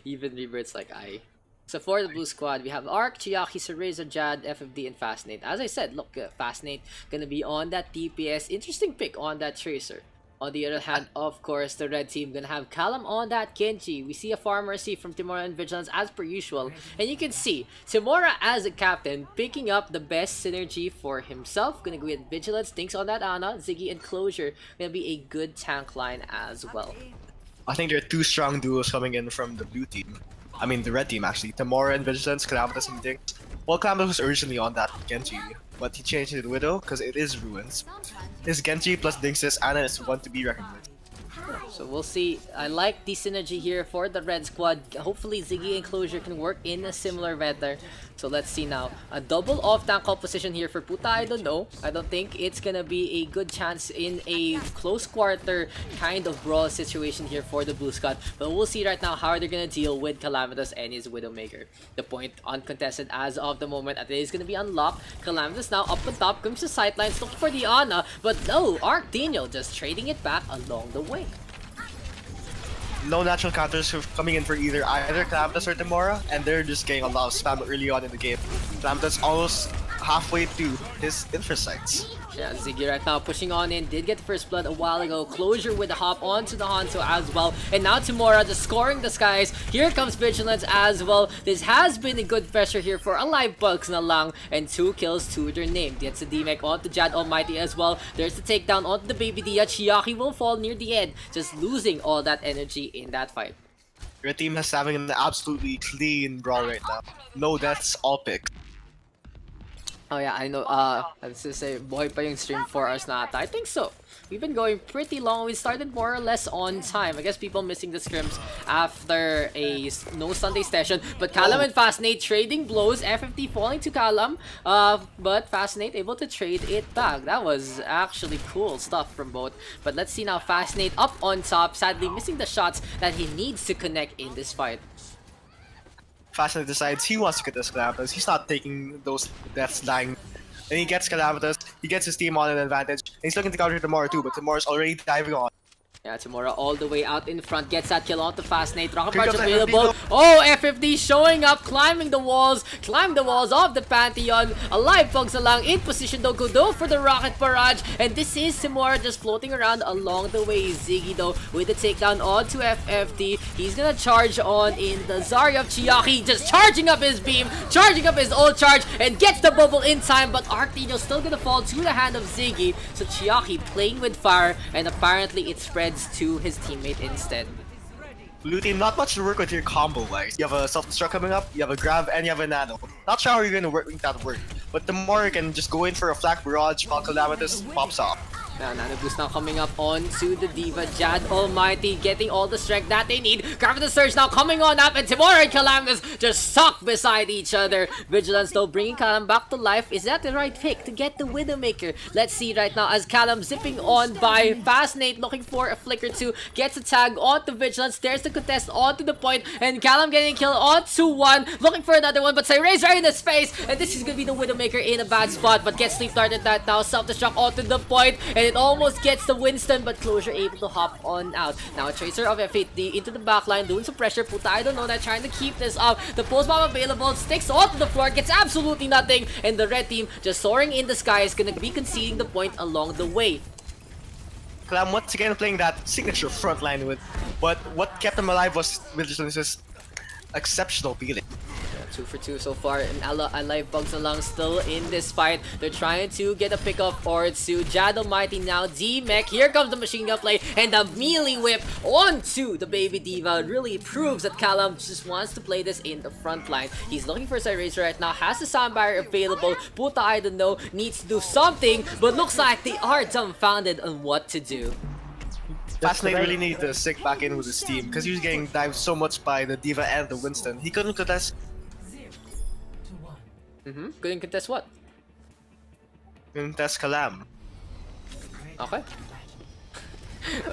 Even Rebird's like I. So for the blue squad, we have Arc, Chiaki, Razor, Jad, FFD, and Fascinate. As I said, look, Fascinate gonna be on that DPS. Interesting pick on that Tracer. On the other hand, of course, the red team gonna have Callum on that Genji. We see a Pharmacy from Timora and Vigilance as per usual. And you can see Timora as a captain picking up the best synergy for himself. Gonna go with Vigilance, thinks on that Ana, Ziggy, and Closure. Gonna be a good tank line as well. I think there are 2 strong duos coming in from the blue team. I mean, the red team actually. Tamora and Vigilance, Calamitous and Dings. Well, Calamitous was originally on that Genji, but he changed it to Widow because it is Ruins. His Genji plus Dings' Ana is one to be reckoned with. So we'll see. I like the synergy here for the red squad. Hopefully Ziggy and Closure can work in a similar meta. So let's see now. A double off tank composition here for Puta, I don't know. I don't think it's gonna be a good chance in a close quarter kind of brawl situation here for the blue squad. But we'll see right now how they're gonna deal with Calamitous and his Widowmaker. The point uncontested as of the moment. It is gonna be unlocked. Calamitous now up on top, comes to sidelines, looking for the Ana. But no, Arctino just trading it back along the way. No natural counters coming in for either Calamitous or Tamora, and they're just getting a lot of spam early on in the game. Calamitous almost halfway through his Infrasites. Yeah, Ziggy right now pushing on in. Did get the first blood a while ago. Closure with the hop onto the Hanzo as well. And now Tamora just scoring the skies. Here comes Vigilance as well. This has been a good pressure here for Alive Bugs na lang. And 2 kills to their name. Gets the D-Mech onto Jad Almighty as well. There's the takedown onto the Baby Dia. Chiaki will fall near the end. Just losing all that energy in that fight. Your team is having an absolutely clean brawl right now. No deaths, all picks. Oh yeah, I know, I was gonna say, buhay pa yung stream 4 hours na ata. I think so. We've been going pretty long. We started more or less on time. I guess people missing the scrims after a no Sunday session. But Callum and Fascinate trading blows. F50 falling to Callum. But Fascinate able to trade it back. That was actually cool stuff from both. But let's see now. Fascinate up on top. Sadly missing the shots that he needs to connect in this fight. Fascinate decides he wants to get this Calamitous. He's not taking those deaths dying. And he gets Calamitous, he gets his team on an advantage. And he's looking to counter Tamora too, but Tamora's already diving on. Yeah, Tamora all the way out in front, gets that kill onto Fascinate. Rocket Here Barge comes available. FFD. Oh, F50 showing up, climbing the walls of the Pantheon. Alive Bugs along in position though, go for the Rocket Barrage. And this is Tamora just floating around along the way. Ziggy though with the takedown onto FFD. He's gonna charge on in the Zarya of Chiaki, just charging up his beam, charging up his ult charge, and gets the bubble in time. But Arctino still gonna fall to the hand of Ziggy. So Chiaki playing with fire, and apparently it spreads to his teammate instead. Blue team, not much to work with here combo-wise. You have a self-destruct coming up, you have a grab, and you have a nano. Not sure how you're gonna make that work, but the more you can just go in for a flak barrage while Calamitous pops off. Now, Nano Boost now coming up onto the Diva. Jad Almighty getting all the strength that they need. Gravity Surge now coming on up, and Tamora and Calamitous just stuck beside each other. Vigilance though bringing Callum back to life. Is that the right pick to get the Widowmaker? Let's see right now as Callum zipping on by. Fascinate looking for a flicker too. Gets a tag onto Vigilance. There's the contest onto the point, and Callum getting killed onto one. Looking for another one, but Cyraze right in his face. And this is gonna be the Widowmaker in a bad spot, but gets sleep darted that now. Self-destruct onto the point, and it almost gets the Winston, but Closure able to hop on out. Now a Tracer of F8D into the backline, doing some pressure. Puta, I don't know that, trying to keep this up. The post bomb available, sticks onto the floor, gets absolutely nothing, and the red team just soaring in the sky is gonna be conceding the point along the way. Clam once again playing that signature frontline with, but what kept him alive was Vigilance's exceptional feeling. 2 for 2 so far, and Alive Bugs along still in this fight. They're trying to get a pick up or to Jad Almighty now. D-Mech, here comes the machine gun play, and the melee whip onto the Baby Diva really proves that Callum just wants to play this in the front line. He's looking for Cyraze right now, has the sound barrier available. Puta, I don't know, needs to do something, but looks like they are dumbfounded on what to do. Fascinate really needed to stick back in with his team because he was getting dived so much by the Diva and the Winston. He couldn't contest. Couldn't contest what? Contest Calam. Okay.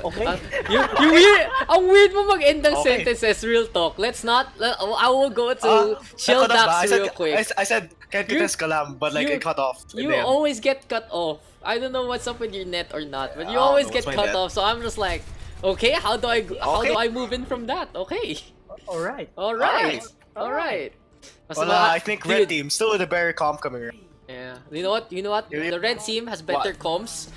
Okay. You weird, ang weird mo mag-end ng Okay. sentences, real talk. Let's not, I will go to chill cut off ba? Daks real quick. I said can't contest Calam, but like you- it cut off. in You the end. always get cut off. I don't know what's up with your net or not, but you I don't always know, get it's my cut net. off. So I'm just like, okay, how do Okay. I move in from that? Okay, All right. all right, all right. Well, I think red team still with a berry comp coming around. Yeah, you know what? The red team has better comms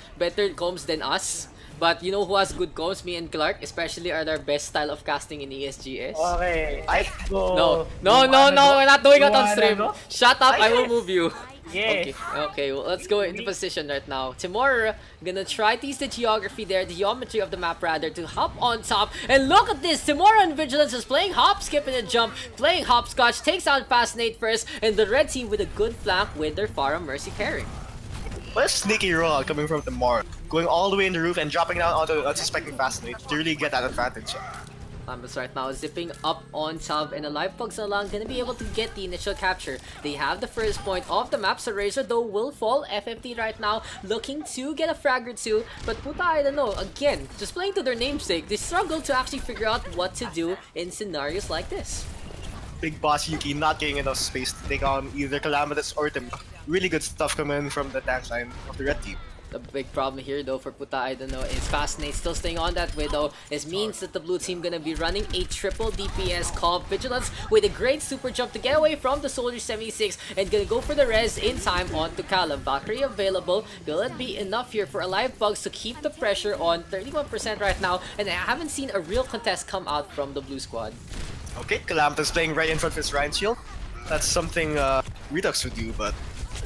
than us. But you know who has good comms? Me and Clark, especially, are our best style of casting in ESGS. Okay. I So, No, you wanna go? we're not doing You it on wanna stream. go? Shut up, I will move you. Yes. Okay, well, let's go into position right now. Timora gonna try to use the geography there, the geometry of the map rather, to hop on top. And look at this! Timora and Vigilance is playing hop, skip, and a jump, playing hopscotch, takes out Fascinate first, and the red team with a good flank with their Pharah Mercy carrying. What a sneaky roll coming from the Mar. Going all the way in the roof and dropping down onto unsuspecting Fascinate to really get that advantage. Lambus right now zipping up on top, and the live pugs along gonna be able to get the initial capture. They have the first point of the map, so Razor though will fall. FFT right now looking to get a frag or two, but Puta, I don't know, again, just playing to their namesake, they struggle to actually figure out what to do in scenarios like this. Big Boss Yuki not getting enough space to take on either Calamitous or Tim. Really good stuff coming from the tank line of the red team. The big problem here though for Puta, I don't know, is Fascinate still staying on that Widow. This means that the blue team gonna be running a triple DPS comp. Vigilance with a great super jump to get away from the Soldier 76 and gonna go for the res in time onto Callum. Valkyrie available. Will it be enough here for Alive Bugs to keep the pressure on 31% right now? And I haven't seen a real contest come out from the blue squad. Okay, Calamitous playing right in front of his Ryan shield. That's something Redux would do, but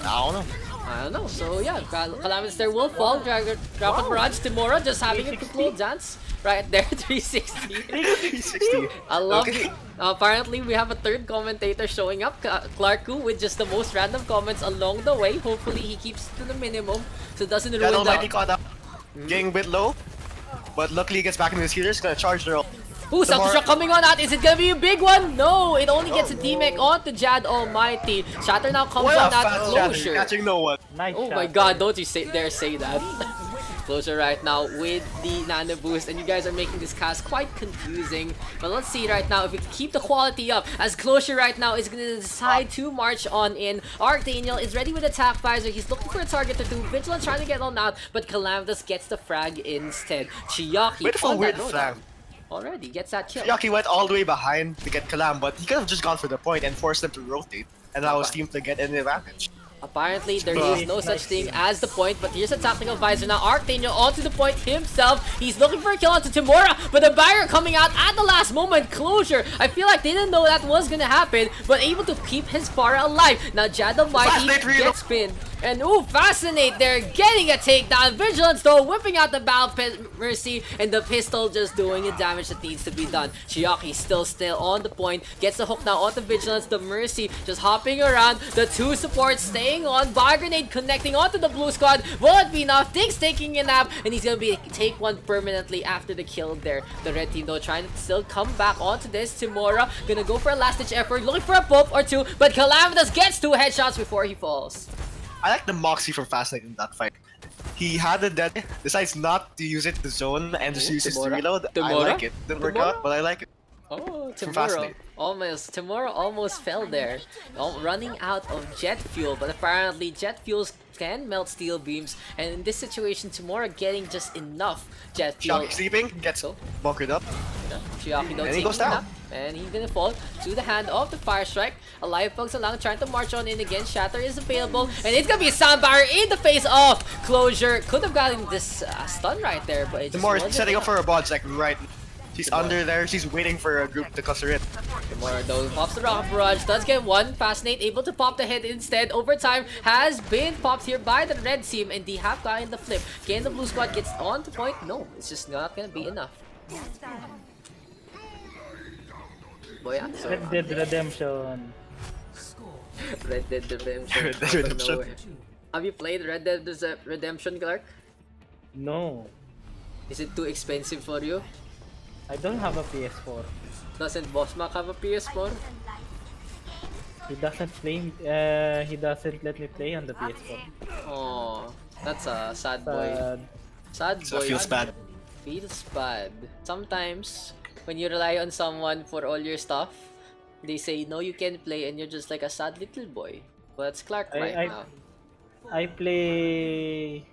I don't know. I don't know. So yeah, Calamitous there will fall. Drop a barrage. Timora just having a quick little dance right there. 360. 360. I love Okay. it. Apparently, we have a third commentator showing up, Clarku, with just the most random comments along the way. Hopefully, he keeps it to the minimum so it doesn't ruin That the... almighty caught up. Getting a bit low, but luckily he gets back into his healers. Gonna charge their ult. Ooh, The more- Sakusha coming on out. Is it gonna be a big one? No, it only gets a D-Mech onto Jad Almighty. Shatter now comes What on a that fat shatter, closure. catching no one. Nice Oh shot. my god, don't you dare say that. Closure right now with the nano boost, and you guys are making this cast quite confusing. But let's see right now if we can keep the quality up, as Closure right now is gonna decide to march on in. Archdaniel is ready with attack visor. He's looking for a target or two. Vigilance trying to get on out, but Calamitous gets the frag instead. Chiaki Wait for on weird that flag. already gets that kill. Yaki went all the way behind to get Kalam, but he could have just gone for the point and forced them to rotate and allow his team to get an advantage. Apparently, there is no such thing as the point, but here's a tactical visor now. Archdaniel onto the point himself. He's looking for a kill onto Timora, but the barrier coming out at the last moment. Closure. I feel like they didn't know that was gonna happen, but able to keep his Pharah alive. Now, Jad Almighty gets pinned. And ooh, Fascinate there, getting a takedown. Vigilance though, whipping out the Battle Mercy, and the pistol just doing the damage that needs to be done. Chiaki still on the point, gets the hook now onto Vigilance. The Mercy just hopping around. The two supports staying on. Bar Grenade connecting onto the blue squad. Will it be enough? Dings taking a nap, and he's gonna take one permanently after the kill there. The red team though trying to still come back onto this. Timora gonna go for a last ditch effort, looking for a poke or two, but Calamitous gets 2 headshots before he falls. I like the moxie from Fastlane in that fight. He had the dead, decides not to use it to zone and just uses to reload. I Timora? like it. Didn't work out, but I like it. Oh, From Timora Fastlane. Timora almost fell there, running out of jet fuel. But apparently, jet fuels can melt steel beams, and in this situation, Timora getting just enough jet fuel. Shocky sleeping, gets bunkered up. Chiaki don't And he take goes the down. nap, and he's gonna fall to the hand of the fire strike. Alive Bugs along trying to march on in again. Shatter is available, and it's gonna be a sound barrier in the face of Closure. Could have gotten this stun right there, but it The just more wasn't setting up enough. for a bot like right. She's under there, she's waiting for a group to cluster it. Timora though pops the rocket barrage, does get one. Fascinate able to pop the head instead. Overtime has been popped here by the red team, and they have gotten the flip. Can the blue squad gets on to point? No, it's just not gonna be enough. Boy, yeah, so Red Dead Redemption. Red Dead Redemption. Red Dead out of Redemption. nowhere. Have you played Red Dead Redemption, Clark? No, Is it too expensive for you? I don't have a PS4. Doesn't Bossmack have a PS4? He doesn't play. He doesn't let me play on the PS4. Oh, that's a sad boy. Sad So boy. it feels bad. Feels bad. Sometimes, when you rely on someone for all your stuff, they say, no, you can't play, and you're just like a sad little boy. Well, that's Clark right now. I play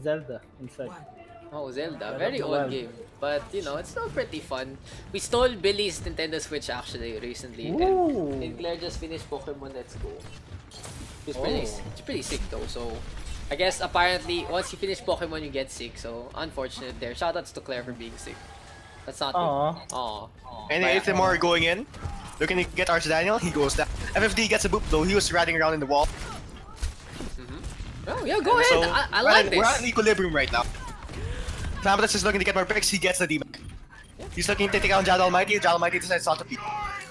Zelda inside. Oh, Zelda. Breath Very of the old Wild. game. But, you know, it's still pretty fun. We stole Billy's Nintendo Switch, actually, recently. Ooh. And Claire just finished Pokemon Let's Go. It's pretty sick, though. So, I guess, apparently, once you finish Pokemon, you get sick. So, unfortunate there. Shoutouts to Claire for being sick. That's not Aww. Aw. And But yeah. it's more going in. Looking to get Arch Daniel, he goes down. FFD gets a boop though, he was riding around in the wall. Oh, yeah, go ahead. So, I like we're at this. equilibrium right now. Calamitous is looking to get more picks, he gets the D-Mac. He's looking to take out Jad Almighty, Jad Almighty decides not to peek.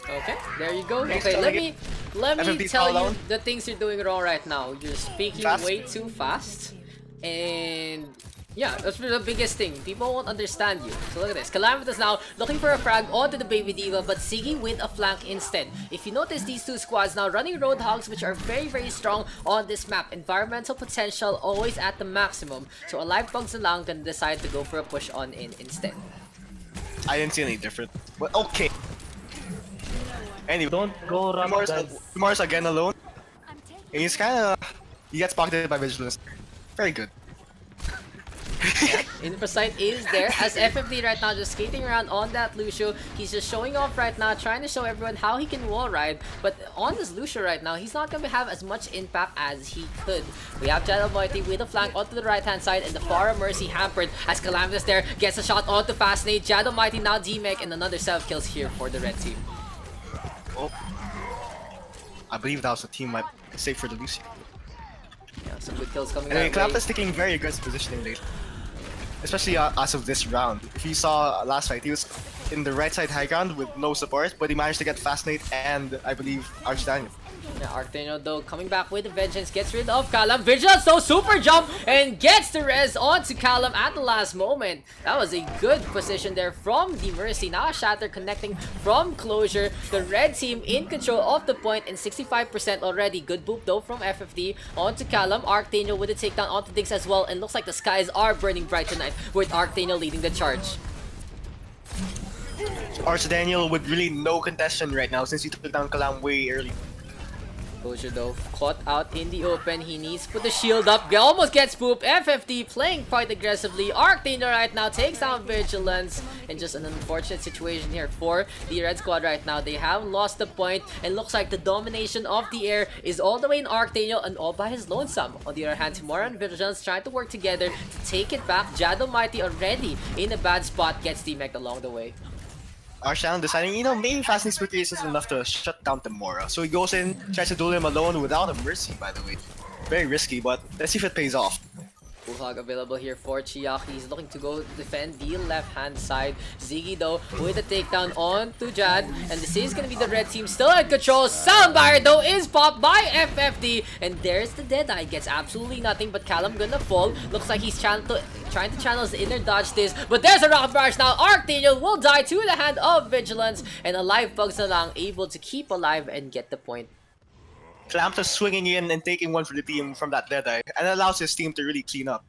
Okay, there you go. Thanks, Okay, Johnny. let me FFD's tell all you alone. the things you're doing wrong right now. You're speaking Fast. way too fast, and yeah, that's the biggest thing. People won't understand you. So look at this. Calamitous now looking for a frag onto the Baby Diva, but Ziggy with a flank instead. If you notice, these two squads now running Roadhogs, which are very strong on this map. Environmental potential always at the maximum. So Alive Pugs na lang can decide to go for a push on in instead. I didn't see any different. But okay. Anyway, Don't go run, guys. Tomorrow's again alone. I'm taking And he's kinda... He gets pocketed by Vigilance. Very good. Infocyte is there as FFD right now just skating around on that Lucio. He's just showing off right now, trying to show everyone how he can wall ride. But on this Lucio right now, he's not going to have as much impact as he could. We have Jad Almighty with a flank onto the right hand side and the Fara Mercy hampered as Calamitous there gets a shot onto Fascinate. Jad Almighty now D-Mech and another set of kills here for the red team. Oh. I believe that was a team wipe, save for the Lucy. Yeah, some good kills coming Anyway, that way. Calamitous taking very aggressive positioning late. Especially as of this round. If you saw last fight, he was in the right side high ground with no support, but he managed to get Fascinate and, I believe, Archdaniel. Yeah, Arcteno though coming back with a vengeance, gets rid of Callum. Vigilance though, super jump and gets the res onto Callum at the last moment. That was a good position there from the Mercy. Now Shatter connecting from closure. The red team in control of the point and 65% already. Good boop though from FFD onto Callum. Arcteno with a takedown onto Daks as well, and looks like the skies are burning bright tonight with Arcteno leading the charge. Archdaniel with really no contestation right now since he took down Calam way early. Closure though, caught out in the open. He needs to put the shield up. Almost gets pooped. FFD playing quite aggressively. Arcteno right now takes down Vigilance. And just an unfortunate situation here for the red squad right now. They have lost the point and looks like the domination of the air is all the way in Arcteno and all by his lonesome. On the other hand, Timora and Vigilance trying to work together to take it back. Jad Almighty already in a bad spot, gets D-Mech along the way. Archdaniel deciding, you know, maybe Fascinate's quickly isn't enough to shut down Timora. So he goes in, tries to duel him alone without a Mercy, by the way. Very risky, but let's see if it pays off. Bullhog available here for Chiaki. He's looking to go defend the left-hand side. Ziggy though with a takedown on to Jad. And this is going to be the red team still in control. Soundbar though is popped by FFD. And there's the Deadeye. Gets absolutely nothing, but Callum gonna fall. Looks like he's trying to channel his inner dodge this. But there's a rocket barrage now. Arcteno will die to the hand of Vigilance. And Alive Pugs na lang able to keep alive and get the point. Calamitous swinging in and taking one for the team from that Deadeye, and allows his team to really clean up.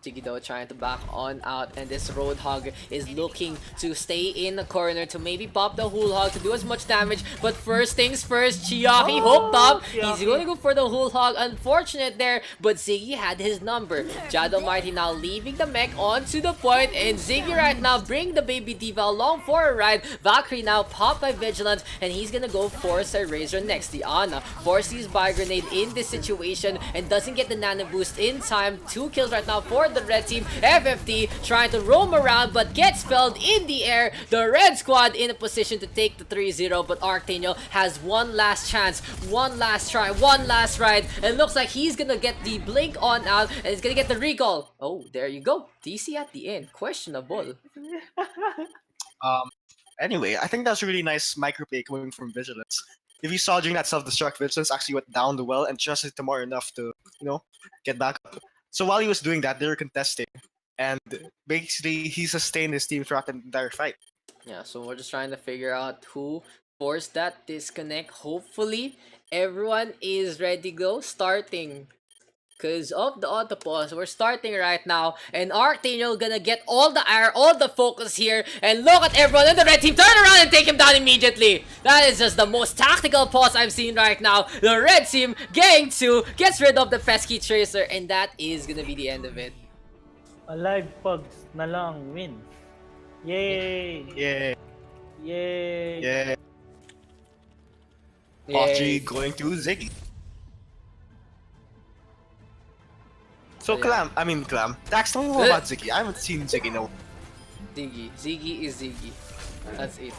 Ziggy though trying to back on out, and this Roadhog is looking to stay in the corner to maybe pop the Whole Hog to do as much damage. But first things first, Chiaki hooked up. He's going to go for the Whole Hog. Unfortunate there, but Ziggy had his number. Jad Almighty now leaving the mech onto the point, and Ziggy right now bring the Baby Diva along for a ride. Valkyrie now popped by Vigilance, and he's gonna go for a Razor next. The Ana forces by grenade in this situation and doesn't get the nano boost in time. 2 kills right now for the red team. FFD trying to roam around but gets felled in the air. The red squad in a position to take the 3-0, but Arcteno has one last chance, one last try, one last ride, and looks like he's gonna get the blink on out and he's gonna get the recall. Oh, there you go. DC at the end. Questionable. Anyway, I think that's a really nice microplay coming from Vigilance. If you saw during that self-destruct, Vigilance actually went down the well and trusted Timora enough to, you know, get back up. So while he was doing that, they were contesting, and basically he sustained his team throughout the entire fight. Yeah, so we're just trying to figure out who forced that disconnect. Hopefully, everyone is ready to go starting. Because of the auto pause, we're starting right now. And Arcteno gonna get all the air, all the focus here. And look at everyone in the red team. Turn around and take him down immediately. That is just the most tactical pause I've seen right now. The red team getting 2, gets rid of the pesky tracer. And that is gonna be the end of it. Alive Pugs na lang win. Yay! Yeah, Yay! yeah. Yay. PUBG going to Ziggy. So Yeah. Clam. Dax, tell me more about Ziggy. I haven't seen Ziggy, no. Ziggy. Ziggy is Ziggy. That's it.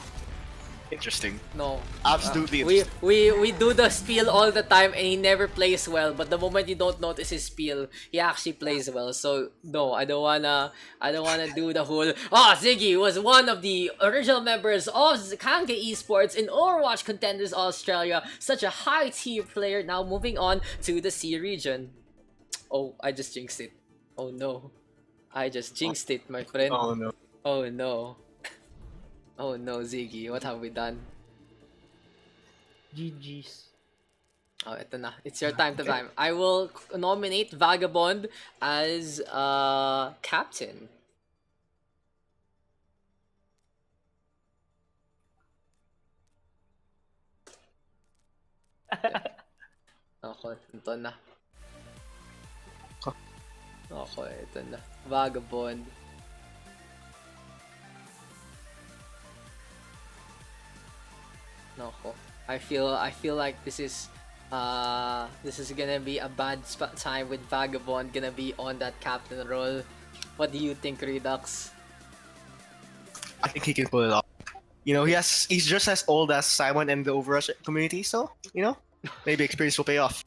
Interesting. No. Absolutely We interesting. we do the spiel all the time and he never plays well, but the moment you don't notice his spiel, he actually plays well. So no, I don't wanna do the whole Ziggy was one of the original members of Kange Esports in Overwatch Contenders Australia, such a high tier player. Now moving on to the C region. Oh, I just jinxed it. Oh no. I just jinxed it, my friend. Oh no. Oh no. Oh no, Ziggy, what have we done? GG's. Oh, ito na. It's your time to time. I will nominate Vagabond as captain. Okay, ito na. Okay, ito na. Vagabond. Nako. I feel like this is gonna be a bad time with Vagabond gonna be on that captain role. What do you think, Redux? I think he can pull it off. You know, he's just as old as Simon and the OverRush community, so you know, maybe experience will pay off.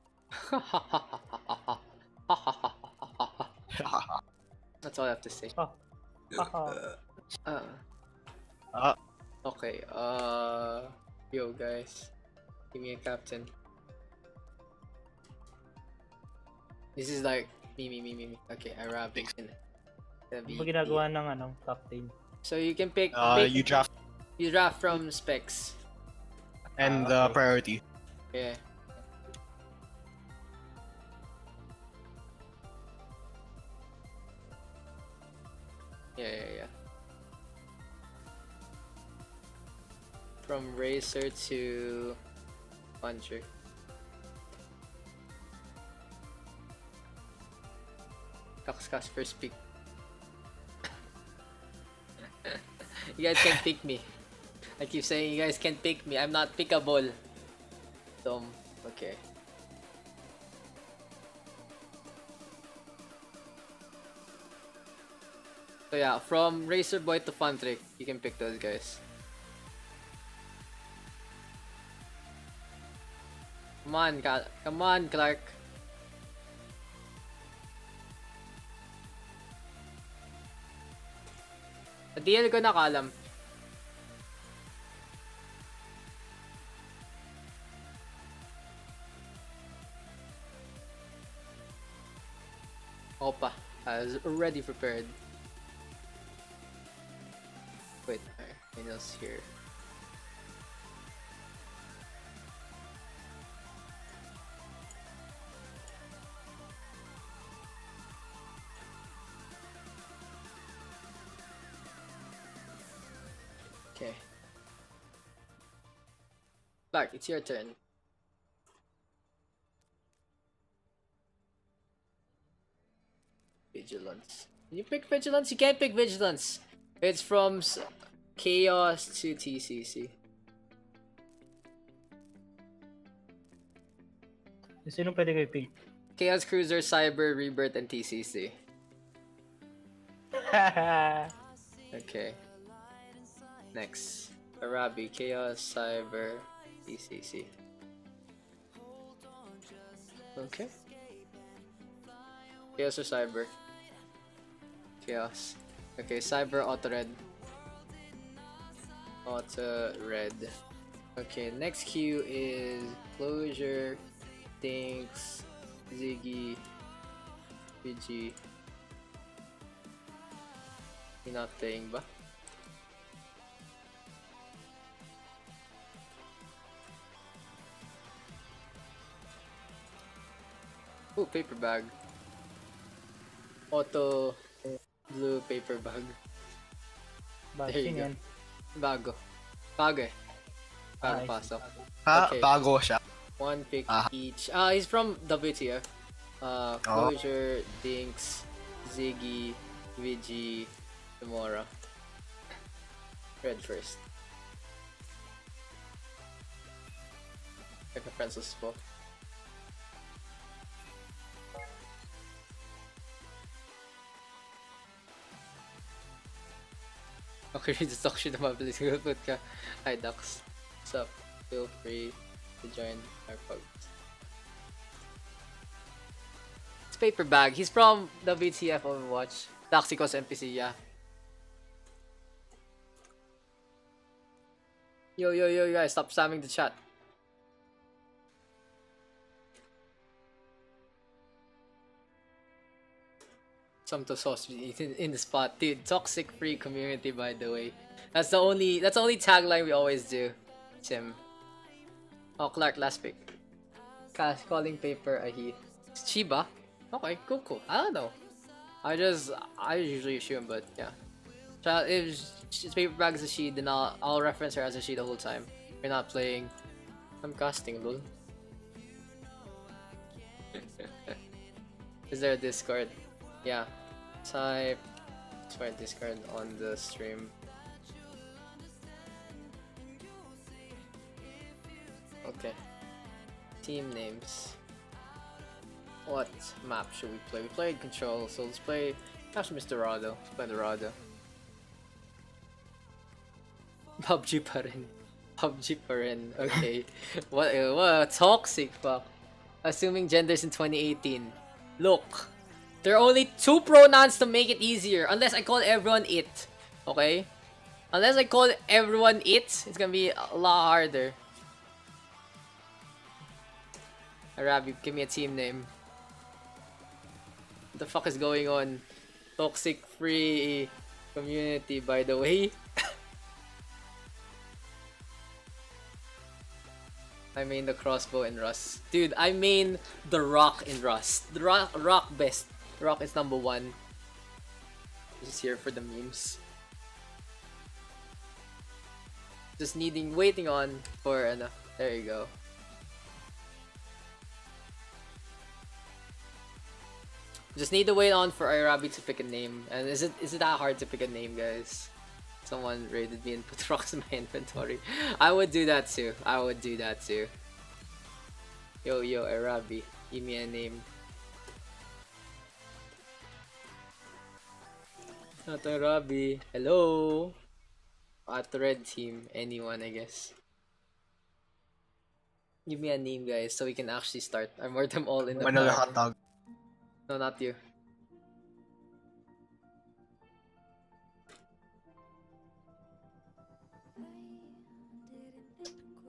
That's all I have to say. Uh, Okay, yo guys, give me a captain. This is like me. Okay, I wrap it in. Ano ba ginagawa ng captain? So you can pick, you draft you draft from specs. and Okay. priority. Yeah. Yeah. From Racer to Puncher. Daks first pick. You guys can't pick me. I keep saying you guys can't pick me. I'm not pickable. Okay. So yeah, from Racer Boy to Funtrick, you can pick those guys. Come on, Clark. DL ko na kalam. Opa, I was already prepared. Wait, anything else here? Okay. Clark, it's your turn. Vigilance. Can you pick Vigilance? You can't pick Vigilance. It's from Chaos to TCC. Sino pwede kayo pick? Chaos Cruiser, Cyber, Rebirth, and TCC. Okay. Next. Arabi, Chaos, Cyber, TCC. Okay. Chaos or Cyber? Chaos. Okay, Cyber, Auto Red. Auto Red. Okay, next queue is Closure, Dinks, Ziggy, PG. You're not playing ba? Oh, paper bag. Auto blue paper bag. There you Sino go. yan? Bago. Bago eh. Bago I see. pasok. Ha, Okay. bago siya. One pick Ah. each. He's from WTF. Closure, Dinks, Ziggy, Vigi, Tomorrow. Red first. Like a Francis po. Redestruction ng mabilis put ka. Hi Daks. What's up? Feel free to join our PUGS. It's Paper Bag. He's from WTF Overwatch. Daks equals NPC, yeah. Yo, guys, stop spamming the chat. Some to sauce in the spot, dude. Toxic free community, by the way. That's the only tagline we always do. Tim. Oh, Clark, last pick. Calling paper a he. It's Chiba. Okay, cool. I don't know. I usually assume, but yeah. If paper bag is a she, then I'll reference her as a she the whole time. We're not playing. I'm casting, lol. Is there a Discord? Yeah. Type for Discord on the stream. Okay. Team names. What map should we play? We played Control, so let's play. Actually, Mr. Dorado. Let's play Dorado. PUBG pa rin. PUBG pa rin. Okay. What a toxic fuck. Assuming genders in 2018. Look. There are only 2 pronouns to make it easier. Unless I call everyone it. Okay? Unless I call everyone it, it's gonna be a lot harder. Arabi, give me a team name. What the fuck is going on? Toxic free community, by the way. I main the crossbow in Rust. Dude, I main the rock in Rust. The rock best. Rock is number 1. Just here for the memes. Just waiting on for there you go. Just need to wait on for Arabi to pick a name. And is it that hard to pick a name, guys? Someone raided me and put rocks in my inventory. I would do that too. Yo, Arabi, give me a name. Not Arabi. Hello. At the red team, anyone, I guess. Give me a name, guys, so we can actually start. I marked them all in the Vanilla hot dog. No, not you.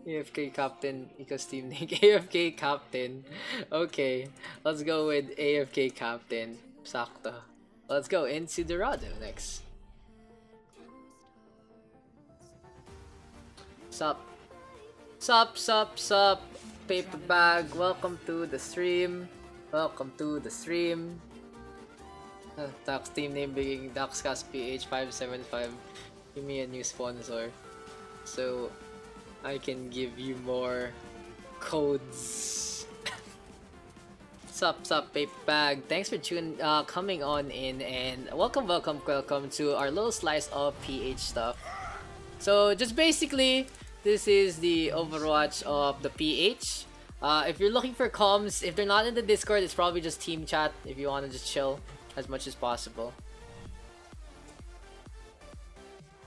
AFK Captain equals team name. AFK Captain. Okay, let's go with AFK Captain. Sakto. Let's go into Dorado next. Sup? Paper bag. Welcome to the stream. Daks team name being Daks PH 575. Give me a new sponsor, so I can give you more codes. Sup, paper bag. Thanks for coming on in, and welcome to our little slice of PH stuff. So just basically, this is the Overwatch of the PH. If you're looking for comms, if they're not in the Discord, it's probably just team chat if you want to just chill as much as possible.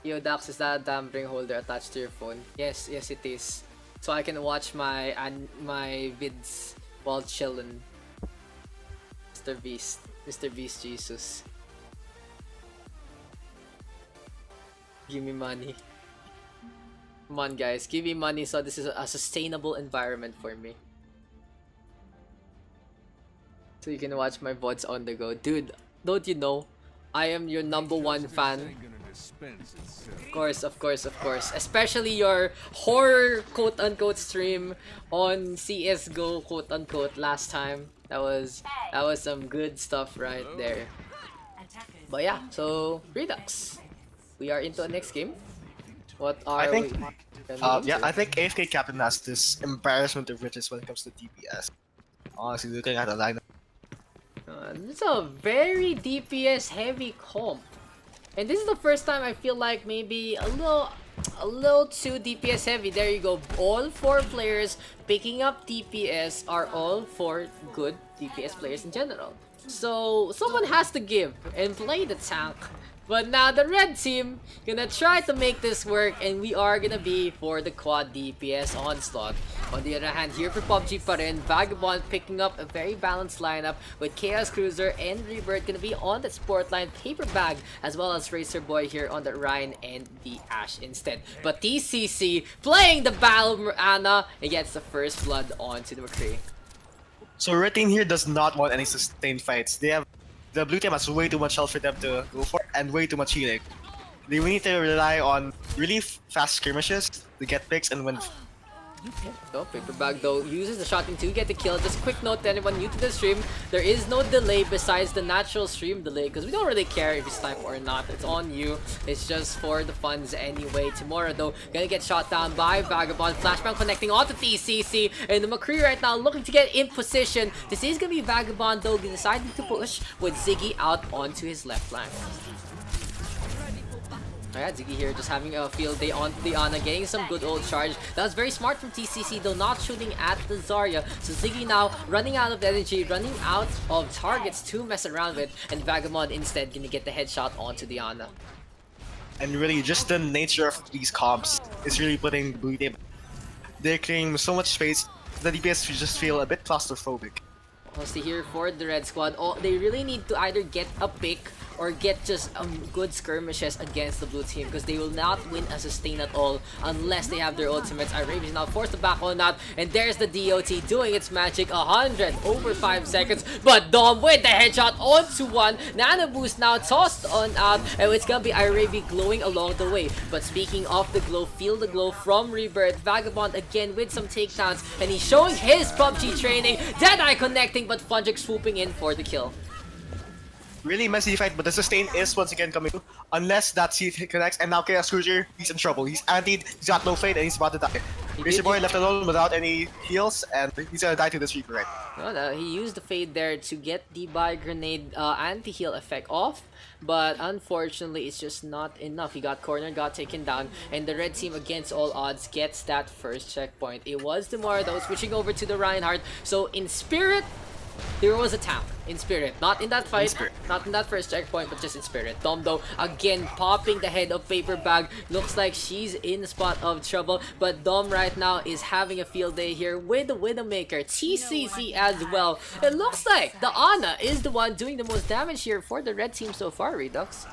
Yo, Dax, is that a damn ring holder attached to your phone? Yes, it is. So I can watch my vids while chilling. Mr. Beast Jesus. Give me money. Come on, guys, give me money so this is a sustainable environment for me. So you can watch my VODs on the go. Dude, don't you know? I am your #1 fan. Of course. Especially your horror quote-unquote stream on CSGO quote-unquote last time. That was some good stuff right there. But yeah, so Redux. We are into the next game. What are we? I think AFK Captain has this embarrassment of riches when it comes to DPS. Honestly, looking at the lineup. It's a very DPS heavy comp. And this is the first time I feel like maybe a little too DPS heavy. There you go. All 4 players picking up DPS are all 4 good DPS players in general. So someone has to give and play the tank But now the red team gonna try to make this work, and we are gonna be for the quad DPS onslaught. On the other hand, here for PUBG pa rin, Vagabond picking up a very balanced lineup with Chaos Cruiser and Rebirth gonna be on the support line, Paper Bag, as well as Racer Boy here on the Ryan and the Ashe instead. But TCC playing the Battle Ana and gets the first blood onto the McCree. So Red Team here does not want any sustained fights. The blue team has way too much health for them to go for and way too much healing. They need to rely on really fast skirmishes to get picks and win. So Paper Bag though uses the shotgun to get the kill. Just a quick note to anyone new to the stream, there is no delay besides the natural stream delay because we don't really care if you snipe or not. It's on you. It's just for the funds anyway. Tomorrow though gonna get shot down by Vagabond. Flashbang connecting onto TCC, and the McCree right now looking to get in position. This is gonna be Vagabond though deciding to push with Ziggy out onto his left flank. Alright, Ziggy here just having a field day on the Ana, getting some good old charge. That was very smart from TCC though, not shooting at the Zarya. So Ziggy now running out of energy, running out of targets to mess around with, and Vagabond instead gonna get the headshot onto the Ana. And really, just the nature of these comps is really putting blue team. They're clearing so much space, the DPS just feel a bit claustrophobic. Honestly, here for the red squad, they really need to either get a pick or get just good skirmishes against the blue team because they will not win a sustain at all unless they have their ultimates. Irave is now forced to back on that, and there's the DOT doing its magic. 100 over 5 seconds, but Dom with the headshot onto one. Nano boost now tossed on out, and it's gonna be Irave glowing along the way. But speaking of the glow, feel the glow from Rebirth. Vagabond again with some takedowns, and he's showing his PUBG training. Deadeye connecting, but Fungic swooping in for the kill. Really messy fight, but the sustain is once again coming through. Unless that seat connects, and now Chaos Cruiser, he's in trouble. He's antied, he's got no fade, and he's about to die. Racer Boy left alone without any heals, and he's gonna die to this Reaper, right? No, he used the fade there to get the Buy Grenade anti-heal effect off, but unfortunately it's just not enough. He got cornered, got taken down, and the red team against all odds gets that first checkpoint. It was Demar though switching over to the Reinhardt, so in spirit, there was a tap in spirit, not in that fight, not in that first checkpoint, but just in spirit. Dom though again popping the head of Paper Bag. Looks like she's in a spot of trouble, but Dom right now is having a field day here with the Widowmaker, TCC as well. It looks like the Ana is the one doing the most damage here for the red team so far, Redux.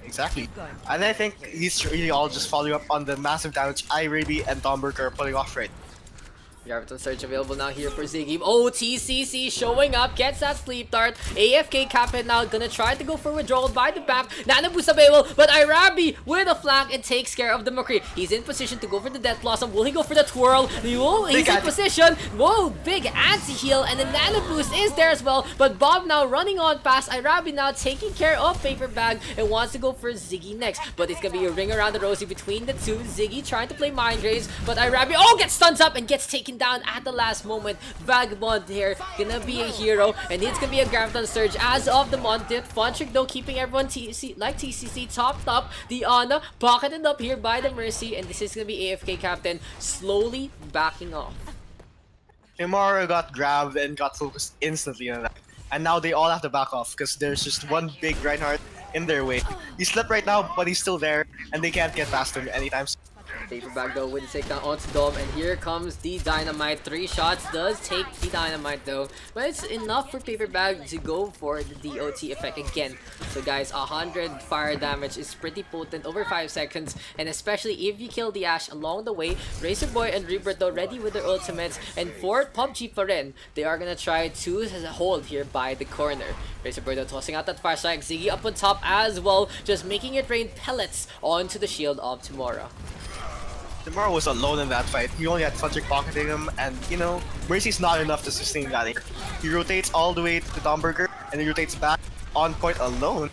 Exactly. And I think he's really all just following up on the massive damage Iraby and Domberg are pulling off right. Yarvaton Surge available now here for Ziggy. Oh, TCC showing up, gets that sleep dart. AFK Captain now gonna try to go for withdrawal by the back. Nano boost available, but Irabi with a flank and takes care of the McCree. He's in position to go for the Death Blossom. Will he go for the twirl? He's in position. Whoa, big anti-heal, and the Nano boost is there as well. But Bob now running on past Irabi now taking care of Paper Bag and wants to go for Ziggy next. But it's gonna be a ring around the rosy between the two. Ziggy trying to play Mind Rays, but Irabi gets stuns up and gets taken down at the last moment. Vagabond here gonna be a hero, and it's gonna be a Graviton Surge as of the Montit. Funtrick though keeping everyone TCC topped up. The Ana pocketed up here by the Mercy, and this is gonna be AFK Captain slowly backing off. Hanamura got grabbed and got focused instantly on that. And now they all have to back off because there's just one big Reinhardt in their way. He slipped right now, but he's still there, and they can't get past him anytime soon. Paper Bag though with the takedown onto Dom, and here comes the Dynamite. 3 shots does take the Dynamite though, but it's enough for Paper Bag to go for the DOT effect again. So guys, 100 fire damage is pretty potent over 5 seconds, and especially if you kill the Ashe along the way. Racer Boy and Rebirth though ready with their ultimates, and for PUBG pa rin, they are gonna try to hold here by the corner. Racer Boy though tossing out that fire strike. Ziggy up on top as well, just making it rain pellets onto the shield of Tomorrow. Tomorrow was alone in that fight. He only had Funtrick pocketing him, and you know, Mercy's not enough to sustain that. He rotates all the way to Domberger, and he rotates back on point alone.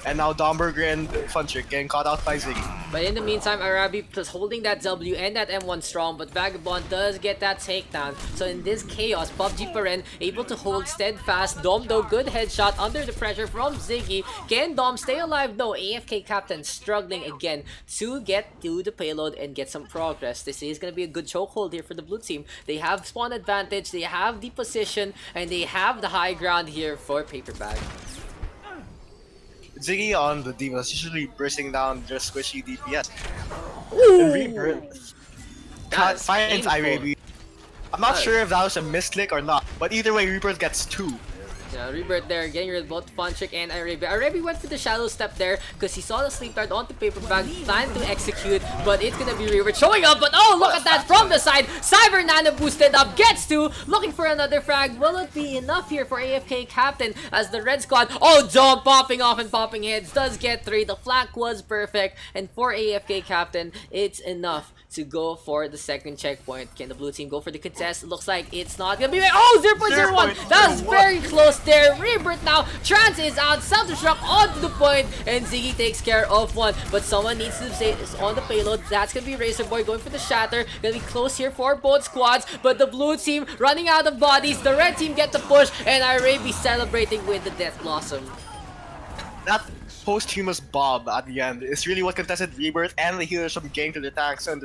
And now Domberger and Funtrick getting caught out by Ziggy. But in the meantime, Arabi plus holding that W and that M1 strong, but Vagabond does get that takedown. So in this chaos, PUBG pa rin able to hold steadfast. Dom though, good headshot under the pressure from Ziggy. Can Dom stay alive though? AFK Captain struggling again to get to the payload and get some progress. This is going to be a good chokehold here for the blue team. They have spawn advantage, they have the position, and they have the high ground here for Paper Bag. Ziggy on the D.Va is usually bursting down their squishy DPS. And Rebirth That's finds painful. Iraby. I'm not That- sure if that was a misclick or not, but either way, Rebirth gets 2. Yeah, Rebirth there, getting rid of both Funchick and Arabi. Arabi went for the shadow step there because he saw the sleep dart onto paper bag, planned to execute, but it's gonna be Rebirth showing up. But oh, look at that from the side! Cyber Nano boosted up, gets 2, looking for another frag. Will it be enough here for AFK Captain as the red squad? Oh, jump popping off and popping heads does get 3. The flank was perfect, and for AFK Captain, it's enough to go for the second checkpoint. Can the blue team go for the contest? It looks like it's not gonna be. Oh, 0.01! That was very close there. Rebirth now. Trance is out. Self-destruct onto the point, and Ziggy takes care of 1. But someone needs to stay on the payload. That's gonna be Razor Boy going for the shatter. Gonna be close here for both squads. But the blue team running out of bodies. The red team get the push, and Arabi celebrating with the Death Blossom. That posthumous Bob at the end is really what contested Rebirth and the healers from getting to the tanks and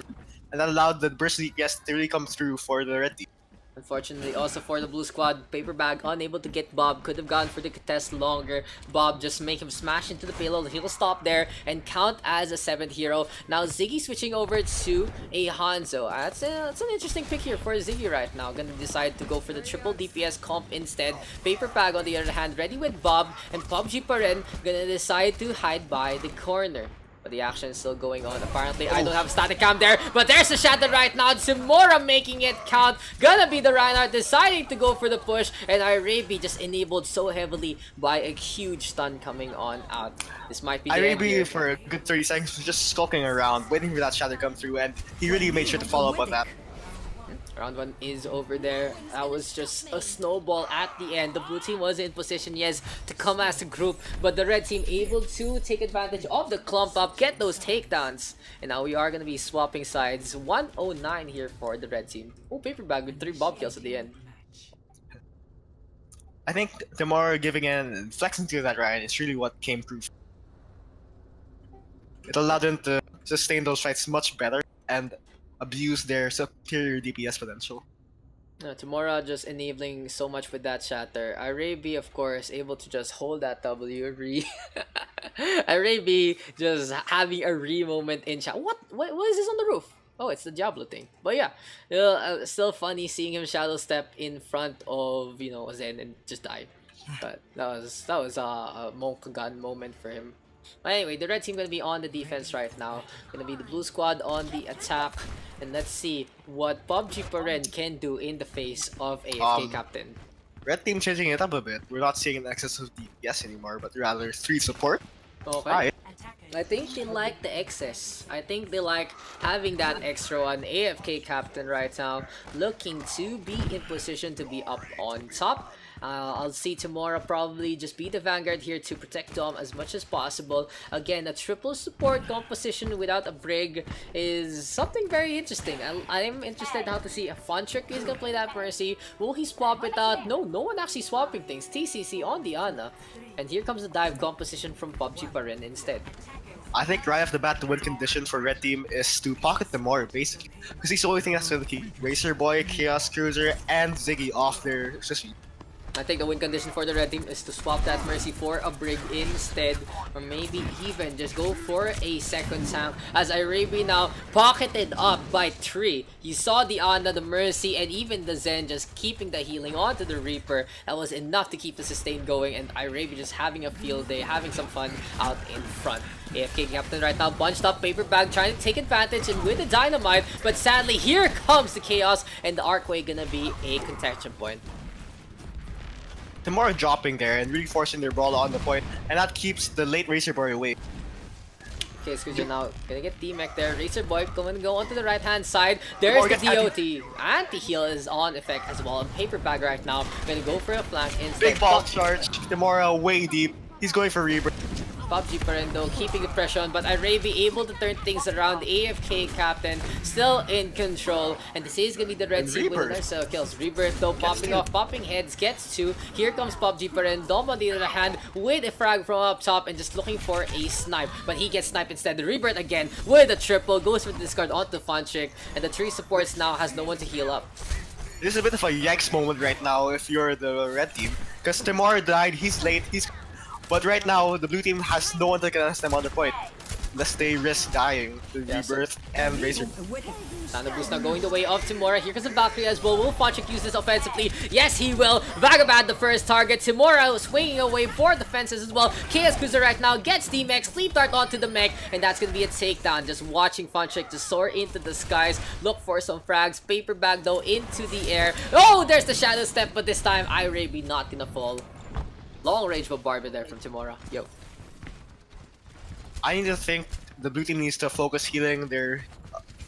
that allowed the burst DPS to really come through for the red team. Unfortunately, also for the blue squad, Paper Bag unable to get Bob. Could have gone for the contest longer. Bob just make him smash into the payload. He'll stop there and count as a 7th hero. Now Ziggy switching over to a Hanzo. That's an interesting pick here for Ziggy right now. Gonna decide to go for the triple DPS comp instead. Paper Bag on the other hand, ready with Bob, and PUBG pa rin gonna decide to hide by the corner. But the action is still going on. Apparently, I don't have a static cam there. But there's a shatter right now. Simora making it count. Gonna be the Reinhardt deciding to go for the push. And Arabi just enabled so heavily by a huge stun coming on out. This might be the end Iraby here. for a good 30 seconds was just skulking around, waiting for that shatter to come through, and he really made sure to follow up on that. Round 1 is over there. That was just a snowball at the end. The blue team was in position, yes, to come as a group, but the red team able to take advantage of the clump up, get those takedowns. And now we are going to be swapping sides. 109 here for the red team. Oh, Paper Bag with 3 Bob kills at the end. I think the more giving in and flexing to that Ryan is really what came through. It allowed them to sustain those fights much better and abuse their superior DPS potential. Tamora just enabling so much with that shatter. Arabi, of course, able to just hold that W. Arabi just having a moment in chat. What is this on the roof? Oh, it's the Diablo thing. But yeah, still funny seeing him shadow step in front of, you know, Zen and just die. But that was a Monk gun moment for him. But anyway, the red team gonna be on the defense right now. Gonna be the blue squad on the attack. And let's see what PUBG Paren can do in the face of AFK Captain. Red team changing it up a bit. We're not seeing an excess of DPS anymore, but rather 3 support. Okay. Right. I think they like the excess. I think they like having that extra one. AFK Captain right now looking to be in position to be up on top. I'll see tomorrow probably just be the vanguard here to protect Dom as much as possible. Again, a triple support composition without a Brig is something very interesting. I'm interested how to see if Funtrick is gonna play that Mercy. Will he swap it out? No one actually swapping things. TCC on the Ana. And here comes the dive composition from PUBG Paren instead. I think right off the bat, the win condition for red team is to pocket them more, basically. Because he's the only thing that's going to keep Racer Boy, Chaos Cruiser, and Ziggy off their system. I think the win condition for the red team is to swap that Mercy for a Brig instead, or maybe even just go for a second tank as Arabi now pocketed up by 3. You saw the Ana, the Mercy, and even the Zen just keeping the healing onto the Reaper. That was enough to keep the sustain going, and Arabi just having a field day, having some fun out in front. AFK Captain right now bunched up Paper Bag, trying to take advantage and with the Dynamite, but sadly here comes the Chaos, and the Arcway gonna be a contention point. Tamora dropping there and really forcing their brawl on the point, and that keeps the late Racer Boy away. Okay, Squidger now gonna get D-Mech there. Racer Boy gonna go onto the right hand side. There's the DOT. Anti-heal is on effect as well. And Paper Bag right now gonna go for a flank instead. Big ball charge, Tamora way deep. He's going for Rebirth. PUBG Paren though keeping the pressure on, but Arabi able to turn things around. AFK Captain still in control, and this is gonna be the red team with a nice kills. Rebirth though popping off, popping heads, gets 2. Here comes PUBG Paren. Dom on the other hand with a frag from up top and just looking for a snipe, but he gets sniped instead. The Rebirth again with a triple, goes with the discard onto Funchick, and the 3 supports now has no one to heal up. This is a bit of a yikes moment right now if you're the red team, because Tamora died, he's late, he's But right now, the blue team has no one to cast them on the point. Unless they risk dying to Rebirth and Razor. Nano boost now going the way of Timura. Here comes the Valkyrie as well. Will Fonchik use this offensively? Yes, he will. Vagabond the first target. Timura swinging away for the fences as well. Chaos Cruiser right now gets the mech. Sleep Dart onto the mech. And that's going to be a takedown. Just watching Fonchik just soar into the skies. Look for some frags. Paper bag though into the air. Oh, there's the Shadow Step. But this time, Iraby not going to fall. Long range bombardment there from Timura. Yo. I need to think the blue team needs to focus healing their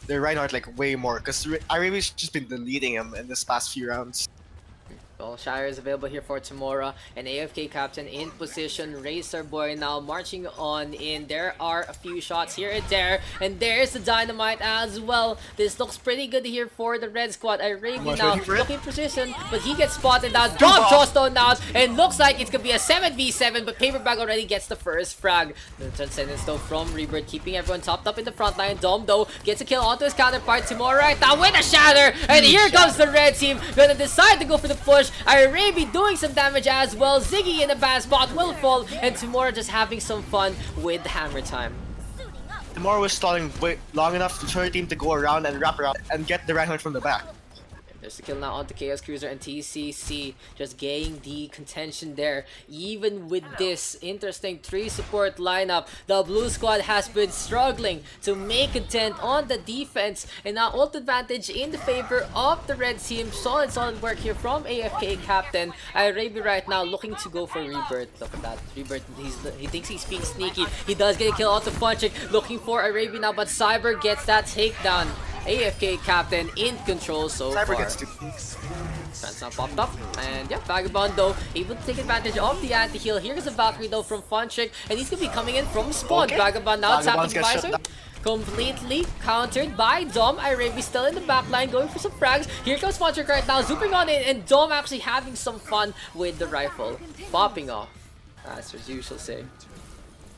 Reinhardt like way more, because Iraby's just been deleting him in this past few rounds. Well, Shire is available here for Timura. An AFK captain in position. Razor Boy now marching on in. There are a few shots here and there. And there's the Dynamite as well. This looks pretty good here for the red squad. Iraby now looking position, but he gets spotted out. Drop Jawstone out. And looks like it's going to be a 7v7, but Paperbag already gets the first frag. The Transcendence though from Rebirth, keeping everyone topped up in the front line. Dom though gets a kill onto his counterpart. Timura right now with a shatter. And here comes the red team. Gonna decide to go for the push. Iraby doing some damage as well. Ziggy in a bad spot will fall, and Timura just having some fun with hammer time. Timura was stalling long enough for her team to go around and wrap around and get the Reinhardt from the back. There's the kill now onto Chaos Cruiser and TCC just getting the contention there. Even with this interesting 3 support lineup, the blue squad has been struggling to make a dent on the defense, and now ult advantage in the favor of the red team. Solid work here from AFK captain. Iraby right now looking to go for Rebirth. Look at that. Rebirth, he thinks he's being sneaky. He does get a kill onto Fonchik, looking for Iraby now, but Cyber gets that takedown. AFK captain in control so Cyber far. gets 2. Trans now popped up, and yeah, Vagabond though able to take advantage of the anti-heal. Here's a Valkyrie though from Fonchik, and he's gonna be coming in from spawn. Okay. Vagabond now tapping Vagabonds the get shut visor. down. Completely countered by Dom. Iraby still in the back line going for some frags. Here comes Fonchik right now, zooming on in, and Dom actually having some fun with the rifle. Popping off, as usual say.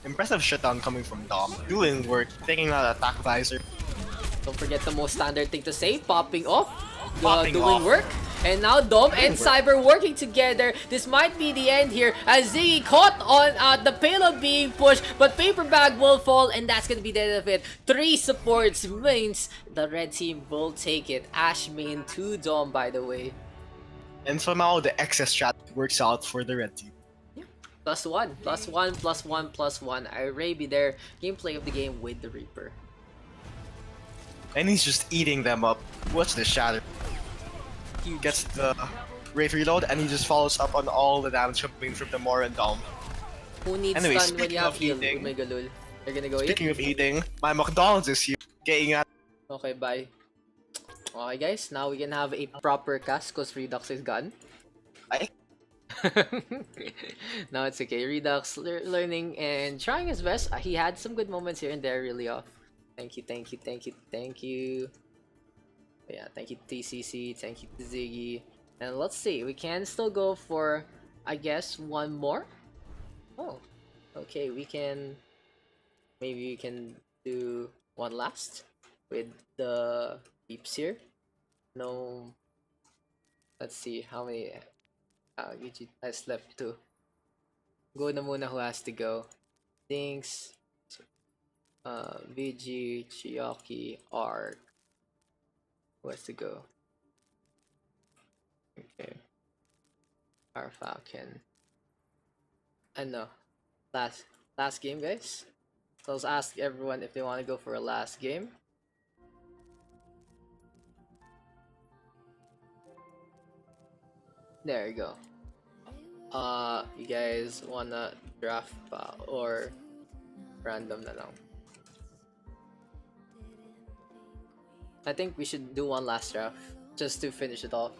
Impressive shutdown coming from Dom. Doing work, taking out attack visor. Don't forget the most standard thing to say, popping off. Popping doing off. work. And now Dom and work. Cyber working together. This might be the end here as Ziggy caught on the payload being pushed, but Paperbag will fall, and that's gonna be the end of it. 3 supports means the red team will take it. Ash main to Dom, by the way. And somehow the excess strat works out for the red team. +1, +1, +1, +1. Iraby there. Gameplay of the game with the Reaper. And he's just eating them up. What's the shatter? Huge. Gets the Wraith reload, and he just follows up on all the damage coming from the Mora and Dom. Who needs Anyway, stun when speaking you have of heal? eating- Omega lul. They're gonna go eat? Speaking of eating, my McDonald's is here. Getting at Okay, bye. Okay guys, now we can have a proper cast because Redux is gone. Ay. No, it's okay. Redux learning and trying his best. He had some good moments here and there, really off. Thank you, thank you, thank you, thank you. Yeah, thank you TCC, thank you to Ziggy. And let's see, we can still go for, I guess, one more? Oh, okay, we can, maybe we can do one last with the peeps here. No, let's see, how many, I slept too. Go na muna who has to go. Things. VG, Chiaki, Arc. Who has to go? Okay. Our Falcon. And no. Last game, guys. So let's ask everyone if they want to go for a last game. There you go. You guys wanna draft pa or random na lang? I think we should do one last draft just to finish it off.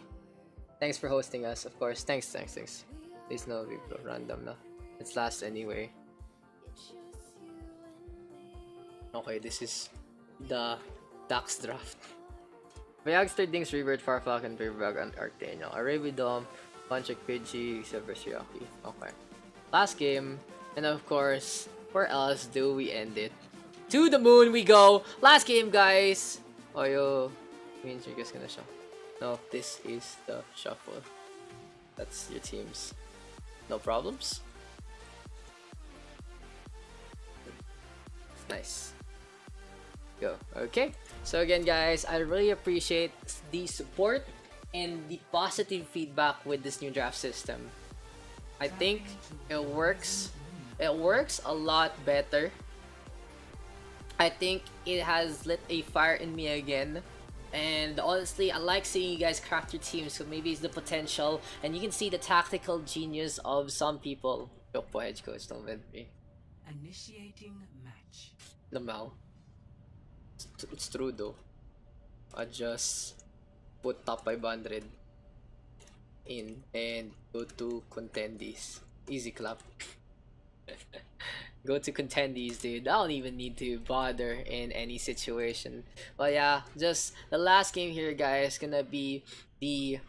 Thanks for hosting us, of course. Thanks. Please no, we go random na. It's last anyway. Okay, this is the Daks draft. Vayagster, Dings, Rebirth, Farfalcon, Paperbag, and Arctaniel. Iraby Dom, Punchik, Pidgey, Silver Shiaki. Okay. Last game, and of course, where else do we end it? To the moon we go! Last game, guys! Oyo, means you're just gonna shuffle. No, this is the shuffle. That's your teams. No problems? Nice. Go. Okay. So again, guys, I really appreciate the support and the positive feedback with this new draft system. I think it works. It works a lot better. I think it has lit a fire in me again. And honestly, I like seeing you guys craft your teams, so maybe it's the potential, and you can see the tactical genius of some people. Go po, hedge coach, don't let me. Initiating match. Lamau. It's true though. I just put top 500 in and go to contendees. Easy clap. Go to contendees, dude. I don't even need to bother in any situation. But yeah, just the last game here, guys, gonna be the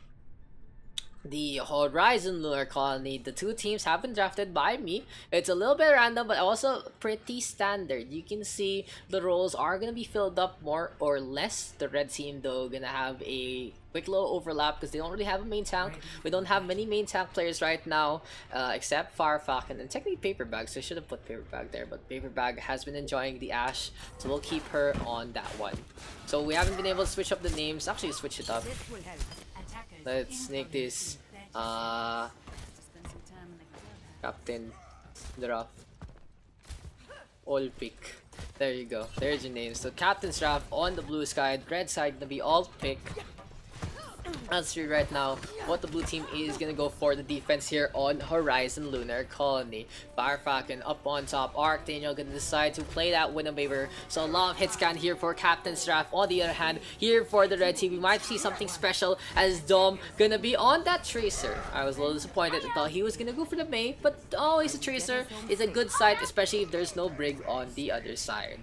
Horizon Lunar Colony. The two teams have been drafted by me. It's a little bit random, but also pretty standard. You can see the roles are gonna be filled up more or less. The red team though gonna have a quick little overlap because they don't really have a main tank. We don't have many main tank players right now, except Fire Falcon and technically Paper Bag. So I should have put Paper Bag there, but Paper Bag has been enjoying the Ashe, so we'll keep her on that one. So we haven't been able to switch up the names. Actually, switch it up. Let's snake this. Captain Draft. All pick. There you go. There's your name. So Captain's Draft on the blue side. Red side gonna be all pick. Let's see right now what the blue team is gonna go for the defense here on Horizon Lunar Colony. Fire Falcon up on top. Archdaniel gonna decide to play that Winnowaver. So a lot of hit scan here for Captain's Draft. On the other hand, here for the red team, we might see something special as Dom gonna be on that Tracer. I was a little disappointed. I thought he was gonna go for the May, but always a Tracer is a good sight, especially if there's no Brig on the other side.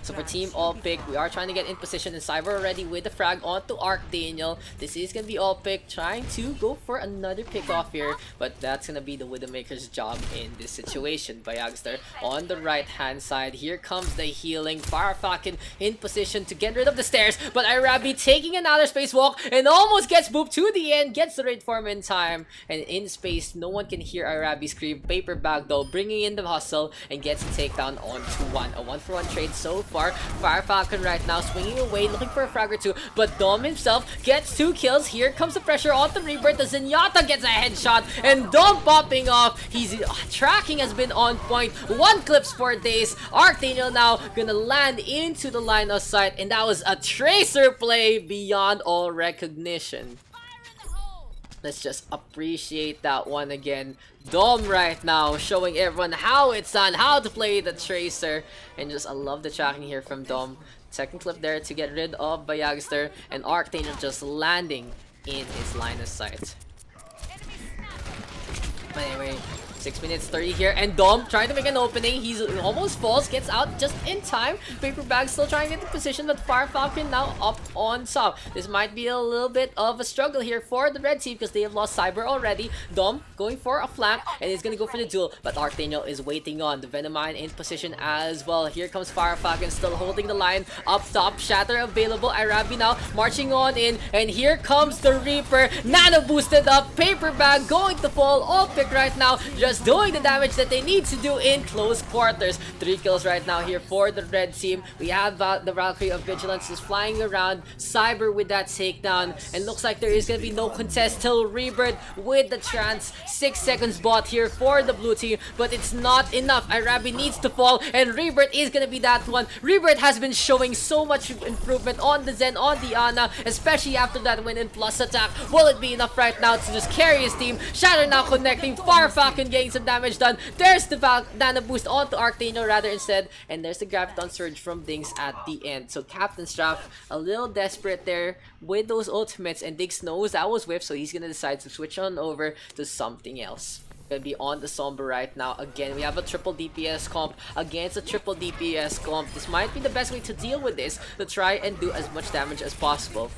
So for team all pick, we are trying to get in position, and Cyber already with the frag onto Archdaniel. This is gonna be all pick, trying to go for another pick off here, but that's gonna be the Widowmaker's job in this situation. Bayagster on the right hand side. Here comes the healing. Fire Falcon in position to get rid of the stairs, but Irabi taking another spacewalk and almost gets booped to the end, gets the raid form in time, and in space, no one can hear Irabi scream. Paper Bag though, bringing in the hustle and gets a takedown on 2-1. A 1-for-1 trade so far. Fire Falcon right now swinging away, looking for a frag or two, but Dom himself gets 2 kills. Here comes the pressure on the Rebirth. The Zenyatta gets a headshot, and Dom popping off. His tracking has been on point. 1 clips for days. Archdaniel now gonna land into the line of sight, and that was a Tracer play beyond all recognition. Let's just appreciate that one again. Dom right now showing everyone how it's done, how to play the Tracer. And just I love the tracking here from Dom. Second clip there to get rid of Bayagster, and Archdaniel just landing in his line of sight. But anyway, 6 minutes 30 here, and Dom trying to make an opening. He's almost falls, gets out just in time. Paper Bag still trying to get the position, but Fire Falcon now up on top. This might be a little bit of a struggle here for the red team because they have lost Cyber already. Dom going for a flank, and he's gonna go for the duel, but Archdaniel is waiting on the Venomine in position as well. Here comes Fire Falcon still holding the line up top. Shatter available. Irabi now marching on in, and here comes the Reaper. Nano boosted up. Paper Bag going to fall. All pick right now. Just doing the damage that they need to do in close quarters. 3 kills right now here for the red team. We have the Valkyrie of Vigilance is flying around. Cyber with that takedown, and looks like there is going to be no contest till Rebirth with the trance. 6 seconds bought here for the blue team, but it's not enough. Irabi needs to fall, and Rebirth is going to be that one. Rebirth has been showing so much improvement on the Zen, on the Ana, especially after that win in plus attack. Will it be enough right now to just carry his team? Shatter now connecting. Fire Falcon getting some damage done. There's the Nano boost onto Archdaniel rather instead, and there's the Graviton Surge from Dings at the end. So Captain's Draft a little desperate there with those ultimates, and Diggs knows that was whiff, so he's gonna decide to switch on over to something else. Gonna be on the Sombra right now. Again, we have a triple DPS comp against a triple DPS comp. This might be the best way to deal with this, to try and do as much damage as possible.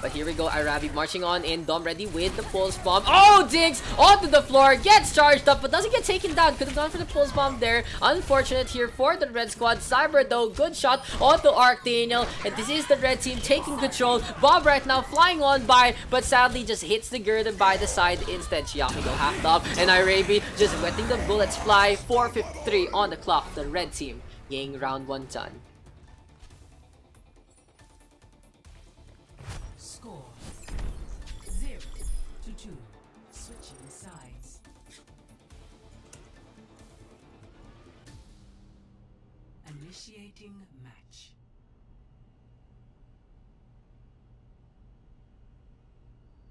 But here we go, Arabi marching on in, Dom ready with the pulse bomb. Oh, Diggs onto the floor, gets charged up, but doesn't get taken down. Could have gone for the pulse bomb there. Unfortunate here for the red squad. Cyber though, good shot onto Archdaniel, and this is the red team taking control. Bob right now flying on by, but sadly just hits the girder by the side instead. Chiaki go half up, and Irabi just letting the bullets fly. 4:53 on the clock. The red team getting round 1 done. Score 0-2. Switching sides. Initiating match.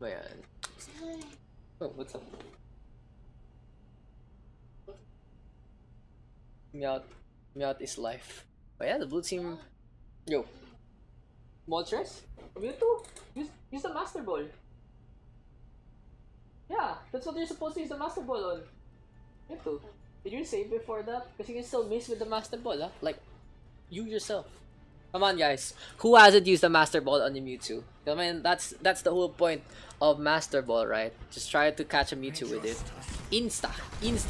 Ayan. Oh, what's up? Meowth is life. But yeah, the blue team. Yo. Moltres? Mewtwo? Use the Master Ball. Yeah, that's what you're supposed to use the Master Ball on. Mewtwo. Did you save before that? Because you can still miss with the Master Ball, huh? Like, you yourself. Come on, guys. Who hasn't used the Master Ball on the Mewtwo? I mean, that's the whole point of Master Ball, right? Just try to catch a Mewtwo with it. Insta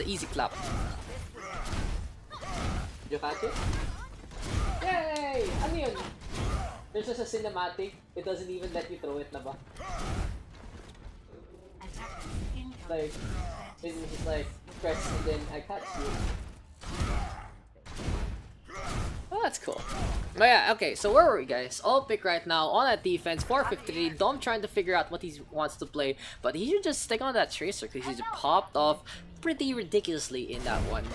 easy clap. Did you catch it? Yay! Ano yun? There's just a cinematic. It doesn't even let you throw it na ba? Like, it's just like, press and then I catch you. Oh, that's cool. But yeah, okay, so where were we, guys? All pick right now on that defense, 453. Dom trying to figure out what he wants to play, but he should just stick on that Tracer because he's popped off pretty ridiculously in that one.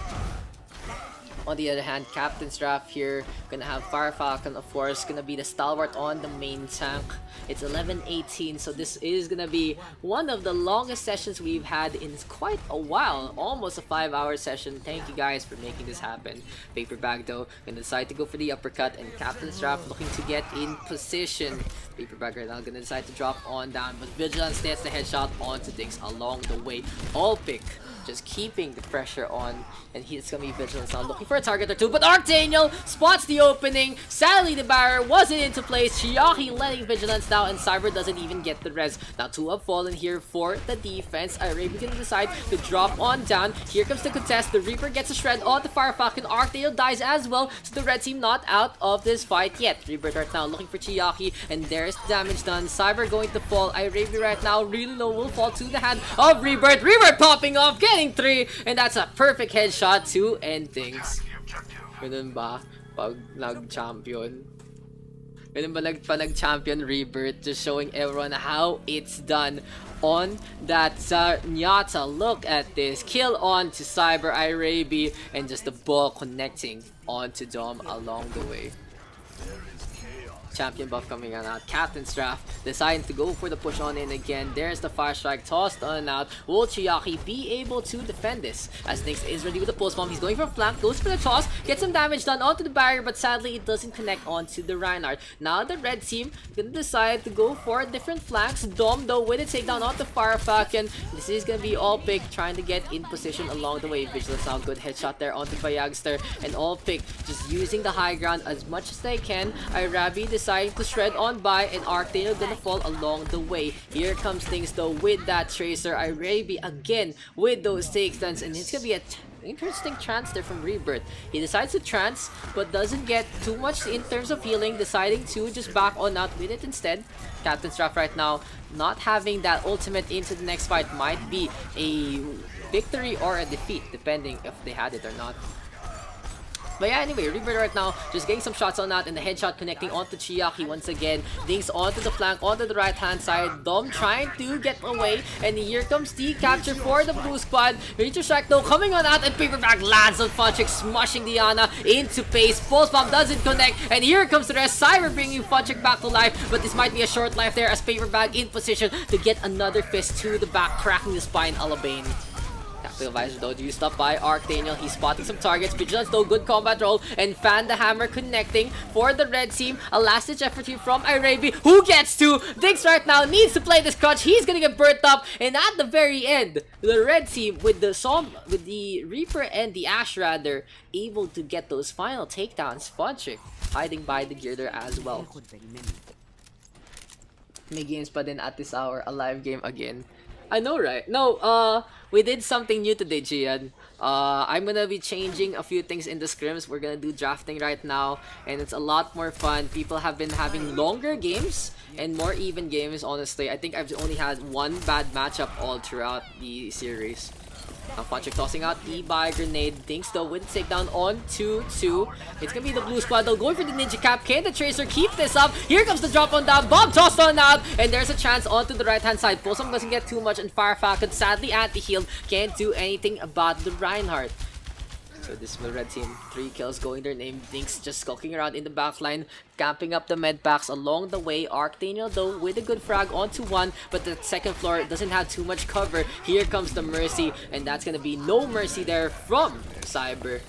On the other hand, Captain's Draft here, gonna have Fire Falcon, of course, gonna be the stalwart on the main tank. It's 11:18, so this is gonna be one of the longest sessions we've had in quite a while. Almost a 5-hour session. Thank you guys for making this happen. Paper Bag though, gonna decide to go for the uppercut, and Captain's Draft looking to get in position. Paper Bag right now gonna decide to drop on down, but Vigilance gets the headshot onto Dix along the way. All pick. Just keeping the pressure on, and he's gonna be Vigilance now, looking for a target or two, but Archdaniel spots the opening. Sadly, the barrier wasn't into place. Chiaki letting Vigilance down, and Cyber doesn't even get the res. Now 2 have fallen here for the defense. Arabi gonna decide to drop on down. Here comes the contest. The Reaper gets a shred on the Fire Falcon. Archdaniel dies as well, so the red team not out of this fight yet. Rebirth right now looking for Chiaki, and there's damage done. Cyber going to fall. Arabi right now really low, will fall to the hand of Rebirth. Rebirth popping off, getting 3, and that's a perfect headshot to end things. Ganun ba pag nag-champion? Ganun ba nag-champion Rebirth? Just showing everyone how it's done on that Nyata. Look at this. Kill on to Cyber, Irabi, and just the ball connecting onto Dom along the way. Champion buff coming on out. Captain's Draft deciding to go for the push on in again. There's the Fire Strike tossed on out. Will Chiaki be able to defend this? As Nyx is ready with the pulse bomb. He's going for flank, goes for the toss, gets some damage done onto the barrier, but sadly it doesn't connect onto the Reinhardt. Now the red team gonna decide to go for different flanks. Dom though with a takedown onto Fire Falcon. This is gonna be All Pick trying to get in position along the way. Vigilance now, good headshot there onto Bayagster, and All Pick just using the high ground as much as they can. Irabi deciding to shred on by, and Archdaniel gonna fall along the way. Here comes things though with that Tracer. Irabi again with those takedowns, and it's gonna be a interesting trance there from Rebirth. He decides to trance, but doesn't get too much in terms of healing, deciding to just back on out with it instead. Captain's Draft right now, not having that ultimate into the next fight might be a victory or a defeat, depending if they had it or not. But yeah, anyway, Rebirth right now just getting some shots on that, and the headshot connecting onto Chiaki once again. Dinks onto the flank, onto the right hand side. Dom trying to get away, and here comes the capture for the blue squad. Major Strike though coming on out, and Paper Bag lands on Funchik, smushing Diana into pace. Pulse Bomb doesn't connect, and here comes the rest. Cyber bringing Funchik back to life, but this might be a short life there as Paper Bag in position to get another fist to the back, cracking the spine. Alabane. Tactical Visor though used up by Archdaniel. He's spotting some targets. Vigilance though, good combat roll, and Fan the Hammer connecting for the red team. A last ditch effort here from Irabi, who gets to Dix right now, needs to play this clutch. He's gonna get burnt up, and at the very end, the red team with the Reaper and the Ash rather, able to get those final takedowns. Funchik hiding by the girder as well. May games pa din at this hour, a live game again. I know, right? No, we did something new today, Gian. I'm gonna be changing a few things in the scrims. We're gonna do drafting right now, and it's a lot more fun. People have been having longer games and more even games, honestly. I think I've only had one bad matchup all throughout the series. Puncher tossing out E-Buy Grenade. Dinks though with the takedown on 2-2. It's gonna be the blue squad though going for the Ninja Cap. Can the Tracer keep this up? Here comes the drop on down. Bomb tossed on out. And there's a chance onto the right hand side. Pulsum doesn't get too much and Fire Falcon sadly anti-healed. Can't do anything about the Reinhardt. So this is the red team. 3 kills going their name. Dinks just skulking around in the backline, camping up the med packs along the way. Arctaniel though with a good frag onto 1, but the second floor doesn't have too much cover. Here comes the Mercy, and that's gonna be no mercy there from Cyber.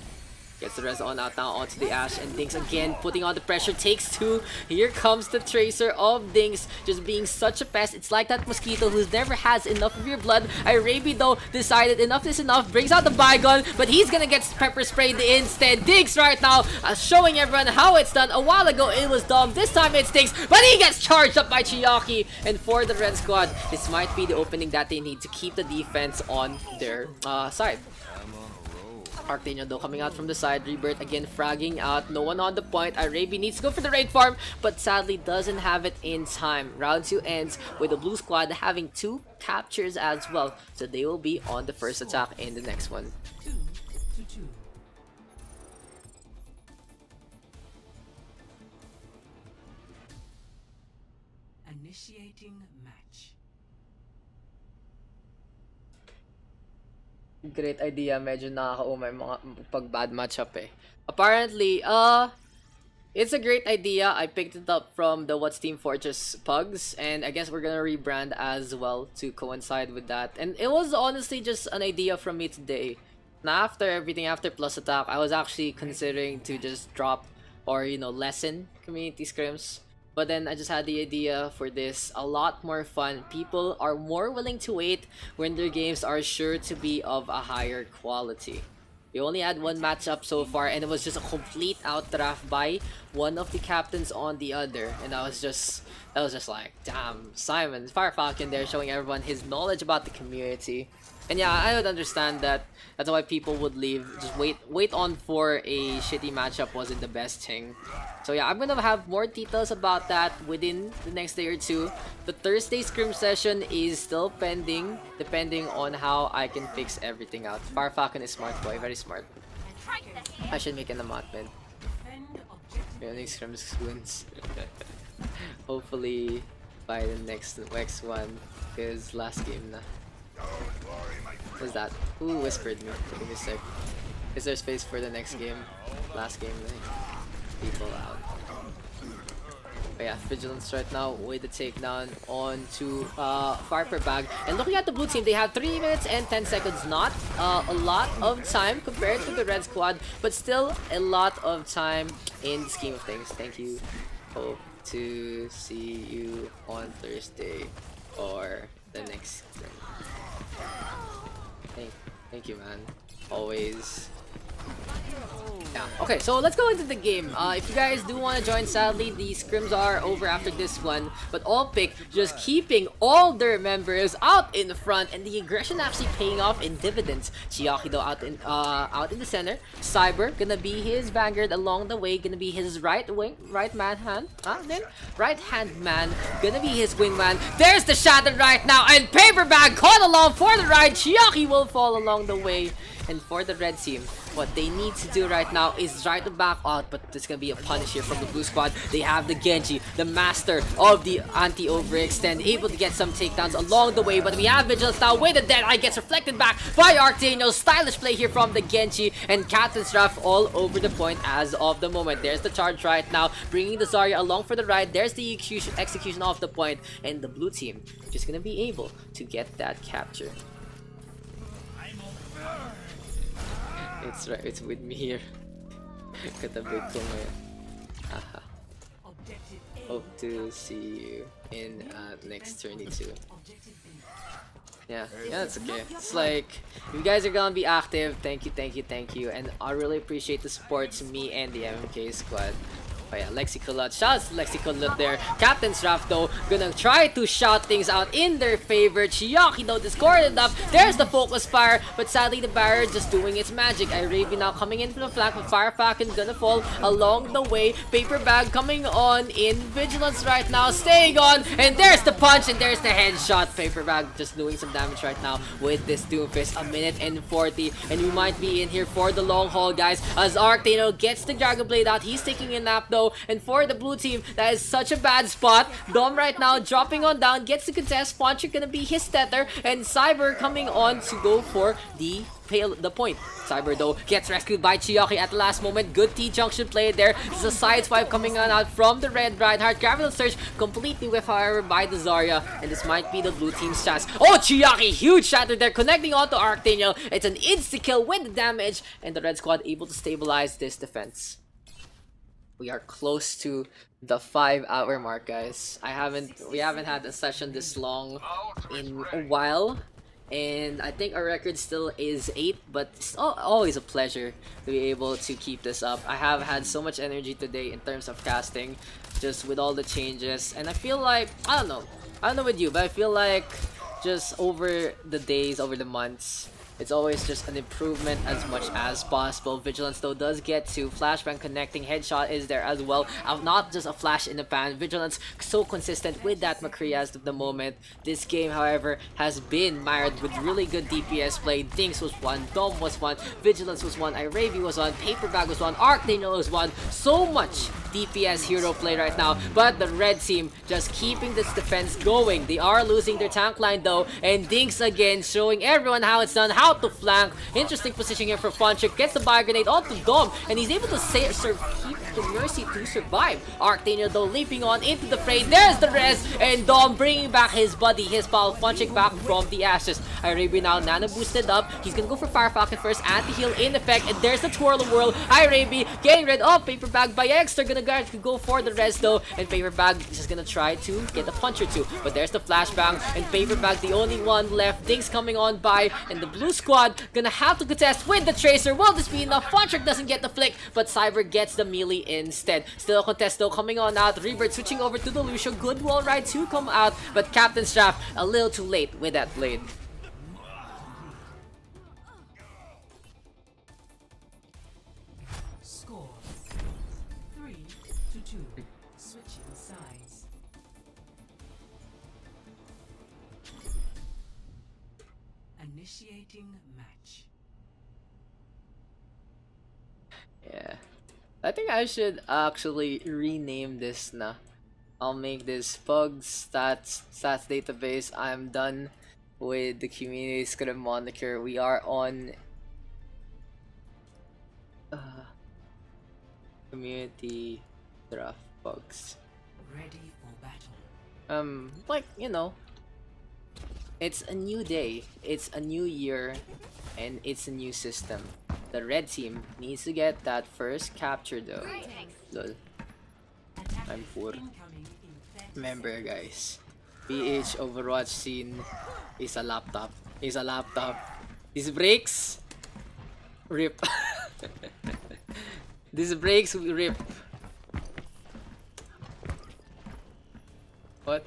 Gets the res on out now onto the Ashe, and Dinks again putting on the pressure, takes 2. Here comes the Tracer of Dinks, just being such a pest. It's like that mosquito who never has enough of your blood. Irabi though decided enough is enough, brings out the Bygone, but he's gonna get pepper sprayed instead. Dinks right now showing everyone how it's done. A while ago it was Dom, this time it's Dinks, but he gets charged up by Chiaki. And for the red squad, this might be the opening that they need to keep the defense on their side. Arctaniel though coming out from the side. Rebirth again fragging out. No one on the point. Irabi needs to go for the raid farm, but sadly doesn't have it in time. Round 2 ends with the blue squad having 2 captures as well. So they will be on the first attack in the next one. 2-2. Initiating match. Great idea. Medyo nakakaumay mga pag bad matchup eh. Apparently, it's a great idea. I picked it up from the What's Team Fortress Pugs, and I guess we're gonna rebrand as well to coincide with that. And it was honestly just an idea from me today. Now after everything, after Plus Attack, I was actually considering to just drop or, you know, lessen community scrims. But then I just had the idea for this, a lot more fun. People are more willing to wait when their games are sure to be of a higher quality. We only had one matchup so far, and it was just a complete outdraft by one of the captains on the other. And that was just like, damn, Simon, Fire Falcon there showing everyone his knowledge about the community. And yeah, I would understand that. That's why people would leave. Just wait on for a shitty matchup wasn't the best thing. So yeah, I'm gonna have more details about that within the next day or two. The Thursday scrim session is still pending, depending on how I can fix everything out. Fire Falcon is smart boy, very smart. I should make an allotment. Only scrims wins. Hopefully by the next one, because last game na. What's that? Who whispered me? Give me a sec. Is there space for the next game? Last game, people out. But yeah, Vigilance right now with the takedown on to Fire per bag. And looking at the blue team, they have 3 minutes and 10 seconds. Not a lot of time compared to the red squad, but still a lot of time in the scheme of things. Thank you. Hope to see you on Thursday or the next game. Thank you, man. Always. Yeah. Okay, so let's go into the game. If you guys do want to join, sadly the scrims are over after this one, but all pick just keeping all their members out in the front, and the aggression actually paying off in dividends. Chiaki though out in the center. Cyber gonna be his vanguard along the way, gonna be his right hand man, gonna be his wingman. There's the shadow right now, and Paper Bag caught along for the ride. Chiaki will fall along the way. And for the red team, what they need to do right now is try to back out, but there's gonna be a punish here from the blue squad. They have the Genji, the master of the anti-overextend, able to get some takedowns along the way, but we have Vigilance now with the dead eye, gets reflected back by Arctaniel. Stylish play here from the Genji, and Captain's Draft all over the point as of the moment. There's the charge right now, bringing the Zarya along for the ride. There's the execution off the point, and the blue team just gonna be able to get that capture. It's right, it's with me here. Katabi ko ngayon. Haha. Hope to see you in next 22. Yeah, that's okay. It's like, you guys are gonna be active. Thank you. And I really appreciate the support to me and the MMK squad. Oh yeah, Lexicolot. Shouts to Lexicolot there. Captain's Draft though, gonna try to shout things out in their favor. Chiaki though discorded up. There's the focus fire, but sadly the barrier just doing its magic. Iravi now coming in from the flank, but Fire Falcon gonna fall along the way. Paper Bag coming on in Vigilance right now, staying on, and there's the punch, and there's the headshot. Paper Bag just doing some damage right now with this Doomfist. 1:40, and we might be in here for the long haul, guys, as Arctano gets the Dragon Blade out. He's taking a nap though, and for the blue team, that is such a bad spot. Dom right now dropping on down, gets the contest. Ponchik gonna be his tether, and Cyber coming on to go for the point. Cyber though gets rescued by Chiaki at the last moment. Good T-junction play there. This is a side swipe coming on out from the red Reinhardt. Gravital Surge completely whiffed, however, by the Zarya, and this might be the blue team's chance. Oh, Chiaki, huge shatter there, connecting onto Arctaniel. It's an insta-kill with the damage, and the red squad able to stabilize this defense. We are close to the 5-hour mark, guys. We haven't had a session this long in a while. And I think our record still is 8, but it's always a pleasure to be able to keep this up. I have had so much energy today in terms of casting, just with all the changes. And I feel like, I don't know with you, but I feel like just over the days, over the months, it's always just an improvement as much as possible. Vigilance though does get to flashbang connecting. Headshot is there as well. Not just a flash in the pan. Vigilance so consistent with that McCree as of the moment. This game, however, has been mired with really good DPS play. Dinks was one, Dom was one, Vigilance was one, Iravi was one, Paper Bag was one, Arctaniel was one. So much DPS hero play right now, but the red team just keeping this defense going. They are losing their tank line though, and Dinks again showing everyone how it's done, how to flank. Interesting position here for Funchik. Gets the bio grenade onto Dom, and he's able to keep the Mercy to survive. Arctaniel though leaping on into the fray. There's the res, and Dom bringing back his buddy, his pal Funchik back from the ashes. Irabi now nano boosted up. He's gonna go for Fire Falcon first, anti-heal in effect, and there's the Twirl of Whirl. Irabi getting rid of Paper Bag by X. They're gonna go for the res though, and Paper Bag is just gonna try to get a punch or two, but there's the flashbang, and Paper Bag the only one left. Dinks coming on by, and the blue squad gonna have to contest with the Tracer. Will this be enough? Funchik doesn't get the flick, but Cyber gets the melee instead. Still a contest though coming on out. Rebirth switching over to the Lucio. Good wall ride to come out, but Captain's Draft a little too late with that blade. Score 3-2. Switching sides. Initiating match. Yeah, I think I should actually rename this na. I'll make this PUGS stats database. I'm done with the community script moniker. We are on community draft PUGS. Ready for battle. Like, you know, it's a new day, it's a new year, and it's a new system. The red team needs to get that first capture though. Lol. I'm poor. Remember guys, PH Overwatch scene is a laptop. This breaks, rip. This breaks, we rip. What?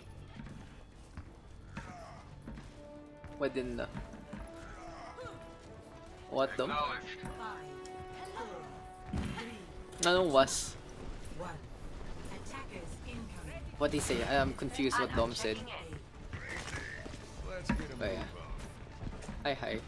What din na? What though? Anong was? What did he say? I'm confused what Dom said. But yeah. Hi.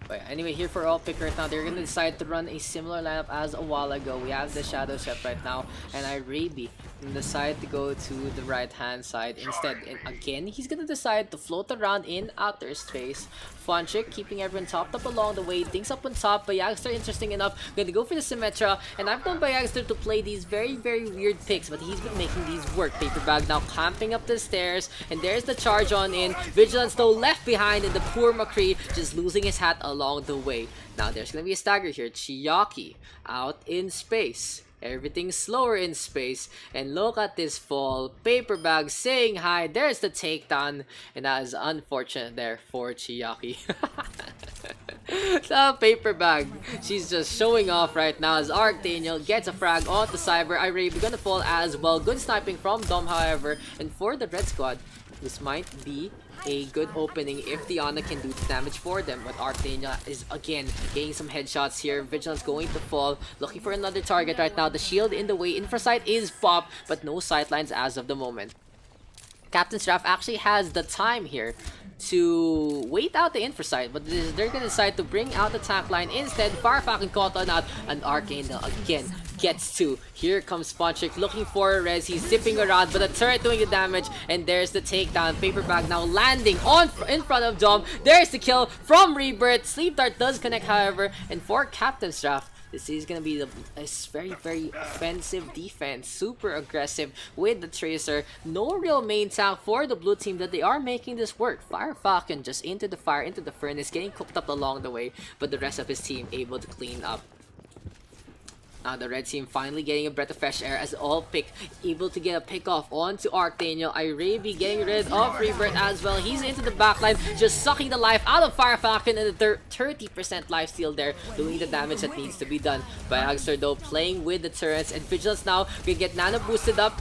But yeah, anyway, here for all pick right now, they're gonna decide to run a similar lineup as a while ago. We have the Shadow Chef right now, and Irabi can decide to go to the right hand side instead. And again, he's gonna decide to float around in outer space. Funchik keeping everyone topped up along the way. Dinks up on top. Bayagster, interesting enough, gonna go for the Symmetra. And I've known Bayagster to play these very, very weird picks, but he's been making these work. Paper Bag now clamping up the stairs, and there's the charge on in. Vigilance though left behind, and the poor McCree just losing his hat along the way. Now there's gonna be a stagger here. Chiaki out in space. Everything's slower in space, and look at this fall. Paper Bag saying hi. There's the takedown, and that is unfortunate there for Chiaki. The paper bag. She's just showing off right now as Archdaniel gets a frag onto Cyber. Iraby gonna fall as well. Good sniping from Dom, however. And for the red squad, this might be a good opening if Diana can do the damage for them. But Archdaniel is again getting some headshots here. Vigilance going to fall. Looking for another target right now. The shield in the way. Infrasight is popped, but no sightlines as of the moment. Captain Straff actually has the time here to wait out the Infrasight, but they're gonna decide to bring out the tank line instead. Firefucking caught on out, and Archdaniel again gets two. Here comes Spontrick looking for a res. He's zipping around, but the turret doing the damage, and there's the takedown. Paper bag now landing in front of Dom. There's the kill from Rebirth. Sleep Dart does connect, however, and for Captain Straff, this is gonna be a very offensive defense, super aggressive with the Tracer. No real main tank for the blue team that they are making this work. Fire Falcon just into the fire, into the furnace, getting cooked up along the way, but the rest of his team able to clean up. Now the red team finally getting a breath of fresh air as all pick able to get a pick off onto Archdaniel. Iraby getting rid of Rebirth as well. He's into the backline, just sucking the life out of Fire Falcon, and the 30% lifesteal there, doing the damage that needs to be done. Byagster though playing with the turrets, and Vigilance now can get Nano boosted up.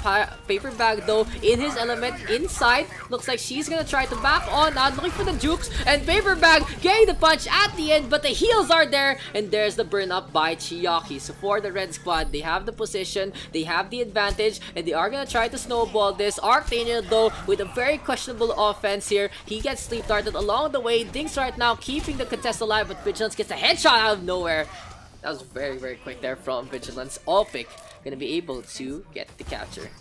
Paper bag though in his element inside. Looks like she's gonna try to back on out, looking for the jukes, and Paper bag getting the punch at the end, but the heals are there, and there's the burn up by Chiaki. So for the red squad, they have the position, they have the advantage, and they are gonna try to snowball this. Archdaniel though with a very questionable offense here. He gets sleep darted along the way. Dinks right now keeping the contest alive, but Vigilance gets a headshot out of nowhere. That was very quick there from Vigilance. All pick gonna be able to get the capture.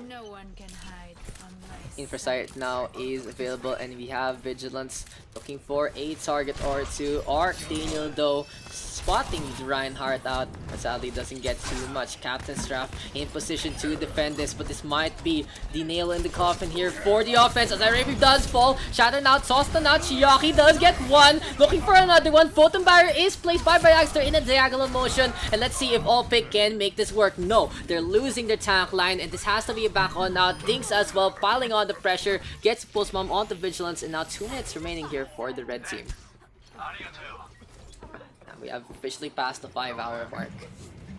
No one can hide from my Infrasight now is available, and we have Vigilance looking for a target or two. Archdaniel though spotting Reinhardt out, but sadly doesn't get too much. Captain Straff in position to defend this, but this might be the nail in the coffin here for the offense as Iraby does fall. Shatter out, Sosta out, Chiaki does get one, looking for another one. Photon Barrier is placed by Byagster in a diagonal motion, and let's see if all pick can make this work. No, they're losing their tank line, and this has to be a back on now. Dinks as well, piling on the pressure, gets Pulse Bomb onto Vigilance, and now 2 minutes remaining here for the red team. We have officially passed the 5-hour mark.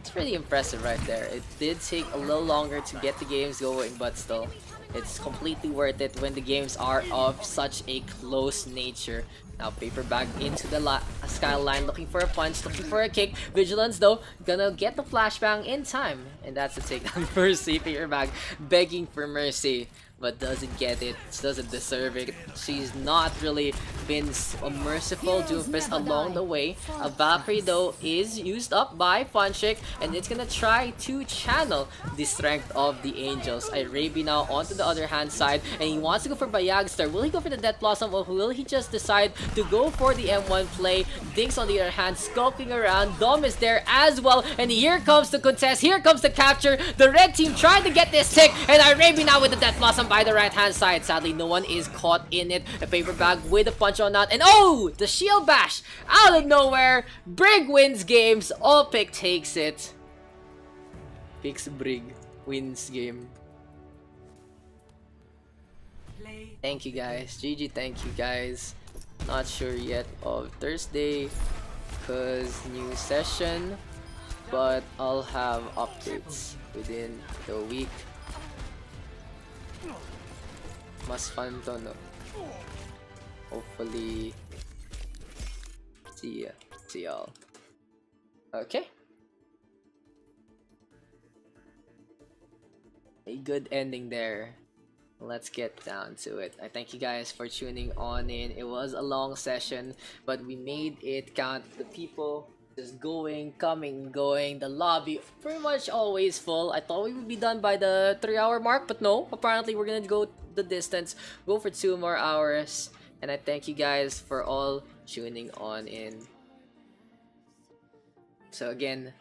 It's pretty impressive right there. It did take a little longer to get the games going, but still, it's completely worth it when the games are of such a close nature. Now Paper bag into the skyline, looking for a punch, looking for a kick. Vigilance though gonna get the flashbang in time, and that's a takedown. Mercy, Paper bag begging for mercy, but doesn't get it, doesn't deserve it. She's not really been a merciful Doomfist along the way. A Valkyrie though is used up by Funchick, and it's gonna try to channel the strength of the Angels. Iraby now onto the other hand side, and he wants to go for Byagster. Will he go for the Death Blossom, or will he just decide to go for the M1 play? Dinks on the other hand skulking around. Dom is there as well, and here comes the contest, here comes the capture. The red team trying to get this tick, and Iraby now with the Death Blossom by the right hand side. Sadly no one is caught in it. A Paper bag with a punch on that, and oh, the shield bash out of nowhere. Brig wins games. All pick takes it. Picks Brig wins game. Thank you guys. GG, thank you guys. Not sure yet of Thursday cause new session, but I'll have updates within the week. Mas fun to, no? Hopefully, see y'all. Okay. A good ending there. Let's get down to it. I thank you guys for tuning on in. It was a long session, but we made it count. The people just going, coming, going. The lobby pretty much always full. I thought we would be done by the 3-hour mark, but no. Apparently, we're gonna go the distance, go for 2 more hours. And I thank you guys for all tuning on in. So again,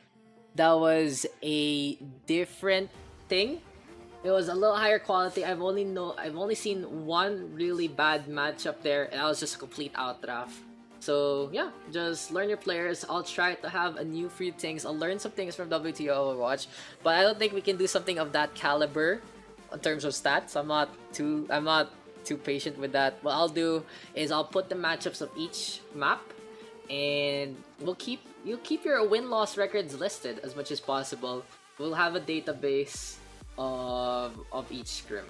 that was a different thing. It was a little higher quality. I've only seen one really bad matchup there, and that was just a complete outdraft. So yeah, just learn your players. I'll try to have a new few things. I'll learn some things from WTO Overwatch, but I don't think we can do something of that caliber in terms of stats. I'm not too patient with that. What I'll do is I'll put the matchups of each map, and you'll keep your win-loss records listed as much as possible. We'll have a database of each scrim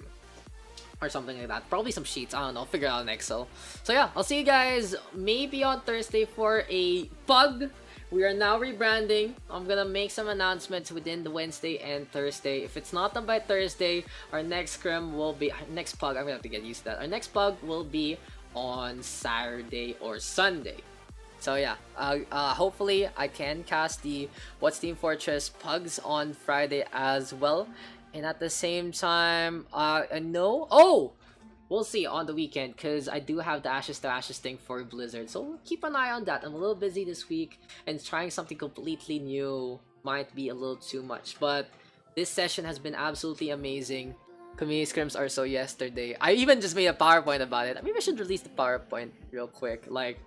or something like that. Probably some sheets. I don't know. Figure it out in Excel. So yeah, I'll see you guys maybe on Thursday for a PUG. We are now rebranding. I'm gonna make some announcements within the Wednesday and Thursday. If it's not done by Thursday, our next scrim will be next PUG. I'm gonna have to get used to that. Our next PUG will be on Saturday or Sunday. So yeah, hopefully I can cast the What's Team Fortress PUGs on Friday as well. And at the same time, we'll see on the weekend, because I do have the Ashes to Ashes thing for Blizzard. So keep an eye on that. I'm a little busy this week, and trying something completely new might be a little too much. But this session has been absolutely amazing. Community scrims are so yesterday. I even just made a PowerPoint about it. Maybe I should release the PowerPoint real quick, like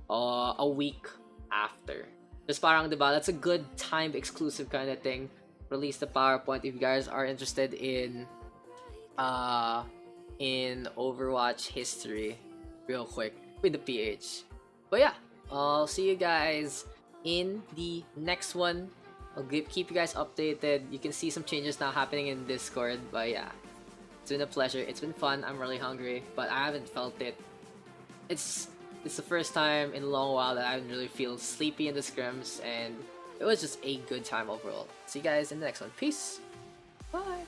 a week after. Just parang, diba? That's a good timed exclusive kind of thing. Release the PowerPoint if you guys are interested in Overwatch history real quick with the PH. But yeah, I'll see you guys in the next one. I'll keep you guys updated. You can see some changes now happening in Discord. But yeah, it's been a pleasure. It's been fun. I'm really hungry, but I haven't felt it. It's the first time in a long while that I didn't really feel sleepy in the scrims, and it was just a good time overall. See you guys in the next one. Peace. Bye.